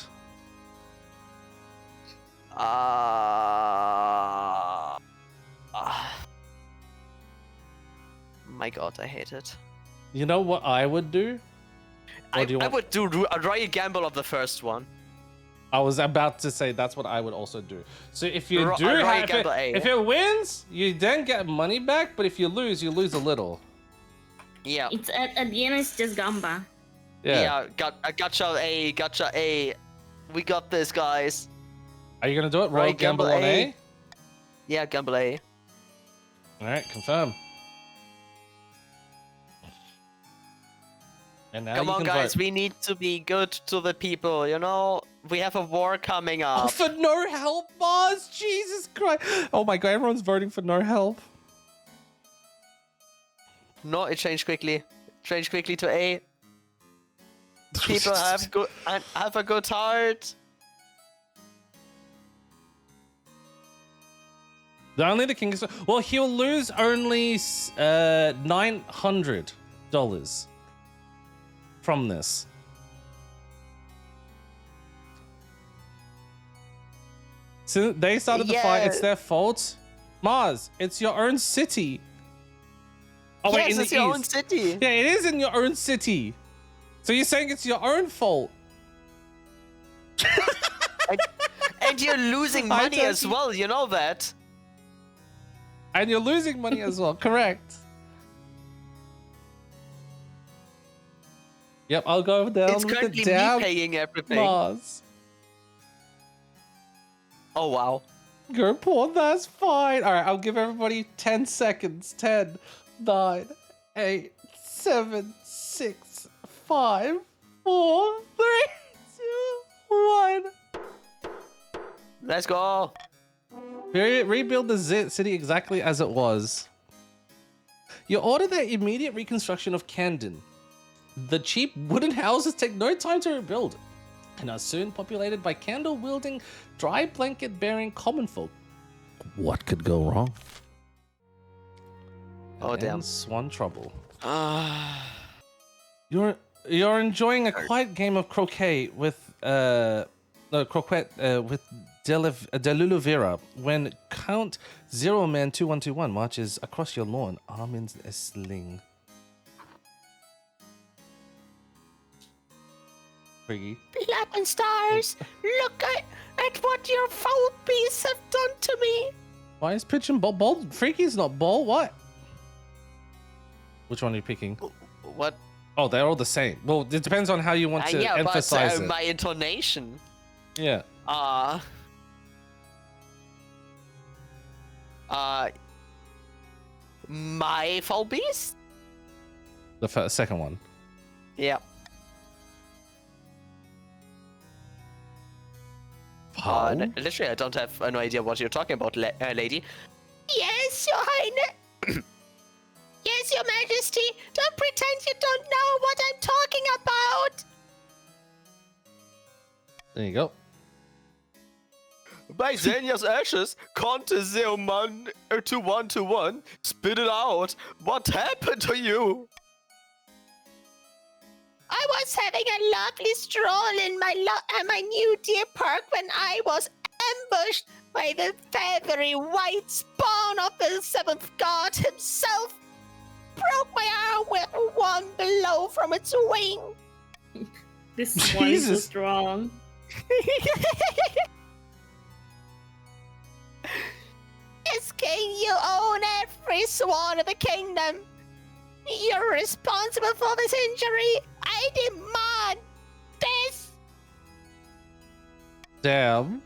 Speaker 4: My god, I hate it.
Speaker 1: You know what I would do?
Speaker 4: I would do a royal gamble of the first one.
Speaker 1: I was about to say that's what I would also do. So if you
Speaker 4: Ro-
Speaker 1: do
Speaker 4: Royal
Speaker 1: have
Speaker 4: Gamble A.
Speaker 1: if it wins, you then get money back, but if you lose a little.
Speaker 4: Yeah.
Speaker 7: It's at the end. It's just gamba.
Speaker 1: Yeah.
Speaker 4: Gotcha A, gotcha A. We got this, guys.
Speaker 1: Are you gonna do it? Royal
Speaker 4: Royal
Speaker 1: Gamble
Speaker 4: Gamble
Speaker 1: on A?
Speaker 4: Yeah, gamble A.
Speaker 1: Alright, confirm. And now
Speaker 4: Come
Speaker 1: you
Speaker 4: on,
Speaker 1: can
Speaker 4: guys.
Speaker 1: vote.
Speaker 4: We need to be good to the people. You know, we have a war coming up.
Speaker 1: For no help, Mars! Jesus Christ! Oh my god, everyone's voting for no help.
Speaker 4: No, it changed quickly. Change quickly to A. People have a good heart.
Speaker 1: The king is... Well, he'll lose only $900 from this. So they started the fight. It's their fault. Mars, it's your own city. Oh wait, in the
Speaker 4: it's your own
Speaker 1: east.
Speaker 4: city.
Speaker 1: Yeah, it is in your own city. So you're saying it's your own fault?
Speaker 4: And you're losing
Speaker 1: I
Speaker 4: money
Speaker 1: don't
Speaker 4: as
Speaker 1: see-
Speaker 4: well. You know that.
Speaker 1: And you're losing money as well, correct? Yep, I'll go down
Speaker 4: It's
Speaker 1: with
Speaker 4: currently
Speaker 1: the down,
Speaker 4: me paying everything.
Speaker 1: Mars.
Speaker 4: Oh wow.
Speaker 1: Go poor, that's fine. All right, I'll give everybody 10 seconds. 10, 9, 8, 7, 6, 5, 4, 3, 2, 1.
Speaker 4: Let's go.
Speaker 1: Rebuild the city exactly as it was. You order the immediate reconstruction of Camden. The cheap wooden houses take no time to rebuild and are soon populated by candle-wielding, dry blanket-bearing common folk. What could go wrong?
Speaker 4: Oh damn.
Speaker 1: And Swan trouble.
Speaker 4: Ah.
Speaker 1: You're enjoying a quiet game of croquet with Deluluvera when Count Zero Man 2121 marches across your lawn, arm in a sling. Friggy.
Speaker 4: Blood and stars, look at what your foul beasts have done to me.
Speaker 1: Why is Pigeon Ball? Freaky's not Ball. What? Which one are you picking?
Speaker 4: What?
Speaker 1: Oh, they're all the same. Well, it depends on how you want to
Speaker 4: Yeah,
Speaker 1: emphasize
Speaker 4: but
Speaker 1: it.
Speaker 4: my intonation.
Speaker 1: Yeah.
Speaker 4: My foul beast?
Speaker 1: The second one.
Speaker 4: Yeah. Literally, I don't have no idea what you're talking about, lady. Yes, Your Highness. Yes, Your Majesty. Don't pretend you don't know what I'm talking about.
Speaker 1: There you go.
Speaker 4: By Xenia's ashes, Conte 0121 spit it out. What happened to you? I was having a lovely stroll in my new deer park when I was ambushed by the feathery white spawn of the seventh god himself. Broke my arm with one blow from its wing.
Speaker 7: This one is so
Speaker 1: Jesus.
Speaker 7: strong.
Speaker 4: every swan of the kingdom. You're responsible for this injury. I demand this.
Speaker 1: Damn.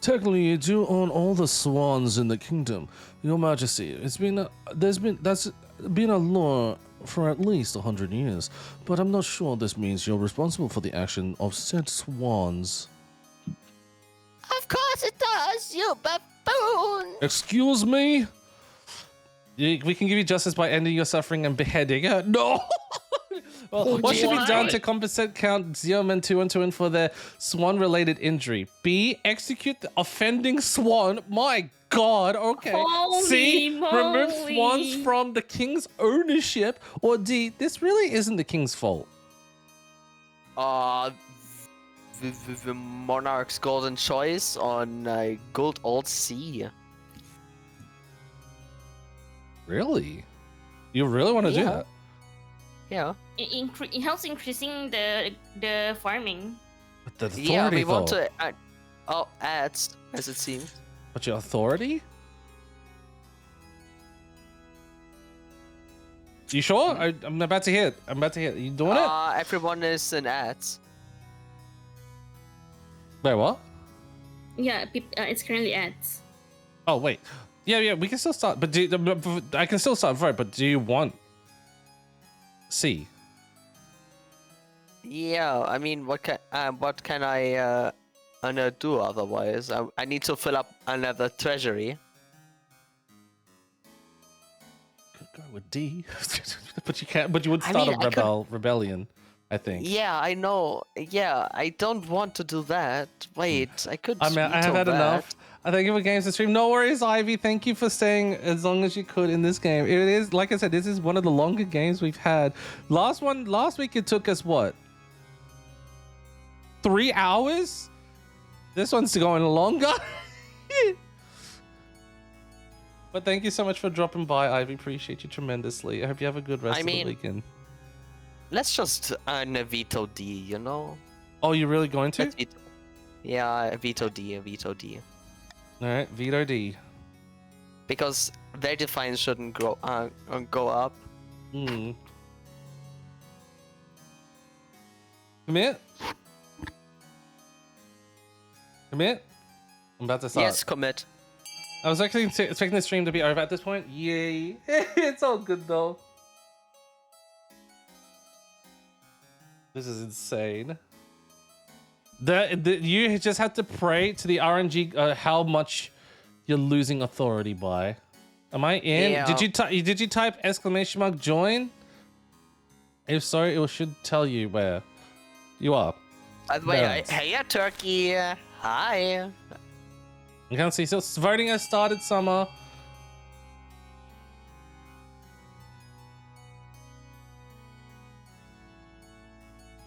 Speaker 2: Technically, you do own all the swans in the kingdom, Your Majesty. That's been a law for at least 100 years, but I'm not sure this means you're responsible for the action of said swans.
Speaker 4: Of course it does, you buffoon.
Speaker 2: Excuse me?
Speaker 1: We can give you justice by ending your suffering and beheading her. No! Well, what should be done to compensate Count Zeoman 212 for their swan-related injury? B. Execute the offending swan. My God, okay.
Speaker 7: Holy
Speaker 1: C. Remove
Speaker 7: moly.
Speaker 1: swans from the king's ownership. Or D. This really isn't the king's fault.
Speaker 4: The monarch's golden choice on Gold Old Sea.
Speaker 1: Really? You really want to do that?
Speaker 4: Yeah.
Speaker 7: It helps increasing the farming.
Speaker 1: But the authority,
Speaker 4: Yeah, we want
Speaker 1: though.
Speaker 4: to add, as it seems.
Speaker 1: But your authority? You sure? I'm about to hit. I'm about to hit. You doing it?
Speaker 4: Everyone is an ads.
Speaker 1: Wait, what?
Speaker 7: Yeah, it's currently ads.
Speaker 1: Oh, wait. Yeah, we can still start. But I can still start vote, but do you want C?
Speaker 4: Yeah, I mean, what can I do otherwise? I need to fill up another treasury.
Speaker 1: Could go with D. But you can't. But you would start a rebellion, I think.
Speaker 4: Yeah, I know. Yeah, I don't want to do that. Wait, I could.
Speaker 1: I mean, I have had enough. I thank you for games to stream. No worries, Ivy. Thank you for staying as long as you could in this game. It is, like I said, this is one of the longer games we've had. Last week it took us what? 3 hours? This one's going longer. But thank you so much for dropping by, Ivy. Appreciate you tremendously. I hope you have a good rest of the weekend.
Speaker 4: Let's just veto D, you know?
Speaker 1: Oh, you're really going to?
Speaker 4: Yeah, veto D, veto D.
Speaker 1: All right, veto D.
Speaker 4: Because their defiance shouldn't go up.
Speaker 1: Hmm. Commit. Commit. I'm about to start.
Speaker 4: Yes, commit.
Speaker 1: I was actually expecting the stream to be over at this point. Yay! It's all good though. This is insane. You just have to pray to the RNG how much you're losing authority by. Am I in?
Speaker 4: Yeah.
Speaker 1: Did you type ! join? If so, it should tell you where you are.
Speaker 4: By the way, hey, Turkey. Hi.
Speaker 1: You can't see. So voting has started, Summer.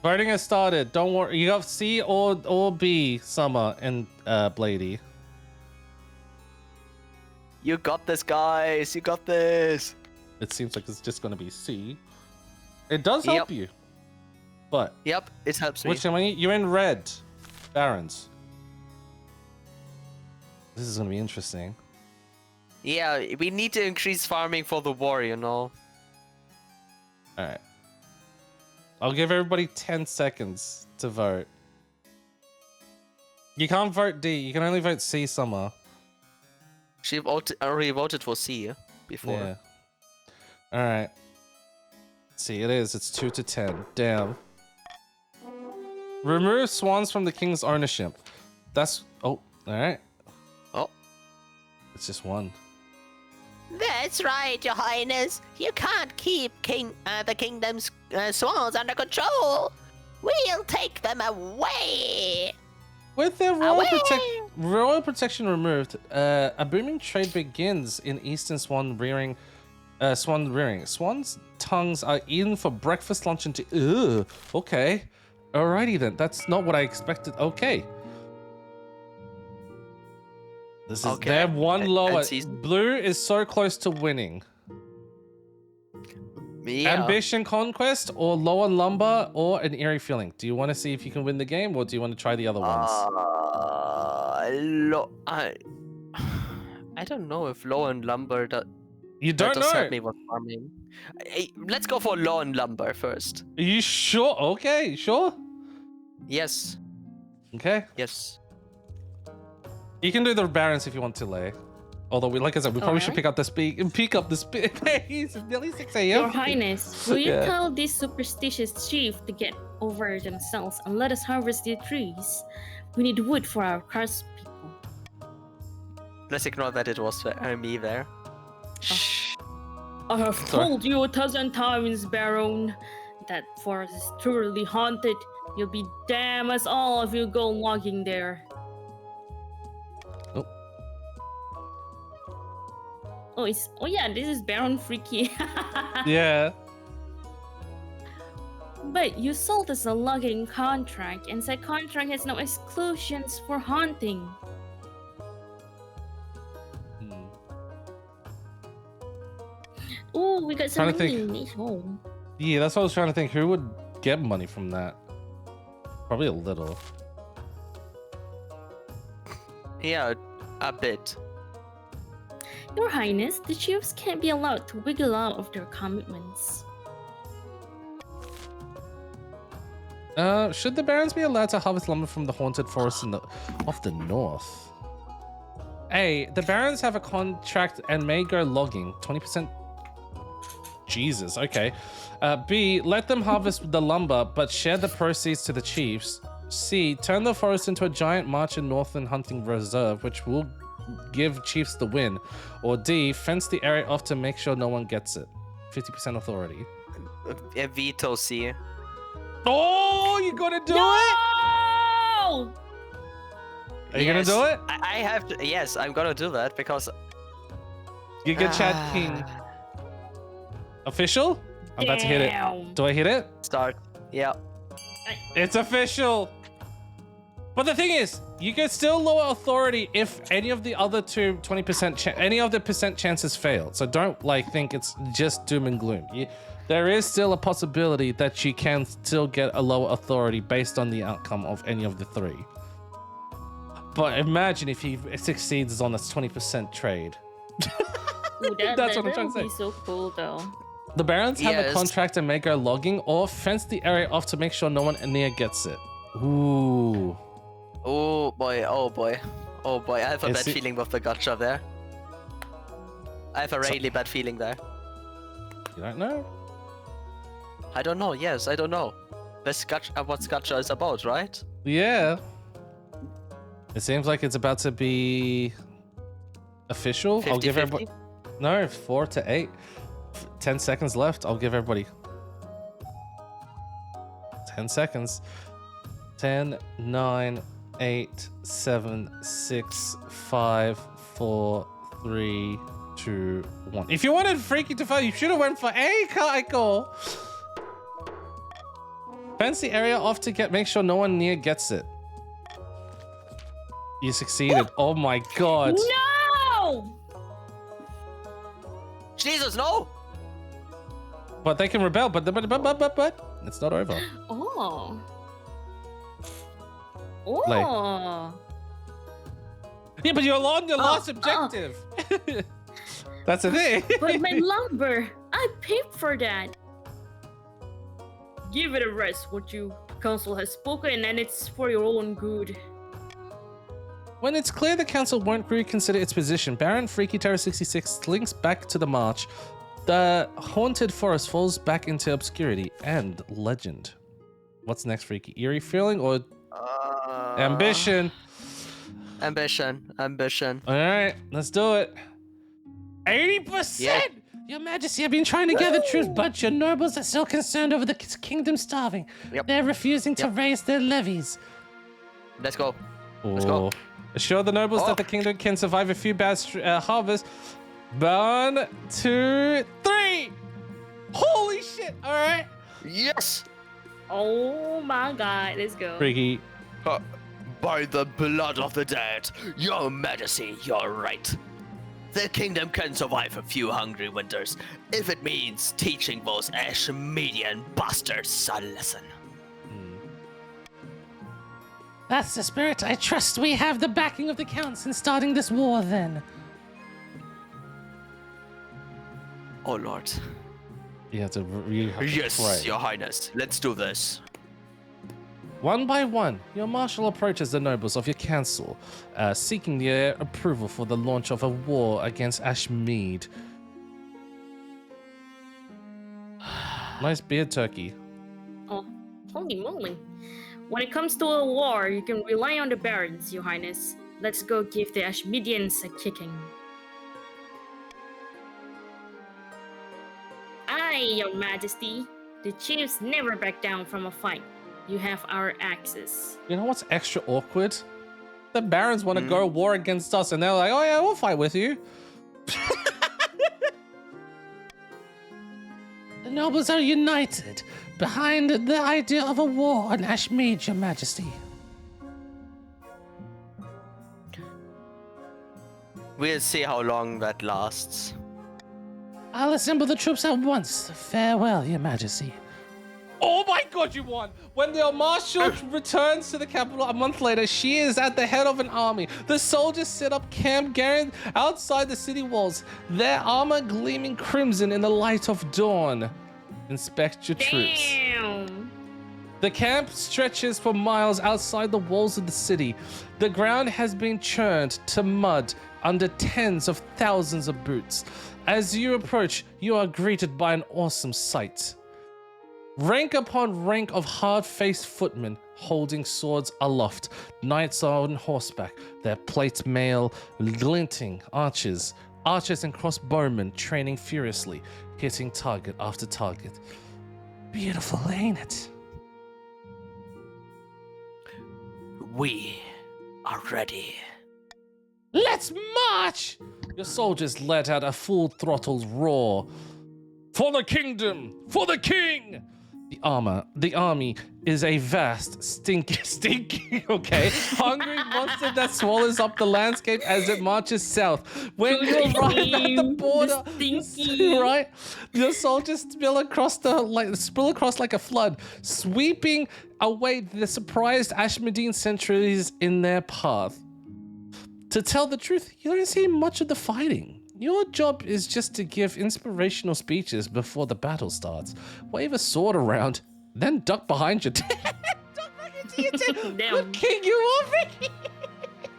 Speaker 1: Voting has started. Don't worry. You got C or B, Summer and Blady.
Speaker 4: You got this, guys. You got this.
Speaker 1: It seems like it's just going to be C. It does help you. But.
Speaker 4: Yep, it helps me.
Speaker 1: Which one? You're in red. Barons. This is going to be interesting.
Speaker 4: Yeah, we need to increase farming for the war, you know.
Speaker 1: Alright. I'll give everybody 10 seconds to vote. You can't vote D. You can only vote C, Summer.
Speaker 4: She already voted for C before.
Speaker 1: Yeah. Alright. See, it is. It's 2 to 10. Damn. Remove swans from the king's ownership. That's... Oh, alright.
Speaker 4: Oh.
Speaker 1: It's just one.
Speaker 4: That's right, Your Highness. You can't keep the kingdom's swans under control. We'll take them away.
Speaker 1: With their royal protection removed, a booming trade begins in eastern swan rearing. Swans' tongues are eaten for breakfast, lunch, and tea. Ugh. Okay. Alrighty then. That's not what I expected. Okay. This is they're one lower. Blue is so close to winning.
Speaker 4: Yeah.
Speaker 1: Ambition Conquest or Low on Lumber or an Eerie Feeling. Do you want to see if you can win the game or do you want to try the other ones?
Speaker 4: I don't know if Low on Lumber
Speaker 1: You
Speaker 4: That
Speaker 1: don't
Speaker 4: does help
Speaker 1: know.
Speaker 4: me with farming. Hey, let's go for lawn lumber first.
Speaker 1: Are you sure? Okay, sure.
Speaker 4: Yes.
Speaker 1: Okay.
Speaker 4: Yes.
Speaker 1: You can do the barons if you want to, Lay. Although, like I said, we probably should
Speaker 7: Alright.
Speaker 1: pick up the speed. It's nearly 6 a.m.
Speaker 7: Your Highness, will you
Speaker 1: Yeah.
Speaker 7: tell this superstitious chief to get over themselves and let us harvest the trees? We need wood for our craftspeople.
Speaker 4: Let's ignore that it was me there. Shh.
Speaker 7: I have
Speaker 1: Sorry.
Speaker 7: told you 1,000 times, Baron, that forest is truly haunted. You'll be damn us all if you go logging there.
Speaker 1: Oh.
Speaker 7: Oh yeah, this is Baron Freaky.
Speaker 1: Yeah.
Speaker 7: But you sold us a logging contract, and said contract has no exclusions for hunting.
Speaker 1: Hmm.
Speaker 7: Oh, we got some
Speaker 1: Trying to
Speaker 7: money
Speaker 1: think.
Speaker 7: in this home.
Speaker 1: Yeah, that's what I was trying to think. Who would get money from that? Probably a little.
Speaker 4: Yeah, a bit.
Speaker 7: Your Highness, the chiefs can't be allowed to wiggle out of their commitments.
Speaker 1: Should the barons be allowed to harvest lumber from the haunted forest of the north? A, the barons have a contract and may go logging. 20%. Jesus, okay. B, let them harvest the lumber, but share the proceeds to the chiefs. C, turn the forest into a giant march and northern hunting reserve, which will give chiefs the win. Or D, fence the area off to make sure no one gets it. 50% authority.
Speaker 4: A veto C.
Speaker 1: Oh, you gonna do it?
Speaker 7: No!
Speaker 1: Are you gonna do it?
Speaker 4: I have to. Yes, I'm gonna do that because.
Speaker 1: Giga Chad King. Official? I'm about to hit it.
Speaker 7: Damn.
Speaker 1: Do I hit it?
Speaker 4: Start. Yeah.
Speaker 1: It's official. But the thing is, you can still lower authority if any of the other two 20% any of the percent chances fail. So don't like think it's just doom and gloom. There is still a possibility that you can still get a lower authority based on the outcome of any of the three. But imagine if he succeeds on a 20% trade.
Speaker 7: Ooh,
Speaker 1: That's what I'm trying to
Speaker 7: would be
Speaker 1: say.
Speaker 7: so cool, though.
Speaker 1: The barons have a
Speaker 4: Yes.
Speaker 1: contract and may go logging or fence the area off to make sure no one near gets it. Ooh.
Speaker 4: Oh boy. Oh boy. Oh boy. I have a
Speaker 1: Is
Speaker 4: bad
Speaker 1: it-
Speaker 4: feeling with the gotcha there. I have a really bad feeling there.
Speaker 1: You don't know?
Speaker 4: I don't know. Yes, I don't know. That's what gotcha is about, right?
Speaker 1: Yeah. It seems like it's about to be official. I'll give
Speaker 4: 50-50?
Speaker 1: everybody. No, 4 to 8. 10 seconds left. I'll give everybody 10 seconds. 10, 9, 8, 7, 6, 5, 4, 3, 2, 1. If you wanted Freaky to fail, you should have went for A, Kaiko. Fence the area off to make sure no one near gets it. You succeeded. Oh my god.
Speaker 7: No!
Speaker 4: Jesus, no!
Speaker 1: But they can rebel, but it's not over.
Speaker 7: Oh.
Speaker 1: Like-
Speaker 7: Oh.
Speaker 1: Yeah, but you're on your last
Speaker 7: oh.
Speaker 1: objective. That's the thing.
Speaker 7: But my lumber, I paid for that. Give it a rest, what you council has spoken, and it's for your own good.
Speaker 1: When it's clear the council won't reconsider its position, Baron Freaky Terror 66 slinks back to the march. The haunted forest falls back into obscurity and legend. What's next, Freaky? Eerie feeling or ambition?
Speaker 4: Ambition.
Speaker 1: All right, let's do it. 80%.
Speaker 4: Yeah.
Speaker 3: Your Majesty, I've been trying to gather troops, but your nobles are still concerned over the kingdom starving.
Speaker 4: Yep.
Speaker 3: They're refusing to raise their levies.
Speaker 4: Let's go.
Speaker 1: Let's
Speaker 4: go.
Speaker 1: Assure the nobles
Speaker 4: Oh.
Speaker 1: that the kingdom can survive a few bad harvests. 1, 2, 3. Holy shit! All right.
Speaker 4: Yes!
Speaker 7: Oh my god, let's go.
Speaker 1: Freaky.
Speaker 4: By the blood of the dead, your majesty, you're right. The kingdom can survive a few hungry winters if it means teaching those Ashmedian bastards a lesson.
Speaker 3: That's the spirit. I trust we have the backing of the counts in starting this war then.
Speaker 4: Oh lord.
Speaker 1: You have to
Speaker 4: Yes,
Speaker 1: pray.
Speaker 4: Your Highness. Let's do this.
Speaker 1: One by one, your marshal approaches the nobles of your council, seeking their approval for the launch of a war against Ashmead. Nice beard, Turkey.
Speaker 7: Oh, holy moly. When it comes to a war, you can rely on the barons, Your Highness. Let's go give the Ashmedians a kicking. Aye, Your Majesty. The chiefs never back down from a fight. You have our axes.
Speaker 1: You know what's extra awkward? The barons want to go to war against us, and they're like, "Oh yeah, we'll fight with you."
Speaker 3: The nobles are united behind the idea of a war on Ashmead, Your Majesty.
Speaker 4: We'll see how long that lasts.
Speaker 3: I'll assemble the troops at once. Farewell, Your Majesty.
Speaker 1: Oh my God, you won! When the marshal returns to the capital a month later, she is at the head of an army. The soldiers set up camp outside the city walls, their armor gleaming crimson in the light of dawn. Inspect your troops.
Speaker 7: Damn.
Speaker 1: The camp stretches for miles outside the walls of the city. The ground has been churned to mud under tens of thousands of boots. As you approach, you are greeted by an awesome sight. Rank upon rank of hard-faced footmen holding swords aloft. Knights are on horseback, their plates mail glinting, archers and crossbowmen training furiously, hitting target after target.
Speaker 3: Beautiful, ain't it?
Speaker 4: We are ready.
Speaker 1: Let's march! Your soldiers let out a full-throttle roar. For the kingdom! For the king! The army is a vast, stinky, okay, hungry monster that swallows up the landscape as it marches south. When you arrive at the border, right, your soldiers spill across like a flood, sweeping away the surprised Ashmedine sentries in their path. To tell the truth, you don't see much of the fighting. Your job is just to give inspirational speeches before the battle starts. Wave a sword around, then duck behind you. Duck back into your tent.
Speaker 7: Damn.
Speaker 1: We'll kick you off.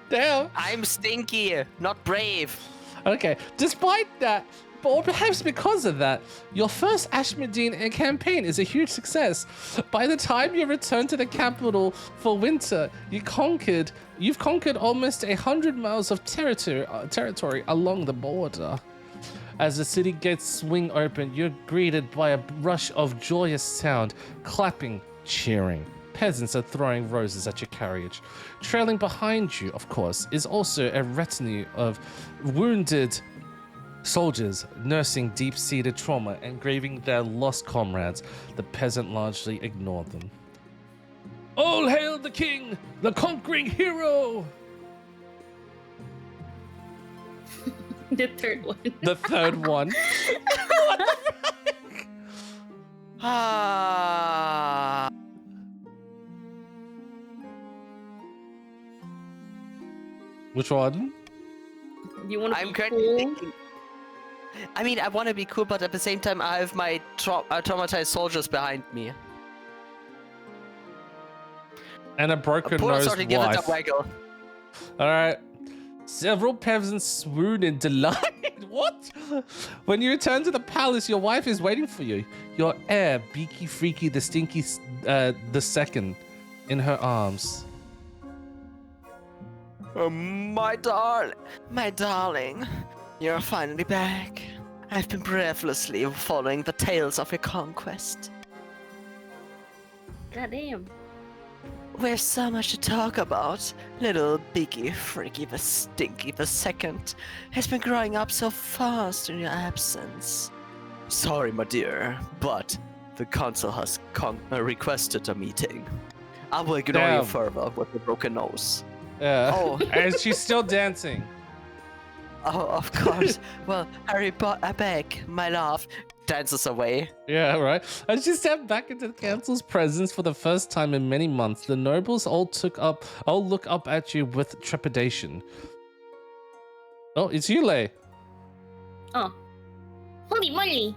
Speaker 1: Damn.
Speaker 4: I'm stinky, not brave.
Speaker 1: Okay, despite that, or perhaps because of that, your first Ashmedine campaign is a huge success. By the time you return to the capital for winter, you've conquered almost 100 miles of territory along the border. As the city gates swing open, you're greeted by a rush of joyous sound, clapping, cheering. Peasants are throwing roses at your carriage. Trailing behind you, of course, is also a retinue of wounded soldiers nursing deep-seated trauma and grieving their lost comrades. The peasant largely ignored them. All hail the king, the conquering hero!
Speaker 7: The third one.
Speaker 1: The third one.
Speaker 4: Ah.
Speaker 1: Which one?
Speaker 7: Do you want to
Speaker 4: I'm
Speaker 7: be
Speaker 4: currently
Speaker 7: cool?
Speaker 4: thinking. I mean, I want to be cool, but at the same time, I have my traumatized soldiers behind me.
Speaker 1: And a broken
Speaker 4: Pull us
Speaker 1: nosed
Speaker 4: out and give it a
Speaker 1: wife.
Speaker 4: waggle.
Speaker 1: Alright. Several peasants swoon in delight. What? When you return to the palace, your wife is waiting for you. Your heir, Beaky Freaky the Stinky the Second, in her arms.
Speaker 4: My darling, you're finally back. I've been breathlessly following the tales of your conquest.
Speaker 7: Goddamn.
Speaker 4: We have so much to talk about. Little Biggie Freaky the Stinky the Second has been growing up so fast in your absence. Sorry, my dear, but the council has requested a meeting. I will ignore
Speaker 1: Damn.
Speaker 4: you further with the broken nose.
Speaker 1: Yeah.
Speaker 4: Oh.
Speaker 1: And she's still dancing.
Speaker 4: Oh, of course. Well, hurry, I beg, my love. Dances away.
Speaker 1: Yeah, right. As she stepped back into the council's presence for the first time in many months, the nobles all look up at you with trepidation. Oh, it's you, Lei.
Speaker 7: Oh. Holy moly!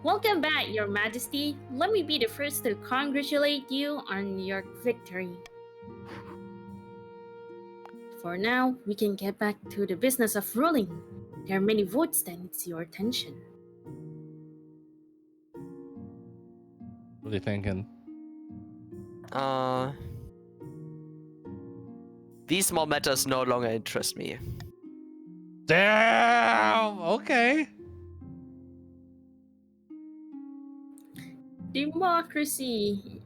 Speaker 7: Welcome back, Your Majesty. Let me be the first to congratulate you on your victory. For now, we can get back to the business of ruling. There are many votes that needs your attention.
Speaker 1: What are you thinking?
Speaker 4: These small matters no longer interest me.
Speaker 1: Damn. Okay.
Speaker 7: Democracy.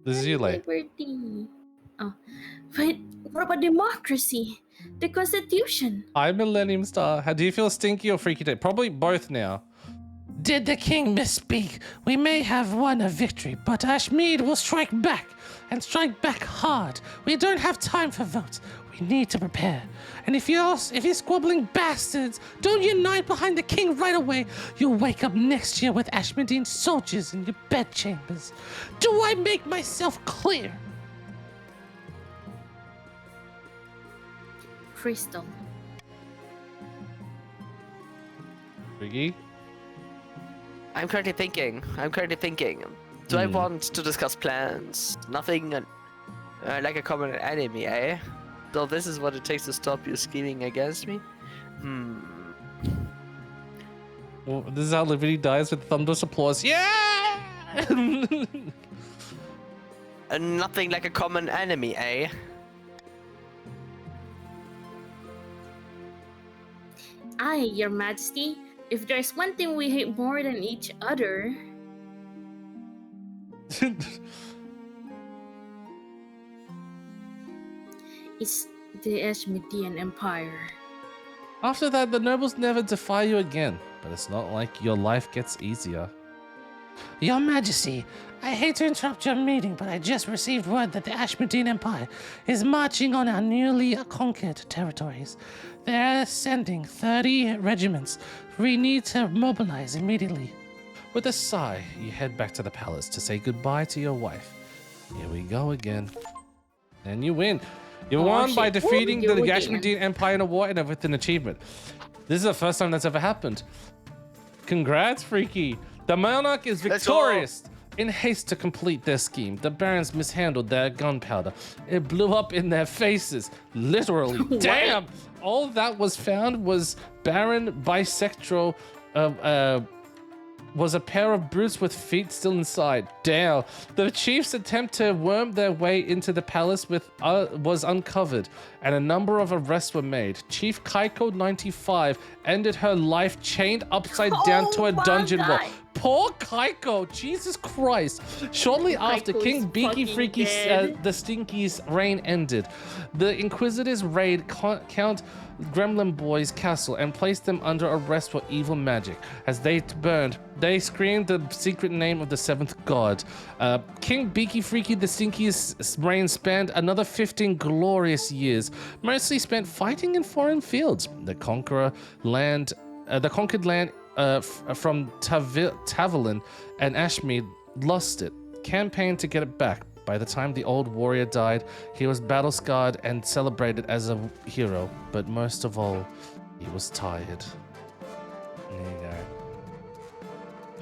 Speaker 1: This is you, like.
Speaker 7: Liberty. Oh, but what about democracy? The Constitution.
Speaker 1: Hi, Millennium Star. How do you feel, stinky or freaky today? Probably both now.
Speaker 3: Did the king misspeak? We may have won a victory, but Ashmead will strike back, and strike back hard. We don't have time for votes. We need to prepare. And if you squabbling bastards don't unite behind the king right away, you'll wake up next year with Ashmeadine soldiers in your bedchambers. Do I make myself clear?
Speaker 7: Crystal.
Speaker 1: Freaky?
Speaker 4: I'm currently thinking. Do I want to discuss plans? Nothing like a common enemy, eh? So this is what it takes to stop you scheming against me?
Speaker 1: Well, this is how Liberty dies with thunderous applause. Yeah!
Speaker 4: Nothing like a common enemy, eh?
Speaker 7: Aye, Your Majesty. If there's one thing we hate more than each other, it's the Ashmedean Empire.
Speaker 1: After that, the nobles never defy you again. But it's not like your life gets easier.
Speaker 3: Your Majesty, I hate to interrupt your meeting, but I just received word that the Ashmedean Empire is marching on our newly conquered territories. They're sending 30 regiments. We need to mobilize immediately.
Speaker 1: With a sigh, you head back to the palace to say goodbye to your wife. Here we go again. And you win. You won by defeating the Ashmedean Empire in a war and with an achievement. This is the first time that's ever happened. Congrats, Freaky. The monarch is victorious. In haste to complete their scheme, the barons mishandled their gunpowder. It blew up in their faces. Literally. Damn! All that was found was Baron Bisexual, was a pair of brutes with feet still inside. Damn. The chief's attempt to worm their way into the palace was uncovered, and a number of arrests were made. Chief Kaiko 95 ended her life chained upside down to a dungeon wall. Poor Kaiko, Jesus Christ. Shortly after, King Beaky Freaky the Stinky's reign ended. The Inquisitors raid Count Gremlin Boy's castle and placed them under arrest for evil magic. As they burned, they screamed the secret name of the seventh god. King Beaky Freaky the Stinky's reign spanned another 15 glorious years, mostly spent fighting in foreign fields. The conquered land from Tavelin and Ashmead lost it. Campaigned to get it back. By the time the old warrior died, he was battle-scarred and celebrated as a hero. But most of all, he was tired. There you go.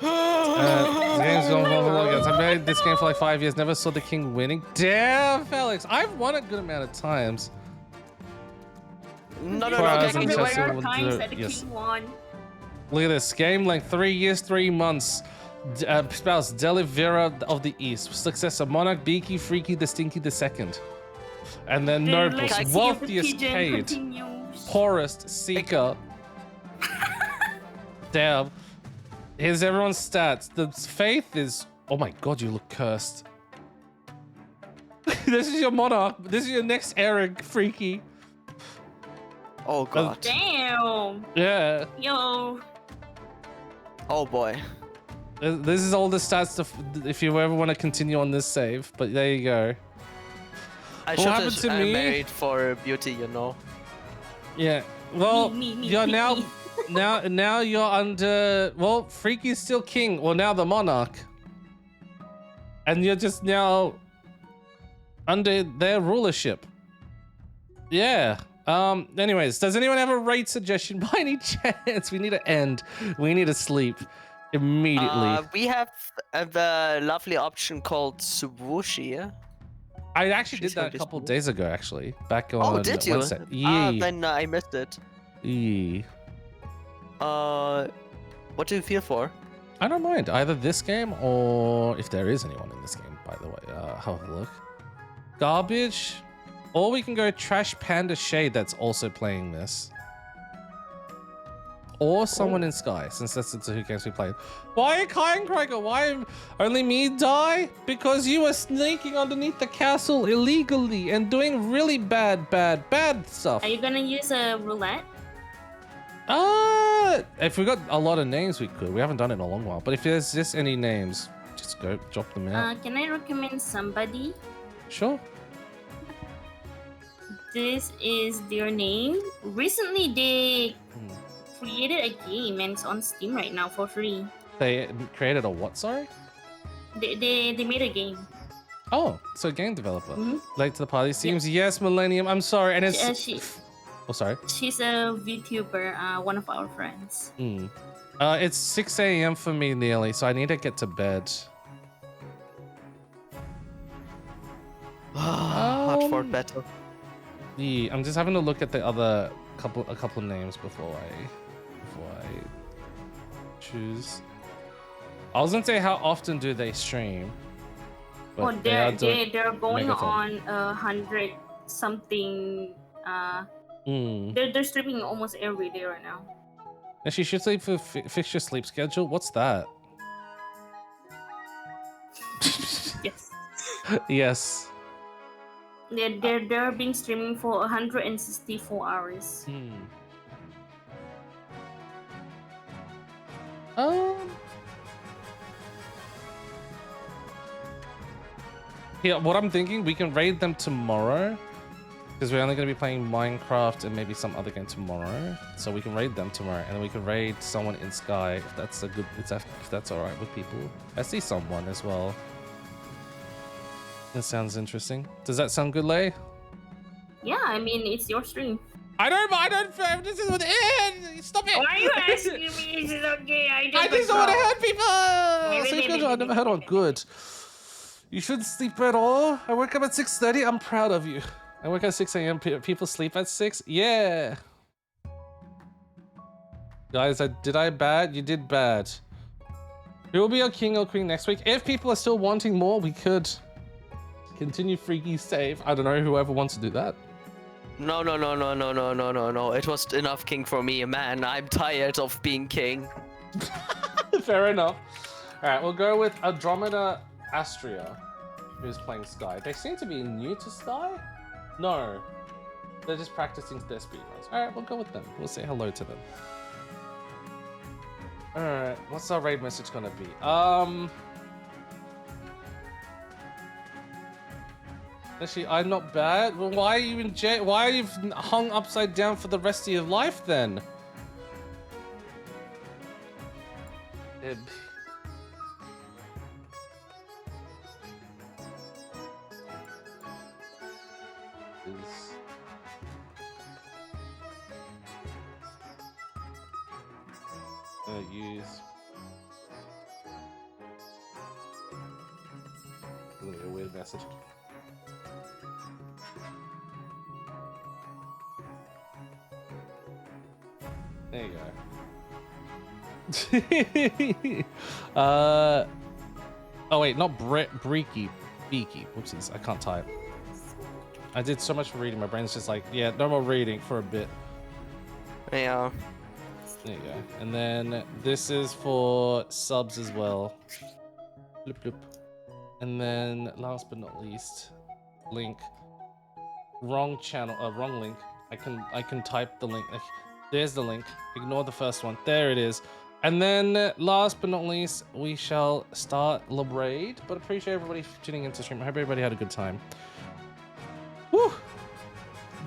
Speaker 1: The game's going for long. I've played this game for like 5 years. Never saw the king winning. Damn, Felix. I've won a good amount of times.
Speaker 4: No.
Speaker 1: Yes.
Speaker 7: King won.
Speaker 1: Look at this. Game length 3 years, 3 months. Spouse Delivera of the East. Successor Monarch Beaky Freaky the Stinky the Second. And then nobles. Wealthiest paid. Poorest Seeker. Damn. Here's everyone's stats. The faith is... Oh my god, you look cursed. This is your Monarch. This is your next Eric Freaky.
Speaker 4: Oh god.
Speaker 7: Damn.
Speaker 1: Yeah.
Speaker 7: Yo.
Speaker 4: Oh boy.
Speaker 1: This is all the stats if you ever want to continue on this save, but there you go.
Speaker 4: I
Speaker 1: What happened to me?
Speaker 4: married for beauty, you know.
Speaker 1: Yeah. Well,
Speaker 7: Me,
Speaker 1: you're
Speaker 7: me,
Speaker 1: now,
Speaker 7: me.
Speaker 1: now you're under. Well, Freaky's still king. Well, now the monarch, and you're just now under their rulership. Yeah. Anyways, does anyone have a raid suggestion by any chance? We need to end. We need to sleep immediately.
Speaker 4: We have the lovely option called Swooshy.
Speaker 1: I actually did
Speaker 4: She's
Speaker 1: that
Speaker 4: going
Speaker 1: a
Speaker 4: to
Speaker 1: couple
Speaker 4: school.
Speaker 1: days ago, actually. Back on
Speaker 4: Oh, did you?
Speaker 1: Wednesday. Yeah.
Speaker 4: Then I missed it.
Speaker 1: Yeah.
Speaker 4: What do you feel for?
Speaker 1: I don't mind either this game or if there is anyone in this game, by the way. Have a look. Garbage. Or we can go Trash Panda Shade that's also playing this. Or someone in Sky, since that's the two games we played. Why Cracker? Why only me die? Because you were sneaking underneath the castle illegally and doing really bad stuff.
Speaker 7: Are you gonna use a roulette?
Speaker 1: If we got a lot of names, we could. We haven't done it in a long while. But if there's just any names, just go drop them out.
Speaker 7: Can I recommend somebody?
Speaker 1: Sure.
Speaker 7: This is their name. Recently, they created a game and it's on Steam right now for free.
Speaker 1: They created a what, sorry?
Speaker 7: They made a game.
Speaker 1: Oh, so game developer. Late to the party seems. Yes, Millennium. I'm sorry. And it's... Oh, sorry.
Speaker 7: She's a VTuber, one of our friends.
Speaker 1: It's 6 a.m. for me nearly, so I need to get to bed.
Speaker 4: Hot for battle.
Speaker 1: Yeah, I'm just having to look at the other couple names before I choose. I was gonna say how often do they stream? But
Speaker 7: they're going on 100 something. They're streaming almost every day right now.
Speaker 1: Actually, should sleep for fix your sleep schedule. What's that?
Speaker 7: Yes.
Speaker 1: Yes.
Speaker 7: They're being streaming for 164 hours.
Speaker 1: Yeah, what I'm thinking, we can raid them tomorrow. Because we're only going to be playing Minecraft and maybe some other game tomorrow. So we can raid them tomorrow. And then we can raid someone in Sky if that's if that's alright with people. I see someone as well. That sounds interesting. Does that sound good, Lay?
Speaker 7: Yeah, I mean, it's your stream.
Speaker 1: I don't, this is what stop it!
Speaker 7: Why are you asking me? Is it okay?
Speaker 1: I just don't want to hurt people! Sleep schedule, I never had on good. You shouldn't sleep at all. I wake up at 6:30. I'm proud of you. I wake up at 6 a.m. People sleep at 6? Yeah. Guys, did I bad? You did bad. Who will be our king or queen next week? If people are still wanting more, we could continue Freaky Save. I don't know, whoever wants to do that.
Speaker 4: No. It was enough king for me, man. I'm tired of being king.
Speaker 1: Fair enough. All right, we'll go with Andromeda Astria, who's playing Sky. They seem to be new to Sky. No, they're just practicing their speedruns. All right, we'll go with them. We'll say hello to them. All right, what's our raid message gonna be? Actually, I'm not bad. Well, why are you in jail? Why are you hung upside down for the rest of your life then? Use a weird message. There you go. Oh wait, not Breaky. Beaky. Whoopsies, I can't type. I did so much reading, my brain's just like, yeah, no more reading for a bit.
Speaker 4: Yeah.
Speaker 1: There you go. And then this is for subs as well. Bloop, bloop. And then last but not least, link. Wrong channel, wrong link. I can type the link. There's the link. Ignore the first one. There it is. And then last but not least, we shall start the raid. But appreciate everybody tuning into stream. I hope everybody had a good time. Woo!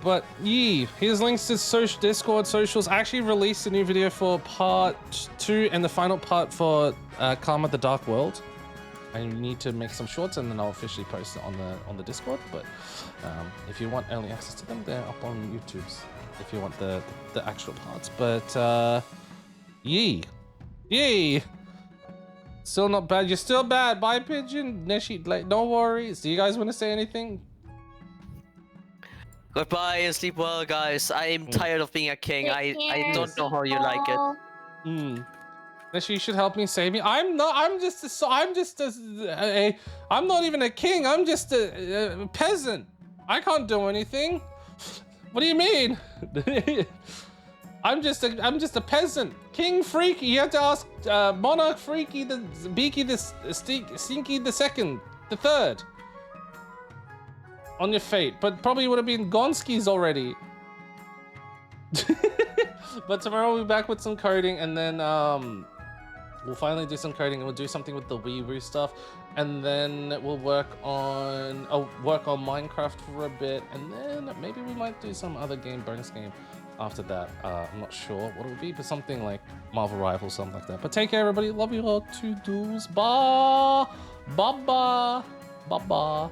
Speaker 1: But yeah, here's links to Discord socials. I actually released a new video for part 2 and the final part for Karma the Dark World. I need to make some shorts and then I'll officially post it on the Discord. But if you want early access to them, they're up on YouTube's. If you want the actual parts, but yee. Still not bad. You're still bad. Bye, Pigeon. Neshi, like, no worries. Do you guys want to say anything?
Speaker 4: Goodbye and sleep well, guys. I'm tired of being a king. I don't
Speaker 6: Take
Speaker 4: know how you
Speaker 6: care,
Speaker 4: like it.
Speaker 6: people.
Speaker 1: Neshi, you should help me save me. I'm not even a king. I'm just a peasant. I can't do anything. What do you mean? I'm just a peasant. King Freaky. You have to ask Monarch Freaky the Beaky the Stinky the second, the third. On your fate, but probably would have been Gonskis already. But tomorrow we'll be back with some coding, and then we'll finally do some coding, and we'll do something with the Weeaboo stuff, and then we'll work on Minecraft for a bit, and then maybe we might do some other bonus game after that. I'm not sure what it will be, but something like Marvel Rivals, something like that. But take care, everybody. Love you all. Toodles. Bye. Bye. Bye. Bye.